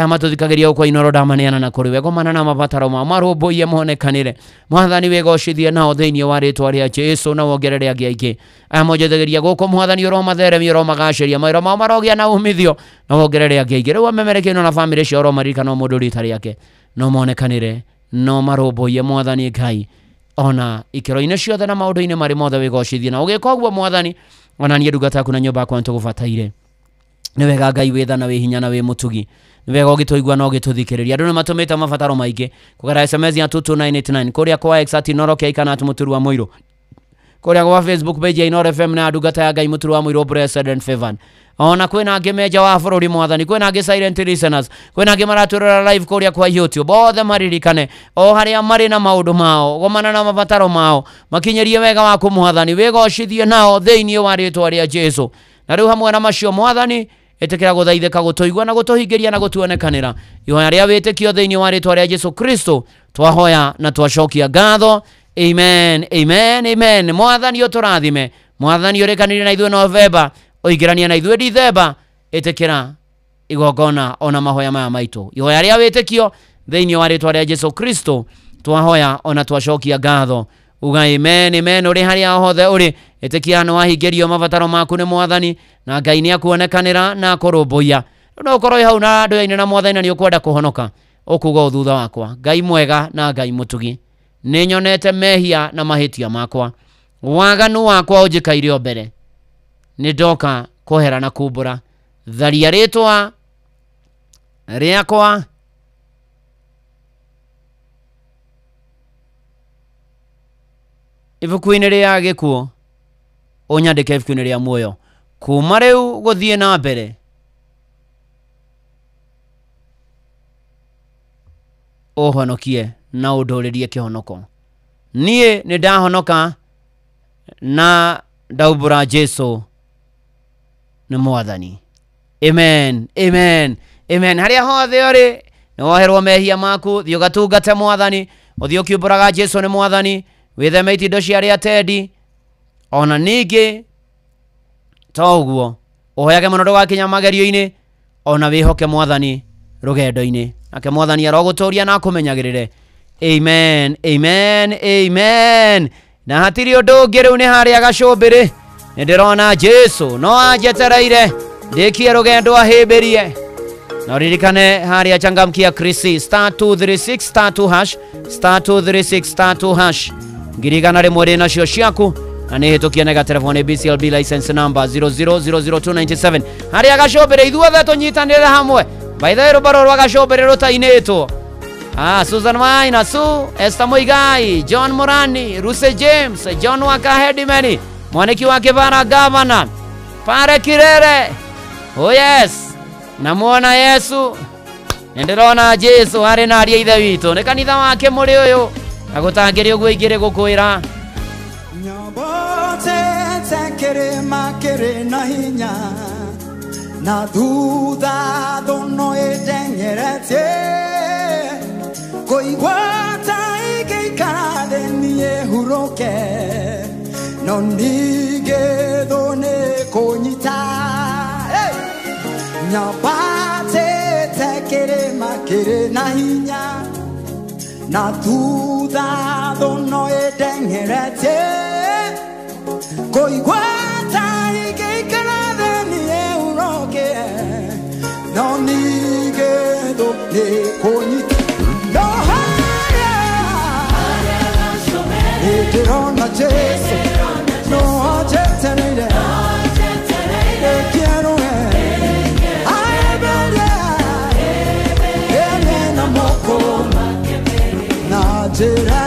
matuthikagiria kwa Inoro ndamaneana na kuri wego mana na mabataro ma marumbuie monekanire mwathani wegocithie nao theinie wa ritwa ria Jesu na wongerere angi aingi mojethegeria guku mwathani uro matheremia uro magaciria mairo mao marogia na umithio na wongerere angi aingi riu amemereke no na family cio uro maririkana mundu rita riake no monekanire no marumbuie mwathani Ngai ona ikiro-ini ciothe na maundu-ini mari mothe wegocithie na ugika uguo mwathani ona nie ndungata yaku na nyumba yakwa ntugubataire ni wega Ngai witha na we hinya na we mutugi ni wega ugituigua no gituthikiriria andu ni matumite mabataro maingi kugera SMS ya 22989 kuria kwa X @Inoro Keikana @Muturu wa Muiro kuria kwa Facebook page ya Inoro FM na ndungata ya Ngai Muturu wa Muiro President Fevan ona kwina angi meja wa bururi mwathani kwina angi silent listeners kwina angi maraturora live kuria kwa YouTube othe maririkane o haria mari na maundu mao gomana na mabataro mao makinyerie wega waku mwathani wegocithie nao theinie wa ritwa ria Jesu na riu hamwe na macio mwathani itikira guthaithika gutuigua na gutuhingiria na gutuonekanira ihoya ria witikio theinie wa ritwa ria Jesu Kristo twahoya na twacokia ngatho amen amen amen mwathani uturathime mwathani urekanire na ithue November oigirania na ithue December itikira igogona ona mahoya maya maitu ihoya ria witikio theinie wa ritwa ria Jesu Kristo twahoya ona twacokia ngatho uga amen amen uri haria hothe uri itikia no wahingirio mabataro maku ni mwathani na Ngai ni akuonekanira na kurumbuia no ukorwo hau na andu aine na mwathani ni ukwenda kuhonoka ukuga thutha wakwa Ngai mwega na Ngai mutugi Ninyonete mehia na mahitia makwa. Waganu wakwa ujikaire obere. Nidoka kohera na kubura. Tharia ritwa riakwa ibuku-inĩ rĩa gĩkuũ ũnyandĩke ibuku-inĩ rĩa muoyo. Kuma rĩu gũthiĩ na mbere ũhonokie na ũndũrĩrie kĩhonoko. Niĩ nĩ ndahonoka na ndaumbũra Jesu nĩ Mwathani. Amen, amen, amen. Harĩa hothe ũrĩ nĩ woherwo mehia maku, thiĩ ũgatungate Mwathani, ũthiĩ ũkiumbũraga Jesu nĩ Mwathani, wĩtheme itindo cia arĩa atendi. Ona ningĩ to ũguo ũhoyage mũno ndũgakinya magerio-inĩ, ona wĩhoke Mwathani rũgendo-inĩ, nake Mwathani arogũtũria na akũmenyagĩrĩre. Amen, amen, amen. Na hatirĩ ũndũ ũngĩ rĩu nĩ harĩa gacũmbĩrĩ nĩ ndĩrona Jesu no anjetereire ndĩkie rũgendo ahĩmbĩrie. Na ririkane harĩa Changamkia Krisi *236 *2# *236 *2#. Ngirigana rĩmwe rĩ nacio ciaku na nĩ hĩtũkie na gatelefoni BCLB license number 0000297. Harĩa gacũmbĩrĩ ithuothe tũnyitanĩre hamwe. By the way, rũbaro rwa gacũmbĩrĩ rũtainĩtwo. Susan Maina, Esther Muigai, John Murani, Ruse James, John Wakahedimeni, mwaniki wa Kibara Governor, Pare Kirere. Oh yes, namuona Yesu. Nĩndĩrona Jesu harĩ na ariĩ ithe witũ. Nĩ kanitha wake mũrĩ ũyũ. Agũtangĩre ũguo igĩrĩ gũkwĩra. Nyobote tekere makere na hinya. Na thutha thono ĩtenyeretie. Kũigwata igĩikara thĩ niĩ hurũke. No ningĩ thũ nĩ kũnyita. Nyobatĩte kĩrĩma kĩrĩ na hinya. Na thutha thũno ĩtenyeretie. Kũigwata igĩikara thĩ niĩ hurũke. No ningĩ thũ nĩ kũnyita. No harĩa nĩndĩrona Jesu no anjetereire ndĩkie rũgendo ahĩmbĩrie ene na moko na njĩra.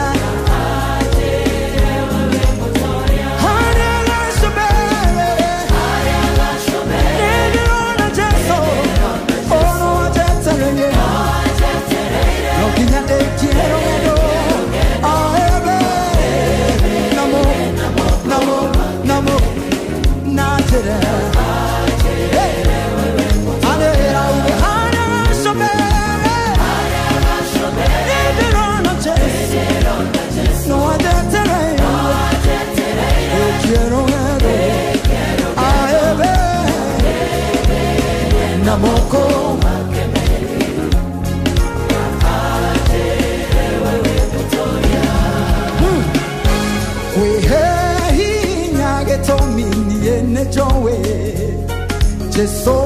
Jesu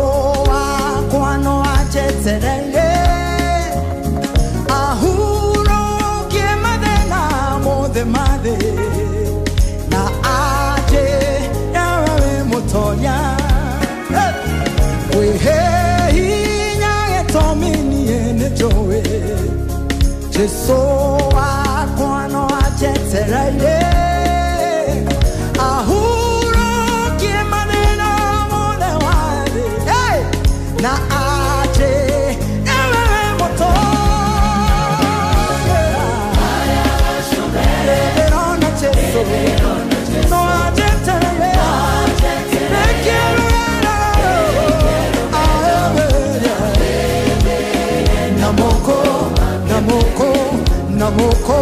wakwa no anjetereire ahurũkie mathĩna mothe ma thĩ na anjĩra we mũtonya. Kwĩhe hinya gĩtũmi niĩ nĩnjũĩ Jesu wakwa no anjetereire na aje ewe moto nderona Jesu no aje tere namoko namoko namoko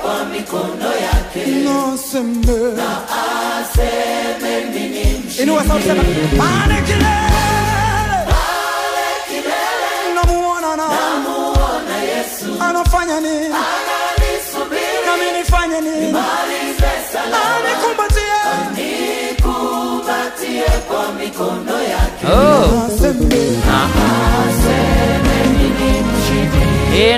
kwa mikono yake. Na aseme mimi ni mshindi. Inua sauti sema pale kilele namuona Yesu anafanya nini? Ananisubiri na mimi nifanye nini? Nimalize salama. Nikumbatie kwa mikono yake.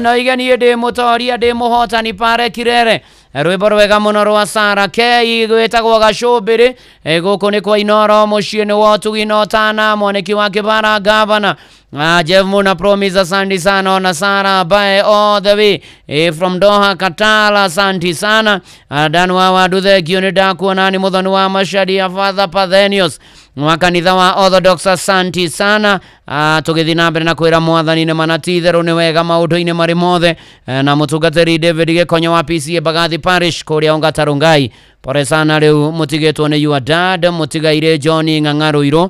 No igani ndi mutoria ndi muhotani pare kirere rwimbo rwega muno rwa Sara K gwetagwo Gacumbiri guku ni kwa Inoro muciini wa Tuginotana mwaniki wa Kibara Gavana Jeff Muna Promise asante sana ona Sara by all the way from Doha Katala asante sana Dan wa waduthe giunida kuonani muthoni wa Mashadi ya Father Pathenius Mwakanitha wa Orthodox asante sana tugithi na mbere na kwira mwathani ne manatitherũ ni wega maũndũ-inĩ marĩ mothe na mũtungatĩri David Gĩkonyo wa PCA Bagathi Parish kũrĩa Ongatarungai pore sana rĩu mũtigĩtwo nĩ your dad mũtigaire John Ng'ang'a Rũirũ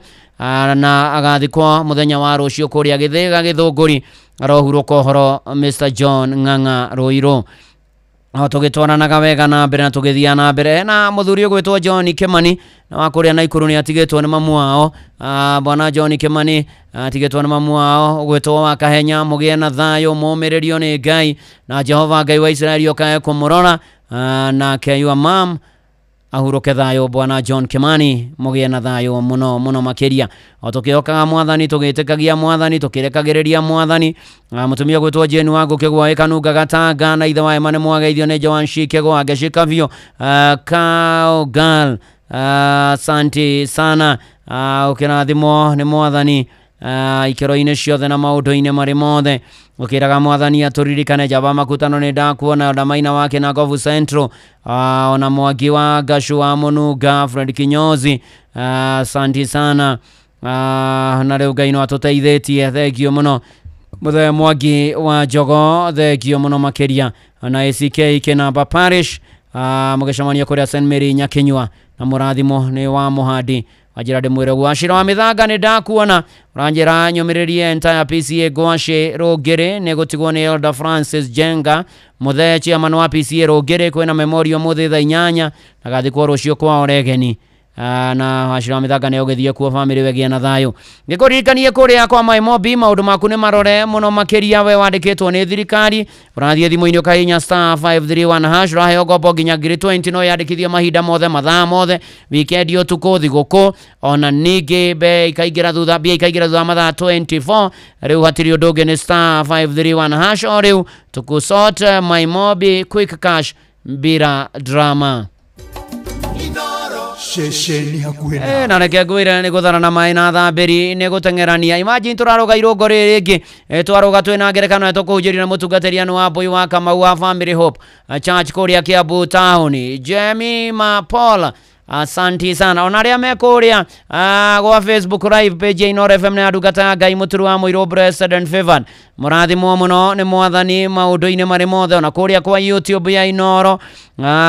na agathikwo mũthenya wa rũciũ kũrĩa Gĩthĩga Gĩthũngũri arohurũka ũhoro Mr John Ng'ang'a Rũirũ tugitwaranaga wega na mbere na tugithia na mbere na muthuri ugwitwo John Kimani na wakuria na ikuru ni atigitwo ni mamu wao bwana John Kimani atigitwo ni mamu wao ugwitwo wa Kahenya mugie na thayo muumiririo ni Ngai na Jehova Ngai wa Israeli okae kumurora na keyua mam ahuruke thayo bwana John Kimani mugie na thayo muno muno makiria otukiokaga mwathani tugitikagia mwathani tukirekagiriria mwathani mutumia gwitwo Jane wangu kigwa ikanunga gatanga na ithe wae mane mwageithio ne Joan Shikego ageshikavio Kaugal asante sana ukirathimo ni mwathani ikero-inĩ ciothe na maũndũ-inĩ marĩ mothe ukiraga mwathani aturirikane jaba makutano ni ndakuona na maina wake na Govu Central ona Mwangi wa Gashu wa Mũnunga Fred Kinyozi asante sana na rĩu Ngai no atũteithĩtie thengio mũno mũthee Mwangi wa Jogo thengio mũno makiria na ACK Kinamba Parish mũgĩcemania kũrĩa St Mary Nyakinyua na mũrathimo ni wa Mũhandi ajira de mwere gwashira wa mithanga ni ndakuona uranjira nyumiririe entire PCA gwashe Rogere negotigwo ni Elder Francis Jenga muthee chairman wa PCA Rogere kwena memorial muthitha inyanya nagathikwo rucio kwa Oregeni na washira wa mithanga ni ugithie kuo family wegia na thayo ngikuririkanie kuria kwa Maimobi maundu maku ni marore muno makiria we wandikitwo ni thirikari urathie thimu-ini ukainya *531# raheo gobo nginya ngiri 20 no yandikithio mahinda mothe mathaa mothe weekend utuku thiguku ona ningi be ikaigira thutha bia ikaigira thutha mathaa 24 riu hatiri undu ungi ni *531# o riu tukusort Maimobi quick cash bila drama shesheni hakuhĩ na reke ngwĩre nĩ gũthara na maĩ na thambĩri nĩ gũteng'erania imagine tũraroga irũngo rĩrĩ rĩngĩ twaroga twĩna ngerekano tũkũhunjĩria na mũtungatĩri wa Mbũi wa Kamau wa Family Hope Church kũrĩa Kiambu Town Jemima Paul asante sana ona ria mekuria gwa Facebook live page ya Inoro FM na ndungata Ngai muturu wa Muiro Blessed and Favored murathimo muno ni mwathani maundu-ini mari mothe ona kuria kwa YouTube ya Inoro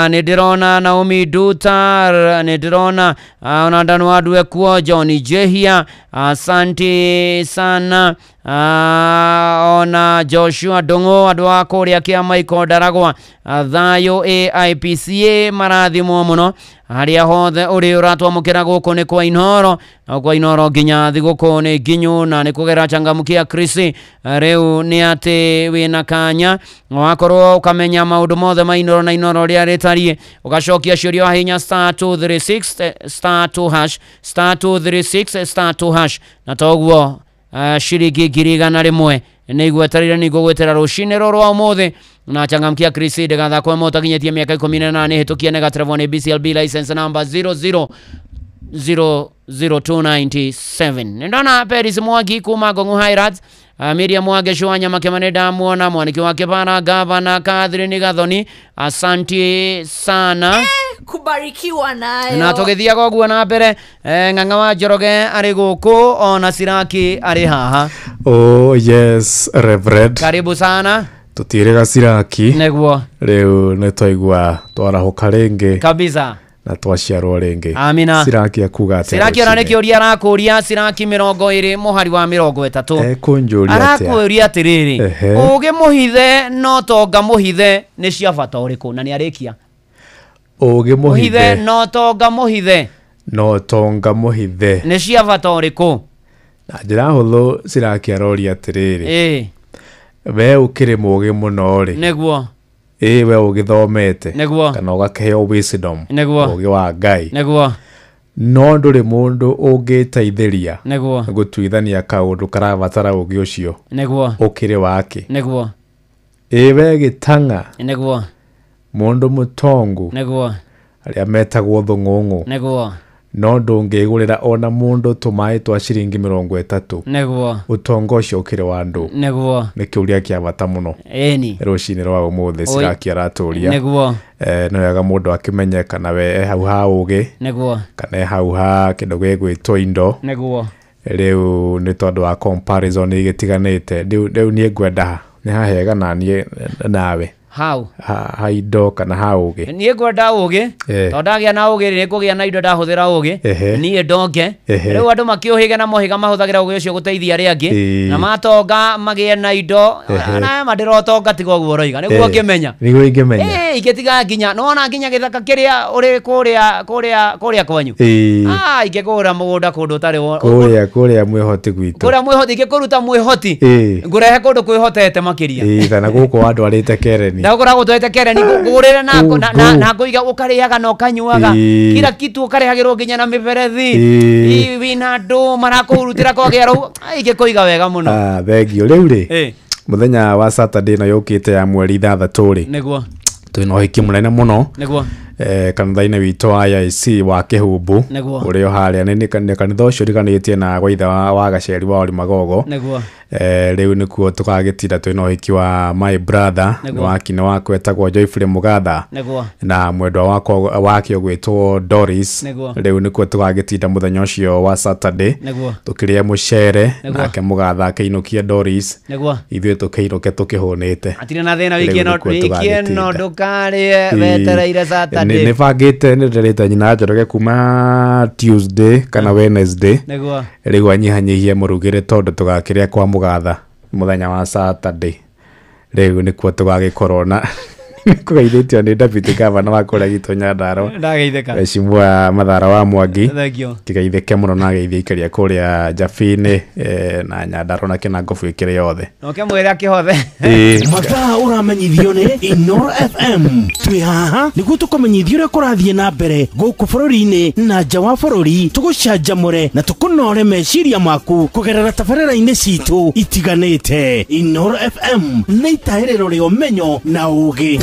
ni ndirona Naomi Dutar ni ndirona ona ndanu adwe kuo John Jehia asante sana ona Joshua Dongo adwa kuria kia Michael Daragwa thayo AIPCA marathimo muno haria hothe uri uratwamukira guku ni kwa Inoro na kwa Inoro nginya thiguku ni nginyu na ni kugera changamukia Krisi riu ni ati wina kanya wakorwo ukamenya maundu mothe ma Inoro na Inoro ria ritarie ugacokia ciuria wa hinya *236 *2# *236 *2# na toguo shiringi ngiri igana rimwe ni igweterire ni gugwetera rucini rwa umuthi na changamkia Krisi degatha kwa mota kinyetie miaka 18 hitukia negatrevone BCLB license number 0000297 ndona Paris Mwangi kuma Gongu Highlands Miriam Mwage Shwanya Makemaneda muona mwaniki wake bana Gavana Catherine Gathoni asante sana kubarikiwa nayo na tugithia goguo na mbere Ng'ang'a wa Njoroge ari guku ona Siraki ari haha oh yes Reverend karibu sana tutire Siraki neguo riu ni twaigua twarahuka ringi kabisa na twaciarwo ringi. Amina. Sirakia kuga ati. Sirakia ona nikioria arakuria Siraki 20 muhari wa 30. Kunjuria ati. Arakuria atiriri. Uge muhithe no tonga muhithe ni cia bata uriku na ni arikia. Uge muhithe no tonga muhithe. No tonga muhithe. Ni cia bata uriku. Na njira huthu Sirakia aroria atiriri. We ukiri muge muno ri. Neguo. We ugithomete. Neguo. Kana ugakeheo wisdom. Neguo. Uge wa Ngai. Neguo. No nduri mundu ungiteithiria. Neguo. Gutuithania kaundu karabatara ugi ucio. Neguo. Ukiri wake. Neguo. We gitanga. Neguo. Mundu mutongu. Neguo. Aria metagwo thung'ung'u. Neguo. No ndungigurira ona mundu tumai twa ciringi 30. Neguo. Utongo ucio ukiri wa ndu. Neguo. Ni kiuria kia bata muno. Eni. Rucini rwa umuthi Siraki araturia. Neguo. No yaga mundu akimenyeka na we hau ha ugi. Neguo. Kana hau ha kindu gwitwo indo. Neguo. Riu ni tondu wa comparison igitiganite. Riu ni ngwenda ni hahega na nie nawe. How? Ha indo kana ha ugi. Ni ngwenda ugi. Tondagia na ugi ni kugia na indo ndahuthira ugi. Ni ndonge. Riu andu makiohiga na mohiga mahuthagira ugi ucio guteithia ari angi. Na matonga magie na indo. Na madirotonga tigo guoroiga. Niguo kimenya. Niguo ingimenya. Igetiga nginya. Nona nginya githaka kiria uri kuria kwanyu. Ingekura mugunda kundu tari kuria mwihoti gwitu. Kuria mwihoti ingekuruta mwihoti. Ngurehe kundu kwihotete makiria. Kana guku andu arite kereni. Na ukora gutwete kereni ngurire na kuiga ukariaga no kanyuaga kila kitu ukarehagirwo nginya na miberethi iwi na ndu marakuhurutira kwagera ingekuiga wega muno. Thengio riu ri muthenya wa Saturday na yukite ya mweri 3 ri niguo twina uhiki munene muno niguo kanitha-ini witu wa IC wa Kihumbu urio haria ni kanitha ucio riganitie na gwaitha wa Gaceri wa Magogo niguo riu nikuo tukagitinda twina uhiki wa my brother wakine wakwa etagwo Joyfrey Mugatha na mwendwa wakwa wake ugwitwo Doris riu nikuo tukagitinda muthenya ucio wa Saturday tukiria mucere nake Mugatha akiinukia Doris ithuĩ tukeinuke tukihunite atire na thina wikino ndukarie wetereire Saturday ni bangite ni nderete nyina njoroge kuma Tuesday kana Wednesday riu anyihanyihie murugire tondu tugakiria kwa Mugatha muthenya wa Saturday riu nikuo tugagikorwo na kugaithitio ni David Gavana wa kuria gitu Nyandarua ndageitheka Mheshimiwa Mathara wa Mwangi kigaithike muno na geithia ikaria kuria Jabini na Nyandarua na Kinangofu ikire yothe oke mwere akihothe mathaa uramenyithio ni Inoro FM twi haha niguo tukumenyithio uria kurathie na mbere guku bururi-ini na nja wa bururi tugucanjamure na tukunore meciria maku kugerera tabarĩra-inĩ citu itiganite. Inoro FM nĩ itahĩrĩro rĩa ũmenyo na ugi.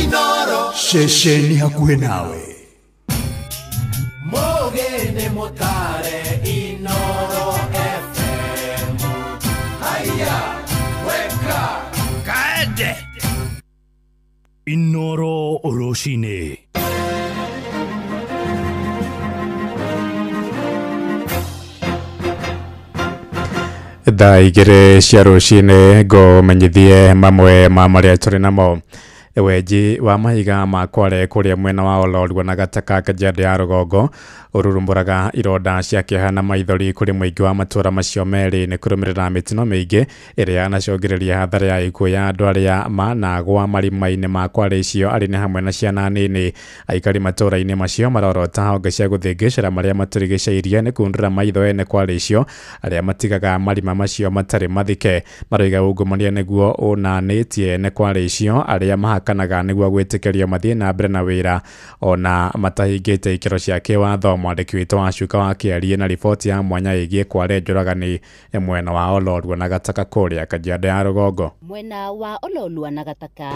Inoro shesheni hakuhe nawe Mogene motare Inoro FM Haya weka kaende Inoro Oroshine thaa igĩrĩ cia rũcinĩ ngũmenyithie mamwe ma marĩa tũrĩ namo. Wenji wa mahiga ma Kwale kuria mwena wa Olorua na Gataka Kajiado ya Rugongo ururumburaga ironda cia kĩeha na maithori kuri mũingĩ wa matũra macio merĩ nĩ kũrũmĩrĩra mĩtino mĩingĩ ĩrĩa yanacũngĩrĩria hathara ya ikuũ ya andũ arĩa managwa marima-inĩ ma Kwale icio arĩ nĩ hamwe na ciana nini. Aikari matũra-inĩ macio marorota honge cia gũthĩngĩcĩra marĩa matũrigicĩirie nĩ kundũra maitho ene Kwale icio arĩa matigaga marima macio matarĩ mathike. Maroiga ungumania nĩguo ũnanĩtie ene Kwale icio arĩa mahakanaga nĩguo gwĩtĩkĩrio mathiĩ na mbere na wĩra ona matahingĩte ikĩro cia kĩwatho. Mwandĩki witũ wa Cuka wa Kĩarie na riboti ya mwanya ĩgiĩ Kwale njũragani mwena wa Olorua na Gataka kũrĩa Kajiado ya Rugongo. Mwena wa Olorua na Gataka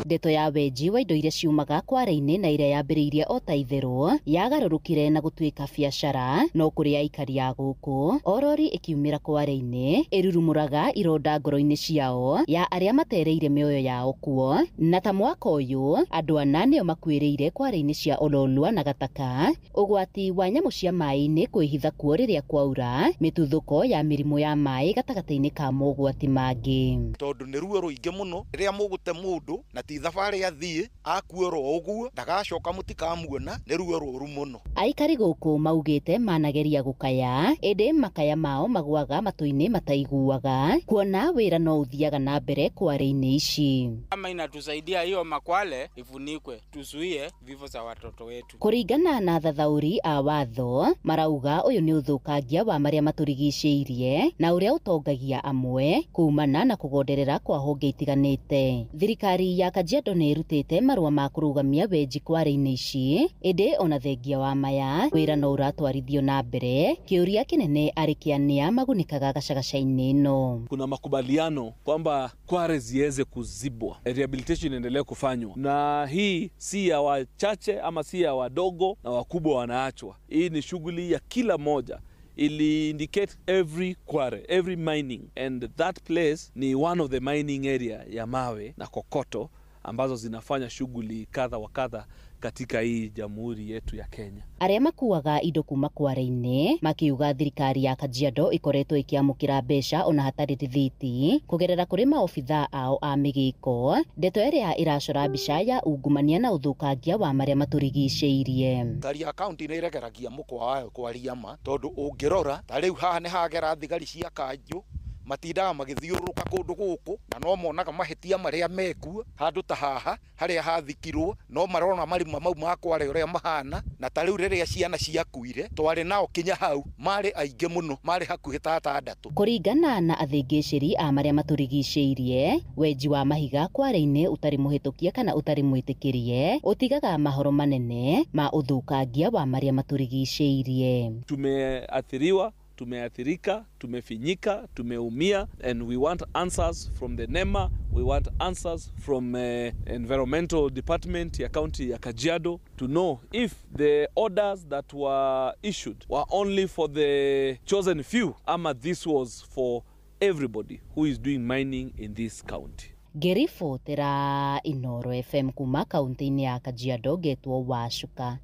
ndeto ya wenji wa indo iria ciumaga Kwale-inĩ na iria yambĩrĩirie o ta itherũ yagarũrũkire na gũtuĩka biacara, no kũrĩ aikari ya gũkũ orori ĩkiumĩra Kwale-inĩ ĩrurumũraga ironda ngoro-inĩ ciao ya arĩa matereire mĩoyo yao kuo na na ta mwaka uyu andu 8 makuĩrĩire kware-inĩ cia Ololua na Gataka, ugwati wa nyamu cia mai-inĩ kwĩhitha kuo rĩrĩa kwaura, mĩtuthũko ya mĩrimũ ya mai gatagata-inĩ ka mogwati mangĩ. Tondu nĩ ruo rũingĩ mũno rĩrĩa mũgũte mũndũ na ti thabarĩ athiĩ akuĩrwo ũguo ndagacoka mũtikamuona, nĩ ruo rũru mũno. Aikari gũkũ maugĩte manageria gũkaya, ĩndĩ makaya mao magwaga matũ-inĩ mataiguaga, kuona wĩra no ũthiaga na mbere kware-inĩ ici. Kama inatusaidia hiyo makwale ifunikwe, tuzuie vifo za watoto wetu. Kũringana na thathauri a watho, marauga ũyũ nĩ ũthũkangia wa marĩa matũrigicĩirie na ũrĩa ũtongagia amwe kumana na kũgonderera kwa honge itiganĩte. Thirikari ya Kajiado nĩ ĩrutĩte marũa ma kũrũgamia wenji kware-inĩ ici, ĩndĩ ona thengia wa maya wĩra no ũratwarithio na mbere. Kĩũria kĩnene arĩ kĩa nĩa magunĩkaga gacagaca-inĩ ĩno. Kuna makubaliano kwamba kware ziweze kuzibwa, rehabilitation endelee kufanywa, na hii si ya wachache ama si ya wadogo na wakubwa wanaachwa. Hii ni shughuli ya kila moja. Ili indicate every quarry, every mining, and that place ni one of the mining area ya mawe na kokoto ambazo zinafanya shughuli kadha wa kadha katika hii jamhuri yetu ya Kenya. Arĩa makuaga indo kuma kware-inĩ makiuga thirikari ya Kajiado ikoretwo ikiamũkĩra mbeca ona hatarĩ rithiti kugerera kũrĩ maobitha ao a mĩgĩko, ndeto ĩrĩa ĩracora mbica ya ungumania na ũthũkangia wa marĩa matũrigicĩirie. Thirikari ya kaunti nĩ ĩregeragia mũkwa wayo kwaria ma, tondu ũngĩrora ta rĩu haha nĩ hagera thigari cia kanjũ matindaga magĩthiũrũrũka kũndũ gũkũ, na no monaga mahĩtia marĩa mekuo handũ ta haha harĩa hathikirwo, no marona marima mau ma kware ũrĩa mahana, na ta rĩu rĩrĩa ciana ciakuire twarĩ nao kinya hau marĩ aingĩ mũno, marĩ hakuhĩ ta 6. Kũringana na athĩngĩcĩri a marĩa matũrigicĩirie, wenji wa mahiga kware-inĩ ũtarĩ mũhĩtũkie kana ũtarĩ mwĩtĩkĩrie ũtigaga mahoro manene ma ũthũkangia wa marĩa matũrigicĩirie. Tumeathiriwa, tumeathirika, tumefinyika, tumeumia, and we want answers from the NEMA, we want answers from environmental department ya county ya Kajiado to know if the orders that were issued were only for the chosen few ama this was for everybody who is doing mining in this county. Ngĩribotera Inooro FM kuma kaunti-inĩ ya Kajiado, Getwo Wacuka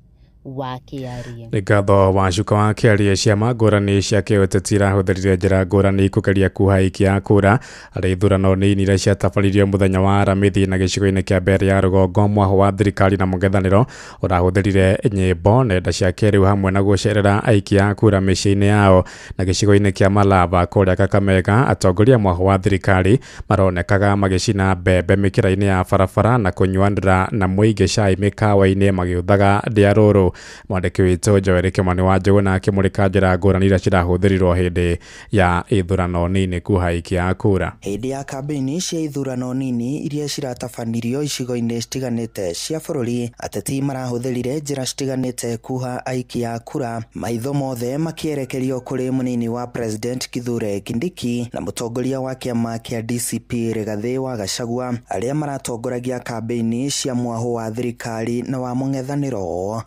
wa Kĩarie. Nĩ ngatho Wacuka wa Kĩarie. Ciama ngũrani cia kĩũteti irahũthĩrire njĩra ngũrani kũgeria kũhaikia kura harĩ ithurano nini iria ciatabanirio mũthenya wa aramithi na gĩcigo-inĩ kĩa mbere ya rũgongo. Mwaho wa thirikari na mũng'ethanĩro ũrahũthĩrire nyĩmbo, nenda cia kĩrĩu hamwe na gũcerera aikia kura mĩciĩ-inĩ yao. Na gĩcigo-inĩ kĩa Malaba kũrĩa Kakamega, atongoria mwaho wa thirikari maronekaga magĩcina mbembe mĩkĩra-inĩ ya barabara na kũnyuanĩra na mũingĩ cai mĩkawa-inĩ magĩũthaga ndĩarũrũ. Mwandĩki witũ Joel Kimani wa Njũgũna akĩmũrĩka njĩra ngũrani iria cirahũthĩrirwo hĩndĩ ya ithurano nini kũhaikia kura. Hĩndĩ ya kambĩini cia ithurano nini iria ciratabanirio icigo-inĩ citiganĩte cia bũrũri, ateti marahũthĩrire njĩra citiganĩte kuha aikia kura, maitho mothe makĩerekerio kũrĩ mũnini wa President Kithure Kindiki na mũtongoria wa kĩama kĩa DCP Rigathĩ wa Gachagua, arĩa maratongoragia kambĩini cia mwaho wa thirikari na wa mũng'ethanĩro.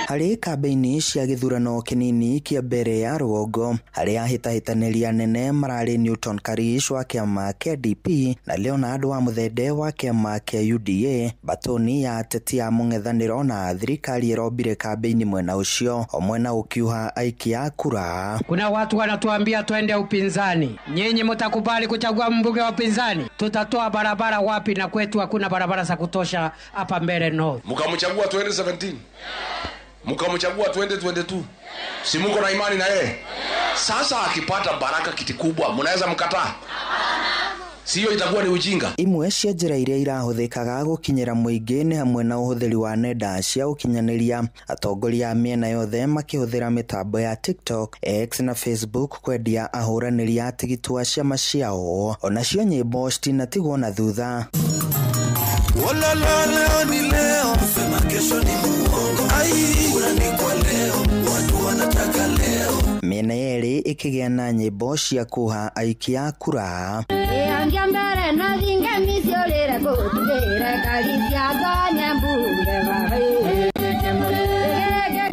Harĩ kambĩini cia gĩthurano kĩnini kĩa mbere ya rũgongo, harĩa ahĩtahĩtanĩria nene mararĩ Newton Karish wa kĩama kĩa DP na Leonard wa Muthende wa kĩama kĩa UDA. Batoni ya ateti ya mũng'ethanĩro na thirikari ĩrombire kambĩini mwena ũcio, o mwena ukiuha aikia kura. Kuna watu wanatuambia twende upinzani. Nyinyi mtakubali kuchagua mbunge wa upinzani? Tutatoa barabara wapi na kwetu hakuna barabara za kutosha hapa mbele North. Mkamchagua 2017. Mkamchagua 2022. Si mko na imani na yeye? Sasa akipata baraka kiti kubwa, mnaweza mkataa? Sio, itakuwa ni ujinga. Imwe cia njĩra iria irahũthĩkaga gũkinyĩra mũingĩ nĩ hamwe na ũhũthĩri wa nenda cia ũkinyanĩria, atongoria a mĩena yothe makĩhũthĩra mĩtambo ya TikTok, X na Facebook kwendia ahũranĩri a tigiti wa ciama ciao. Onacio nyĩmbo citinatigwo na thutha. Leo ni leo, sema kesho ni muongo. Kura ni kwa leo, watu wanataka leo. Mĩena yerĩ ĩkĩgĩa na nyĩmbo cia kuha aikia kura.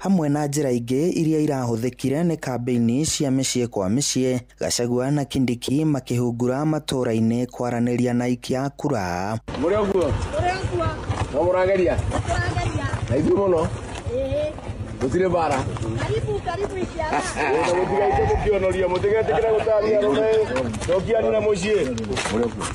Hamwe hamwe na njĩra ingĩ iria irahuthĩkire nĩ kambĩini cia mĩciĩ kwa mĩciĩ. Gachagua na Kindiki makĩhungura matũra-inĩ kwaranĩria na aikia kura. Mũrĩ ũguo? No mũrageria? Na ithuĩ mũno? Mũtirĩ bara? Karibu ikiaga. Mũtigaite mũkĩonoria, mũtigetekera gũtaria rũme. Cokiani na mũciĩ.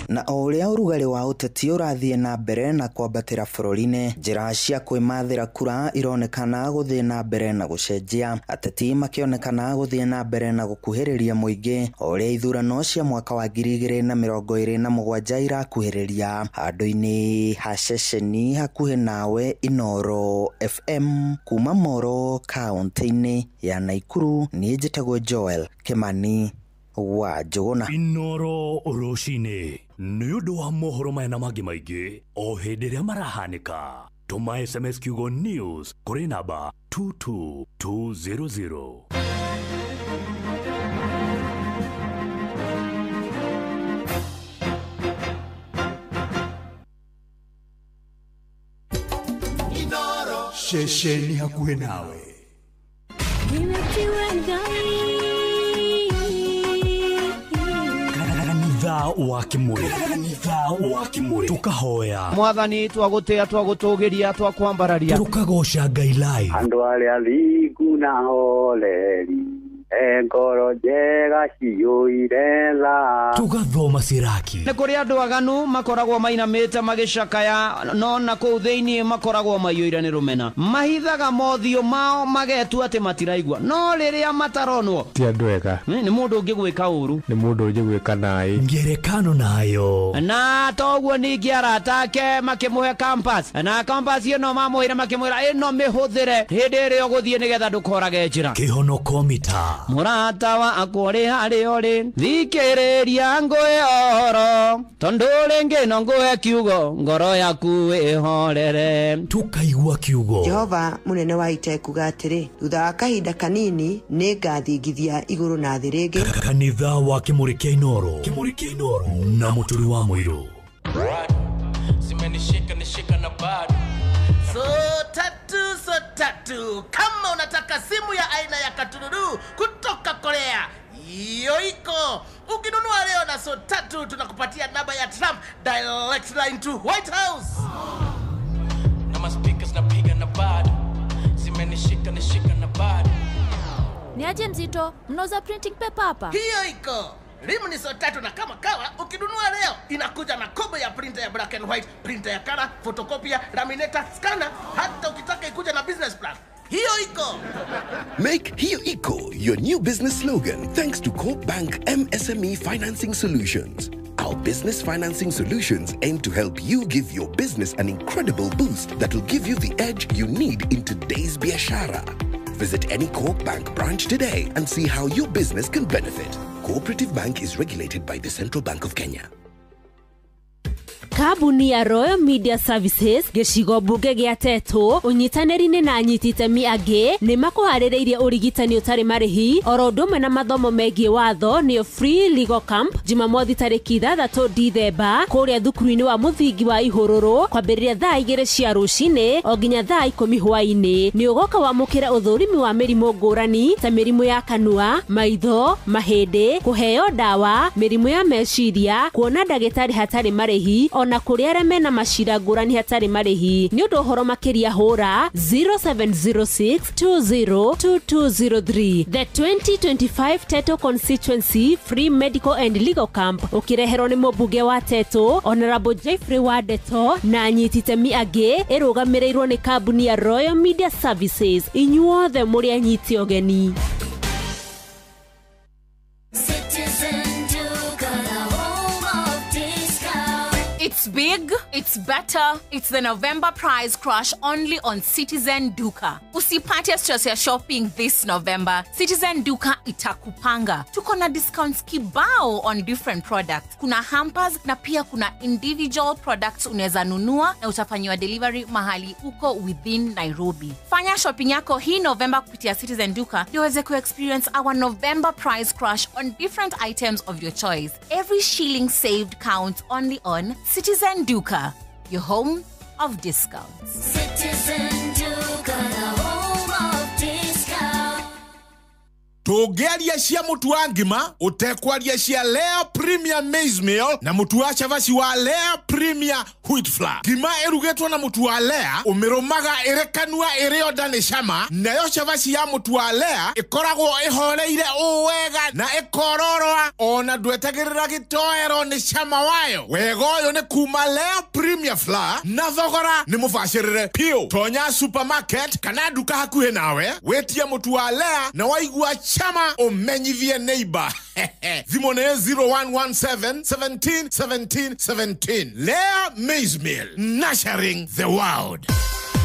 Na o ũrĩa ũrugarĩ wa ũteti ũrathiĩ na mbere na kwambatĩra bũrũri-inĩ, njĩra cia kwĩmathĩra kura ironekana gũthiĩ na mbere na gũcenjia. Ateti makĩonekana gũthiĩ na mbere na gũkuhĩrĩria mũingĩ o ũrĩa ithurano cia mwaka wa 2027 irakuhĩrĩria. Handũ-inĩ ha ceceni hakuhĩ nawe Inoro FM kuma Moro kaunti-inĩ ya Naikuru, niĩ njĩtagwo Joel Kimani wa Njũgũna. Inoro rũcinĩ nĩ ũndũ wa mohoro maya na mangĩ maingĩ o hĩndĩ ĩrĩa marahanĩka. Tũma SMS kiugo news kũrĩ namba 22200. Shesheni hakuhe nawe. Kanitha wa Kimuri tukahoya Mwathani twagũtĩa twagũtũgĩria twakwambararia tukagoca Ngai live. Andũ arĩa athingu na holeri ngoro njega ciyũire tha. Tugathoma ciraki. Nĩ kũrĩ andũ aganu makoragwo mainamĩte magĩcakaya, no na kũu thĩinĩ makoragwo maiyũire nĩ rũmena. Mahithaga mothiũ mao magetua atĩ matiraigua, no rĩrĩa mataronwo ti andũ ega. Nĩ mũndũ ũngĩ gwĩka ũru, nĩ mũndũ ũngĩ gwĩka naĩ. Ngerekano nayo. Na toguo ningĩ arata ake makĩmũhe campus, na campus ĩno mamũhĩre makĩmwĩra ĩno mĩhũthĩre hĩndĩ ĩrĩa ũgũthiĩ nĩgetha ndũkorage njĩra. Kĩhonoko mita. Mũrata wa akũrĩ harĩ ũrĩ, thikĩrĩria ngũhe ũhoro, tondũ rĩngĩ no ngũhe kiugo ngoro yaku ĩhorere. Tukaigua kiugo. Jehova mũnene wa ita kuga atĩrĩ, thutha wa kahinda kanini nĩ ngathingithia igũrũ na thĩ rĩngĩ. Kanitha wa Kimuri kĩa Inoro na mũturi wa mũirũ. Zimenishika na bado so tatu. Kama unataka simu ya aina ya katururu kutoka Korea, hiyo iko. Ukinunua leo na so tatu tunakupatia namba ya Trump direct line to White House. Na maspikers napiga na bado zimenishika na bado. Ni aje mzito, mnauza printing paper hapa? Hiyo iko. Rimu ni so tatu na kama kawa ukinunua leo inakuja na kobo ya printer ya black and white, printer ya color, photocopy, laminator, scanner, hata ukitaka ikuja na business plan. Hiyo iko. Make Hiyo Iko your new business slogan thanks to Coop Bank MSME Financing Solutions. Our business financing solutions aim to help you give your business an incredible boost that will give you the edge you need in today's biashara. Visit any Coop Bank branch today and see how your business can benefit. Cooperative Bank is regulated by the Central Bank of Kenya. Kabuni ya Royal Media Services gĩcigo mbunge gĩa Tetu ũnyitanĩri-inĩ na anyiti itemi angĩ nĩ makũharĩrĩirie ũrigitani ũtarĩ marĩhi oro ũndũ ũmwe na mathomo megiĩ watho nĩyo Free Legal Camp Jumamothi tarĩki 6 Dithemba kũrĩa thukuru-inĩ wa mũthingi wa Ihũrũrũ kwambĩrĩria thaa 2 cia rũcinĩ o nginya thaa 10 hwaĩ-inĩ. Nĩ ũgoka wamũkĩra ũthũrimi wa mĩrimũ ngũrani ta mĩrimũ ya kanua, maitho, mahĩndĩ, kũheo ndawa, mĩrimũ ya meciria, kuona ndagĩtarĩ hatarĩ marĩhi na kũrĩa arĩa mena macira ngũrani hatarĩ marĩhi. Nĩ ũndũ ũhoro makĩria hũra 0706202203. The 2025 Teto Constituency Free Medical and Legal Camp ũkĩreherwo nĩ mũmbunge wa Teto Honorable Jeffrey Wadeto na anyiti itemi angĩ ĩrũgamĩrĩirwo nĩ kambuni ya Royal Media Services. Inyuothe mũrĩ anyiti ũgeni. It's big, it's better, it's the November prize crush only on Citizen Duka. Usipate stress ya shopping this November. Citizen Duka itakupanga. Tuko na discounts kibao on different products. Kuna hampers na pia kuna individual products unaweza nunua na utafanyiwa delivery mahali uko within Nairobi. Fanya shopping yako hii November kupitia Citizen Duka ndio uweze ku-experience our November prize crush on different items of your choice. Every shilling saved counts only on Citizen Duka, your home of discounts. Citizen Duka, the home of discounts. tũngĩaria cia mũtu wa ngima ũtekwaria cia Lea Premier Maize Meal na mũtu wa chavaci wa Lea Premier Wheat Flour. Ngima ĩrugĩtwo na mũtu wa Lea ũmĩrũmaga ĩrĩ kanua ĩrĩ onda nĩ cama, nayo chavaci ya mũtu wa Lea ĩkoragwo ĩhoreire wega na ĩkororoa ona ndwetagĩrĩra gĩtoero nĩ cama wayo. Wega ũyũ nĩ kuma Lea Premier Flour na thogora nĩ mũbacĩrĩre piũ. Tonya supermarket kana duka hakuhĩ nawe wetie mũtu wa Lea na waigua chama ũmenyithie neighbor. Thimũ nĩ 0117 17 17 17. Lea Maize Meal, nurturing the world.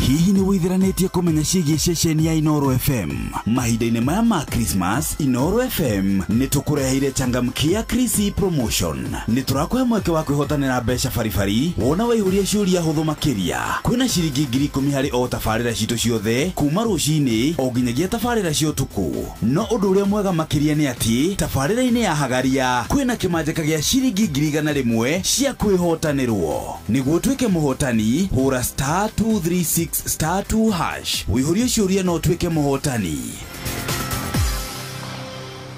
Hihi ni withiranĩtie kũmenya ciĩgiĩ ceceni ya Inoro FM? Mahinda-inĩ maya ma Christmas, Inoro FM nĩ tũkũreheire changamkia Chrissy promotion. Nĩ tũrakũhe mweke wa kwĩhotanĩra mbeca baribari wona waihũria ciũria hũthũ makĩria. Kwĩna ciringi 10,000 harĩ o tabarĩra citũ ciothe kuma rũcinĩ o nginyagia tabarĩra cia ũtukũ. No ũndũ ũrĩa mwega makĩria nĩ atĩ tabarĩra-inĩ ya Hagaria kwĩna kĩmanjĩka gĩa ciringi 100,000 cia kwĩhotanĩrwo. Nĩguo tuĩke mũhotani, hũra *236 *2# wĩihũrie ciũria no tuĩke mũhotani.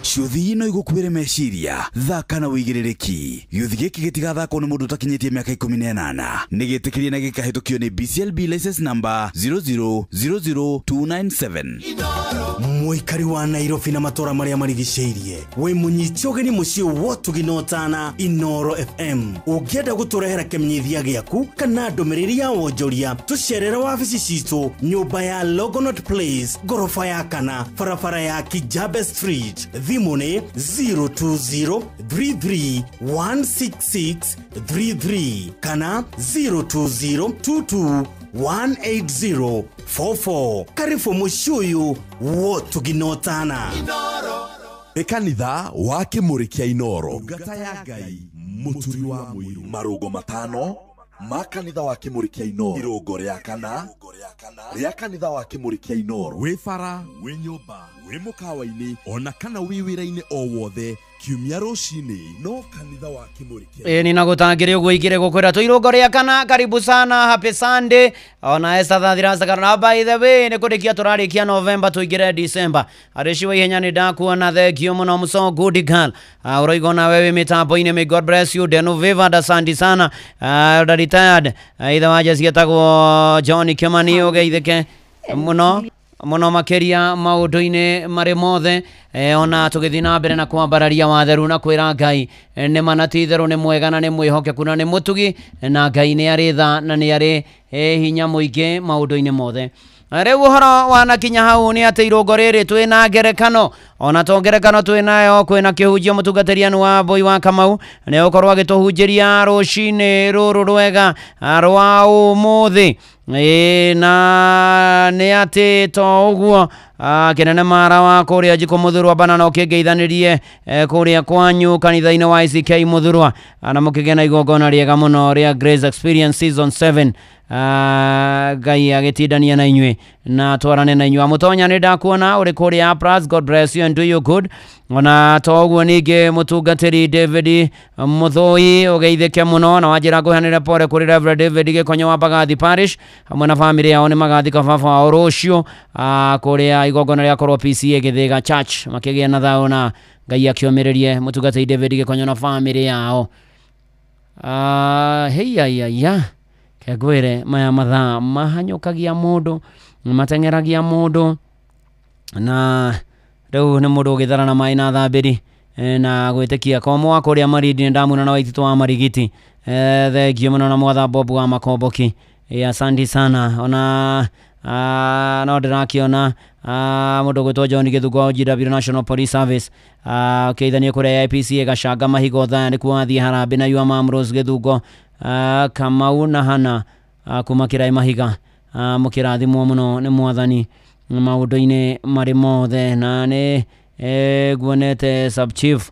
Ciũthi ino igũkuĩre meciria, thaka na wĩigĩrĩrĩki. Gĩũthi gĩkĩ gĩtigathakwo nĩ mũndũ ũtakinyĩtie mĩaka 18. Nĩ gĩtĩkĩrie na gĩkahĩtũkio nĩ BCLB license number 0000297. Mũikari wa Nairobi na matũra marĩa marigicĩirie, wĩ mũnyiti ũgeni mũciĩ wotu ginotana Inoro FM. Ũngĩenda gũtũrehera kĩmenyithia gĩaku kana ndũmĩrĩri ya wonjoria, tũcerere wabici citũ, nyũmba ya Logonot Place, gorofa ya kana, barabara ya Kijabe Street. Thimũ nĩ 02033166333 kana 02022188044. Karibu mũciĩ ũyũ wotu ginotana Kanitha wa Kĩmũrĩ kĩa Inoro, ngata ya Ngai mũturi wa mũiru. Marũgo matano ma kanitha wa Kĩmũrĩ kĩa Inoro. Irũngo rĩa kana rĩa kanitha wa Kĩmũrĩ kĩa Inoro. Wĩ bara, wĩ nyũmba, wĩ mũkawa-inĩ ona kana wĩ wĩra-inĩ o wothe, kiumia rũcinĩ no kanitha wa Kĩmũrĩ kĩa ni nagũtangĩre ũguo igĩre gũkwĩra tũirũngo rĩa kana. Karibu sana, happy Sunday. Ona esa thathirasa kana by the way nĩ kũrĩkia tũrarĩkia November tũingĩre December. Arĩciwa ihenya nĩ ndakuona thengio mũno mũco good girl. Ũroigona wewe mitambo-inĩ, may God bless you. Deno Viva asante sana. Retired ithe wa Jesse etagwo John Kimani, ũgeithĩke mũno mũno makĩria maũndũ-inĩ marĩ mothe. Ona tũgĩthiĩ na mbere na kwambararia watheru na kwĩra Ngai nĩ manati itherũ nĩ mwega na nĩ mwĩhokeku na nĩ mũtugi, na Ngai nĩ arĩ tha na nĩ arĩ hinya mũingĩ maũndũ-inĩ mothe. Rĩu ũhoro wanakinya hau nĩ atĩ irũngo rĩrĩ twĩna ngerekano, ona to ngerekano twĩnayo, kwĩna kĩhunjia mũtungatĩriani wa Mbũi wa Kamau nĩ ũkorwo agĩtũhunjĩria rũcinĩ rũrũ rwega rwa ũmũthĩ. Na nĩ atĩ to ũguo kĩnene mara wa kũrĩa Njiko Mũthurwa Banana ũkĩngeithanĩrie kũrĩa kwanyu kanitha-inĩ wa ICK Mũthurwa, na mũkĩgĩa na igongona rĩega mũno rĩa Grace Experience Season 7. Ngai agĩtindania na inyuĩ na twarane na inyuĩ. Mũtonya nĩ ndakuona ũrĩ kũrĩa Apras, God bless you and do you good. Ona to ũguo ningĩ mũtungatĩri David Mũthũi ũgeithĩke mũno na wanjĩra ngũhanĩre pore kũrĩ Reverend David Gĩkonyo wa Bagathi Parish hamwe na family yao nĩ magathika baba wao rũciũ kũrĩa igongona rĩa korwo PCA Gĩthĩga Church, makĩgĩa na thayũ na Ngai akĩomĩrĩrie mũtungatĩri David Gĩkonyo na family yao. Heya kegwĩre maya mathaa mahanyũkagia mũndũ, mateng'eragia mũndũ, na rĩu nĩ mũndũ ũgĩthara na maĩ na thambĩri na gwĩtĩkia komo wa kũrĩa Marindi. Ndamuna na Waititũ wa Marigiti, thengio mũno na mwatha Bob wa Makomboki, asante sana. Ona no ndĩrakĩona mũndũ gwĩtwo John Gĩthungu wa GW National Police Service ũkĩithania kũrĩa IPCA Gacanga Mahigo Thani kuathiĩ Harambĩ na Yua Mamrose Gĩthungo Kamau na Hana kuma Kĩraĩ Mahiga, mũkĩrathimwo mũno nĩ mwathani maũndũ-inĩ marĩ mothe. Na nĩ nguonete sub chief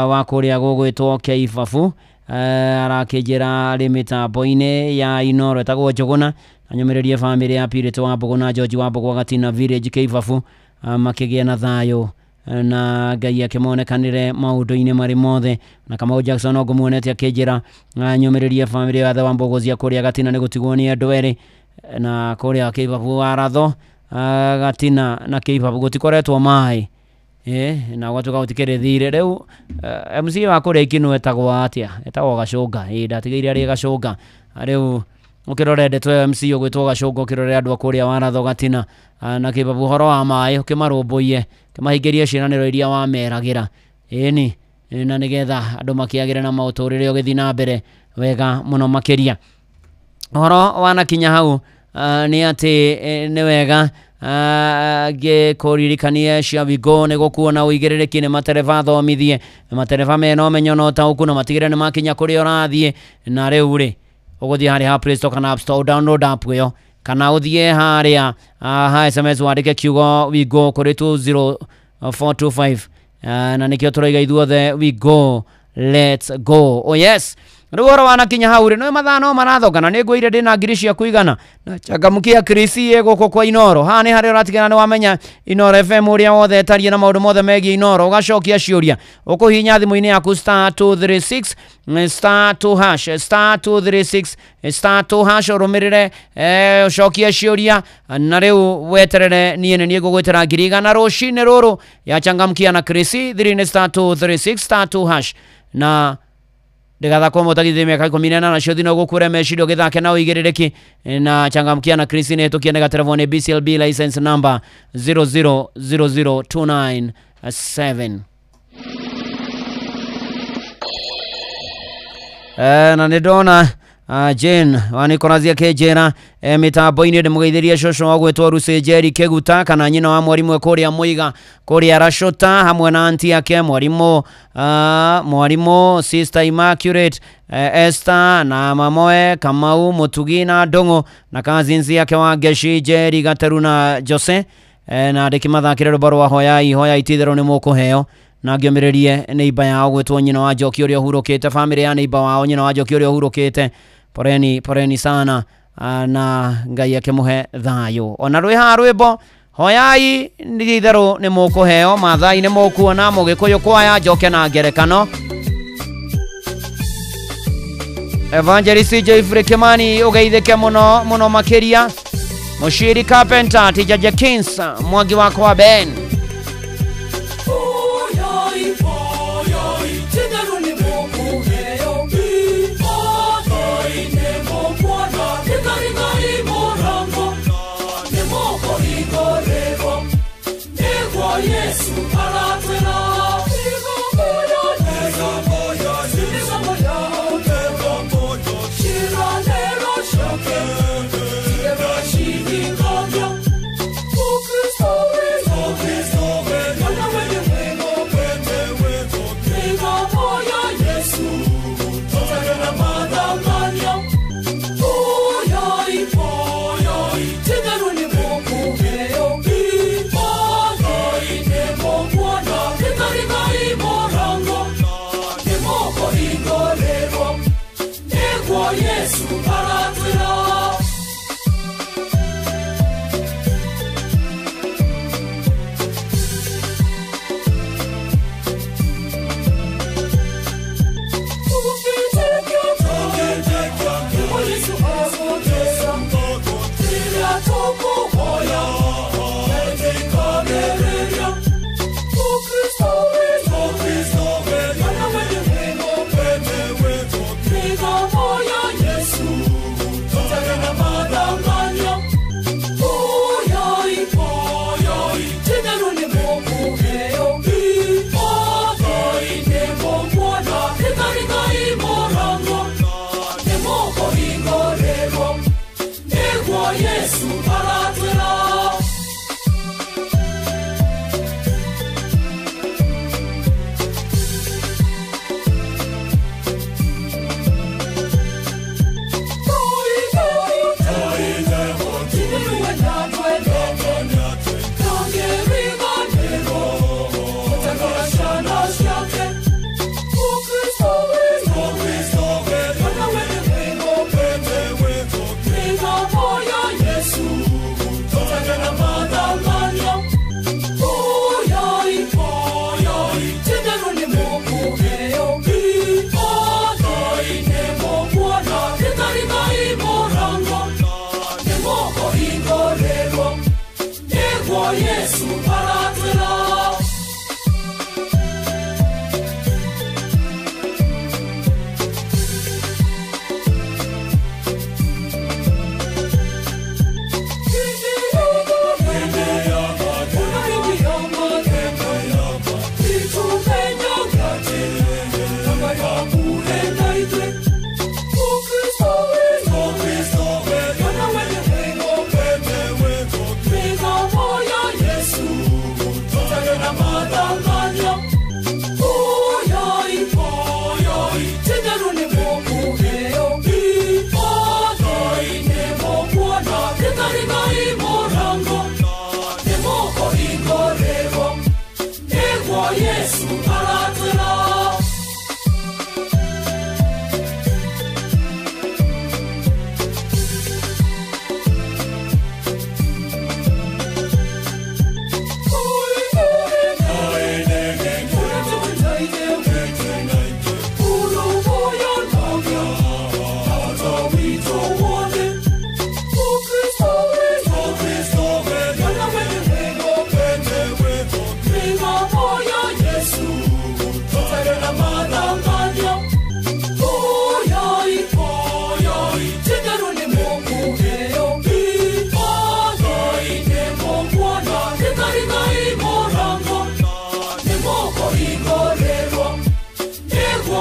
wa kũrĩa gũgwĩtwo Kĩibabu arakĩnjĩra arĩ mĩtambo-inĩ ya Inoro etagwo Njũgũna, anyũmĩrĩrie family ya Purity wa Mbũgũ na George wa Mbũgũ Gatina Village Kĩibabu, makĩgĩa na thayũ na Ngai akĩmonekanĩre maũndũ-inĩ marĩ mothe. Na Kamau Jackson ngũmuonete akĩnjĩra anyũmĩrĩrie family ya wa Mbũgũ cia kũrĩa Gatina nĩ gũtigwo nĩ andũ erĩ, na kũrĩa Kĩibabu Waratho Gatina na Kĩibabu gũtikoretwo maĩ na watu kautikere thire reu MC wa kureki no etagwo atia etagwo Gacunga ndatigeire ari Gacunga reu ukirore ndeto MC ugwitwo Gacunga ukirore andu akuria waratho gatina na kibabu horo wa mai ukimarumbuye kimahingirie ciraniro iria wameragira ni na nigetha andu makiagira na mauturire ugithina mbere wega muno makiria horo wanakinya hau ni ati ni wega kuririkania cia bigo ne gukuona uigirereki ni matereva thomithie matereva mena umenyo no tauku na matigire ni makinya kuri orathie na riu ri uguthie hari ha Play Store kana App Store download app yo kana uthie haria ha SMS wandike kiugo bigo kuri 20425 na nikio turaiga ithuothe we go let's go oh yes rugoro wanakinya haure no mathano marathogana ni ngwire ndina ngiri cia kuigana na changamkia Krisi egoko kwa Inoro hani hari uratigana ni wamenya Inoro FM uria wothe tarie na maundu mothe megi Inoro ugacokia ciuria ukuhinya thimu-ini yaku *236 *2# *236 *2# urumirire ucokia ciuria na riu weterere nie gugwetera ngiri igana rucine ruru ya changamkia na Krisi thiri-ini *236 *2# na ndigatha kwa mutagithie miaka 18 na cio thino gukure mecirio githake na uigirereki na changamkia na Krisi ne tukiendaga telefone BCLB license number 0000297 na nidona Jane wanikorazia kejera mitambo-ini ndi mugeithirie shosho wagwetwo Rusejeri Keguta kana nyina wa mwarimu kuria Muiga kuria Rashota hamwe na anti yake mwarimu Sister Immaculate Esther na mamoe Kamau Mutugina Dongo na kazinzi yake wa Geshi Jeri Gateru na Jose na ndikimathakire rubaro wa hoya itithero ni mukuheo na ngiomirerie neiba yao gwetwo nyina wa Njoki uria hurukite family ya neiba wao nyina wa Njoki uria hurukite poreni sana na ngai yake muhe thayo ona rwi ha rwimbo hoyai ni itherũ ni mukuheo mathai ni mukuona mugikuyu kwaya Njoke na ngerekano Evangelist Jeffrey Kimani ugeithike muno makiria Mushiri Carpenter Tijaja Kings Mwangi wakwa Ben Yesu aratwena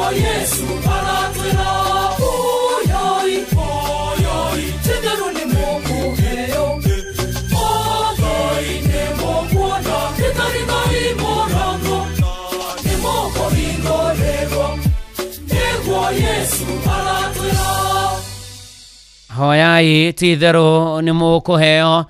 Niguo Yesu aratwira oyoi oyoi Tinderu ni Mungu heyo Oyoi ni Mungu na Kitari morango Ni Mungu hingorego Niguo Yesu aratwira Hoyai tithero ni mukuheo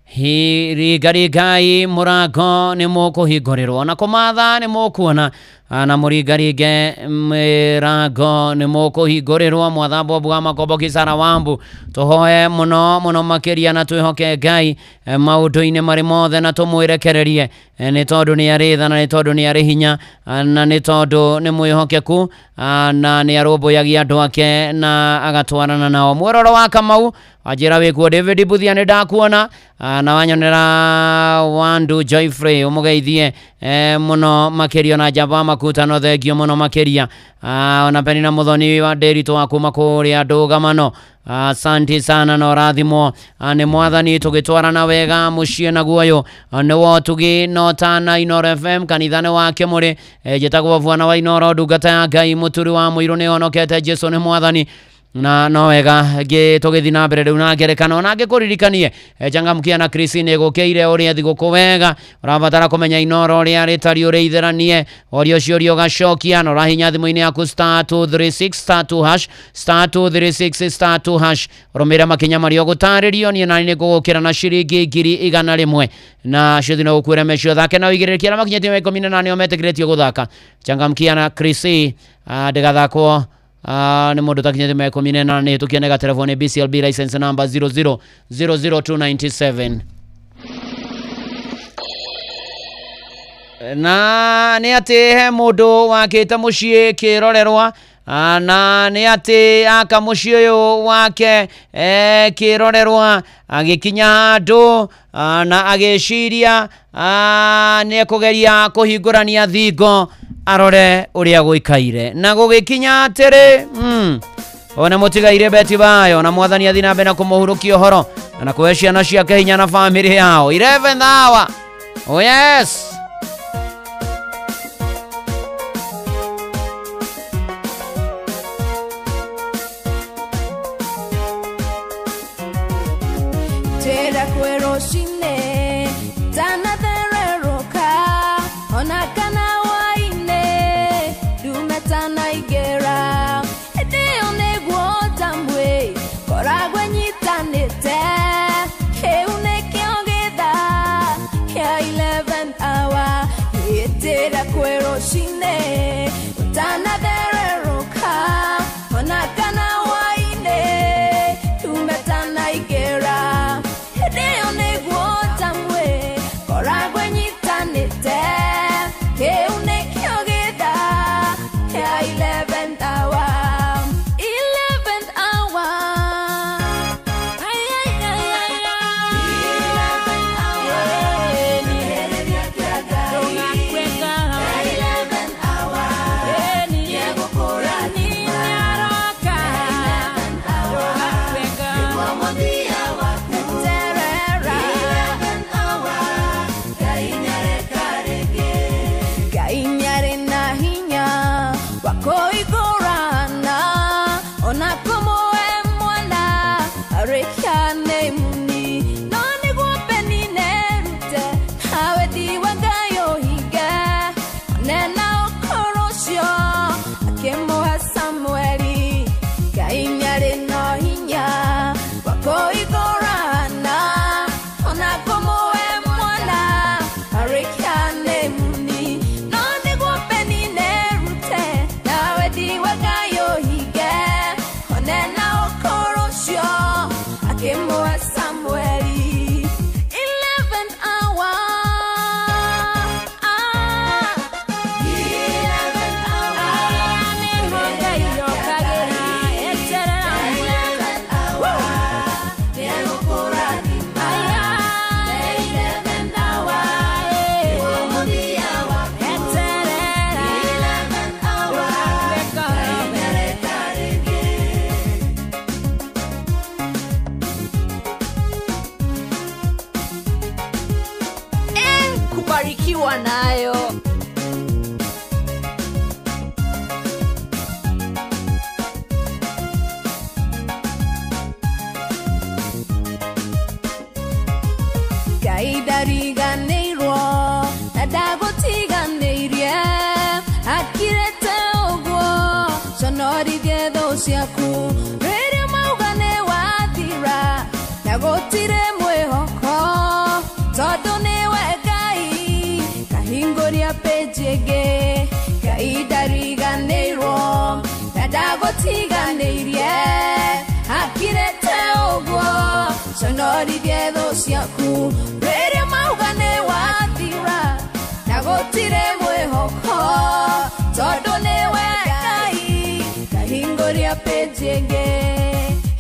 hirigarigai murango ni mukuhingũrĩrwo na kũmatha ni mukuona na mũringaringe mirango ni mukuhingũrĩrwo mwathambo bwa makombo Kisara Wambu tuhoe muno muno makiria na twihoke Ngai maũndũ-inĩ marĩ mothe na tũmwĩrekererie nĩ tondũ nĩ arĩ tha na nĩ tondũ nĩ arĩ hinya na nĩ tondũ nĩ mwĩhokeku na nĩ arũmbũyagia andũ ake na agatwarana nao. Muororo wa Kamau ajira wikuo David Buthia nĩ ndakuona na wanyonera Wandu Joyfrey umugeithie muno makirio na Java Makutano thengio muno makiria ona Penina Muthoni wa Nderitu wa kuma kũrĩa Ndũgamano. Asante sana na rathimo nĩ mwathani tũgĩtwarana wega mũciĩ na guoyo nĩwo tugi notana Inoro FM kanithane wake mũrĩ njĩtagwo Bwana wa Inoro ndungata ya Ngai mũturi wa mũirũ nĩ honokete Jesu nĩ mwathani na no wega tũgĩthiĩ na mbere rĩu na ngerekano na ngĩkũririkanie Changamkia na Christine gũkĩire ũrĩa thigũkũ wega ũrabatara kũmenya Inoro ũrĩa rĩtari ũrĩ itheranie orio ciũrio gacokia na ũrahinya thimũ-inĩ yaku *236*2# *236*2# ũrũmĩrĩra makinya marĩa ũgũtarĩrio niĩ nani nĩngũgũkĩra na ciringi 100 na ciũthi no gũkwĩra mecio thake na ũigĩrĩrĩkia na makinyĩtie 18 metĩkĩrĩtio gũthaka Changamkia na Chrissy ndĩgathakwo ni mundu takinyete 18 ni tukienega telefoni BCLB license number 0000297 na ni ati he mundu wakite mucii kirorerwa na ni ati aka mucii uyu wake kirorerwa agikinya handu na agiciria ni kugeria kuhingurania thingo arore uria guikaire na gugikinya atiri ona mutigaire beti bayo na mwathani athina mbere na kumuhurukia horo na kuhe ciana ciake hinya na family yao 11th hour. Oh yes, tera kwero shine tana thereroka ona kana waine dumetana igera edio negwo tamwe koragwe nyitanite heune kiogeda ya 11th hour tera kwero shine tana thereroka ona kana waine dumetana igera edio negwo tamwe koragwe nyitanite heune kiogeda ya 11th hour. 11th hour. Ay, ay, ay, ay, ay. 11th hour. Ni heredia kiaga. Tungakweka. 11th hour. Ni yegukura ni nyaroka. 11th hour. Tungakweka. Kwa modia waku. Terera. 11th hour. Kainyare karege. Kainyare na hinya. Wako igorana. Ona como mwana. Arekane muni. Noni guopeni nerute. Hawe diwagayo hige. Nena okorosyo. Akemoha Samueli. Kainyare no hinya. Wako igorana. Ona como mwana. Arekane muni. Noni guopeni nerute. Hawe diwagayo hige. Onena okorosyo. Akemoha Samueli. 11th hour. 11th hour. Nihoga yokagera. Eterera mwega. 11th hour. Negukura ni maya. 11th hour. Uomudia wako. Eterera. 11th hour. Kainyare karege. Kubarikiwa nayo. ciaku rĩrĩa mauga nĩ wathira na gũtirĩ mwĩhoko tondũ nĩwe Ngai kahingũria pĩnji ĩngĩ Ngai ndariganĩirwo na ndagũtiganĩirie akirĩte ũguo conorithie thũ ciaku rĩrĩa mauga nĩ wathira na gũtirĩ mwĩhoko tondũ nĩwe Ngai kahingũria pĩnji ĩngĩ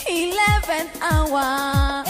11th hour.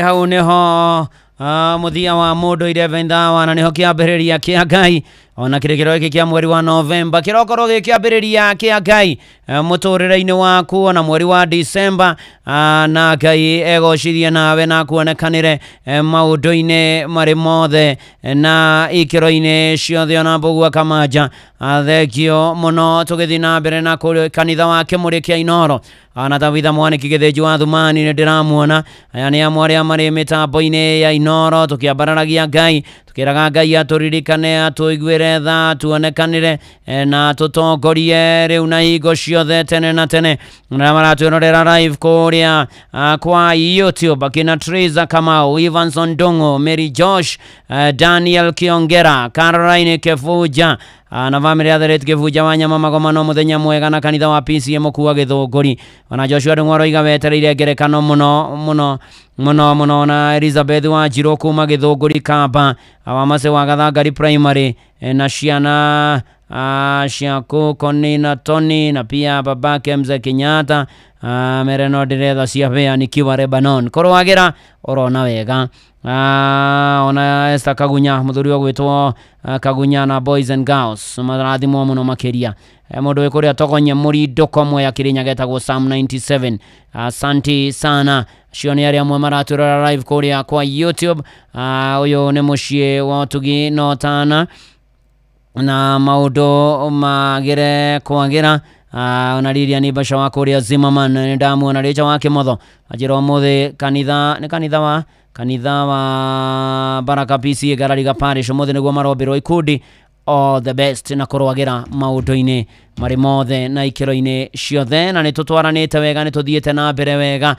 Hau niho muthia wa mundu 11th hour na niho kiambiriria kia Ngai ona kirikiro iki kia mweri wa November kirokoro gikiambiriria kia Ngai muturire-ini waku ona mweri wa December na Ngai egocirie nawe na kuonekanire maundu-ini mari mothe na ikiro-ini ciothe ona mbugua kamanja thengio muno tugithi na mbere na kanitha wa Kimuri kia Inoro ana Tavitha Mwaniki Githinji wa Thumani ni ndiramuona aya ni amwe aria mari mitambo-ini ya Inoro tukiambararagia Ngai tukiraga Ngai aturirikane atuiguire tha tuonekanire na tutongorie riu na hingo ciothe tene na tene na maratwirorera live kuria kwa YouTube akina Teresa Kamau, Evanson Dongo, Mary Josh, Daniel Kiongera, Caroline Kefuja na family atherete Kefuja wanyama magomano muthenya mwega na kanitha wa PCM kuwa Githunguri ona Joshua Ndung'oro iga wetereire ngerekano muno na Elizabeth wa Njiro kuma Githunguri Kamba awamase wa Gathangari Primary na ciana ciaku Koni na Tony na pia babake Mzee Kenyatta mereno ndiretha ciabea nikiwa Lebanon korwagira orona wega ona Esther Kagunya muthuri wa gwitwo Kagunya na Boys and Girls marathimo muno makiria mundu wikuria togonye muri ndoko mwe ya Kirinya getagwo Sam 97 asante sana cioni aria amwe maraturora live kuria kwa YouTube uyu ni mucie wa Tugi Notana na maundu magire kwagira ona riria ni basha wa kuria Zimmerman ndamuona richa wa Kimotho ajira muthe kanitha wa Baraka PC Garariga Parish muthe niguo marobirwo ikundi all the best na kurwagira maundu-ini mari mothe na ikiro-ini ciothe na nitutwaranite wega nituthiete na mbere wega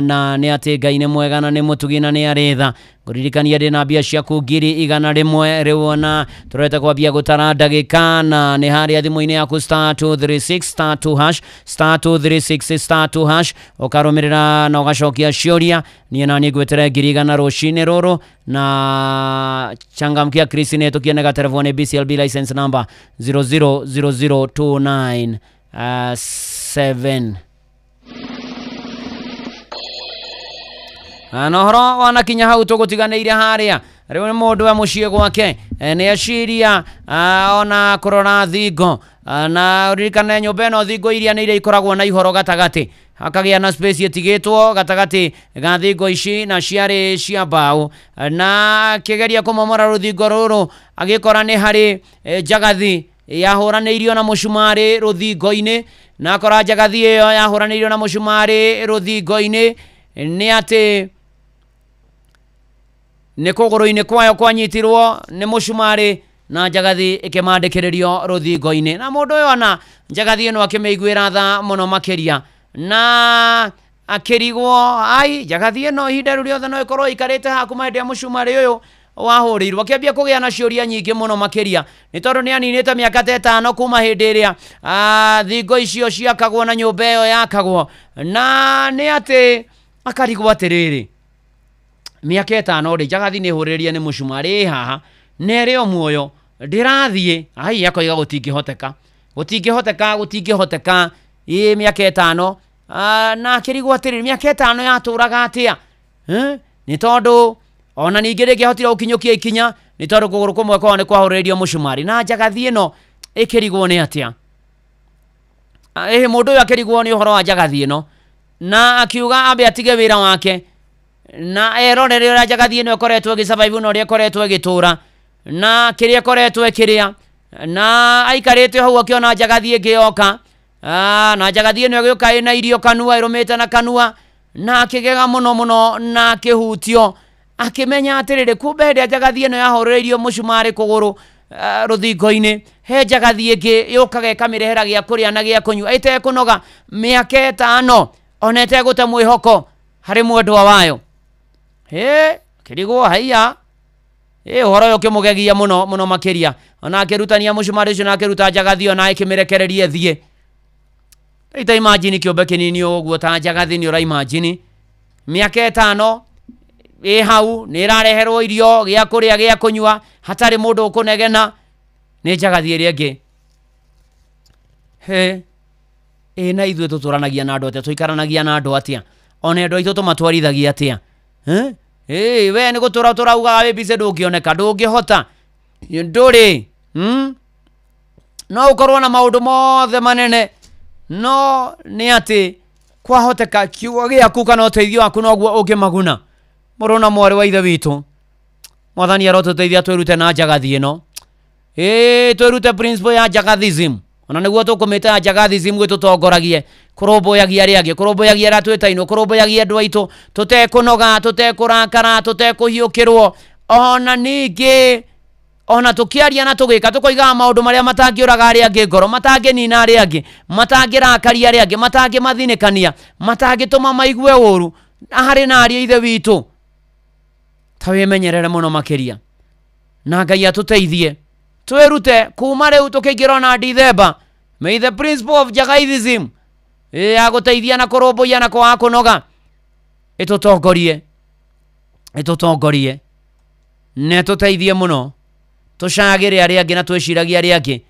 na ni ati Ngai ni mwega na ni mutugi na ni aritha nguririkania ndi na mbia ciaku 100 riu ona turete kwambia gutara ndagika na ni haria thimu-ini yaku *236 *236 ukarumirira na ugacokia ciuria ni na ni ngwetere 100 rucini ruru na changamkia Chris ne tukienega telefone BCLB license number 0000297 nohoro wana kinya hau tugutiganiire haria riu ni mundu wa mucie gwake ni aciria ona kurora thingo na uririkane nyumba ino thingo iria ni iria ikoragwo na ihoro gatagati hakagia na space itigitwo gatagati ga thingo ici na ciari cia mbao na kigeria kumomora ruthingo ruru agikora ni hari njagathi yahuraneirio na mucumari ruthingo-ini na kora njagathi iyo yahuranĩirio na mũcumarĩ rũthingo-inĩ nĩ atĩ nĩ kũgũrũ-inĩ kwayo kwanyitirwo nĩ mũcumarĩ na njagathi ĩkĩmandĩkĩrĩrio rũthingo-inĩ, na mũndũ ũyũ ona njagathi ĩno akĩmĩiguĩra tha mũno makĩria na akĩrigwo ai njagathi ĩno ihinda rĩu rĩothe no ĩkorwo ikarĩte haha kuma hĩndĩ ya mũcumarĩ ũyũ wahũrĩirwo. Akĩambia kũgĩa na ciũria nyingĩ mũno makĩria nĩ tondũ nĩ aninĩte mĩaka ta 5 kuma hĩndĩ ĩrĩa thingo icio ciakagwo na nyũmba ĩyo yakagwo, na nĩ atĩ akarigwo atĩrĩrĩ, mĩaka 5 rĩ njagathi nĩ hũrĩrĩrie nĩ mũcumarĩ haha nerĩ o muoyo ndĩrathiĩ. Ai akoiga gũtingĩhoteka mĩaka 5 na akĩrigwo atĩrĩrĩ mĩaka 5 yatũraga atĩa nĩ tondũ ona ningĩ rĩngĩahotire gũkinyũkia ikinya nĩ tondũ kũgũrũ kũmwe kwao nĩ kwahũrĩrĩrio mũcumarĩ, na njagathi ĩno ĩkĩrigwo nĩ atĩa. Mũndũ ũyũ akĩrigwo nĩ ũhoro wa njagathi ĩno na akiuga ambe atige wĩra wake na erorere ũrĩa njagathi ĩno ĩkoretwo ĩgĩsurvive na ũrĩa ĩkoretwo ĩgĩtũra na kĩrĩa ĩkoretwo ĩkĩrĩa, na aikarĩte hau akĩona njagathi ĩngĩ yoka na njagathi ĩno ĩgĩũka ĩna irio kanua, ĩrũmĩte na kanua na akĩgega mũno na akĩhutio, akĩmenya atĩrĩrĩ kumbe hĩndĩ njagathi ĩno yahũrĩrĩirio mũcumarĩ kũgũrũ rũthingo-inĩ he njagathi ĩngĩ yũkaga ĩkamĩrehera gĩa kũrĩa na gĩa kũnyua ĩtekũnoga mĩaka 5 ona ĩtegũte mwĩhoko harĩ mwendwa wayo. Kĩrigwo haiya ũhoro ũyũ ũkĩmũgegia mũno makĩria, ona akĩrutania mũcumarĩ ũcio na akĩruta njagathi ona ĩkĩmĩrekererie thiĩ. Ita imagine kĩũmbe kĩnini ũguo ta njagathi nĩ ũra imagine mĩaka 5 hau nĩ ĩrareherwo irio gĩa kũrĩa gĩa kũnyua hatarĩ mũndũ ũkũnegena nĩ njagathi ĩrĩa ĩngĩ. Na ithuĩ tũtũranagia na andũ atĩa, tũikaranagia na andũ atĩa, ona andũ aitũ tũmatwarithagia atĩa? We nĩ gũtũra tũrauga wĩ bize ndũngĩoneka, ndũngĩhota, ndũrĩ no ũkorwo na maũndũ mothe manene, no nĩ atĩ kwahoteka kiugo gĩaku kana ũteithio waku noguo ũngĩmaguna. Mũrũ na mwarĩ wa ithe witũ, Mwathani arotũteithia twĩrute na njagathi ĩno, twĩrute principle ya jagathism, ona nĩguo tũkũmĩta jagathism gwĩtũtongoragie kũrũmbũyagia arĩa angĩ, kũrũmbũyagia arĩa twĩtainwo, kũrũmbũyagia andũ aitũ tũtekũnoga, tũtekũrakara, tũtekũhiũkĩrwo, ona ningĩ ona tũkĩaria na tũgĩka tũkoigaga maũndũ marĩa matangĩũraga arĩa angĩ ngoro, matangĩnina arĩa angĩ, matangĩrakaria arĩa angĩ, matangĩmathinĩkania, matangĩtũma maigue ũũru harĩ na ariũ ithe witũ. Ta wĩmenyerere mũno makĩria na Ngai atũteithie twĩrute kuma rĩu tũkĩingĩra na Dithemba. May the principle of Jagathism ya gũteithia na kũrũmbũiya na kwaga kũnoga ĩtũtongorie na tũteithie mũno, tũcagĩre arĩa angĩ na twĩciragie arĩa angĩ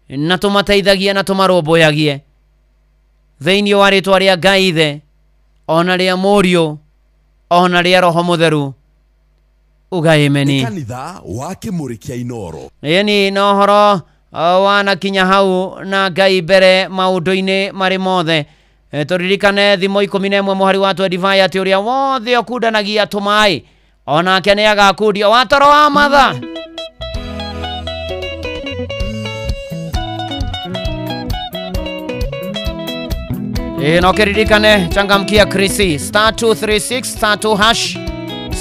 na tũmateithagie na tũmarũmbũyagie thĩinĩ wa rĩtwa rĩa Ngai Ithe ona rĩa Mũriũ ona rĩa Roho Mũtheru. Ugaimeni kanitha wa Kĩmũrĩ kĩa Inoro. Ni no horo wanakinya hau na Ngai mbere maũndũ-inĩ marĩ mothe. Tũririkane thimo 11 mũhari wa 25 atĩ ũrĩa wothe ũkundanagia tũmaĩ onake nĩ agakundio wa toro wa matha. No kiririkane changamkia Krisi *236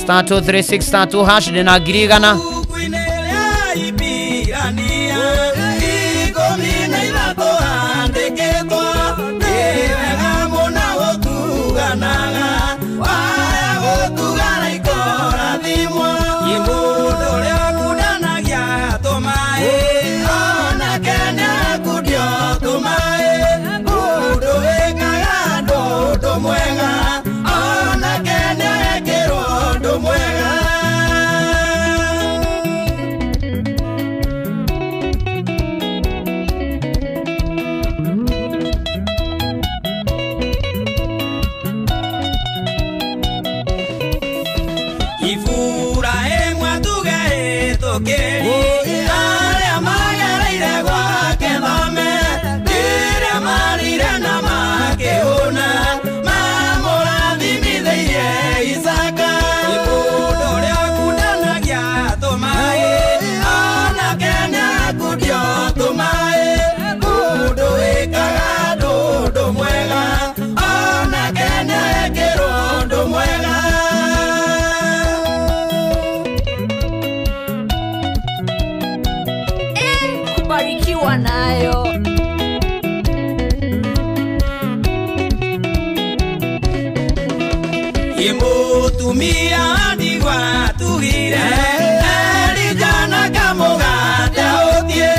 *2#*236 nina girigana Imutumia ndigwa tugire Elijana kamugate uthie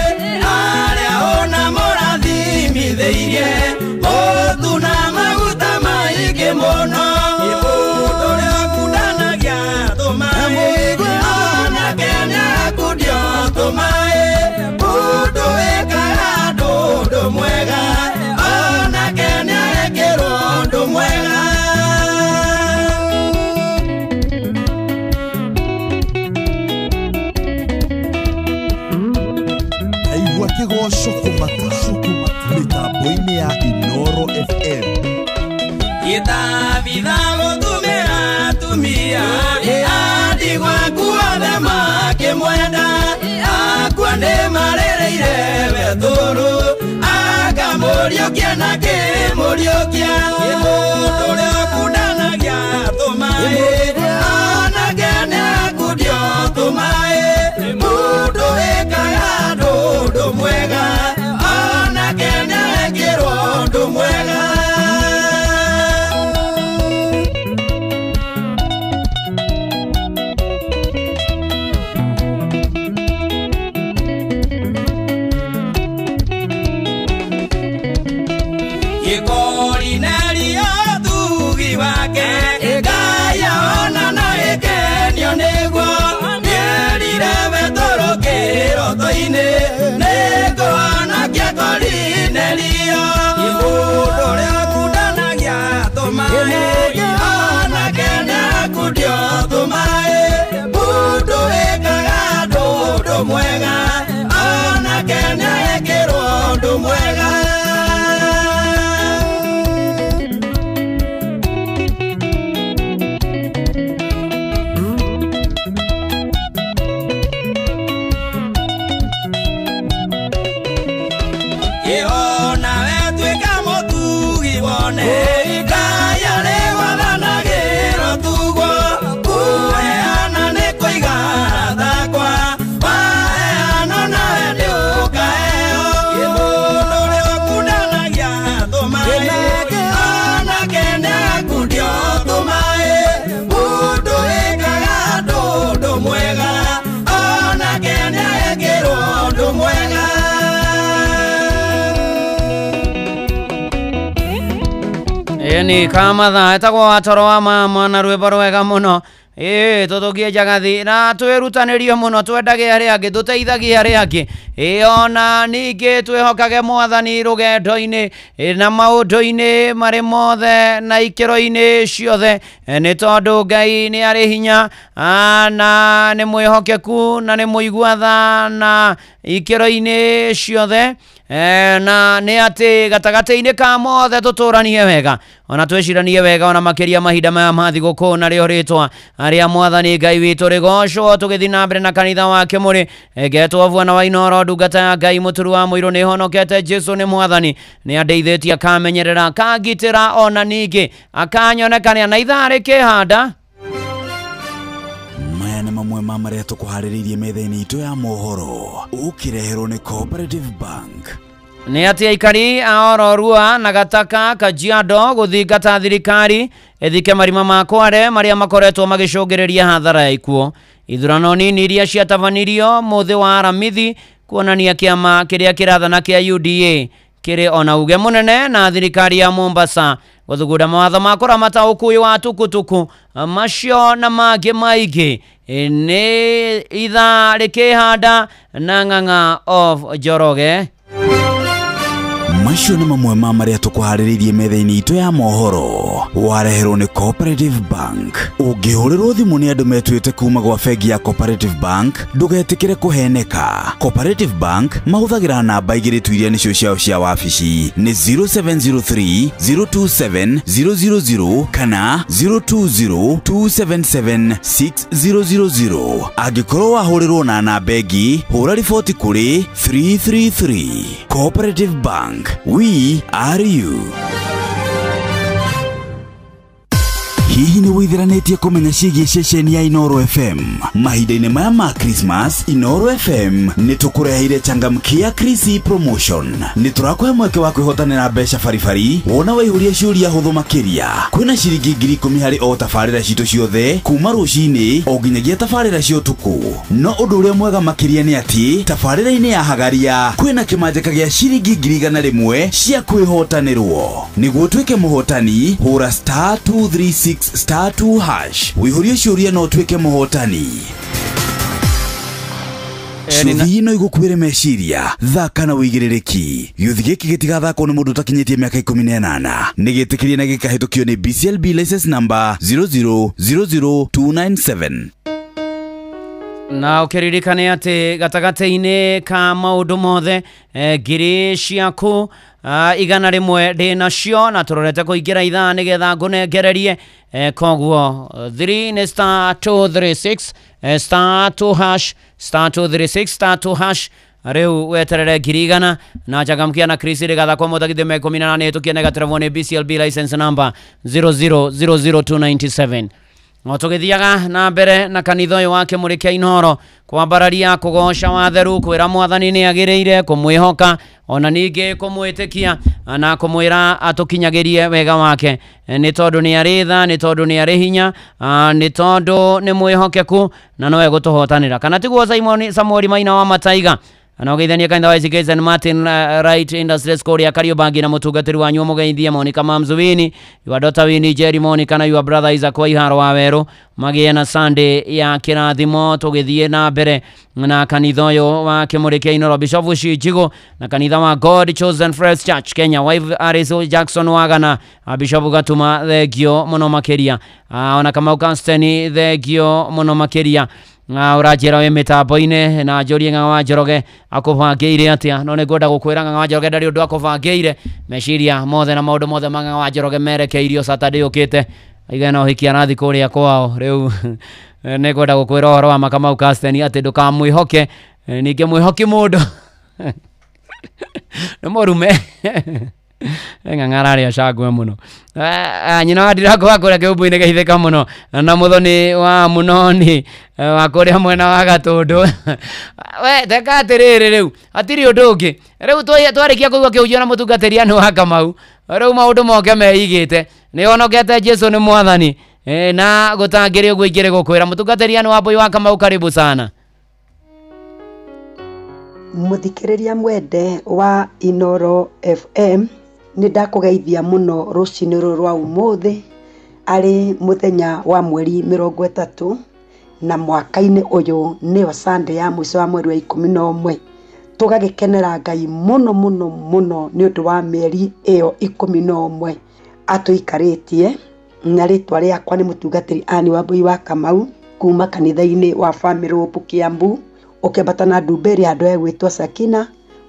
Aria ona mũrathimithĩirie Mũtu na maguta maingĩ mũno Imundu ũrĩa ũkundanagia tũmaĩ Onake nĩakundio tũmaĩ Mũndũ wĩkaga ũndũ mwega Onake nĩarekĩrwo ũndũ mwega Kigoco kumata mitambo-inĩ ya Inoro FM. Gĩtabitha gũtũmĩra atumia Andigwa kuothe makĩmwenda Akua nĩmarĩrĩire Wetũrũ Akamũriũkia na kĩmũriũkia Mũndũ ũrĩa ũkundanagia tũmaĩ Onake nĩakundio tũmaĩ Mũndũ wĩkaga ũndũ mwega Onake nĩarekĩrwo ũndũ mwega Gĩkorinelio thugi wake Ngaya ona na gĩkenio nĩguo Nĩerire Wetũrũ kĩroto-inĩ Nĩngũhonokia Korinelio Mũndũ ũrĩa ũkundanagia tũmaĩ Onake nĩakundio tũmaĩ Mũndũ wĩkaga ũndũ mwega Onake nĩarekĩrwo ũndũ mwega Ni kamatha etagwo watoro wa mama na rwĩmbo rwega mũno tũthũkie njagathi na twĩrutanĩrie mũno twendage arĩa angĩ tũteithagie arĩa angĩ ona ningĩ twĩhokage Mwathani rũgendo-inĩ na maũndũ-inĩ marĩ mothe na ikĩro-inĩ ciothe nĩ tondũ Ngai nĩ arĩ hinya na nĩ mwĩhokeku na nĩ mũigua tha na ikĩro-inĩ ciothe na nĩ atĩ gatagatĩ-inĩ ka mothe tũtũranie wega ona twĩciranie wega ona makĩria mahinda maya ma thigũkũ narĩo rĩtwa arĩa Mwathani Ngai witũ rĩgocwo tũgĩthiĩ na mbere na kanitha wake mũrĩ ngetwo Bwana wa Inoro ndungata ya Ngai mũturu wa mũirũ nĩ honokete Jesu nĩ Mwathani nĩ andeithĩtie akamenyerera akangitĩra ona ningĩ akanyonekania na ithaa rĩkĩhanda maya nĩ mamwe ma marĩa tũkũharĩrĩirie metha-inĩ itũ ya mohoro ũkĩreherwo nĩ Cooperative Bank. Nĩ atĩ aikari a Ororua na Gataka Kajiado gũthingata thirikari ethike marima ma Kware marĩa makoretwo magĩcũngĩrĩria hathara ya ikuũ. Ithurano nini iria ciatabanirio mũthĩ wa Aramithi kuonania kĩama kĩrĩa kĩrathana kĩa UDA kĩrĩ ona uge mũnene na thirikari ya Mombasa gũthugunda mawatho ma kũramata ũkui wa tukutuku macio na mangĩ maingĩ nĩ ithaa rĩkĩhanda na Ng'ang'a of Njoroge. Macio nĩ mamwe ma marĩa tũkũharĩrĩirie metha-inĩ itũ ya mohoro wareherwo nĩ Cooperative Bank. Ũngĩhũrĩrwo thimũ nĩ andũ metuĩte kuma gwa bengi ya Cooperative Bank ndũgetĩkĩre kũheneka. Cooperative Bank mahũthagĩra namba igĩrĩ tu iria nĩcio ciao cia wabici nĩ 0703 027 000 kana 020 277 6000. Angĩkorwo wahũrĩrwo na namba ĩngĩ hũra riboti kũrĩ 333. Cooperative Bank, we are you. hihi nĩ wĩtheranĩtie kũmenya ciĩgiĩ ceceni ya Inoro FM? Mahinda-inĩ maya ma Christmas, Inoro FM nĩ tũkũreheire changamkia Krisi Promotion. Nĩ tũrakũhe mweke wa kwĩhotanĩra mbeca baribari wona waihũria ciũria hũthũ makĩria. Kwĩna ciringi 10,000 harĩ o tabarĩra citũ ciothe kuma rũcinĩ o nginyagia tabarĩra cia ũtukũ. No ũndũ ũrĩa mwega makĩria nĩ atĩ tabarĩra-inĩ ya Hagaria kwĩna kĩmanjĩka gĩa ciringi 100,000 cia kwĩhotanĩrwo. Nĩguo tuĩke mũhotani, hũra *236*2# wĩihũrie ciũria no tuĩke mũhotani. Ciũthi no igũkuĩre meciria, thaka na wĩigĩrĩrĩki. Gĩũthi gĩkĩ gĩtigathakwo nĩ mũndũ ũtakinyĩtie mĩaka 18. Nĩ gĩtĩkĩrie na gĩkahĩtũkio nĩ BCLB license number 0000297. Na ũkĩririkane atĩ gatagata-inĩ ka maũndũ mothe ngiri ciaku igana rĩmwe ndĩ nacio na tũrorete kũingĩra ithaa nĩgetha ngũnengererie koguo 3 nĩ *236 *2# *236 rĩu weterere ngiri igana na changamkia na Krisi rĩgathakwo mũthakithio me 18 hĩtũkie na gaterevwo nĩ BCLB license number 0000297. Tũgĩthiaga na mbere na kanitha ũyũ wa Kĩmũrĩ kĩa Inoro kwambararia kũgoca watheru, kwĩra Mwathani nĩ agĩrĩire, kũmwĩhoka ona ningĩ kũmwĩtĩkia na kũmwĩra atũkinyagĩrie wega wake, nĩ tondũ nĩ arĩ tha, nĩ tondũ nĩ arĩ hinya, nĩ tondũ nĩ mwĩhokeku na no egũtũhotanĩra. Kana tiguo Samuel Maina wa Mataiga na ũgeithania kanitha wa ACK and Martin Right Industries kũrĩa Kariobangi na mũtungatĩri wanyu mũgeithie Monica Mamzuwini, your daughter Winnie Jerry Monica na your brother Isaac wa Iharo wa Weru magĩe na Sunday ya kĩrathimo. Tũgĩthiĩ na mbere na kanitha ũyũ wa Kĩmũrĩ kĩa Inoro, Bishop Shijigo na kanitha wa God Chosen Friends Church Kenya, wife Ariso Jackson Wagana, Bishop Gatuma thengio mũno makĩria, ona Kamau Constantine thengio mũno makĩria. Ũranjĩra wĩ mĩtambo-inĩ na Njũrie Ng'ang'a wa Njoroge akũbangĩire atĩa? No nĩngwenda gũkwĩra Ng'ang'a wa Njoroge ndarĩ ũndũ akũbangĩire, meciria mothe na maũndũ mothe ma Ng'ang'a wa Njoroge merekeirio Saturday ũkĩte, igana ũhiki arathi kũrĩa kwao. Rĩu nĩngwenda gũkwĩra ũhoro wa Makamau Constantine atĩ ndũkamwĩhoke, ningĩ mwĩhoki mũndũ nĩ mũrume Ng'ang'a ararĩa cangwe mũno. Nyina wa Ndirango wa kũrĩa Kĩumbu-inĩ geithĩka mũno na Mũthoni wa Mũnoni wa kũrĩa mwena wa Gatũndũ. We teka atĩrĩrĩ, rĩu hatirĩ ũndũ ũngĩ, rĩu twarĩkia kũigua kĩhunjio na mũtungatĩri anũ wa Kamau, rĩu maũndũ moke meigĩte, nĩ honokete Jesũ nĩ Mwathani na gũtangĩrĩ ũguo ingĩrĩ gũkwĩra mũtungatĩri anũ wa Mbũi wa Kamau. Karibu sana mũthikĩrĩria mwende wa Inoro FM, nĩ ndakũgeithia mũno rũcinĩ rũrũ rwa ũmũthĩ arĩ mũthenya wa mweri 30 na mwaka-inĩ ũyũ nĩyo Sunday ya mũico wa mweri wa 11. Tũgagĩkenera Ngai mũno mũno mũno nĩ ũndũ wa mĩeri ĩyo 11 atũikarĩtie, na rĩtwa rĩakwa nĩ mũtungatĩri Ani wa Mbũi wa Kamau kuma kanitha-inĩ wa Family Hope Kiambu ũkĩambata na Ndumberi andũ egwĩtwo Sakina,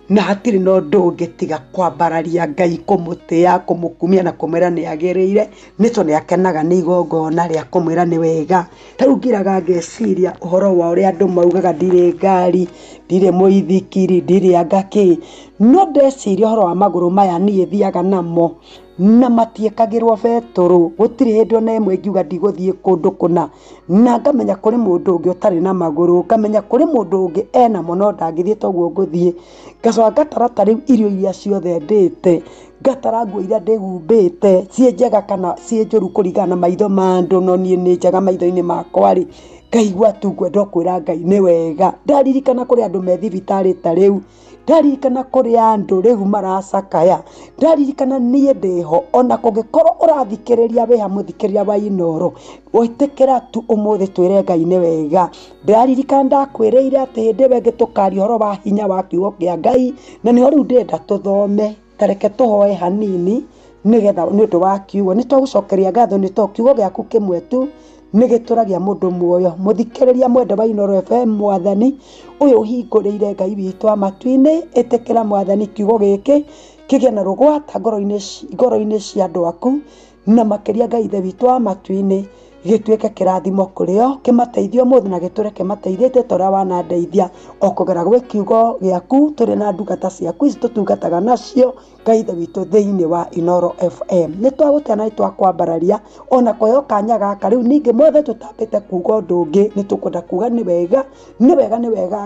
na hatirĩ no ũndũ ũngĩ tiga kwambararia Ngai, kũmũtĩa, kũmũkumia na kũmwĩra nĩ agĩrĩire, nĩ tondũ nĩ akenaga nĩ igongona rĩa kũmwĩra nĩ wega. Rĩu ngiraga ngeciria ũhoro wa ũrĩa andũ maugaga ndirĩ ngari, ndirĩ mũithikiri, ndirĩ angaki, no ndeciria ũhoro wa magũrũ maya niĩ thiaga namo na matiĩkagĩrwo betũrũ. Gũtirĩ hĩndĩ ona ĩmwe ngiuga ndigũthiĩ kũndũ kũna, na ngamenya kũrĩ mũndũ ũngĩ ũtarĩ na magũrũ, ngamenya kũrĩ mũndũ ũngĩ enamo no ndangĩthiĩ toguo ngũthiĩ. Ngacoka ngatarata rĩu irio iria ciothe ndĩte, ngatara nguo iria ndĩhumbĩte ciĩ njega kana ciĩ njũru kũringana na maitho ma andũ, no niĩ nĩ njega maitho-inĩ makwa-rĩ, ngaigua tu ngwenda kwĩra Ngai nĩ wega. Ndaririkana kũrĩ andũ me thibitarĩ ta rĩu, ndaririkana kũrĩ andũ rĩu maracakaya, ndaririkana niĩ ndĩho, ona kũngĩkorwo ũrathikĩrĩria wĩha mũthikĩrĩria wa Inoro, wĩtĩkĩra tu ũmũthĩ twĩre Ngai nĩ wega. Ndaririkana ndakwĩrĩire atĩ hĩndĩ ĩyo ĩngĩ tũkaria ũhoro wa hinya wa kiugo kĩa Ngai, na nĩho rĩu ndĩrenda tũthome, tareke tũhoe hanini nĩgetha nĩ ũndũ wa kiugo. Nĩ twagũcokeria ngatho nĩ tondũ kiugo gĩaku kĩmwe tu nĩ gĩtũragia mũndũ muoyo. Mũthikĩrĩria mwende wa Inoro FM, Mwathani ũyũ ũhingũrĩire Ngai witũ amatu-inĩ, ĩtĩkĩra Mwathani kiugo gĩkĩ kĩgĩe na rũgwata ngoro-inĩ cia andũ aku, na makĩria Ngai ithe witũ amatu-inĩ, gĩtuĩke kĩrathimo kũrĩo, kĩmateithio mũthĩ na gĩtũreke mateithĩte tora wanandeithia o kũgera gwĩ kiugo gĩaku. Tũrĩ na ndungata ciaku ici tũtungataga nacio Ngai ithe witũ thĩinĩ wa Inooro FM. Nĩ twagũtĩa na nĩtwakwambararia ona kũheo kanya gaka rĩu ningĩ mothe tũtambĩte kuuga ũndũ ũngĩ, nĩ tũkwenda kuuga nĩ wega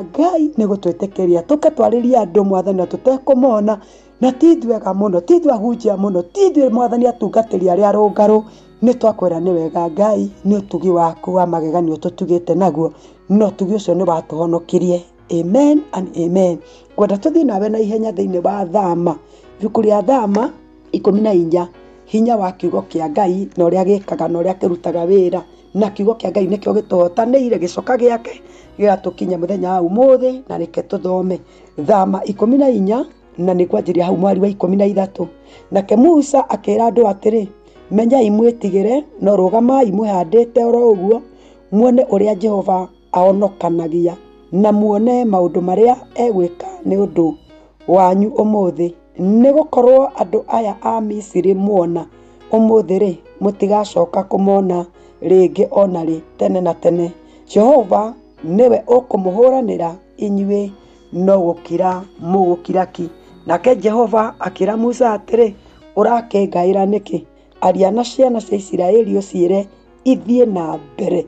Ngai nĩ gũtwĩtĩkĩria tũke twarĩrie andũ Mwathani na tũtekũmona, na ti ithuega mũno, ti ithuĩ ahunjia mũno, ti ithuĩ Mwathani atungatĩri arĩa arũngarũ. Nĩ twakwĩra nĩ wega Ngai, nĩ ũtugi waku wa magegania ũtũtugĩte naguo, no ũtugi ũcio nĩ watũhonokirie. Amen and amen. Kwenda tũthiĩ nawe na ihenya thĩinĩ wa Thama, ibuku rĩa Thama 14, hinya wa kiugo kĩa Ngai na ũrĩa gĩkaga na ũrĩa kĩrutaga wĩra, na kiugo kĩa Ngai nĩkĩo gĩtũhotanĩire gĩcoka gĩake gĩgatũkinya mũthenya wa ũmũthĩ, na reke tũthome Thama 14 na nĩ kwanjĩria hau mwari wa 13. Nake Musa akĩra andũ atĩrĩ, menyai mwĩtigĩre no rũgamai mwĩhandĩte oro ũguo, muone ũrĩa Jehova ahonokanagia na muone maũndũ marĩa egwĩka nĩ ũndũ wanyu ũmũthĩ, nĩ gũkorwo andũ aya a Misiri muona ũmũthĩ rĩ, mũtigacoka kũmona rĩngĩ ona rĩ tene na tene. Jehova niwe ũkũmũhũranĩra inyuĩ no gũkira mũgũkira ki. Nake Jehova akĩra Musa atĩrĩ, ũrakĩngaĩra nĩkĩ? Aria na ciana cia Isiraeli ũciĩre ithiĩ na mbere.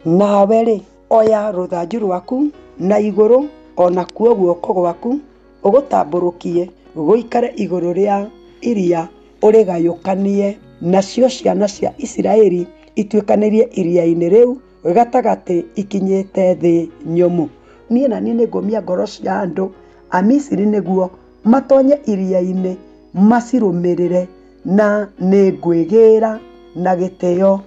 Nawe rĩ, oya rũthanju rwaku na igũrũ ona kuo guoko gwaku ũgũtambũrũkie gũikare igũrũ rĩa iria ũrĩgayũkanie, nacio ciana cia Isiraeli ituĩkanĩrie iria-inĩ rĩu gatagatĩ ikinyĩte thĩ nyũmũ. Niĩ na niĩ nĩngũmia ngoro cia andũ a Misiri nĩguo matonye iria-inĩ macirũmĩrĩre, na nĩngwĩgĩra na gĩtĩo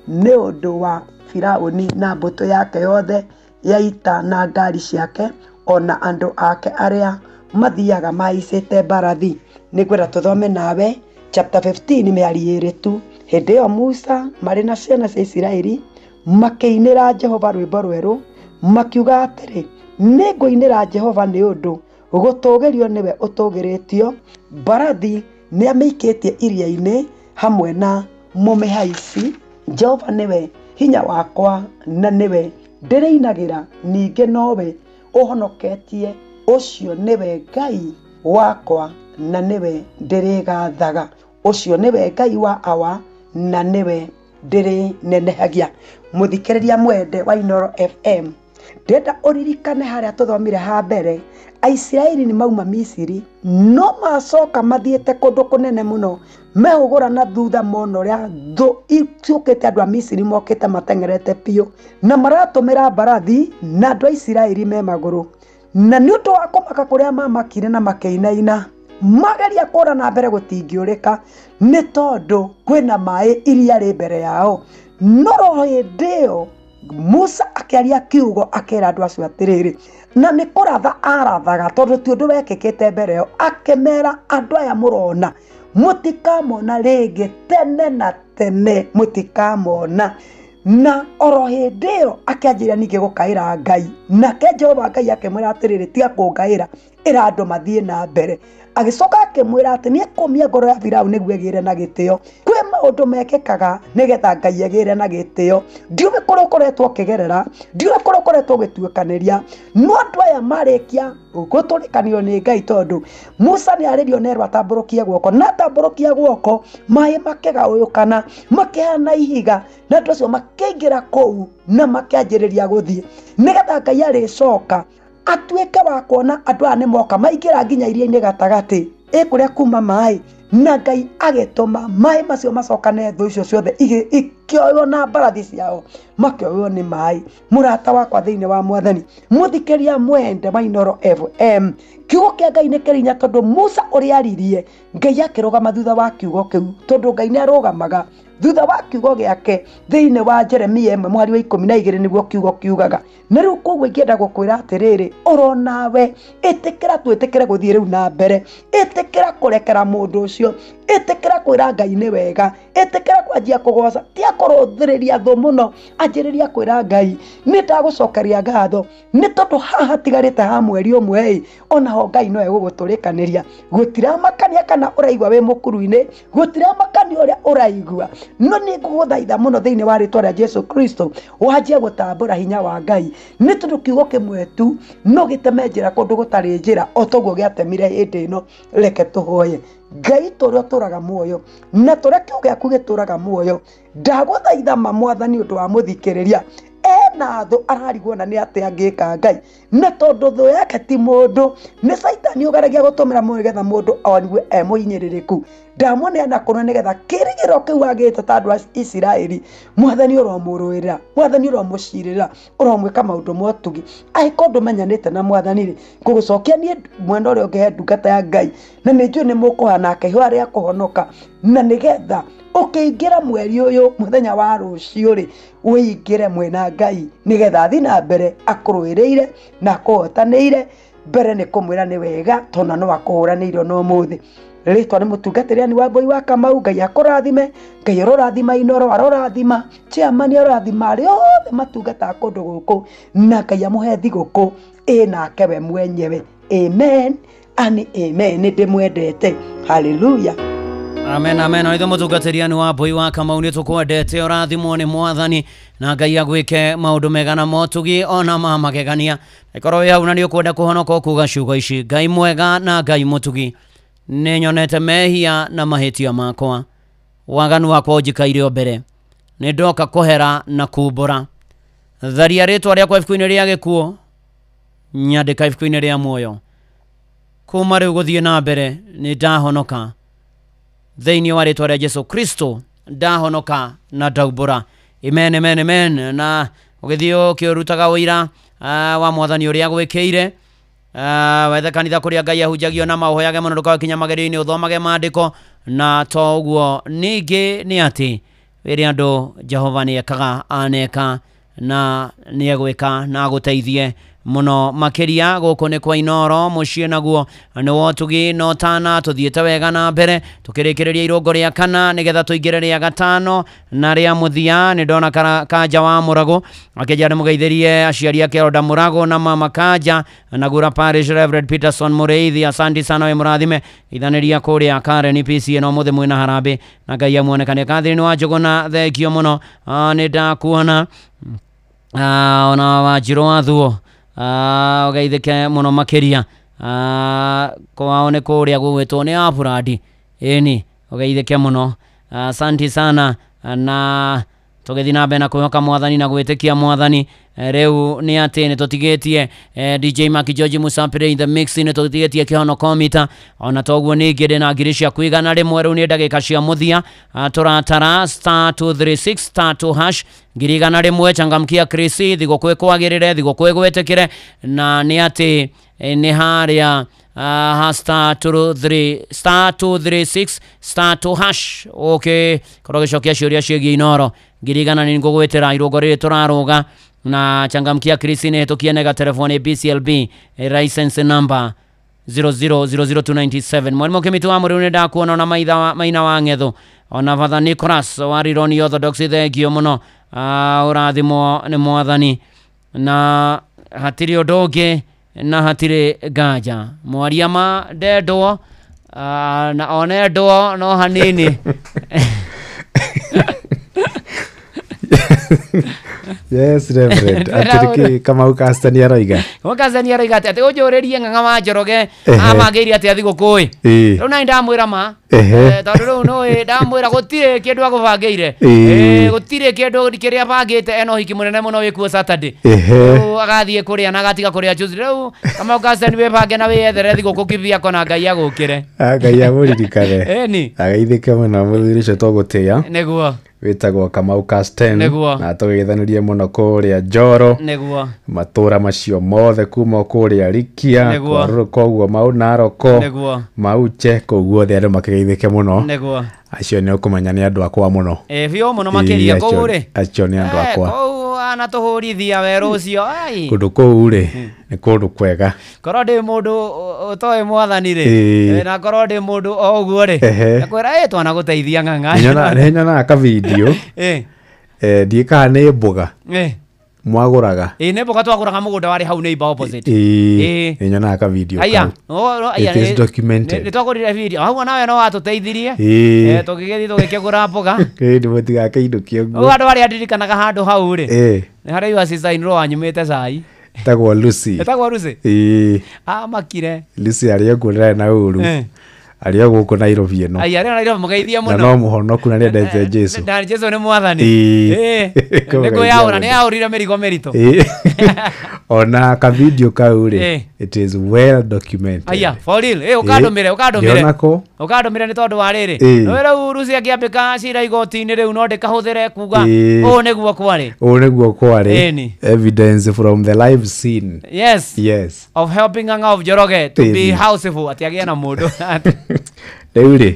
nĩ ũndũ wa Firaũni na mbũtũ yake yothe ya ita na ngari ciake ona andũ ake arĩa mathiaga maicĩte mbarathi. Nĩngwenda tũthome nawe chapter 15 mĩari 2 tu. Hĩndĩ ĩyo Musa marĩ na ciana cia Isiraeli makĩinĩra Jehova rwĩmbo rwerũ makiuga atĩrĩ, nĩngũinĩra Jehova nĩ ũndũ gũtũgĩrio nĩwe ũtũgĩrĩtio, mbarathi nĩ amĩikĩtie iria-inĩ hamwe na mũmĩhaici. Jehova nĩwe hinya wakwa na nĩwe ndĩrĩinagĩra, ningĩ nowe ũhonoketie, ũcio nĩwe Ngai wakwa na nĩwe ndĩrĩgathaga, ũcio nĩwe Ngai wa awa na nĩwe ndĩrĩnenehagia. Mũthikĩrĩria mwende wa Inooro FM, ndenda ũririkane harĩa tũthomire ha mbere, Aisiraeli nĩ mauma Misiri no macoka mathiĩte kũndũ kũnene mũno, mehũgũra na thutha mona ũrĩa thũ iciũkĩte andũ a Misiri mokĩte mateng'erete piũ na maratũmĩra mbarathi na andũ a Isiraeli me magũrũ, na nĩ ũndũ wa kũmaka kũrĩa mamakire na makĩinaina mageria kũra na mbere gũtingĩũrĩka nĩ tondũ kwĩna maĩ iria rĩ mbere yao. No hĩndĩ ĩyo Musa akĩaria kiugo akĩra andũ acio atĩrĩrĩ, na nĩ kũratha arathaga tondũ ti ũndũ wekĩkĩte mbere ĩyo, akĩmera andũ aya mũrona mũtikamona rĩngĩ tene na tene, mũtikamona. Na oro hĩndĩ ĩyo akĩanjĩrĩria ningĩ gũkaĩra Ngai, nake Jehova Ngai akĩmwĩra atĩrĩrĩ, tiga kũngaĩra, ĩra andũ mathiĩ na mbere. Agĩcoka akĩmwĩra atĩ nĩ ekũmia ngoro ya Firaũni nĩguo ĩgĩre na gĩtĩo. Kwĩ maũndũ mekĩkaga nĩgetha Ngai agĩre na gĩtĩo. Ndiũĩ kũrĩa ũkoretwo ũkĩgerera, ndiũĩ kũrĩa ũkoretwo ũgĩtuĩkanĩria, no andũ aya marĩkia gũtũrĩkanĩrio nĩ Ngai, tondũ Musa nĩ arĩrio nerwo atambũrũkie guoko, na atambũrũkia guoko maĩ makĩgayũkana makĩhana ihiga, na andũ acio makĩingĩra kũu na makĩanjĩrĩria gũthiĩ, nĩgetha Ngai arĩcoka atuĩke wa kuona andũ aya nĩ moka maingĩra nginya iria-inĩ gatagatĩ kũrĩa kuma maĩ, na Ngai agĩtũma maĩ macio macokane thũ icio ciothe ikĩoywo na mbarathi ciao makĩoywo nĩ maĩ. Mũrata wakwa thĩinĩ wa Mwathani, mũthikĩria mwende wa Inooro FM, kiugo kĩa Ngai nĩ kĩrĩ hinya, tondũ Musa ũrĩa aririe Ngai akĩrũgama thutha wa kiugo kĩu, tondũ Ngai nĩ arũgamaga thutha wa kiugo gĩake thĩinĩ wa Jeremia 1:12 nĩguo kiugo kiugaga. Na rĩu koguo ingĩenda gũkwĩra atĩrĩrĩ, ũronawe ĩtĩkĩra twĩtĩkĩre gũthiĩ rĩu na mbere, ĩtĩkĩra kũrekera mũndũ ũcio, ĩtĩkĩra kwĩra Ngai nĩ wega, ĩtĩkĩra kwanjia kũgoca, tia akorothereria thũ mũno anjĩrĩria kwĩra Ngai nĩ ndagũcokeria ngatho nĩ tondũ haha tigarĩte ha mweri ũmwe onaho Ngai no egũgũtũrĩkanĩria gũtiramakania kana ũraigua wĩ mũkuru-inĩ gũtiramakania ũrĩa ũraigua no nĩ ngũgũthaitha mũno thĩinĩ wa rĩtwa rĩa Jesu Kristo wanjie gũtambũra hinya wa Ngai nĩ tondũ kiugo kĩmwe tu no gĩteme njĩra kũndũ gũtarĩ njĩra o toguo gĩatemire hĩndĩ ĩno reke tũhoye Ngai tũrĩa ũtũraga muoyo na tũrĩa kiugo gĩaku gĩtũraga muoyo ndagũthaitha Mwathani ũndũ wa mũthikĩrĩria ena thũ ararigwo na nĩ atĩa angĩka Ngai na tondũ thũ yake ti mũndũ nĩ Saitani ũgeragia gũtũmĩra mũndũ getha mũndũ oniwe mũhinyĩrĩrĩku ndamuneana kũna nĩgetha kĩrĩgĩro kĩu agĩte ta andũ a Isiraeli Mwathani ũromũrũĩrĩra Mwathani ũromũcirĩra ũromwĩka maũndũ motugi angĩkorwo ndũmenyanĩte na Mwathani rĩ ngũgũcokia niĩ mwena ũrĩa ũngĩhe ndungata ya Ngai na nĩ njũĩ nĩ mũkũhana kĩhũa rĩa kũhonoka na nĩgetha ũkĩingĩra mweri ũyũ mũthenya wa rũciũ rĩ wĩingĩre mwena Ngai nĩgetha thiĩ na mbere akũrũĩrĩire na akũhotanĩire mbere nĩ kũmwĩra nĩ wega tondũ no akũhũranĩire no mũthĩ rĩtwa nĩ mũtungatĩri wa Mbũi wa Kamau Ngai akũrathime Ngai arorathima Inoro arorathima chairman arorathima arĩa othe matungataga kũndũ gũkũ na Ngai amũhe thigũkũ nake we mwenyewe amen and amen nĩ ndĩmwendete hallelujah. Amen amen oithe mũtungatĩri wa Mbũi wa Kamau nĩ tũkwendete ũrathimwo nĩ Mwathani na Ngai agwĩke maũndũ mega na motugi ona magegania ikorwo wĩ hau na nĩ ũkwenda kũhonoka kuga ciugo ici Ngai mwega na Ngai mũtugi nĩ nyonete mehia na mahĩtia makwa waganu wakwa ũnjikaire o mbere nĩ ndoka kũhera na kumbũra tharia rĩtwa rĩakwa ibuku-inĩ rĩa gĩkuũ nyandĩka ibuku-inĩ rĩa muoyo kuma rĩu gũthiĩ na mbere nĩ ndahonoka thĩinĩ wa rĩtwa rĩa Jesu Kristo ndahonoka na ndaumbũra amen amen amen na ũgĩthiĩ ũkĩrutaga ũira wa Mwathani ũrĩa agwĩkĩire wethe kanitha kũrĩa Ngai ahunjagio na maũhoyage mũno ndũkae kinya magerio-inĩ ũthomage maandĩko na to ũguo ningĩ nĩ atĩ rĩrĩa andũ Jehova nĩ ekaga aneka na nĩ egwĩka na agũteithie muno makiria gũkũ nĩ kwa Inoro mũciĩ naguo nĩ wotugi no tana tũthiĩte wega na mbere tũkĩrĩkĩrĩria irũngo rĩa kana nĩgetha tũingĩre rĩa gatano na rĩa mũthia nĩ ndona Kanja wa Mũrago akĩnja nĩ mũgeithĩrie aciari ake Roda Mũrago na mama Kanja na Gura Parish Reverend Peterson Mũrĩithi asante sana we mũrathime ithanĩria kũrĩa Karen PC no mũthĩ mwĩna harambĩ na Ngai amuonekane kathĩni wa Njũgũna thengio mũno nĩ ndakuona ona Wanjirũ wa Thuo ũgeithĩke mũno makĩria kwao nĩ kũrĩa gũgwĩtwo nĩ Apuradi ĩni ũgeithĩke mũno asante sana na tũgĩthiĩ na mbere na kwĩhoka Mwathani na gwĩtĩkia Mwathani rĩu nĩ atĩ nĩ tũtigĩtie DJ Mark George Musapire in the mix nĩ tũtigĩtie kĩhonoko mita ona toguo ningĩ ndĩ na ngiri cia kũigana rĩmwe rĩu nĩ ndagĩka cia mũthia tũratara *236*2# ngiri igana rĩmwe changamkia Chris thigũkũ kwagĩrĩre thigũkũ gwĩtĩkĩre na nĩ atĩ nĩ harĩa *236*2# okay korwo gĩcokia ciũria ciĩgiĩ Inoro ngiri igana nĩ ngũgwĩtĩra irũngo rĩrĩ tũrarũga na changamkia Chris nĩ hĩtũkie nega telefoni BCLB license number 0000297 mwalimu Kĩmĩtĩ wa Mũrĩu nĩ ndakuona ona Maina wa Ng'etho ona Father Nicholas wa Rironi Orthodox thengio mũno ũrathimwo nĩ Mwathani na hatirĩ ũndũ ũngĩ na hatirĩ nganja mwaria ma ndendwo na onendwo no hanini Yes Reverend atiriki Kamau Kastani aroiga Kastani aroiga ati ũnjũrĩrie Ng'ang'a wa Njoroge amagĩire ati athigũkũĩ rĩu na ndamwĩra ma tondũ rĩu nĩ ndamwĩra gũtirĩ kĩndũ agũbangĩire gũtirĩ kĩndũ kĩrĩa abangĩte eno hiki mũnene mũno wĩkuo Saturday rĩu agathiĩ kũrĩa na agatiga kũrĩa Tuesday rĩu Kamau Kastani wĩbange na wĩyethere thigũkũ kĩbia kona Ngai agũkĩre Ngai amũririkane ageithĩke mũno mũthuri ũcio tũgũtĩa nĩguo wĩtagwo Kamau Kastani na tũgeithanĩrie mũno kũrĩa Njoro matũra macio mothe kuma kũrĩa Rikia koguo mau Naroko mau che koguo othe andũ makĩgeithĩke mũno acio nĩ ũkũmenya nĩ andũ akwa mũno biũ mũno makĩria kũu rĩ acio nĩ andũ akwa kũu ana tũhũrithia werũ ũcio kũndũ kũu rĩ nĩ kũndũ kwega korwo ndĩ mũndũ ũtoĩ Mwathani rĩ na korwo ndĩ mũndũ o ũguo rĩ nakwĩra twana gũteithia Ng'ang'a nĩ nyonaga ka video Ndika nĩ mboga mwagũraga nĩ mboga twagũraga mũgũnda warĩ hau neighbor opposite nĩ nyonaga ka video aya it is documented nĩ twagũrire video hau nawe no watũteithirie tũgĩgĩthiĩ tũgĩkĩgũra mboga nĩ mũtigake indo kĩoguo andũ arĩa ndirikanaga handũ hau rĩ nĩ harĩa iwa sister-in-law wanyumĩte cai etagwo Lucy makire Lucy arĩa nguonera na ũru arĩa gũkũ Nairobi ĩno arĩa Nairobi mũgeithia mũno na no mũhonoku na nĩendete Jesu na Jesu nĩ mwathani nĩkũ yaũra nĩ yaũrire mĩrigo mĩritũ ona ka video kau rĩ it is well documented for real ũkandũmĩre nĩ tondũ wa rĩrĩ nĩ rĩu Lucy akĩambĩka cira igoti-inĩ rĩu no ndĩkahũthĩre kuga ũũ nĩguo kwarĩ evidence from the live scene yes of helping Ng'ang'a of Njoroge to be houseful atĩagĩa na mũndũ rĩu rĩ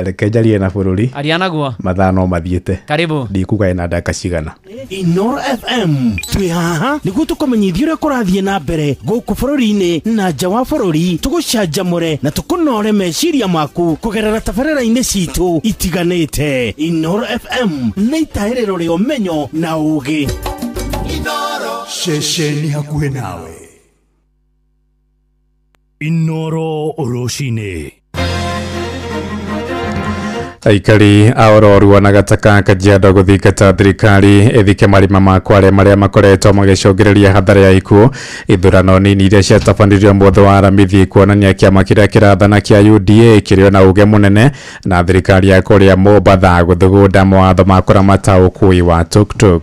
reke njarie na bũrũri aria naguo mathaa no mathiĩte karibu ndikuga ina ndaka cigana Inoro FM twĩ haha nĩguo tũkũmenyithia ũrĩa kũrathiĩ na mbere gũkũ bũrũri-inĩ na nja wa bũrũri tũgũcanjamũre na tũkũnore meciria maku kũgerera tabarĩra-inĩ citũ itiganĩte. Inoro FM nĩ itaĩrĩro rĩa ũmenyo na ũũgĩ. Inoro ceceni hakuhĩ nawe. Inoro Oroshine. Aikari aororu wanagataka Kajiado gũthingata thirikari ithike marima ma Kwale marĩa makoretwo magĩcũngĩrĩria hathara ya ikuũ ithurano nini iria ciatabanirio mwothe wa Aramithi kuonania kĩama kĩrĩa kĩrathana kĩa UDA kĩrĩ na uge mũnene na thirikari ya kũrĩa Mombatha gũthugunda mawatho ma kũramata ũkui wa tuk-tuk.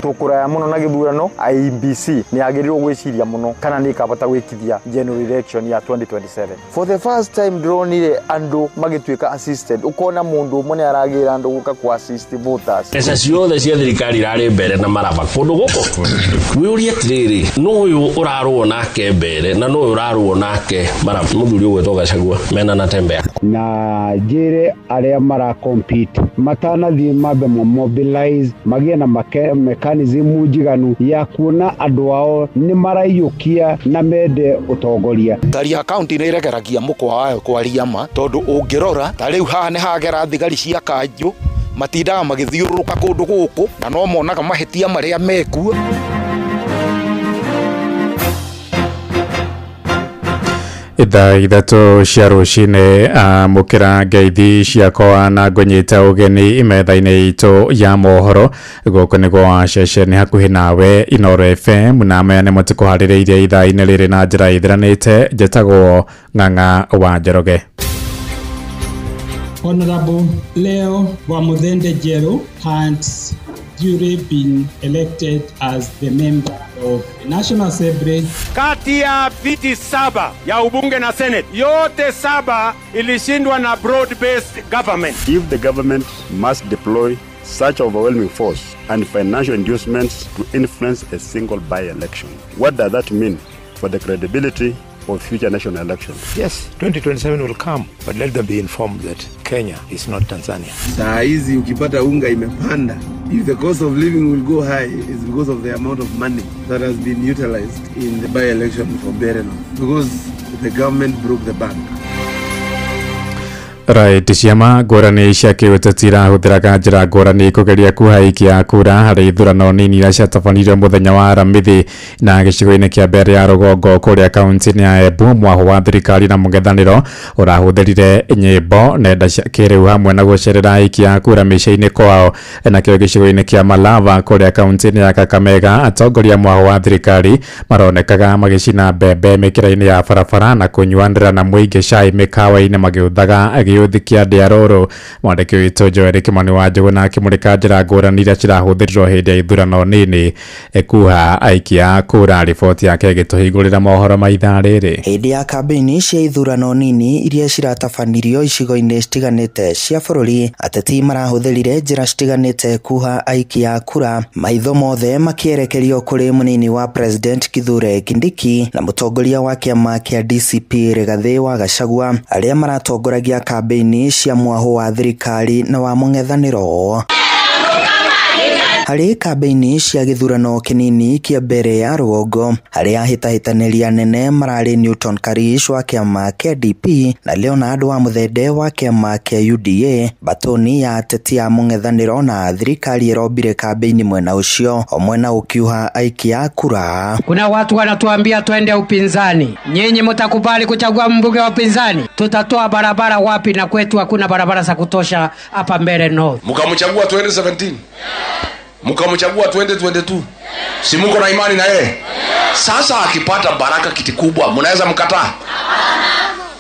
Tukuraya muno na githurano IEBC ni agĩrĩirwo gwĩciria muno kana nĩ kabata gwĩkithia general election ya 2027. For the first time ndronire andũ magĩtuĩka assisted ukona mundu ũmwe nĩ aragĩra andũ gũka ku assist voters. Esa ciothe cia thirikari irarĩ mbere na maraba kũndũ gũkũ wĩũria atĩrĩrĩ no ũyũ ũrarũo nake mbere na no ũyũ ũrarũo nake maraba mũthuri ũgwĩtwo Gachagua mena na tembea na njĩre arĩa mara compete matanathiĩ mambe mobilize magĩe na mechanism njiganu ya kuona andũ ao nĩ maraiyũkia na mende ũtongoria. Thari ya county nĩ iregeragia mũkwa wayo kwaria ma tondũ ũngĩrora ta rĩu haha nĩ hagera thigari cia kanjũ matindaga magĩthiũrũrũka kũndũ gũkũ na no monaga mahĩtia marĩa mekuo. Ithatũ cia rũcinĩ mũkĩra ngeithi ciakwa na ngũnyita ũgeni metha-inĩ itũ ya mohoro gũkũ nĩguo ceceni hakuhĩ nawe Inoro FM na maya nĩmo tũkũharĩrĩirie ithaa-inĩ rĩrĩ na njĩra ithĩranĩte. Njĩtagwo Ng'ang'a wa Njoroge. Honorable Leo Wamuthende Njeru has duly been elected as the member of the National Assembly. Kati ya viti 7 ya ubunge na Senate, yote 7 ilishindwa na broad-based government. If the government must deploy such overwhelming force and financial inducements to influence a single by-election, what does that mean for the credibility of future national elections? Yes, 2027 will come, but let them be informed that Kenya is not Tanzania. Saa hizi ukipata unga imepanda. If the cost of living will go high, it's because of the amount of money that has been utilized in the by-election for Bereno, because the government broke the bank. Right, ciama ngũrani cia kĩũteti irahũthĩraga njĩra ngũrani kũgeria kũhaikia kura harĩ ithurano nini iria ciatabanirio mũthenya wa Aramithi na gĩcigo-inĩ kĩa mbere ya rũgongo kũrĩa kaunti-inĩ ya Embu. Mwaho wa thirikari na mũng'ethanĩro ũrahũthĩrire nyĩmbo, nenda cia kĩrĩu hamwe na gũcerera aikia kura mĩciĩ-inĩ kwao. Nakĩo gĩcigo-inĩ kĩa Malava kũrĩa kaunti-inĩ ya Kakamega, atongoria mwaho wa thirikari maronekaga magĩcina mbembe mĩkĩra-inĩ ya barabara na kũnyuanĩra na mũingĩ cai mĩkawa-inĩ magĩũthaga gĩũthi kĩa Ndiarũrũ. Mwandĩki witũ Joel Kimani wa Njũgũ na akĩmũrĩka njĩra ngũrani iria cirahũthĩrirwo hĩndĩ ya ithurano nini kuha aikia kura. Riboti yake ĩgĩtũhingũrĩra mohoro ma ithaa rĩrĩ. Hĩndĩ ya kambĩini cia ithurano nini iria ciratabanirio icigo-inĩ citiganĩte cia bũrũri, ateti marahũthĩrire njĩra citiganĩte kuha aikia kura, maitho mothe makĩerekerio kũrĩ mũnini wa President Kithure Kindiki na mũtongoria wa kĩama kĩa DCP Rigathĩ wa Gachagua arĩa maratongoragia kambĩini cia mwaho wa thirikari na wa mũng'ethanĩro. Harĩ kambeini cia gĩthurano kĩnini kĩa mbere ya rũgongo harĩa ahĩtahĩtanĩria nene mararĩ Newton Karish wa kĩama kĩa DP na Leonard wa Muthende wa kĩama kĩa UDA. Batoni ya ateti a mũng'ethanĩro na thirikari ĩrombire kambeini mwena ucio, o mwena ukiuha aikia kura. Kuna watu wanatuambia twende upinzani. Nyinyi mtakubali kuchagua mbunge wa upinzani? Tutatoa barabara wapi na kwetu hakuna barabara za kutosha hapa Mbeere North. Mkamchagua 2017. Mkamchagua 2022. Si mko na imani na yeye? Sasa akipata baraka kiti kubwa, mnaweza mkataa?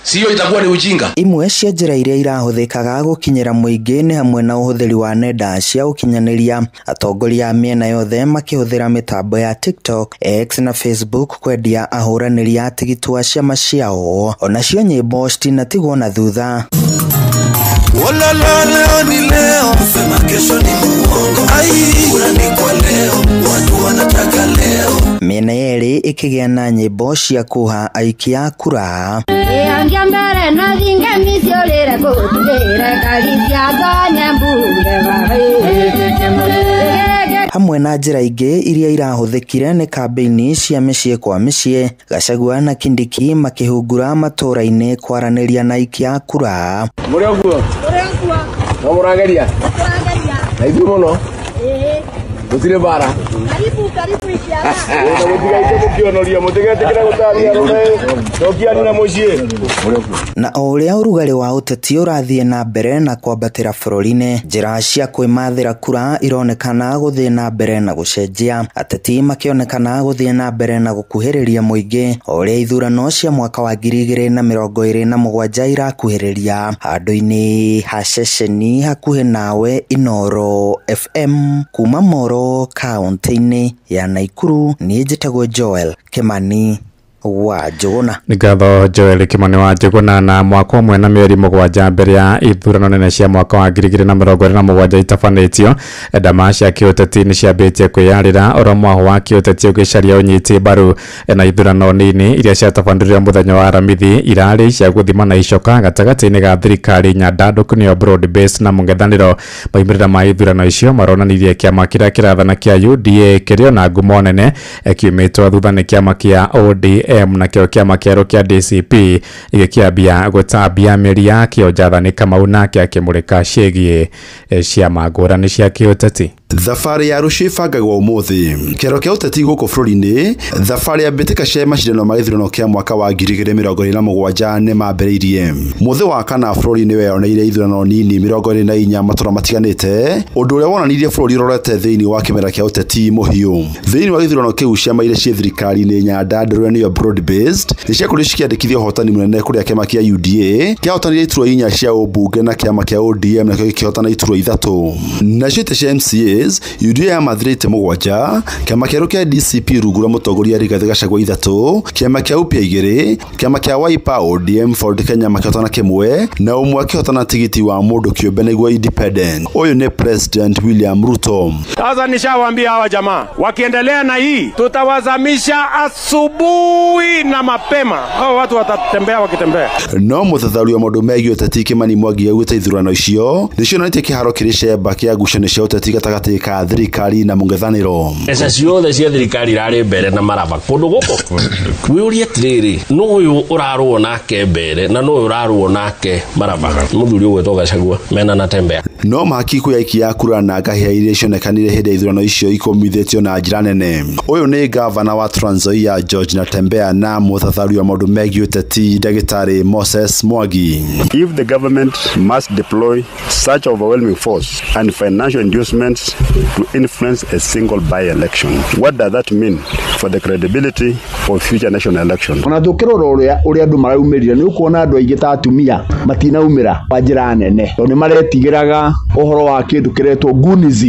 Sio, itakuwa ni ujinga. Imwe cia njĩra iria irahuthĩkaga gũkinyĩra mũingĩ nĩ hamwe na ũhũthĩri wa nenda cia ũkinyanĩria, atongoria a mĩena yothe makĩhũthĩra mĩtambo ya TikTok, X na Facebook kwendia ahũranĩri a tigiti wa ciama ciao. Onacio nyĩmbo citinatigwo na thutha. Leo ni leo, sema kesho ni muongo. Kura ni kwa leo, watu wanataka leo. Mĩena yerĩ ĩkĩgĩa na nyĩmbo cia kũha aikia kura. Angia mbere na thinga misio rĩre kũtugĩre karithia nganya mbure hamwe na njĩra ingĩ iria irahũthĩkire nĩ kambeini cia mĩciĩ kwa mĩciĩ. Gachagua na Kindiki makĩhungura matũra-inĩ kwaranĩria na aikia kura. Mũrĩ ũguo? No mũrageria? Na ithuĩ mũno? Gũtirĩ bara? Karibu ikiaga. Mũtigaite mũkĩonoria, mũtigetekĩra gũtaria rũrĩ. Tokiani na mũciĩ. Na o ũrĩa ũrugarĩ wa ũteti ũrathiĩ na mbere na kwambatĩra bũrũri-inĩ, njĩra cia kwĩmathĩra kura ironekana gũthiĩ na mbere na gũcenjia. Ateti makĩonekana gũthiĩ na mbere na gũkuhĩrĩria mũingĩ o ũrĩa ithurano cia mwaka wa 2027 irakuhĩrĩria. Handũ-inĩ ha ceceni hakuhĩ nawe Inooro FM kuma Moro kaunti-inĩ ya Naikuru, niĩ njĩtagwo Joel Kimani wa Njuguna. Nĩ ngatho Joel Kimani wa Njuguna. Na mwaka ũmwe na mĩeri 7 mbere ya ithurano nene cia mwaka wa 2027 itabanĩtio, ndama cia kĩũteti nĩ ciambĩtie kwĩyarĩra oro mwaho wa kĩũteti ũgĩcaria ũnyiti mbaru na ithurano nini iria ciatabanĩrio mũthenya wa Aramithi irarĩ cia gũthima na icoka gatagatĩ-inĩ ga thirikari nyandandũku nĩyo broad base na mũng'ethanĩro. Maumĩrĩra ma ithurano icio maronanirie kĩama kĩrĩa kĩrathana kĩa UDA kĩrĩ na ngumo nene kiumĩtwo thutha nĩ kĩama kĩa ODM na kĩo kĩama kĩerũ kĩa DCP gĩkĩambia gũtambia mĩri yakĩo Njathani Kamau nake akĩmũrĩka ciĩgiĩ ciama ngũrani cia kĩũteti. Thabarĩ ya rũciũ ĩbangagwo ũmũthĩ. Kĩero kĩa ũteti gũkũ bũrũri-inĩ, thabarĩ ya mbĩtĩka cia macindano ma gĩthurano kĩa mwaka wa 2027 nĩ mambĩrĩirie. Mũthĩ wa kana bũrũri nĩ weyoneire ithurano nini 24 matũra matiganĩte, ũndũ ũrĩa wonanirie bũrũri ũrorete thĩinĩ wa kĩmera kĩa ũteti mũhiũ. Thĩinĩ wa gĩthurano kĩu ciama iria ciĩ thirikari-inĩ nyandandũre nĩyo broad based nĩ ciakorirwo cikĩandĩkithia ũhotani mũnene kũrĩa kĩama kĩa UDA kĩahotanire iturwa 4 cia ũmbunge na kĩama kĩa ODM nakĩo gĩkĩhotana iturwa 3. Nacio itĩ cia MCA UDA yamathirĩte 7, kĩama kĩerũ kĩa DCP rungu rwa mũtongoria Rigathĩ Gachagua 3, kĩama kĩa UPIA 2, kĩama kĩa Wiper ODM Ford Kenya makĩhotana 1 na ũmwe akĩhotana tigiti wa mũndũ kĩũmbe nĩguo independent. Ũyũ nĩ President William Ruto. Sasa nishawaambia hawa jamaa wakiendelea na hii tutawazamisha asubuhi na mapema. Hao watu watatembea wakitembea. No mũthathauri wa maũndũ megiĩ ũteti Kimani Mwangi augĩte ithurano icio nĩcionanĩtie kĩharo kĩrĩ cemba kĩa ngucanio cia ũteti gatagatĩ ka thirikari na mũng'ethanĩro. Mbeca ciothe cia thirikari irarĩ mbere na maraba kũndũ gũkũ. Wĩũrie atĩrĩrĩ, no ũyũ ũrarũo nake mbere na no ũyũ ũrarũo nake maraba. Mũthuri ũgwĩtwo Gachagua mena na tembea. No mahaki kwĩaikia kura na ngahĩha iria cionekanire hĩndĩ ya ithurano icio ikomithĩtio na njĩra nene. Ũyũ nĩ gavana wa Trans Nzoia George Natembeya na mũthathauri wa maũndũ megiĩ ũteti Ndagĩtarĩ Moses Mwangi. If the government must deploy such overwhelming force and financial inducements to influence a single by-election, what does that mean for the credibility of future national elections? Ona tukirora ũrĩa andũ maraumĩrire nĩ ũkuona andũ aingĩ ta atumia matinaumĩra kwa njĩra nene tondũ nĩ maretigĩraga ũhoro wa kĩndũ kĩretwo goons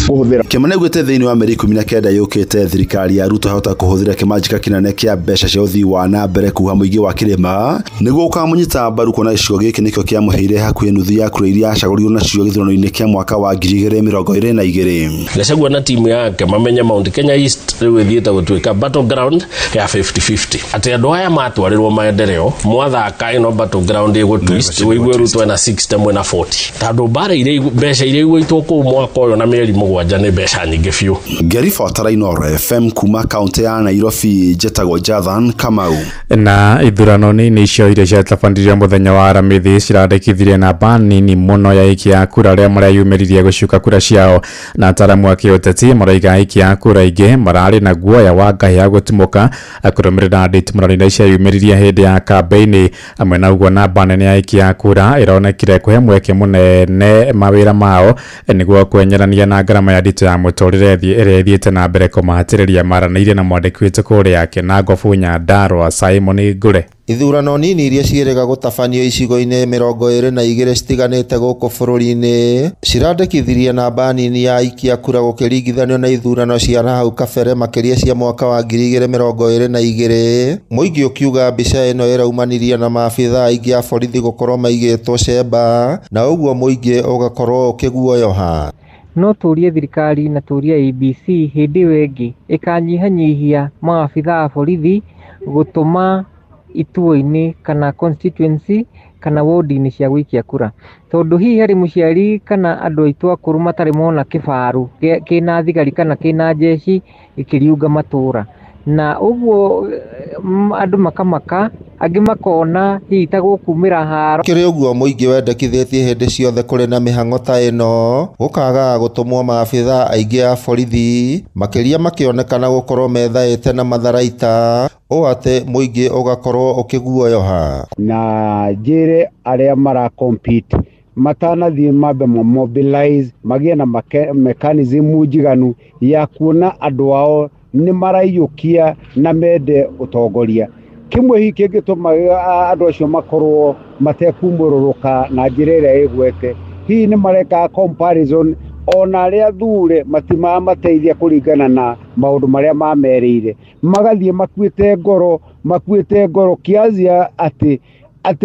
kũhũthĩra. Kĩmani augĩte thĩinĩ wa mĩeri 19 yũkĩte thirikari ya Ruto hota kũhũthĩra kĩmanjĩka kĩnene kĩa mbeca cia ũthii wa na mbere kuha mũingĩ wa kĩrĩma nĩguo ũkamũnyita mbaru kuona gĩcigo gĩkĩ nĩkĩo kĩamũheire hakuhĩ nuthu ya kura iria acagũrirwo nacio gĩthurano-inĩ kĩa mwaka wa 2027. 2022. Gachagua na timu yake mamenya Mount Kenya East riu ithiite gutuika battleground ya 50-50 ati andu aya matwarirwo maendeleo mwathaka ino battleground igu twist wigue Ruto na 60 mwe na 40 tandu bara ile mbeca ile igwitwo ku mwaka uyu na mieri mugwanja ni mbeca nyingi fiu. Ngeri Fatara Inoro FM kuma kaunti ya Nairobi, Jetago Jathan Kamau. Na ithurano nini icio iria ciatabandirio muthenya wa aramithi cirandikithirie namba nini muno ya ikia kura aria marayumiririe gucuka kura ciao, na ataramu a kiuteti maraiga ikia kura ingi marari na guoya wa ngahi ya gutumuka akurumirira nditi murari cia yumiririe hindi ya kampeini. Amwe na uguo namba nene ya ikia kura ironekire kuhe mweke munene mawira mao niguo kwenyerania na ngarama ya ndito ya muturire iria ithiite na mbere kumahatiriria maranĩire na mwandĩki witũ kũrĩa Kĩnangobu Nyandarua Simon Ngure. Ithurano nini iria ciĩrĩga gũtabanio icigo-inĩ 22 citiganĩte gũkũ bũrũri-inĩ cirandĩkithirie namba nini ya aikia kura gũkĩringithanio na ithurano cia nahau kabere makĩria cia mwaka wa 2022. Mũingĩ ũkiuga mbica ĩno ĩraumanirie na maabitha aingĩ a borithi gũkorwo maigĩtwo cemba, na ũguo mũingĩ ũgakorwo ũkĩguoyoha. No turie thirikari na turie ABC hindi ĩyo ĩngĩ ĩkanyihanyihia maabitha a borithi gũtũma ituo-inĩ kana constituency kana ward-inĩ cia gũikia kura, tondu hihi harĩ mũciari kana andũ aitũ akũrũ matarĩ mona kĩbaru kĩna thigari kana kĩna jeshi gĩkĩriunga matũra, na ũguo andũ makamaka angĩ makona hihi ta gũkumĩra haro. Kĩrĩ ũguo mũingĩ wendekithĩtie hĩndĩ ciothe kũrĩ na mĩhang'o ta ĩno gũkaga gũtũmwo maabitha aingĩ a borithi makĩria makĩonekana gũkorwo methaĩte na matharaita, ũũ atĩ mũingĩ ũgakorwo ũkĩguoyoha. Na njĩre arĩa maracompete matanathiĩ mambe mobilize magĩe na mechanism njiganu ya kuona andũ ao nĩ maraiyũkia na mende ũtongoria. Kimwe hiki kĩngĩtũma andũ acio makorwo matekumũrũrũka na njĩra ĩrĩa ĩgwete. Hihi nĩ mareka comparison ona arĩa thure mateithia kũringana na maũndũ marĩa mamerĩire, magathiĩ makuĩte ngoro kiazia atĩ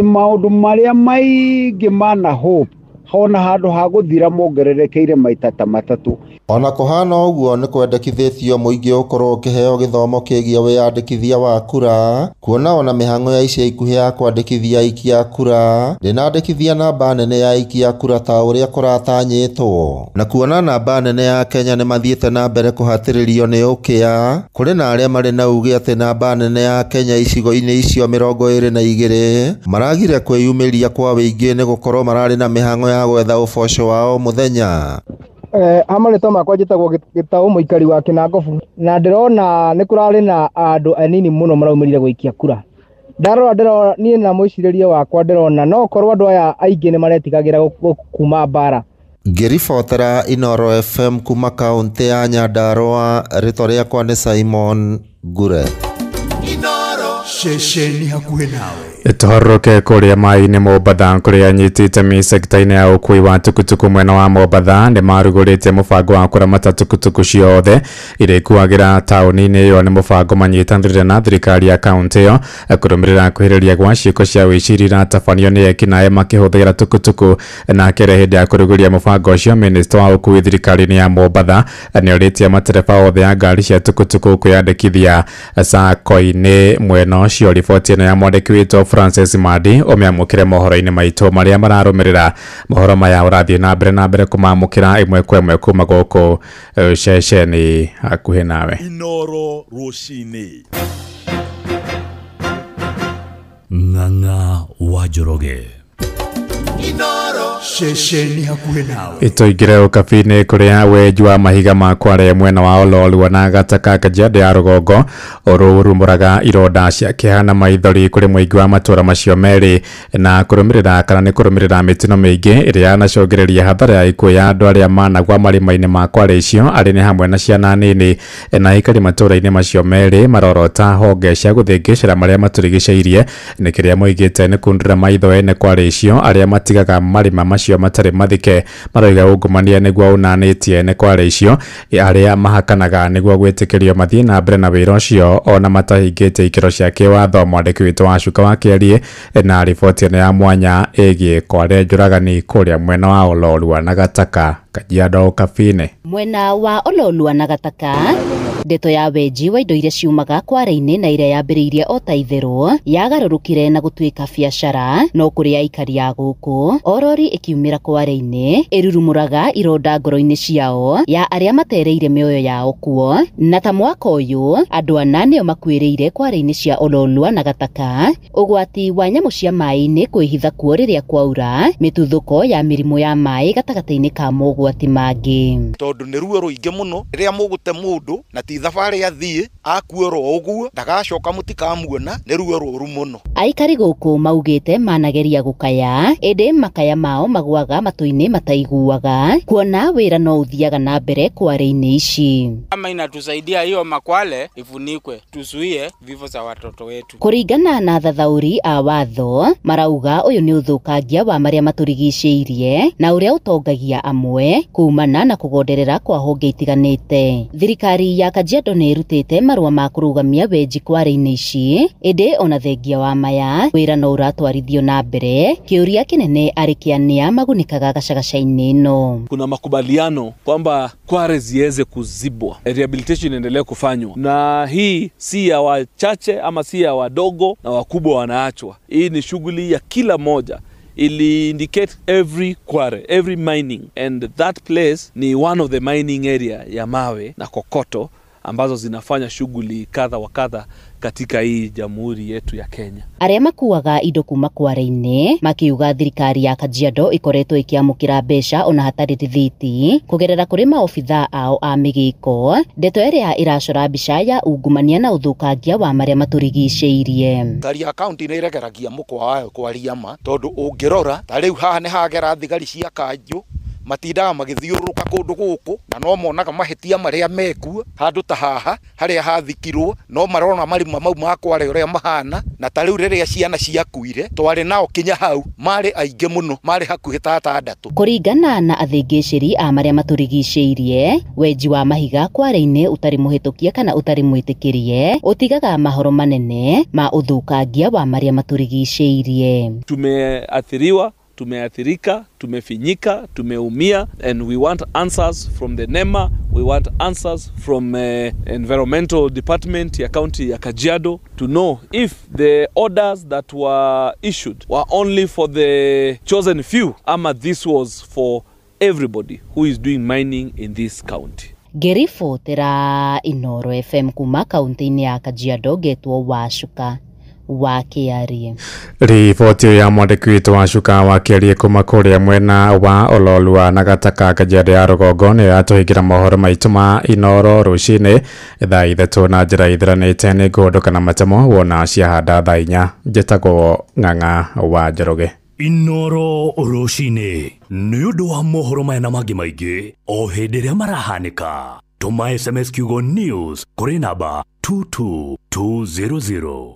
maũndũ marĩa maingĩ mana hope hona handũ ha gũthira mongererekeire maita ta matatũ. Ona kũhana ũguo nĩ kwendekithĩtio mũingĩ ũkorwo ũkĩheo gĩthomo kĩgiĩ wĩyandĩkithia wa kura, kuona ona mĩhang'o ya ica ikuhĩ ya kwandĩkithia aikia kura ndĩnandĩkithia namba nene ya aikia kura ta ũrĩa kũratanyĩtwo, na kuona namba nene ya Kenya nĩ mathiĩte na mbere kũhatĩrĩrio nĩ ũkĩa, kũrĩ na arĩa marĩ na uge atĩ namba nene ya Kenya icigo-inĩ icio 22 maragire kwĩyumĩria kwa wĩingĩ nĩ gũkorwo mararĩ na mĩhang'o ya gwetha ũboco wao mũthenya. Amarĩtwa makwa njĩtagwo Gĩtaũ mũikari wa Kĩnangobu, na ndĩrona nĩ kũrarĩ na andũ anini mũno maraumĩrire gũikia kura. Ndĩrona niĩ na mwĩcirĩrie wakwa ndĩrona no korwo andũ aya aingĩ nĩ maretigagĩra kuma mbara. Ngeri Fatara Inoro FM kuma kaunti ya Nyandarua, rĩtwa rĩakwa nĩ Simon Ngure. Inoro shesheni hakuhĩ nawe. Tũharũrũke kũrĩa maĩ-inĩ Mombatha kũrĩa anyitĩte mi sekta-inĩ ya ũkui wa tukutuku mwena wa Mombatha nĩ marugũrĩte mũbango wa kũramata tukutuku ciothe iria ikuagĩra taũni-inĩ ĩyo. Nĩ mũbango manyitanĩrĩire na thirikari ya kaunti ĩyo kũrũmĩrĩra kwĩhĩrĩria gwa ciĩko cia wĩciri na tabanio nĩ ekinaĩ makĩhũthĩra tukutuku. Na kĩrĩa hĩndĩ ya kũrugũria mũbango ũcio, minista wa ũkui thirikari-inĩ ya Mombatha nĩorĩtie matereba othe ya ngari cia tukutuku kwĩyandĩkithia sacco-inĩ mwena ũcio. Riboti ĩno ya mwandĩki witũ Francis Madi ũmĩamũkĩre mohoro-inĩ maitũ marĩa mararũmĩrĩra mohoro maya ũrathiĩ na mbere kũmamũkĩra ĩmwe kwa ĩmwe kuma gũkũ ceceni hakuhĩ nawe. Inoro rũcinĩ. Ng'ang'a wa Njoroge. Inoro shesheni hakuhĩ nawe. Itoingĩre ũkabi-inĩ kũrĩa wenji wa mahiga ma Kware mwena wa Ololua na Gataka Kajiado ya rũgongo ũrũmũraga ironda cia kĩeha na maithori kũrĩ mũingĩ wa matũra macio merĩ, na kũrũmĩrĩra kana nĩ kũrũmĩrĩra mĩtino mĩingĩ ĩrĩa yanacũngĩrĩria hathara ya ikuũ ya andũ arĩa managwa marima-inĩ ma Kware icio arĩ nĩ hamwe na ciana nini, na aikari matũra-inĩ macio merĩ marorota honge cia gũthĩngĩcĩra marĩa matũrigicĩirie. Nĩ kĩrĩa moigĩte nĩ kundĩra maitho ene Kware icio arĩa matigaga marima macio matari mathike maroiga ungumania niguo unanitie ne kware icio aria mahakanaga niguo gwitikirio mathie na mbere na wira ucio ona matahingite ikiro cia kiwatho mwandiki witu wa Cuka wa Kiarie na riboti ya mwanya egie kware njuragani kuria mwena wa Ololua na Gataka Kajiado Kabine. Mwena wa Ololua na Gataka ndeto ya weji wa indo iria ciumaga kware-ini na iria yambiriirie o ta itherũ yagarũrũkire na gũtuĩka biacara no kũrĩ aikari ya gũkũ orori ikiumĩra kware-ini irurumũraga ironda ngoro-inĩ ciao ya arĩa matereire mĩoyo yao kuo na ta mwaka ũyũ andũ ana nĩo makuĩrĩire kware-ini cia Ololua na Gataka ũgwati wa nyamũ cia maĩ-inĩ kwĩhitha kuo rĩrĩa kwaura mĩtuthũko ya mĩrimũ ya maĩ gatagatĩ-inĩ ka mogwati mangĩ tondũ nĩ ruo rũingĩ mũno rĩrĩa mũgũte mũndũ na ti thabarĩ athie akuoro ũguo ndagacoka mũtikamuona nĩ ruo rũru mũno. Aikari gũkũ maugĩte manageria gũkaya ĩndĩ makaya mao magwaga matũ-inĩ mataiguaga kuona wĩra no ũthiaga na mbere kware-inĩ ici. Kama inatusaidia hiyo makwale ifunikwe tuzuie vifo za watoto wetu. Kũringana na thathauri a watho marauga ũyũ nĩ ũthũkangia wa marĩa matũrigicĩirie na ũrĩa ũtongagia amwe kumana na kũgonderera kwa honge itiganĩte. Thirikari ya Kajiado nĩ ĩrutĩte marũa ma kũrũgamia weji kware-inĩ ici ĩndĩ ona thengia wa maya wĩra no ũratwarithio na mbere kĩũria kĩnene arĩ kĩania magunĩkaga gacagaca-inĩ ĩno. Kuna makubaliano kwamba kware ziweze kuzibwa, rehabilitation endelee kufanywa, na hii si ya wachache ama si ya wadogo na wakubwa wanaachwa. Hii ni shughuli ya kila moja. Ili indicate every quarry, every mining, and that place ni one of the mining area ya mawe na kokoto ambazo zinafanya shughuli kadha wa kadha katika hii jamhuri yetu ya Kenya. Arĩa makuaga indo kuma kware-inĩ makiuga thirikari ya Kajiado ikoretwo ikiamũkĩra mbeca ona hatarĩ rithiti kũgerera kũrĩ maobitha ao a mĩgĩko, ndeto ĩrĩa ĩracora mbica ya ungumania na ũthũkangia wa marĩa matũrigicĩirie. Thirikari ya kaunti nĩ ĩregeragia mũkwa wayo kwaria ma tondũ ũngĩrora ta rĩu haha nĩ hagera thigari cia kanjũ matindaga magĩthiũrũrũka kũndũ gũkũ na no monaga mahetia marĩa mekuo handũ ta haha harĩa hathikirwo no marona marima mau ma kware ũrĩa mahana na ta rĩu rĩrĩa ciana ciakuire twarĩ nao kinya hau marĩ aingĩ mũno marĩ hakuhĩ ta atandatũ. Kũringana na athĩngĩcĩri a marĩa matũrigicĩirie weji wa mahiga kware-inĩ ũtarĩ mũhĩtũkie kana ũtarĩ mwĩtĩkĩrie ũtigaga mahoro manene ma ũthũkangia wa marĩa matũrigicĩirie. Tumeathiriwa, tumeathirika, tumefinyika, tumeumia, and we want answers from the NEMA, we want answers from environmental department ya county ya Kajiado to know if the orders that were issued were only for the chosen few ama this was for everybody who is doing mining in this county. Ngĩribotera Inooro FM kuma kaunti-inĩ ya Kajiado getwo wa Cuka wa Kiarie. Riboti ya mwandiki witu wa Cuka wa Kiarie kuma kuria mwena wa Ololua na Gataka Kajiado ya rũgongo nĩ atuhingira mohoro maitũ ma Inooro rũcinĩ thaa ithatũ na njĩra ithiranĩte nĩ ngũndũka na matemo wona ciahanda thaa 4. Njĩtagwo Ng'ang'a wa Njoroge. Inooro rũcinĩ nĩ ũndũ wa mohoro maya na mangĩ maingĩ o hĩndĩ ĩrĩa marahanĩka. Tũma SMS kiugo news kũrĩ namba 22200.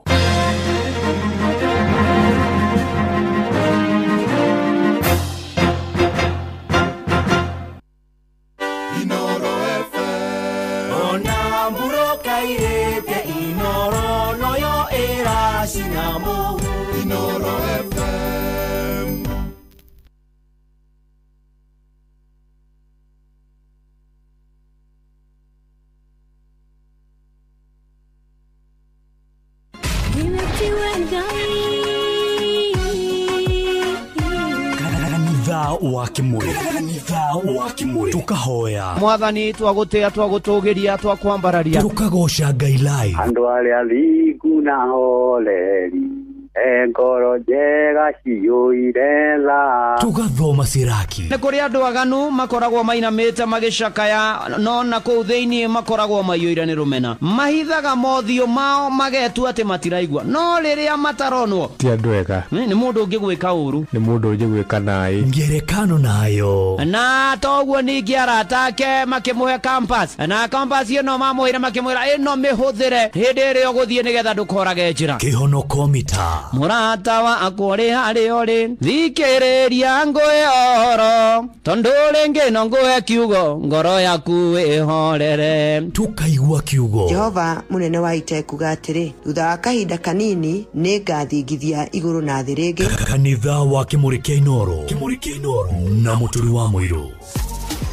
Wakimuri tukahoya mwathani twagutea twagutũgĩria twakwambararia tukagoca Ngai lai andũ arĩa athingu na holeri ngoro njega ciyũire tha tugathoma ciraki nĩ kũrĩ andũ aganu makoragwo mainamĩte magĩcakaya no na kũu thĩinĩ makoragwo maiyũire nĩ rũmena mahithaga mothiũ mao magetua atĩ matiraigua no rĩrĩa mataronwo ti andũ ega nĩ mũndũ ũngĩgwĩka ũru nĩ mũndũ ũngĩgwĩka naĩ ngerekano nayo na toguo ningĩ arata ake makĩmũhe campus na campus ĩno mamũhĩre makĩmwĩra ĩno mĩhũthĩre hĩndĩ ĩrĩa ũgũthiĩ nĩgetha ndũkorage njĩra kĩhonoko mita murata wa akore hari ori thikiriria ngoe oro tondu ringi no ngoe kiugo ngoro yaku ihorere tukaigua kiugo. Jehova munene wa ite kuga atiri thutha wa kahinda kanini ni ngathingithia iguru na thi ringi. Kanitha wa Kimuri kia Inoro na muturi wa Muiru.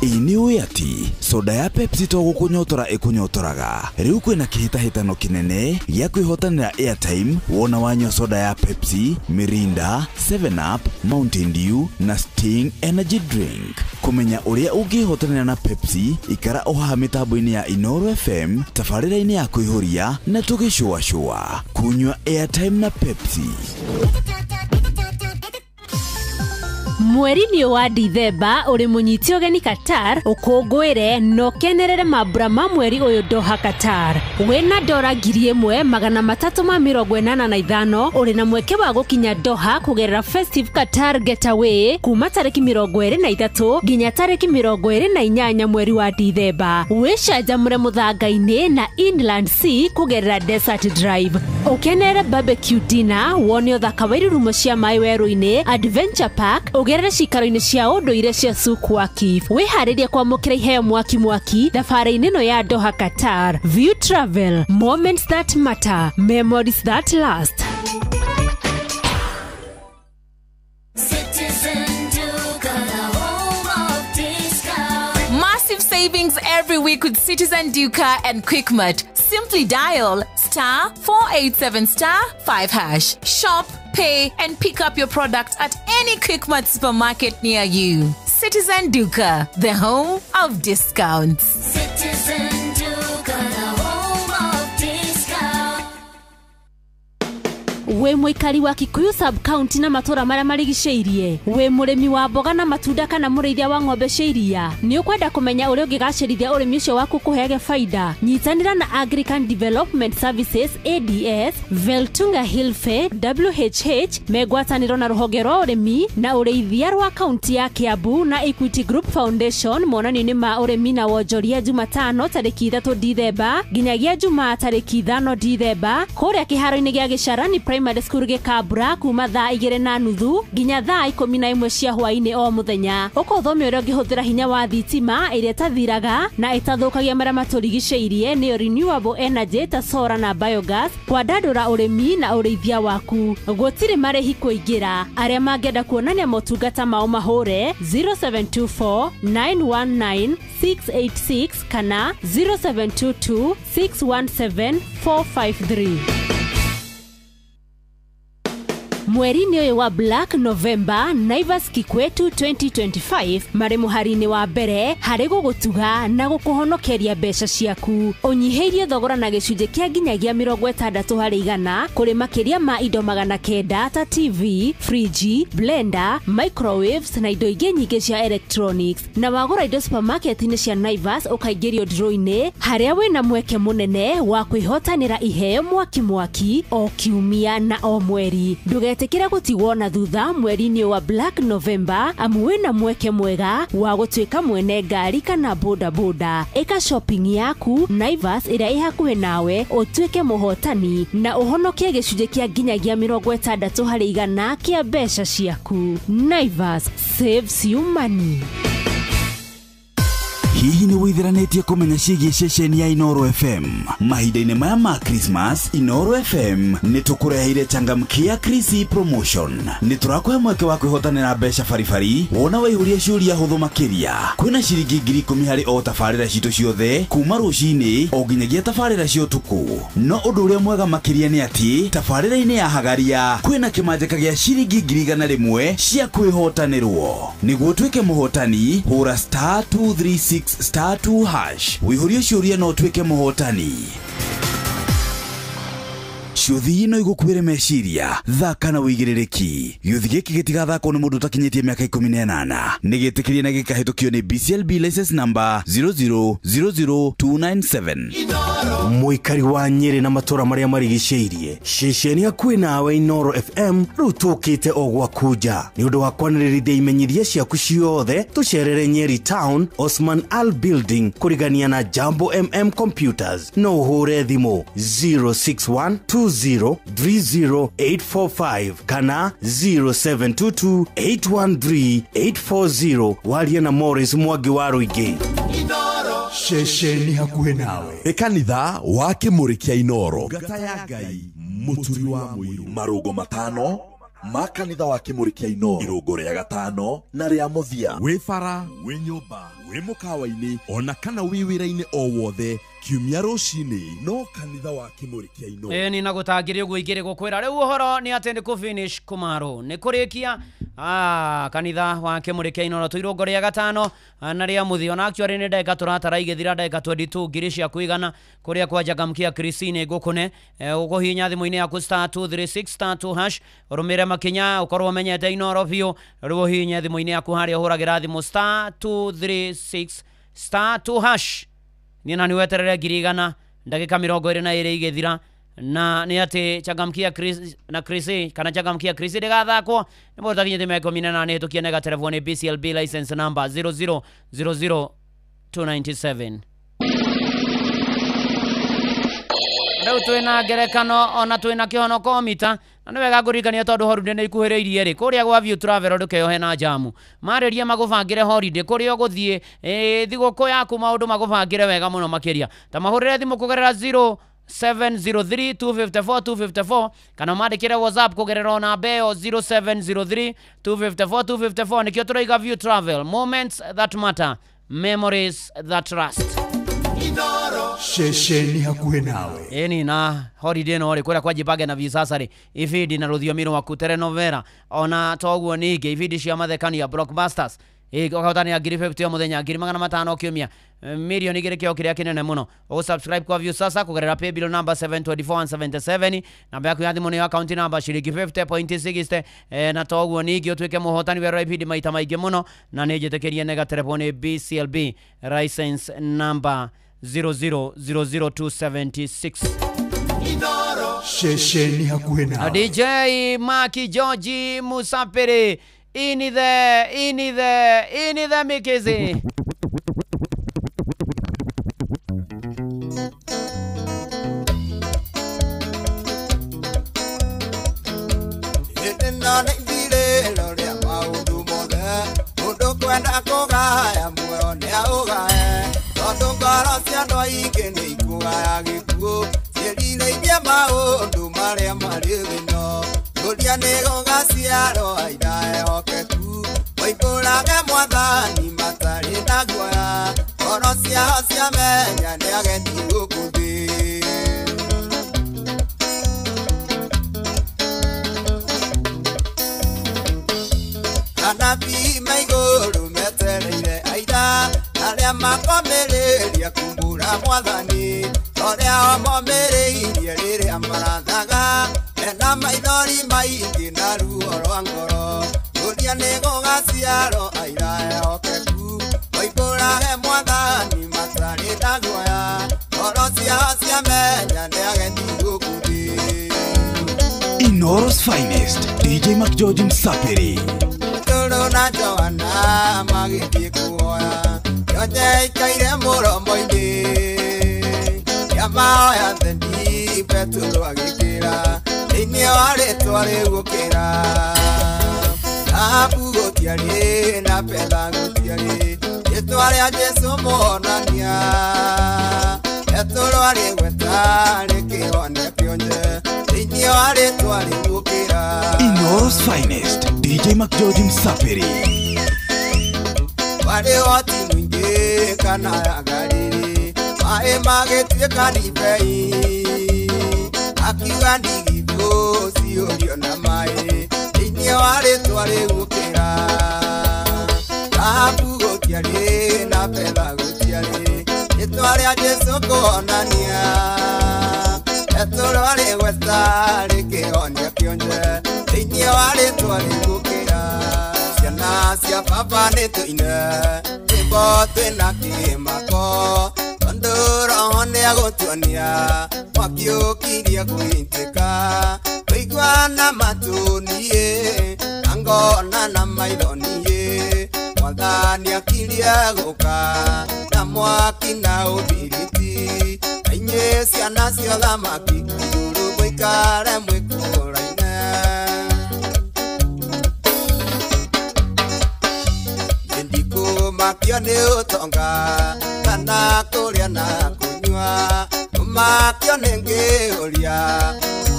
Ini uyati soda ya Pepsi to gukunyotora ikunyotoraga riu kwina kihitahitano kinene gya kwihotanira airtime wona wanyo soda ya Pepsi, Mirinda, 7up, Mountain Dew na Sting energy drink. Kumenya uria ungihotanira na Pepsi ikara oha mitambo-ini ya Inoro FM tafarira-ini ya kuihuria na tugicua kunywa airtime na Pepsi. Mweri ni wa Dithemba uri munyiti ogeni Qatar ukungwire no kenerere mabura ma mweri uyu Doha Qatar wena dora 1385 uri na mweke wa gukinya Doha kugerera Festive Qatar Getaway kuma tariki 23 ginya tariki 28 mweri wa Dithemba wishanjamure muthanga-ini na Inland Sea kugerera Desert Drive ukenere barbecue dinner wone uthaka wa irurumo cia mai weru-ini Adventure Park ugerere cikaro-ini cia unduire cia Souq Waqif wihariria kwamukira iheo mwaki thabari-ini no ya Doha Qatar. View Travel, moments that matter, memories that last. Massive savings every week with Citizen Duka and Quickmart. Simply dial *487*5#. Shop, pay, and pick up your product at any Quickmart supermarket near you. Citizen Duka, the home of discounts. Citizen Duka, the home of discounts. We mwikari wa Kikuyu sub-county na matura maria marigiceirie we murimi wa mboga na matunda kana murithia wa ng'ombe cia iria ni ukwenda kumenya uria ungigacirithia urimi ucio waku kuhege faida nyitanira na Agrican Development Services ADS, Veltunga Hilfe, WHH megwataniro na ruhonge rwa urimi na urithia rwa kaunti ya Kiambu na Equity Group Foundation monanio-ini ma urimi na wonjoria Jumatano tariki 3 Dithemba nginyagia Jumaa tariki 5 Dithemba kuria kiharo-ini gia Gicarani Primary School Gikabura kuma thaa 2:30 nginya thaa 11 cia hwaini o muthenya ukothomia uria ungihuthira hinya wa thitima iria tathiraga na itathukagia maria maturigiceirie ni renewable energy ta solar na biogas kwandandura urimi na urithia waku gutiri marihi kuingira aria mangenda kuonania motungata mao mahure 0724 919 686 kana 0722 617 453. Mweri ni wa Black November Naivas Kikwetu 2025 mari muhari-ini wa mbere hari gugutuga na gukuhonokeria mbeca ciaku unyiheirie thogora na gicunje kia nginyagia 60% kuri makiria ma indo 900 ta TV, fridge, blender, microwaves na indo ingi nyingi cia electronics na wagura indo supermarket-ini cia Naivas ukaingirio draw-ini haria wina mweke munene wa kwihotanira iheo mwaki o kiumia na o mweri tikira gutigwo na thutha mweri-ini wa Black November amu wina mweke mwega wa gutwika mwene ngari kana boda eka shopping yaku Naivas iria ihakuhe nawe utwike muhotani na uhonokie gicunje kia nginyagia 60% kia mbeca ciaku. Naivas saves you money. Hihi ni withiranetie kumenya ciĩgiĩ ceceni ya Inoro FM mahinda-inĩ maya ma Christmas? Inoro FM ni tukureheire changamkia Chrissy promotion. Ni turakuhe mweke wa kwihotanira mbeca baribari wona waihuria ciuria huthu makiria. Kwina ciringi 10,000 hari o tabarĩra citũ ciothe kuma rũcinĩ o nginyagia tabarĩra cia ũtukũ. No ũndũ ũrĩa mwega makiria ni ati tabarĩra-inĩ ya Hagaria kwina kĩmanjĩka gĩa ciringi 100,000 cia kwĩhotanĩrwo. Nĩguo tuĩke mũhotani hũra *236 *2# wihurie ciuria no twike muhotani. Ciuthi no igukwire meciria thaka na wigirereki yuthi giki gitigathako ni mundu takinyitie miaka 18 nigitikirie na gikahitukio ni BCLB license number 0000297. Muikari wa Nyeri na matura maria marigiceirie ceceni hakuhi nawe Inoro FM riu tukite o gwakuja ni undu wa kwanirithia imenyithia ciaku ciothe tucerere Nyeri Town Osman Al Building kurigania na Jambo MM Computers no uhure thimu 06120 0030845 kana 0722813840 waria na Morris Mwangi wa Ruigi. Shesheni hakuhe nawe ekanitha wa Kimurikia Inoro ngata ya Ngai muturi wa muiru marugo matano makanitha wa Kimurikia Inoro irungo ria gatano na ria muthia wi bara wi nyumba wi mukawa-ini ona kana wi wira-ini o wothe kiumia rucini no kanitha wa Kimurikia Inoro ni nagutangire uguo igire gukwira riu uhoro ni ati ndi ku finish kumaro ni kurikia kanitha wa Kimurikia Inoro tuirungo ria gatano na ria muthia na actually ni ndeka turatara igithira ndeka 22 ngiri cia kuigana kuria kwa Jagamkia Christine Gukune uguhinya thimu-ini yaku star 236 star 2 hash urumire makinya ukorwo menyete Inoro biu riu hinya thimu-ini yaku haria huragira thimu star 236 star 2 hash ni nani weterere ngirigana ndagika 22 igithira na ni ati Jagamkia Chris na Chris kana Jagamkia Chris ndigathakwo ni mũndũ takinyĩte mĩaka 18 hĩtũkie nega telefoni BCLB license number 0000297 Rĩu twĩna ngerekano ona twĩna kĩhonoko mita na nĩ wega ngũririkania tondũ holiday nĩ ikuhĩrĩirie rĩ kũrĩa gwa View Travel ndũkeohe na jamu marĩria magũbangĩre holiday kũrĩa ũgũthiĩ thigũkũ yaku maũndũ magũbangĩre wega mũno makĩria ta mahũrĩre thimũ kũgerera 0703254254 kana mandĩkĩre WhatsApp kũgerera namba ĩyo 0703254254 nĩkĩo tũraiga View Travel, moments that matter, memories that last. Shesheni hakuhe nawe Eni na holiday no ri kuria kwa jipange na visasa ri ifidi na rũthiomi rwaku telenovela ona toguo ningi ifidi cia mathekania blockbusters ukahotania 50 ya muthenya 500 kiumia milioni igĩrĩ kĩo kĩrĩa kĩnene mũno subscribe kwa View sasa kugerera paybill number 72477 namba yaku ya thimũ nĩ account number shilingi 50.60 na toguo ningi ũtuĩke mũhotani wa ifidi maita maingĩ mũno na nĩ njĩtĩkĩrie nega telefoni BCLB license number 0000276 Shesheni hakuhe nawe DJ Maki George Musapere ini the Mikizi nego gaciaro aida hokeku waikũrage mwathani matarĩ na guoya ngoro ciao ciamenya nĩ ageni gũkũ thĩ anabii maigũrũ metereire aida arĩa makomĩrĩria kumbũra mwathani ũrĩa momĩrĩirie rĩrĩa marathaga na maithori maingi na ruo rwa ngoro guria nego gaciaro aira hokeku waikũrage mwathani matarĩ na guoya ngoro ciao ciamenya nĩ ageni gũkũ thĩ Inoro's finest DJ Mac George Msapiri Tũrũ na Joana magĩthiĩ kuoya yonje ikaire mũromo-inĩ yamaoya thendi Petro agĩkĩra Ini wale tuwale ukera Abu gotiari na pela gotiari Yetu wale ajesu monania Yetu wale wetale kione kionje Ini wale tuwale ukera Inoro's finest DJ Mac George Msapiri Wale wati mwingi kana ya galili Mae magetue kanipei Akiwa ndigi si orio na mai ini wale twale ukera abu gotiari na pela gotiari etwale ajesu konania etwale westale keonia kionje ini wale twale ukera ciana cia papa netuine ibote na kimako ndoro hone agotuania makiukiria kuiteka Igwana matunie angona na maidonie mwathani akiria guka na mwaki na ubiriti enye ciana cia thamaki iguru muikare mwikuraine ndikumakio ni utonga kana kuria na kunyua makio ni ngiuria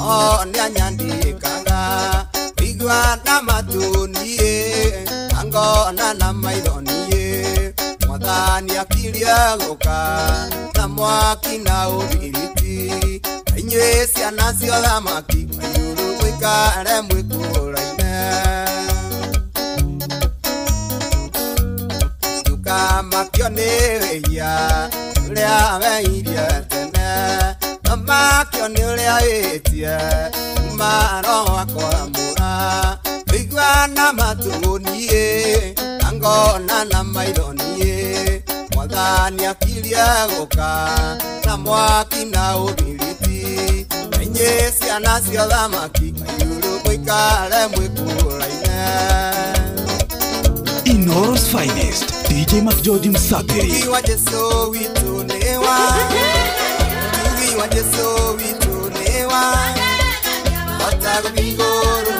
o ni anyandikanga igwa na matunie angona na maironie mwathani akiria guka na mwaki na ubiriti inywe ciana cia thamaki iguru mwikare mwikuraine tukamakio ni wehia uria weirie tene makio ni uria witie maro wakwa mura igwa na matunie angona na maironie mwathani akiria guka na mwaki na ubiriti enye ciana cia thamaki iguru mwikare mwikuraine Inoros Finest DJ McGeorge Msapiri Tugi wa Jesu witu newa Tugi wa Jesu witu newa Otago bigoro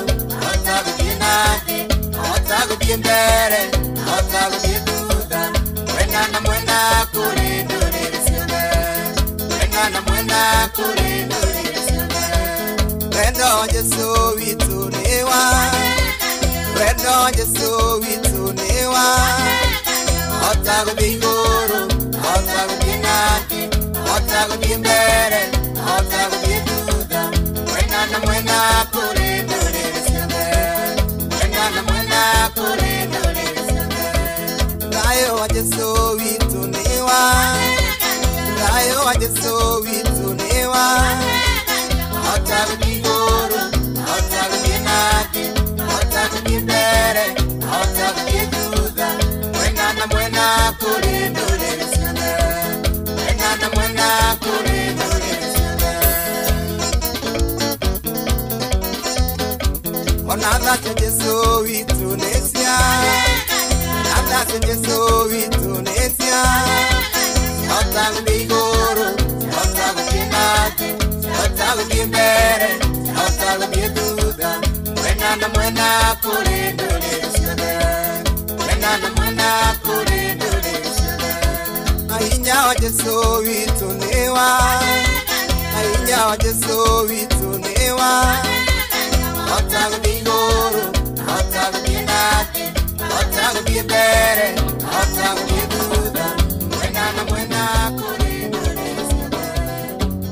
Otago bienati Otago biembere Otago bietuda Wena na mwena kure nure sione Wena na mwena kure nure sione Wendo Jesu witu newa Wendo Jesu witu newa Otago bigoro Otago bienati Otago biembere Otago bietuda Wena na mwena kure nure sione Wena na mwena kure nure sione Rayo wa Jesu witu newa Rayo wa Jesu witu newa Otago bigoro Otago bienati Otago biembere Otago bietuda Wena na mwena kure nure sione Wena na mwena kure nure sione Onada Jesu witu nesia Onada Jesu witu nesia Otago bigoro Otago bienati Otago biembere Otago bietuda Wena na mwena kure nure sione Wena na mwena kure nure sione Ainya wa Jesu witu newa Ainya wa Jesu witu newa Otago bigoro Otago bienati Otago biembere Otago bietuda Wena na mwena kure nure sione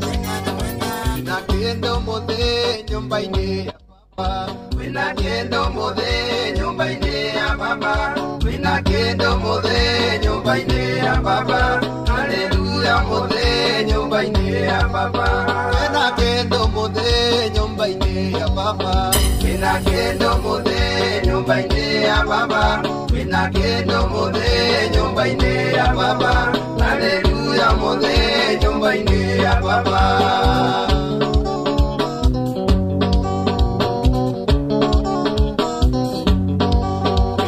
Wena na mwena Nakendo mothe nyumba-ini ya baba Wena kendo mothe nyumba-ini ya baba Wena kendo mothe nyumba-ini ya baba Haleluya mothe nyumba-ini ya baba Wena kendo mothe nyumba-ini ya baba Wena kendo mothe nyumba-ini ya baba Wena kendo mothe nyumba-ini ya baba Haleluya mothe nyumba-ini ya baba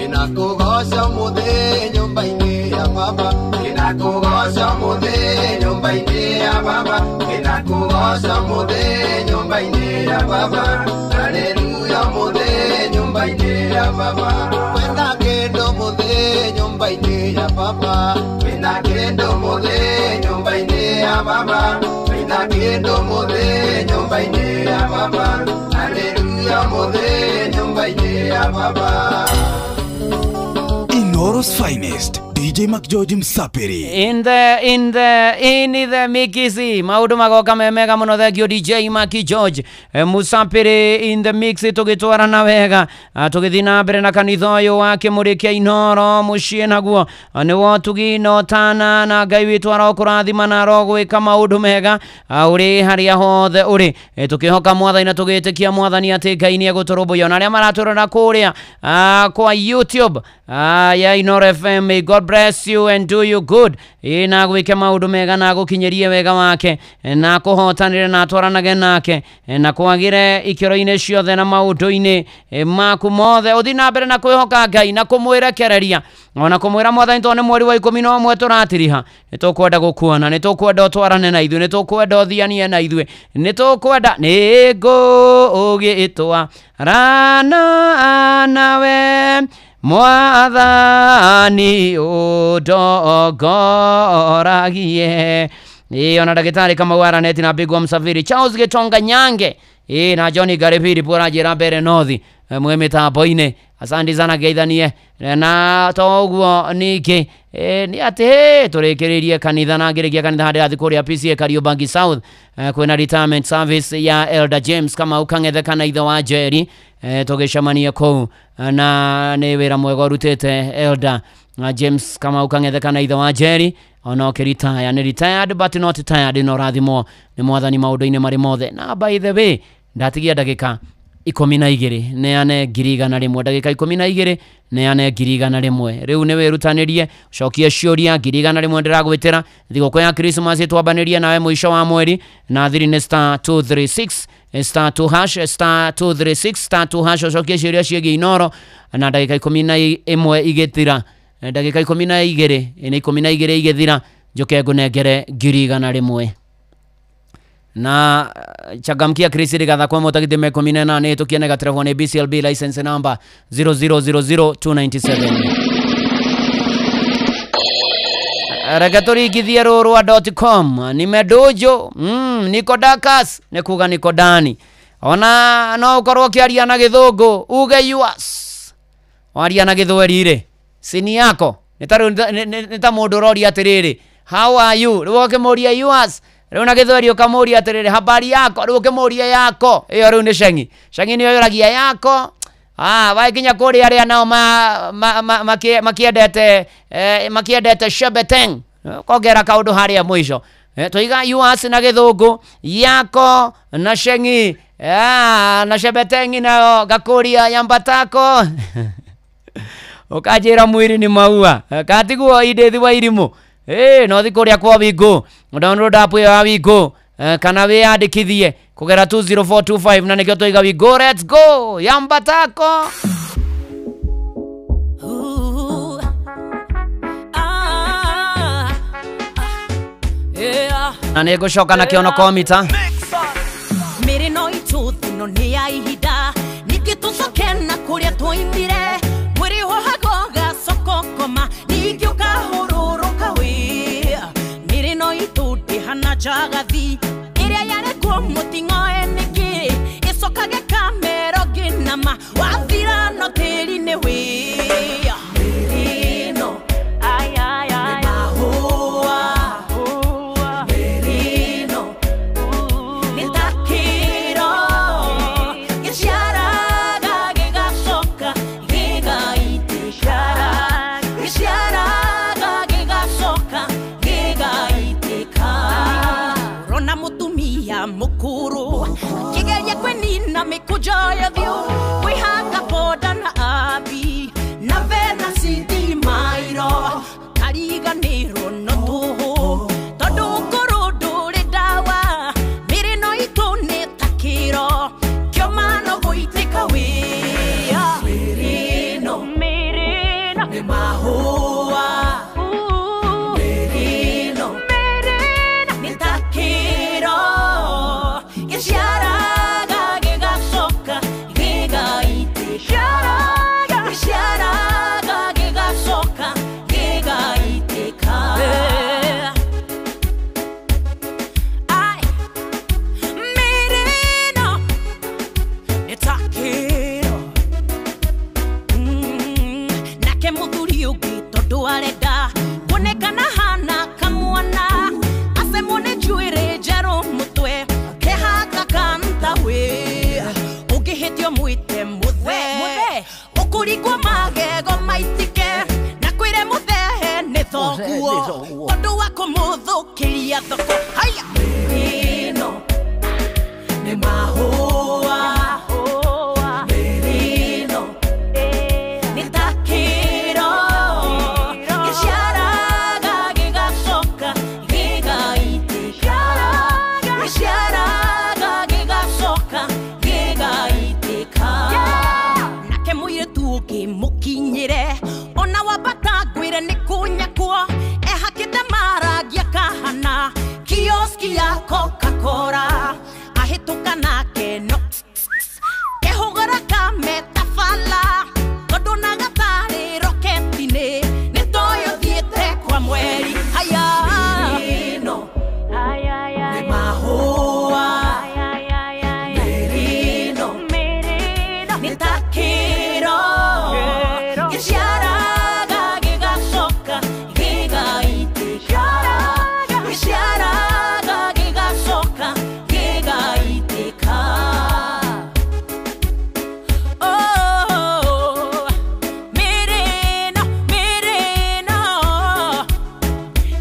Inakugosha mothe nyumba-ini ya baba Inakugosha mothe nyumba-ini ya baba Inakugosha mothe nyumba-ini ya baba Haleluya mothe nyumba-ini ya baba Wena kendo mothe nyumba-ini ya baba Wena kendo mothe nyumba-ini ya baba Wena kendo mothe nyumba-ini ya baba Haleluya mothe nyumba-ini ya baba Inoros Finest DJ McGeorge Msapiri in the mix maudu magoka memega muno thegio DJ McGeorge Musapiri in the mix tugitwarana wega tugithi na mbere na kanitha uyu wake murikia Inoro mucii naguo niwo tuginotana na Ngai witu arokurathima na arogwika maudu mega uri haria hothe uri tukihoka mwathani na tugitikia mwathani ati Ngai ni eguturumbuya na aria maraturora kuria kwa YouTube ya Inoro FM. May God bless you and do you good. Na gwike maundu mega na gukinyerie wega wake na kuhotanire na twaranage nake na kwagire ikiro-ine ciothe na maundu-ine maku mothe uthi na mbere na kwihoka Ngai na kumwirekereria ona kumwira Mwathani tone mweri wa 11 turatiriha nitukwenda gukuona nitukwenda utwarane na ithuĩ nitukwenda uthianie na ithuĩ nitukwenda nĩngũgĩtwa rana nawe Mwathani ũndongoragie. Ona ndagĩtarĩ Kamau araneti na Bigwa Msafiri, Charles Gitonga Nyange na Johnny Garibiri pora njĩra mbere nothi mwe mitambo-inĩ. Asante sana geithanie na toguo ningĩ ni ati turikiririe kanitha na ngirikia kanitha handi athi kuria PCA Kariobangi South kwina retirement service ya Elder James Kamau Kang'ethe kana ithe wa Jerry tugicemania kuu na ni wira mwega urutite Elder James Kamau Kang'ethe kana ithe wa Jerry ona ukiritaya ni retired but not tired no rathimo ni Mwathani maundu-ini mari mothe. Na by the way ndatigia ndagika 12 neane 100 ndagika 12 neane 100 riu ni wirutanirie cokia ciuria 100 ndiragwitira thigũkũ ya Christmas twambanirie nawe mwisho wa mweri na thiri ni star 236 star 2 hash star 236 star 2 hash cokia ciuria ciĩgiĩ Inoro na ndagika 11 igĩthira ndagika 12 ni 12 igĩthira njoke ngunengere 100 na chagamkia Chris rigatha kwa motagite me 18 tukienega telefone BCLB license number 0000297 ragatorigithia rorwa.com nimedojo niko Dakas nikuga niko Dani ona no ukorwo kiaria na githungu uge yours waria na githweri ri sini yako nita mundu rori atiriri how are you riwoke moria yours riu na githweri ukamuria atiriri habari yako riu ukimuria yako iyo riu ni Shangi ni yoragia yako wakinya kuri aria nao makiendete Shebeteng kogera kaundu haria mwisho tuiga yours na githungu yako na Shangi na Shebeteng na gakuria yambatako ukajira mwiri ni maua katiguo idethi wa irimu no thikuria kwa Wingu download app ya Wingu kana wiyandikithie kugera 20425 na nikio toiga Wingu let's go yambatako na nigucoka na kiono komita miri no ituthi no ni ya ihinda nikitucokena kuria twoimire mwiri hohagoga sokokoma nikiuka hururuka wi miri no ituthi hana jagathi iria yare kwa mutingo eniki isokage kamero ginama wathira no tiri ne wi miri no ay ay ay mukuru kigeria kwenina mikujo ya vyu kwihanga poda na abi na vena sidi mairo kariganiro no tuhu tondu ukuru nduri dawa miri no itune takiro kiomano guitika wia mirino ni mahua Ondo wako muthukiria thoko haya mirino ni mahua mirino ni takiro we ni kunyakwo ehakite maragia kahana kioski ya Coca-Cola ahituka nake no kehugora kametafala tondu na gatari roketine ni toyo thiete kwa mweri haya no ni mahua merino ni takiro giciaraga gigacoka gigaitika giciaraga gigacoka gigaitika oh merino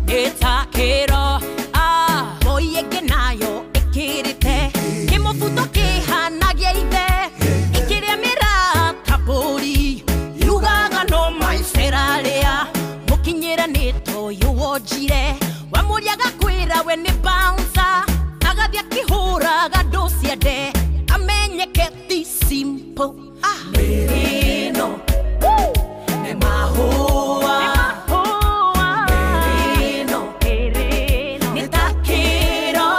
ni takiro boyege nayo ikirite kimufuto kihanagia ithe ikiria mira taburi yugaga no maiseralia mukinyira nito yuwojire wamuriaga kwira we ni bouncer agathia kihura gadosia de amenyeke ti simple merino ne mahua merino ni takiro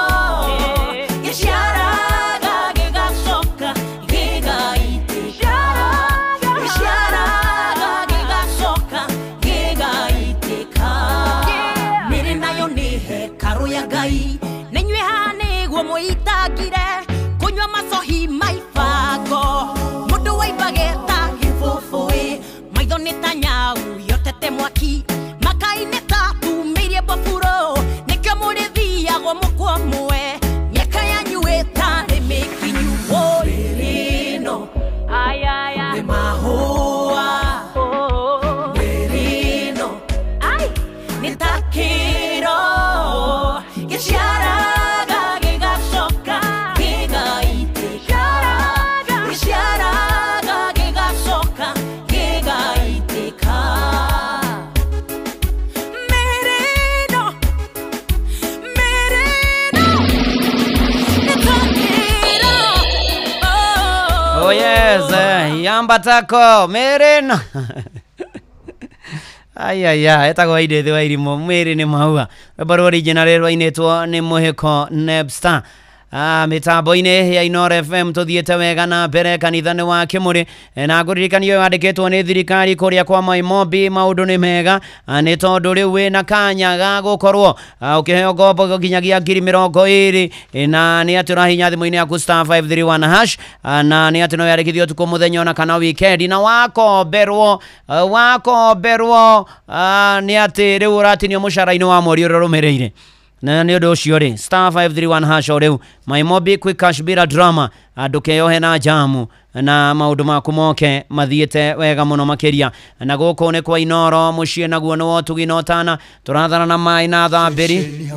giciaraga gigacoka gigaitika giciaraga gigacoka gigaitika miri nayo ni hekaru ya Ngai ninywe haniguo muitagire kunywa macohi maibango mundu waibageta gifufui maitho ni tanyau yotete mwaki makai ni tatumirie bafuro nikio murithiagwo mukwamwe miaka yanyu itari mikinyu merino ni mahua merino ni takiro giciaraga gigacoka gigaitika giciaraga gigacoka gigaitika merino ni takiro Oh yes, yambatako merino Ayaya, etagwo Aidethi wa Irimo, mwiri ni maua. Rwimbo original rwainitwo ni Muhiko Nebstar. Mitambo-inĩ ya Inoro FM tuthiĩte wega na mbere kanitha-inĩ wa Kĩmũrĩ na ngũririkanio wandĩkĩtwo nĩ thirikari kũrĩa kwa Maimombi maũndũ nĩ mega nĩ tondũ rĩu wĩna kanya ga gũkorwo ũkĩheo ngombo nginyagia 20,000 na nĩ atĩ ũrahihinya thimũ-inĩ yaku *531# na nĩ atĩ no wĩandĩkithie ũtukũ mũthenya ona kana weekend na wakomberwo nĩ atĩ rĩu ũratinio mũcara-inĩ wa mweri ũrĩa ũrũmĩrĩire na nĩ ũndũ ũcio rĩ *531# o rĩu Maimombi quick cash bila drama ndũkeyohe na jamu na maũndũ maku moke mathiĩte wega mũno makĩria na gũkũ nĩ kwa Inoro mũciĩ naguo nĩ wotugi na ũtana tũrathana na maĩ na thambĩri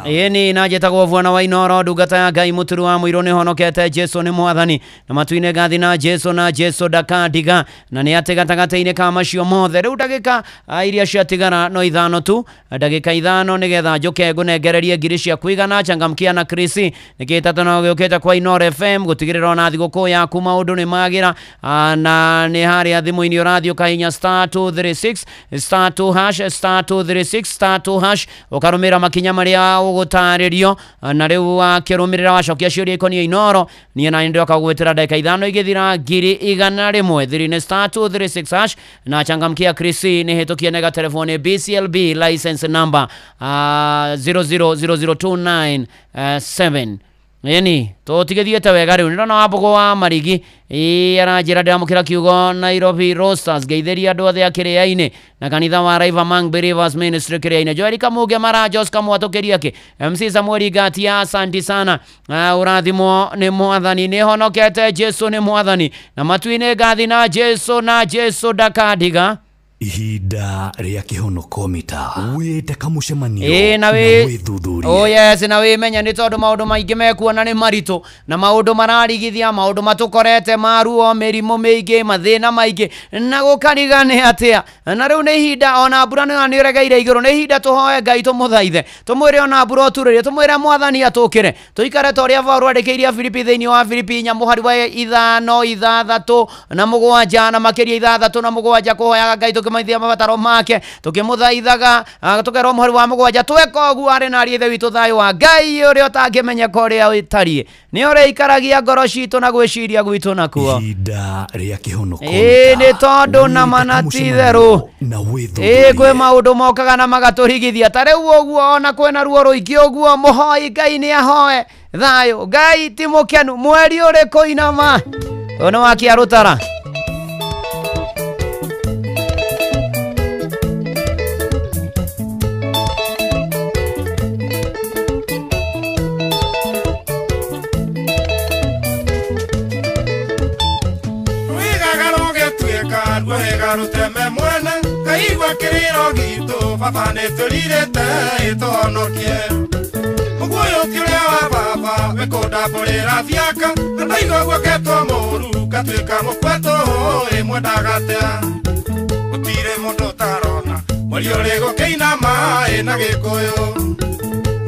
ĩni na njĩtagwo Vuana wa Inoro ndungata ya Ngai mũturu wa mũirũ nĩ honokete Jesu nĩ mwathani na matuine ngathi na Jesu ndakandiga na nĩ atĩ gatagatĩ-inĩ ka macio mothe rĩu ndagĩka iria ciatigara no ithano tu ndagĩka ithano nĩgetha njũke ngũnengererie ngiri cia kũigana changamkia na Chris nĩkĩta no gĩũkĩte kwa Inoro FM gũtigĩrĩra ona thigũkũ yaku maũndũ nĩ magira na nĩ harĩa thimũ-inĩ ũrathiĩ ũkahinya *236 *236 ũkarũmĩra makinya marĩa ũgũtarĩrio na rĩu wakĩrũmĩrĩra wacokia ciũria ikoniĩ Inoro niĩ na nĩ ndĩroka ndagĩka ithano igĩthira ngiri 100 thiri-inĩ *236# na changamkia Chris nĩ hĩtũkie nega telefoni BCLB license number 0000297 Yeni, to tigithiete wega riu ndirona Wambugu wa Marigi aranjira ndiramukira kiugo Nairobi Roasters geithĩria andũ othe akĩrĩa-inĩ na kanitha wa River Mang Believers Ministry kĩrĩa-inĩ Joel Kamuge Mara Jos kamwatũkĩria kĩ MC Samuel Gatia asanti sana ũrathimwo nĩ mwathani nĩ honokete Jesu nĩ mwathani na matuine ngathi na Jesu ndakandiga ihinda rĩa kĩhonoko mita wĩte kamũcemanio na wĩthuthuria oh yes na wĩmenya nĩ tondũ maũndũ maingĩ mekuona nĩ maritũ na maũndũ mararigithia maũndũ matũkorete maruo mĩrimũ mĩingĩ mathĩna maingĩ na gũkarigane atĩa na rĩu nĩ ihinda ona mbura nĩ ũregeire igũrũ nĩ ihinda tũhoe Ngai tũmũthaithe tũmwĩre ona mbura ũturĩrie tũmwĩre mwathani atũkĩre tũikare ta ũrĩa Paũlũ andĩkĩire Filipi thĩinĩ wa Filipi 4:5 na 7 na makĩria 6 na 7 kũhoyaga Ngai kumaithia mabataro make tukimuthaithaga tukero muhari wa mugwanja tweka ogu ari na rithe witu thayo wa Ngai uri otangimenya koria utari ni uri ikaragia ngoro citu na gwiciria gwitu nakuo ihinda ria kihonoku ni tondu na manati theru kwe maundu mokaga na magaturigithia ta riu oguo ona kwena ruo ruingi oguo muhoi Ngai ni ahoe thayo Ngai ti mukenu mweri uri kuinama ono wakia rutara ruteme mwene kaigwa kiriro gitu baba nituririte ituhonokie muguyo tiuria wa baba wikunda burira thiaka ndaigwa gwaketwo muru gatuika mukweto imwendagatea gutire mundu tarona mweri uri gukiinama ina gikuyu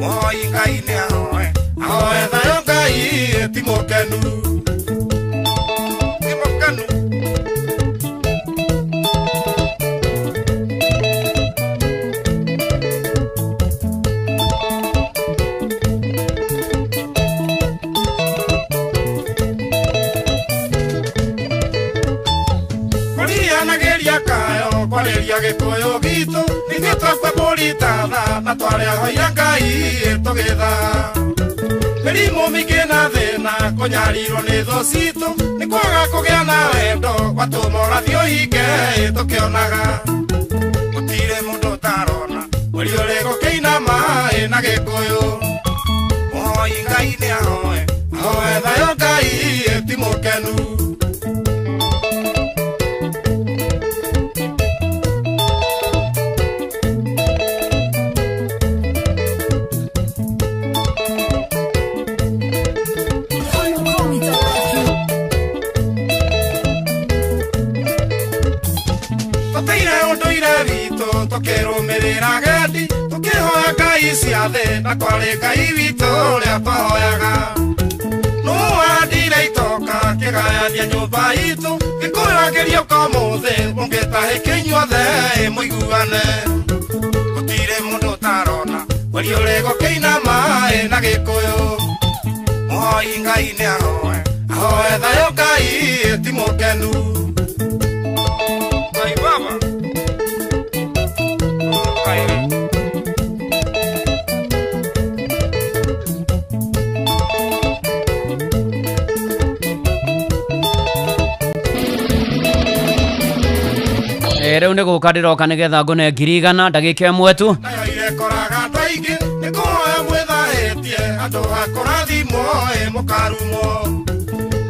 moi Ngai ni ahoe ahoe thayo Ngai ti mukenu kwareria gikuyu gitu nithuĩ twakwe mũritatha na twarĩhoia Ngai tũgĩtha mĩrimũ mĩingĩ na thĩna kũnyarirwo nĩ thũ citũ nĩ kwaga kũgĩa na wendo watũma ũrathi ũhinge tũkĩonaga gũtirĩ mũndũ ũtarona mweri ũrĩ gũkĩinama na gĩkũyũ mũhoi Ngai nĩ ahoe ahoe thayo Ngai ti mũkenu tukirumirira gendi tukihoya Ngai ciathe na kwari Ngai witũ ũrĩa twahoyaga no andire itoka kĩgayania nyũmba itũ gĩkũragĩrio kamũthĩ mũngĩtahĩkio inyuothe mũiguane gũtirĩ mũndũ ũtarona mweri ũrĩ gũkĩinama na gĩkũyũ mũhoi Ngai nĩ ahoe ahoe thayo Ngai ti mũkenu Ngai baba rĩu nĩ gũka ndĩroka nĩgetha ngũne 100 ndagĩka ĩmwe tu irekoraga taingĩ nĩ kũhoya mwĩthahĩtie andũ akũrathimwo mũkarumwo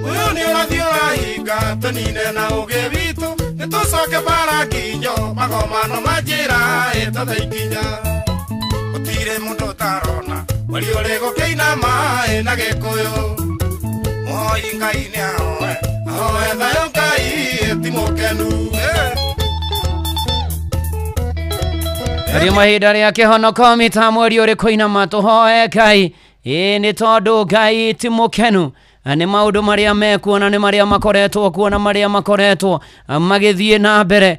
ũyũ nĩ ũrathi ũrahinga tũnine na ũgĩ witũ nĩ tũcoke bara nginyo magomano ma njĩra ĩtatha ikinya gũtirĩ mũndũ ũtarona mweri ũrĩ gũkĩinama na gĩkũyũ mũhoi Ngai nĩ ahoe ahoe thayo Ngai ti mũkenu Rĩu mahinda rĩa kĩhonoko mita mweri ũrĩ kũinama tũhoe Ngai nĩ tondũ Ngai ti mũkenu nĩ maũndũ marĩa mekuona nĩ marĩa makoretwo kuona marĩa makoretwo magĩthiĩ na mbere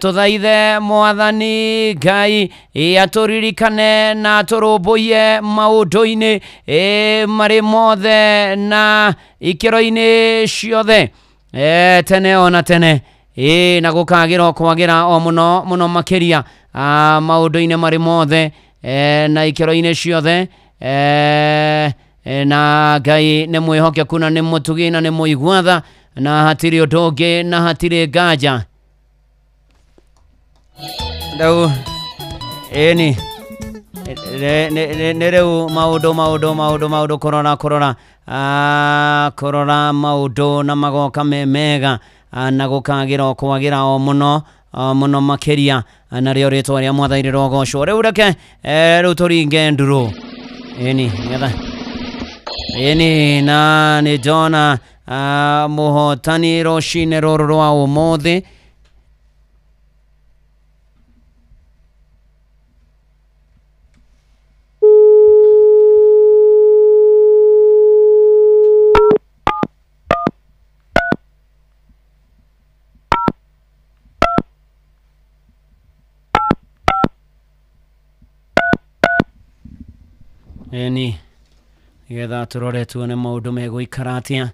tũthaithe mwathani Ngai atũririkane na tũrũmbũiye maũndũ-inĩ marĩ mothe na ikĩro-inĩ ciothe tene ona tene na gũkagĩra kwagĩra o mũno mũno makĩria maũndũ-inĩ marĩ mothe na ikĩro-inĩ ciothe na Ngai nĩ mwĩhokeku na nĩ mũtugi na nĩ mũigwatha na hatirĩ ũndũ ũngĩ na hatirĩ nganja rĩu ĩni nĩ rĩu maũndũ kũrora maũndũ na magoka mega na gũkagĩra kwagĩra o mũno mũno makĩria na rĩo rĩtwa rĩa Mwathani rĩrogocwo rĩu reke rĩu tũringe ndurũ ĩni na nĩ Jona mũhotani rũcinĩ rũrũ rwa ũmũthĩ Eni getha turore tuone maundu megũikara atia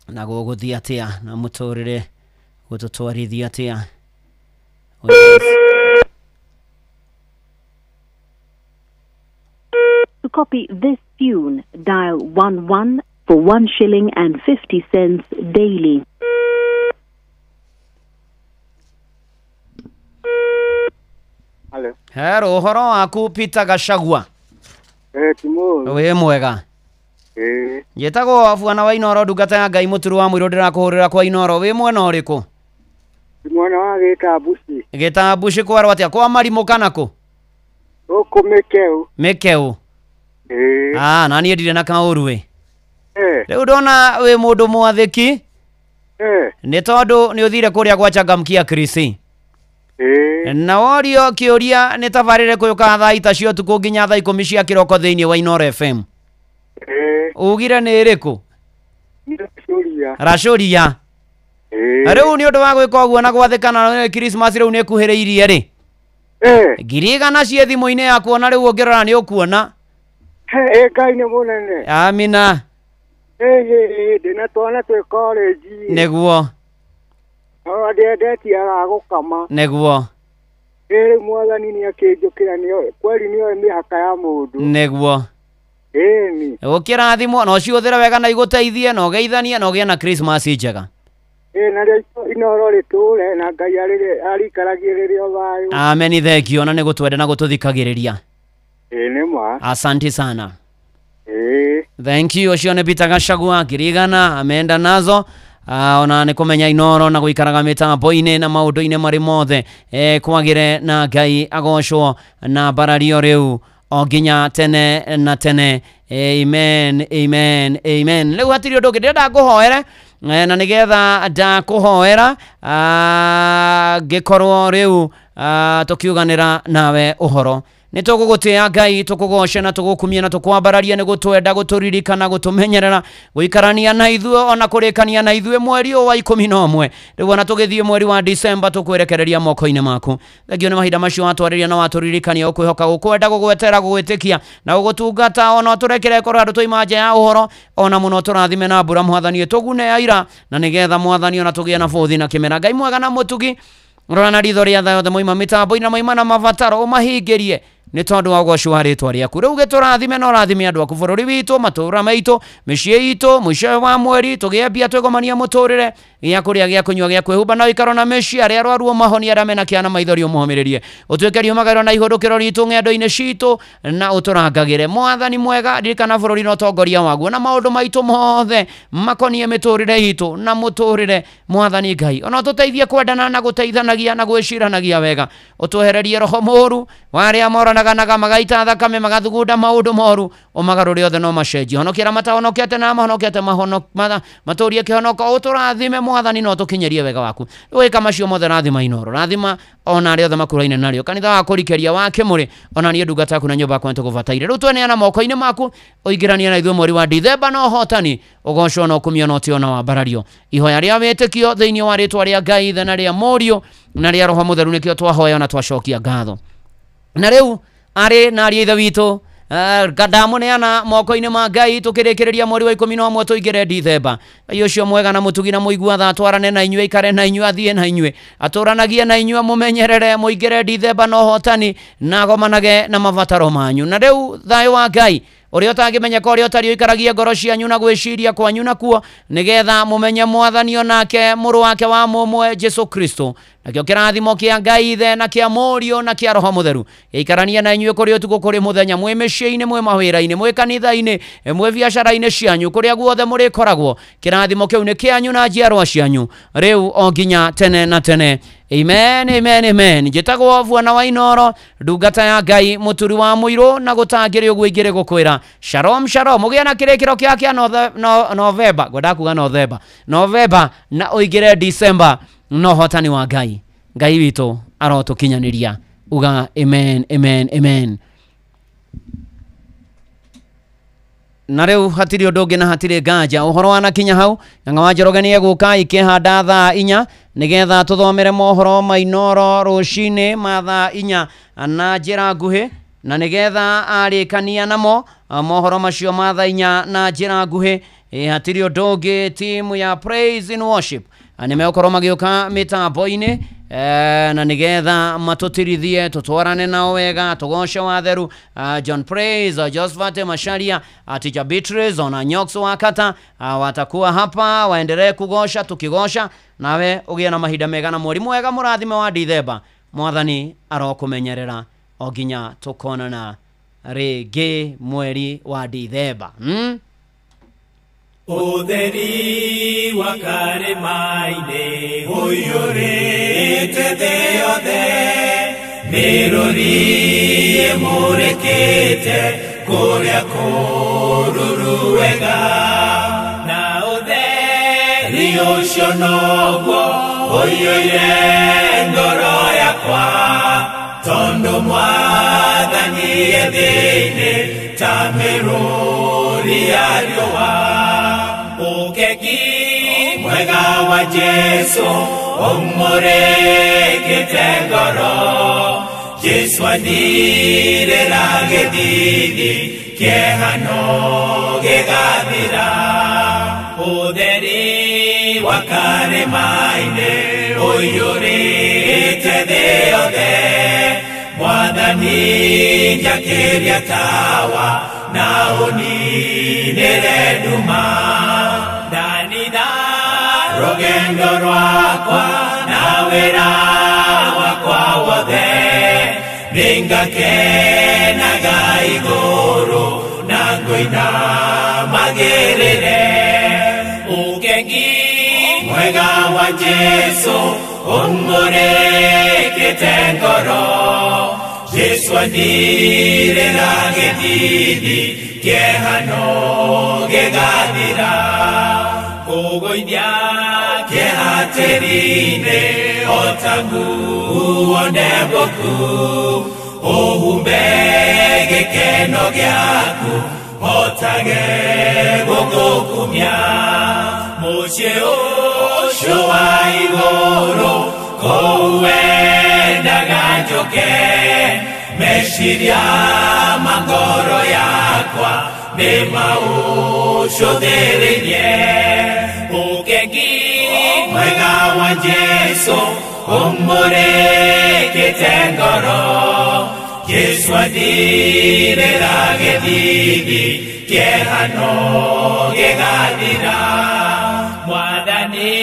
na gũgũthiĩ atia na mũtũrĩre gũtũtwarithia atia. To copy this tune, dial 11 for 1 shilling and 50 cents daily. Hello. Hero, horo waku Peter Gachagua. Timo. We mwega. Njĩtagwo Bwana wa Inoro, ndungata ya Ngai mũturu wa mũirũ, ndĩrakũhũrĩra kwa Inoro. Wĩ mwena ũrĩkũ? Mwena wa Gĩtambuci. Gĩtambuci kwarwo atĩa? Kwa Marimũ kana kũ? Gũkũ Mĩkeu. Mĩkeu. Na niĩ ndirĩ na kaũru we. Rĩu ndona wĩ mũndũ mwathĩki. Nĩ tondũ nĩ ũthire kũrĩa gwa Changamkia Krisi. Na worio kĩũria nĩ tabarĩre kũyũka thaa ita cia ũtukũ nginya thaa 10 cia kĩroko thĩinĩ wa Inoro FM. Ugire nĩ ĩrĩkũ? Racuria. Rĩu nĩ ũndũ wa gwĩka ũguo na gwathĩkana na Christmas rĩu nĩ ĩkuhĩrĩirie rĩ. Ngiri igana cia thimũ-inĩ ya kuona rĩu ũngĩrora nĩ ũkuona. Ngai nĩ mũnene. Amina. Ndĩna twana twĩ college. Nĩguo. Ndĩendetie agagũkama. Nĩguo. Rĩu Mwathani nĩ akĩnjũkĩra kweri nĩoĩ mĩhaka ya mũndũ. Nĩguo. Ũkĩrathimwo na ũcihũthĩre wega na igũteithie na ũgeithanie na ũgĩe na Christmas njega. Na rĩo Inoro rĩtũre na Ngai arikaragie rĩrĩa thayũ. Amen, thengio na nĩgũtwende na gũtũthikagĩrĩria. Nĩ ma. Asante sana. Thank you. Ũcio nĩ Peter Gachagua, ngiri igana ameenda nazo. Ona nĩ kũmenya Inoro na gũikaraga mĩtambo-inĩ na maũndũ-inĩ marĩ mothe kwagĩre na Ngai agocwo na mbarario rĩu o nginya tene na tene. Amen, amen, amen. Rĩu hatirĩ ũndũ ũngĩ ndĩrenda ngũhoere na nĩgetha ndakũhoera ngĩkorwo rĩu tũkiuganĩra nawe ũhoro. Nĩ tũgũgũtĩĩa Ngai, tũkũgoce na tũgũkumia na tũkwambararia, nĩ gũtwenda, gũtũririkana, gũtũmenyerera, gũikarania na ithuĩ ona kũrĩkania na ithuĩ mweri wa 11. Rĩu ona tũgĩthiĩ mweri wa December tũkwĩrekereria moko-inĩ maku. Thengio nĩ mahinda macio watwarĩria na watũririkania, ũkwĩhoka, gũkwenda, gũgwetera, gũgwĩtĩkia na gũgũtungata, ona tũrekere korwo andũ tũima nja ya ũhoro, ona mũno tũrathime na mbura Mwathani tũgune aira, na nĩgetha Mwathani ona tũgĩe na bũthi na kĩmera. Ngai mwega na mũtugi, rora na ritho rĩa thayũ moima mĩtambo-inĩ na moima na mabataro ũmahingĩrie nĩ tondũ wa ũgoci wa rĩtwa rĩaku. Rĩu gĩtũrathime na ũrathime andũ aku, bũrũri witũ, matũũra maitũ, mĩciĩ itũ, mũico wa mweri tũgĩe mbia, twĩgomania mũtũrĩre, gĩa kũrĩa, gĩa kũnyua, gĩa kwĩhumba na ũikaro na mĩciĩ, arĩa arwaru ũmahonie, arĩa mena kĩana maithori ũmũhũmĩrĩrie, ũtuĩke riumagĩrĩro na ihũrũkĩro ritũ ng'endo-inĩ citũ na ũtũrangagĩre. Mwathani mwega, ririkana bũrũri na ũtongoria waguo na maũndũ maitũ mothe makonie mĩtũrĩre itũ na mũtũrĩre. Mwathani Ngai, ona ũtũteithie kwendana na gũteithanagia na gwĩciranagia wega, ũtwehererie roho mũũru wa arĩa moranaga magaita thakame, magathugunda maũndũ moru, ũmagarũre othe no macenjie. Honokia matahonokete na mahonokete matũrie kĩhonoko, ũtũrathime Mwathani no tũkinyerie wega waku. Wĩka macio mothe, rathima Inoro, rathima ona arĩa othe makũraine narĩo, kanitha wa kũrikĩria wa Kĩmũrĩ, ona niĩ ndungata yaku na nyũmba yakwa nĩtũgũbataire. Rĩu tweneana moko-inĩ maku, ũingĩrania na ithuĩ mweri wa Dithemba na ũhotani, ũgocwo na ũkumio na ũtĩo na wambarario. Ihoya rĩa wĩtĩkio thĩinĩ wa rĩtwa rĩa Ngai Ithe na rĩa Mũriũ na rĩa Roho Mũtheru nĩkĩo twahoya na twacokia ngatho. Na rĩu arĩ na ariĩ Ithe witũ, ndamuneana moko-inĩ ma Ngai, tũkĩrĩkĩrĩria mweri wa 11 tũingĩre Dithemba. Ngai ũcio mwega na mũtugi na mũigua tha, atwarane na inyuĩ, aikare na inyuĩ, athiĩ na inyuĩ, atũranagie na inyuĩ, mũmenyerere, mũingĩre Dithemba na ũhotani na agomanage na mabataro manyu. Na rĩu thayũ wa Ngai ũrĩa ũtangĩmenyeka, ũrĩa ũtariĩ, ũikaragie ngoro cianyu na gwĩciria kwanyu nakuo, nĩgetha mũmenye Mwathani onake mũrũ wake wa mũmwe Jesũ Kristo, nakĩo kĩrathimo kĩa Ngai Ithe na kĩa Mũriũ na kĩa Roho Mũtheru gĩikarania na inyuĩ kũrĩ ũtukũ, kũrĩ mũthenya, mwĩ mĩciĩ-inĩ, mwĩ mawĩra-inĩ, mwĩ kanitha-inĩ, mwĩ biacara-inĩ cianyu, kũrĩa guothe mũrĩkoragwo. Kĩrathimo kĩu nĩ kĩanyu na njiarwa cianyu rĩu o nginya tene na tene. Amen, amen, amen. Njĩtagwo Bwana wa Inoro, ndungata ya Ngai mũturi wa mũirũ, na gũtangĩrĩ ũguo ingĩrĩ gũkwĩra shalom shalom. Mũgĩe na kĩrĩkĩro kĩa Novemba, ngwenda kuga Novemba na ũingĩre December no hotani wa Ngai. Ngai witũ arotũkinyanĩria. Uga amen, amen, amen. Na rĩu hatirĩ ũndũ ũngĩ na hatirĩ nganja, ũhoro wanakinya hau, Ng'ang'a wa Njoroge nĩegũka ikĩhanda thaa 4 nĩgetha tũthomere mohoro ma Inoro rũcinĩ ma thaa 4 na njĩra nguhĩ, na nigetha arikania namo mohoro macio mathainya na njira nguhi hatirio ndongi timu ya Praise and Worship nimeokorwo magioka mitambo-ini na nigetha matutirithie tutwarane nao wega tugosha watheru John Praise, Josephat Masharia, Teacher Beatrice ona Nyokso Wakata watakuwa hapa waendelee kugosha tukigosha nawe ugie na mahinda mega na mweri mwega murathime wa Dithemba mwathani arokumenyerera oginya tukonana rege mweri wa Dithemba Utheri wa karĩma-inĩ ũiyũrĩte thĩ yothe, mĩrũri ĩmũrĩkĩte kũrĩa kũruru wega, na ũtheri ũcio noguo ũiyũire ngoro yakwa, tondũ Mwathani e thĩinĩ ta mĩrũri ya riũa. Ukeki mwega wa Jesu umurikite ngoro, Jesu athirĩra gĩthithi kĩehano gĩgathira. Ũtheri wa karĩma-inĩ ũiyũrĩte thĩ yothe, Mwathani njakĩria tawa na ũninĩre nduma. Ndanitha rũgendo rwakwa na wĩra wakwa wothe, nĩngakenaga igũrũ na ngũinamagĩrĩre. Ũkengi mwega wa Jesu ũmũrĩkĩte ngoro, Jesu athirĩra gĩthithi kĩehano gĩgathira. Kũgũithia kĩeha tĩri-inĩ o ta nguo ndembũku, ũhumbe gĩkeno gĩaku o ta gegũgũkumia. Mũciĩ ũcio wa igũrũ kũu wendaga njoke, meciria ma ngoro yakwa nĩ maũcũthĩrĩirie. Ũkengi mwega wa Jesu ũmũrĩkĩte ngoro, Jesu athirĩra gĩthithi kĩehano gĩgathira. Mwathani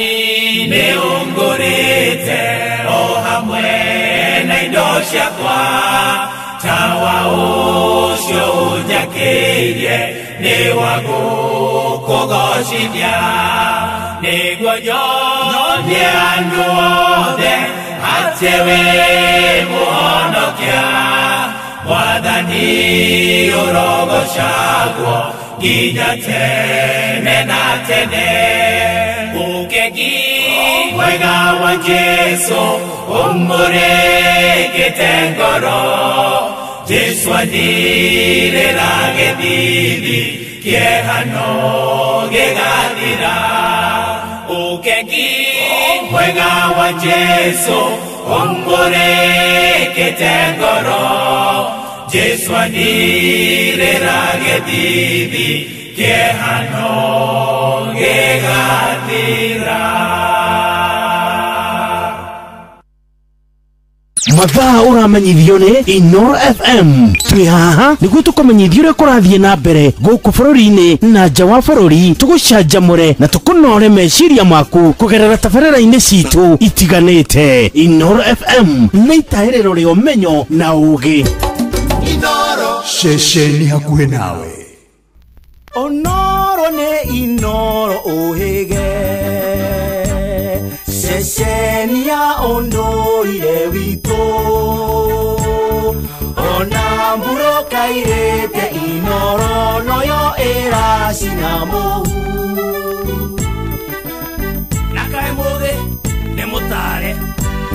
nĩ ũngũrĩte o hamwe na indo ciakwa, tawa ũcio ũnjakĩirie nĩ wa gũkũgocithia. Nĩguo nyonie andũ othe atĩ wĩ mũhonokia, Mwathani ũrogocagwo nginya tene na tene. Ũkengi mwega wa Jesu ũmũrĩkĩte ngoro, Jesu athirĩra gĩthithi kĩehano gĩgathira. Ũkengi mwega wa Jesu ũmũrĩkĩte ngoro, Jesu athirĩra gĩthithi kĩehano gĩgathira. mathaa ũramenyithio nĩ Inoro FM. Twĩ haha nĩguo tũkũmenyithia ũrĩa kũrathiĩ na mbere gũkũ bũrũri-inĩ na nja wa bũrũri, tũgũcanjamũre na tũkũnore meciria maku kũgerera tabarĩra-inĩ citũ itiganĩte. Inoro FM nĩ itaĩrĩro rĩa ũmenyo na ũũgĩ. Inoro ceceni hakuhĩ nawe. Onoro nĩ Inoro ũhĩge, ceceni ya ũndũire witũ. Ona mburũka irĩte Inoro noyo ĩracina mũhu. Na kaĩ mũthĩ nĩ mũtare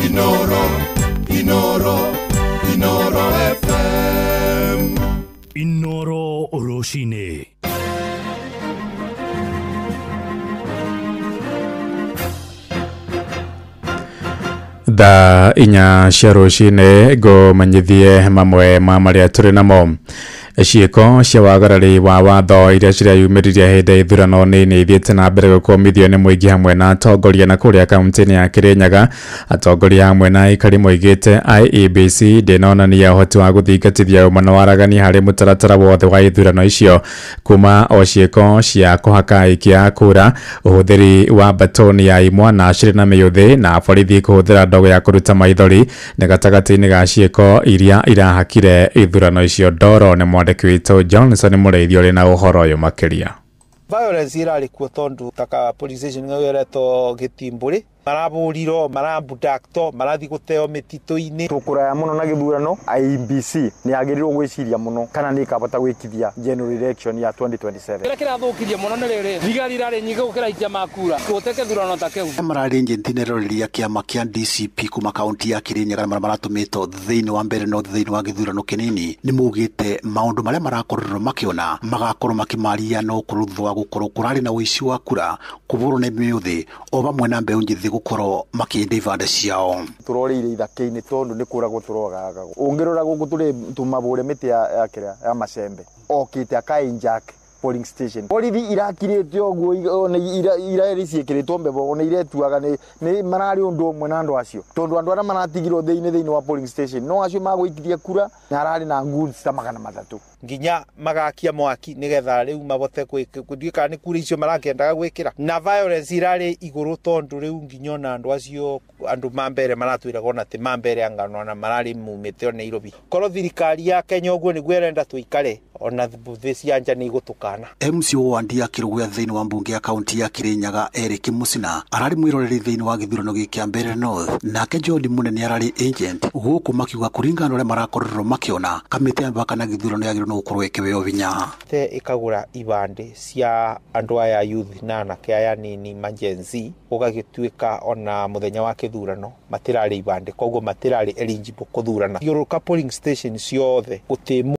Inoro, Inoro, Inoro FM. Inoro rũcinĩ. Tha inya cia rũcinĩ ngũmenyithie mamwe ma marĩa tũrĩ namo. Ciĩko cia wagarari wa watho iria cireyumĩririe hĩndĩ ya ithurano nĩ ithiĩte na mbere gũkũmithio nĩ mũingĩ hamwe na atongoria na kũrĩa kaunti-inĩ ya Kirinyaga. Atongoria hamwe na aikari moigĩte IEBC ndĩnonania ũhoti wa gũthingatithia ũma na waragania harĩ mũtaratara wothe wa ithurano icio, kuma o ciĩko cia kũhaka aikia kura, ũhũthĩri wa batoni ya imwa na cirĩ na mĩyũthĩ, na borithi kũhũthĩra ndogo ya kũruta maithori nĩ gatagatĩ-inĩ ga ciĩko iria irahakire ithurano icio. Ndoro nĩ mwandĩki witũ Johnson Mũrĩithi ũrĩ na ũhoro ũyũ makĩria. Violence irarĩ kuo tondu taka police station ng'oyeretwo Gĩtimbũrĩ marabũrirwo marambudakto marathi gũteo mĩtitũ-inĩ. Tũkũraya mũno na gĩthurano, IEBC nĩ yagĩrĩirwo gwĩciria mũno kana nĩ ĩkabota gwĩkithia general election ya 2027. Kĩrĩa kĩrathũkirie mũno nĩ rĩrĩ, thigari irarĩ nyingĩ gũkĩra aikia makura gũteke thurano ta kĩu. Mararĩ agenti nĩroriria kĩama kĩa DCP kuma kaunti ya Kirinyaga marĩa maratũmĩtwo thĩinĩ wa mbere no thĩinĩ wa gĩthurano kĩnini nĩ maugĩte maũndũ marĩa marakorwo makĩona magakorwo makimaria no kũruthwa gũkorwo kũrarĩ na ũici wa kura, kũbũrwo nĩ mĩũthĩ o bamwe na mbeũ njĩthĩ gũkorwo makĩenda ibande ciao. Tũroreire ithaka-inĩ tondu nĩ kũragwo tũrogaga. Ũngĩrora gũkũ tũrĩ tumabũre mĩtĩ ya macembe okĩte akainjack polling station. Borithi irakirĩte ũguo iraeri ciĩkĩrĩtwo mbebo ona iretuaga nĩ mararĩ ũndũ ũmwe na andũ acio, tondu andũ arĩa maratigirwo thĩinĩ wa polling station no acio magũikithia kura na ararĩ na goods ta 300 nginya magakia mwaki nigetha rĩu mabote gũtuĩka nĩ kura icio marakĩendaga gwĩkĩra. Na violence irarĩ igũrũ tondu rĩu nginya ona andũ acio andũ mambere maratwĩraga ona ti mambere angano na mararĩ mumĩte o Nairobi. Korwo thirikari ya Kenya ũguo nĩguo ĩrenda tũikare ona thĩ cia nja nĩ igũtukana. MCO wa Ndia Kĩrũgũya thĩinĩ wa mbunge ya kaunti ya Kirinyaga Eric Musina ararĩ mwĩroreri thĩinĩ wa gĩthurano gĩkĩ Mbere North, nake John Munene ararĩ agent gũkũ makiuga kũringana ũrĩa marakorwo makĩona kamĩtĩ ya mpaka na gĩthurano yagĩrĩirwo no gũkorwo ĩkĩbeo binya. Ĩkagũra ibande cia andũ aya youth na anake aya nini majenzi, ũgagĩtuĩka ona mũthenya wa kĩthurano matirarĩ ibande, koguo matirarĩ eligible kũthurana. Thiũrũrũka polling station ciothe gũtĩ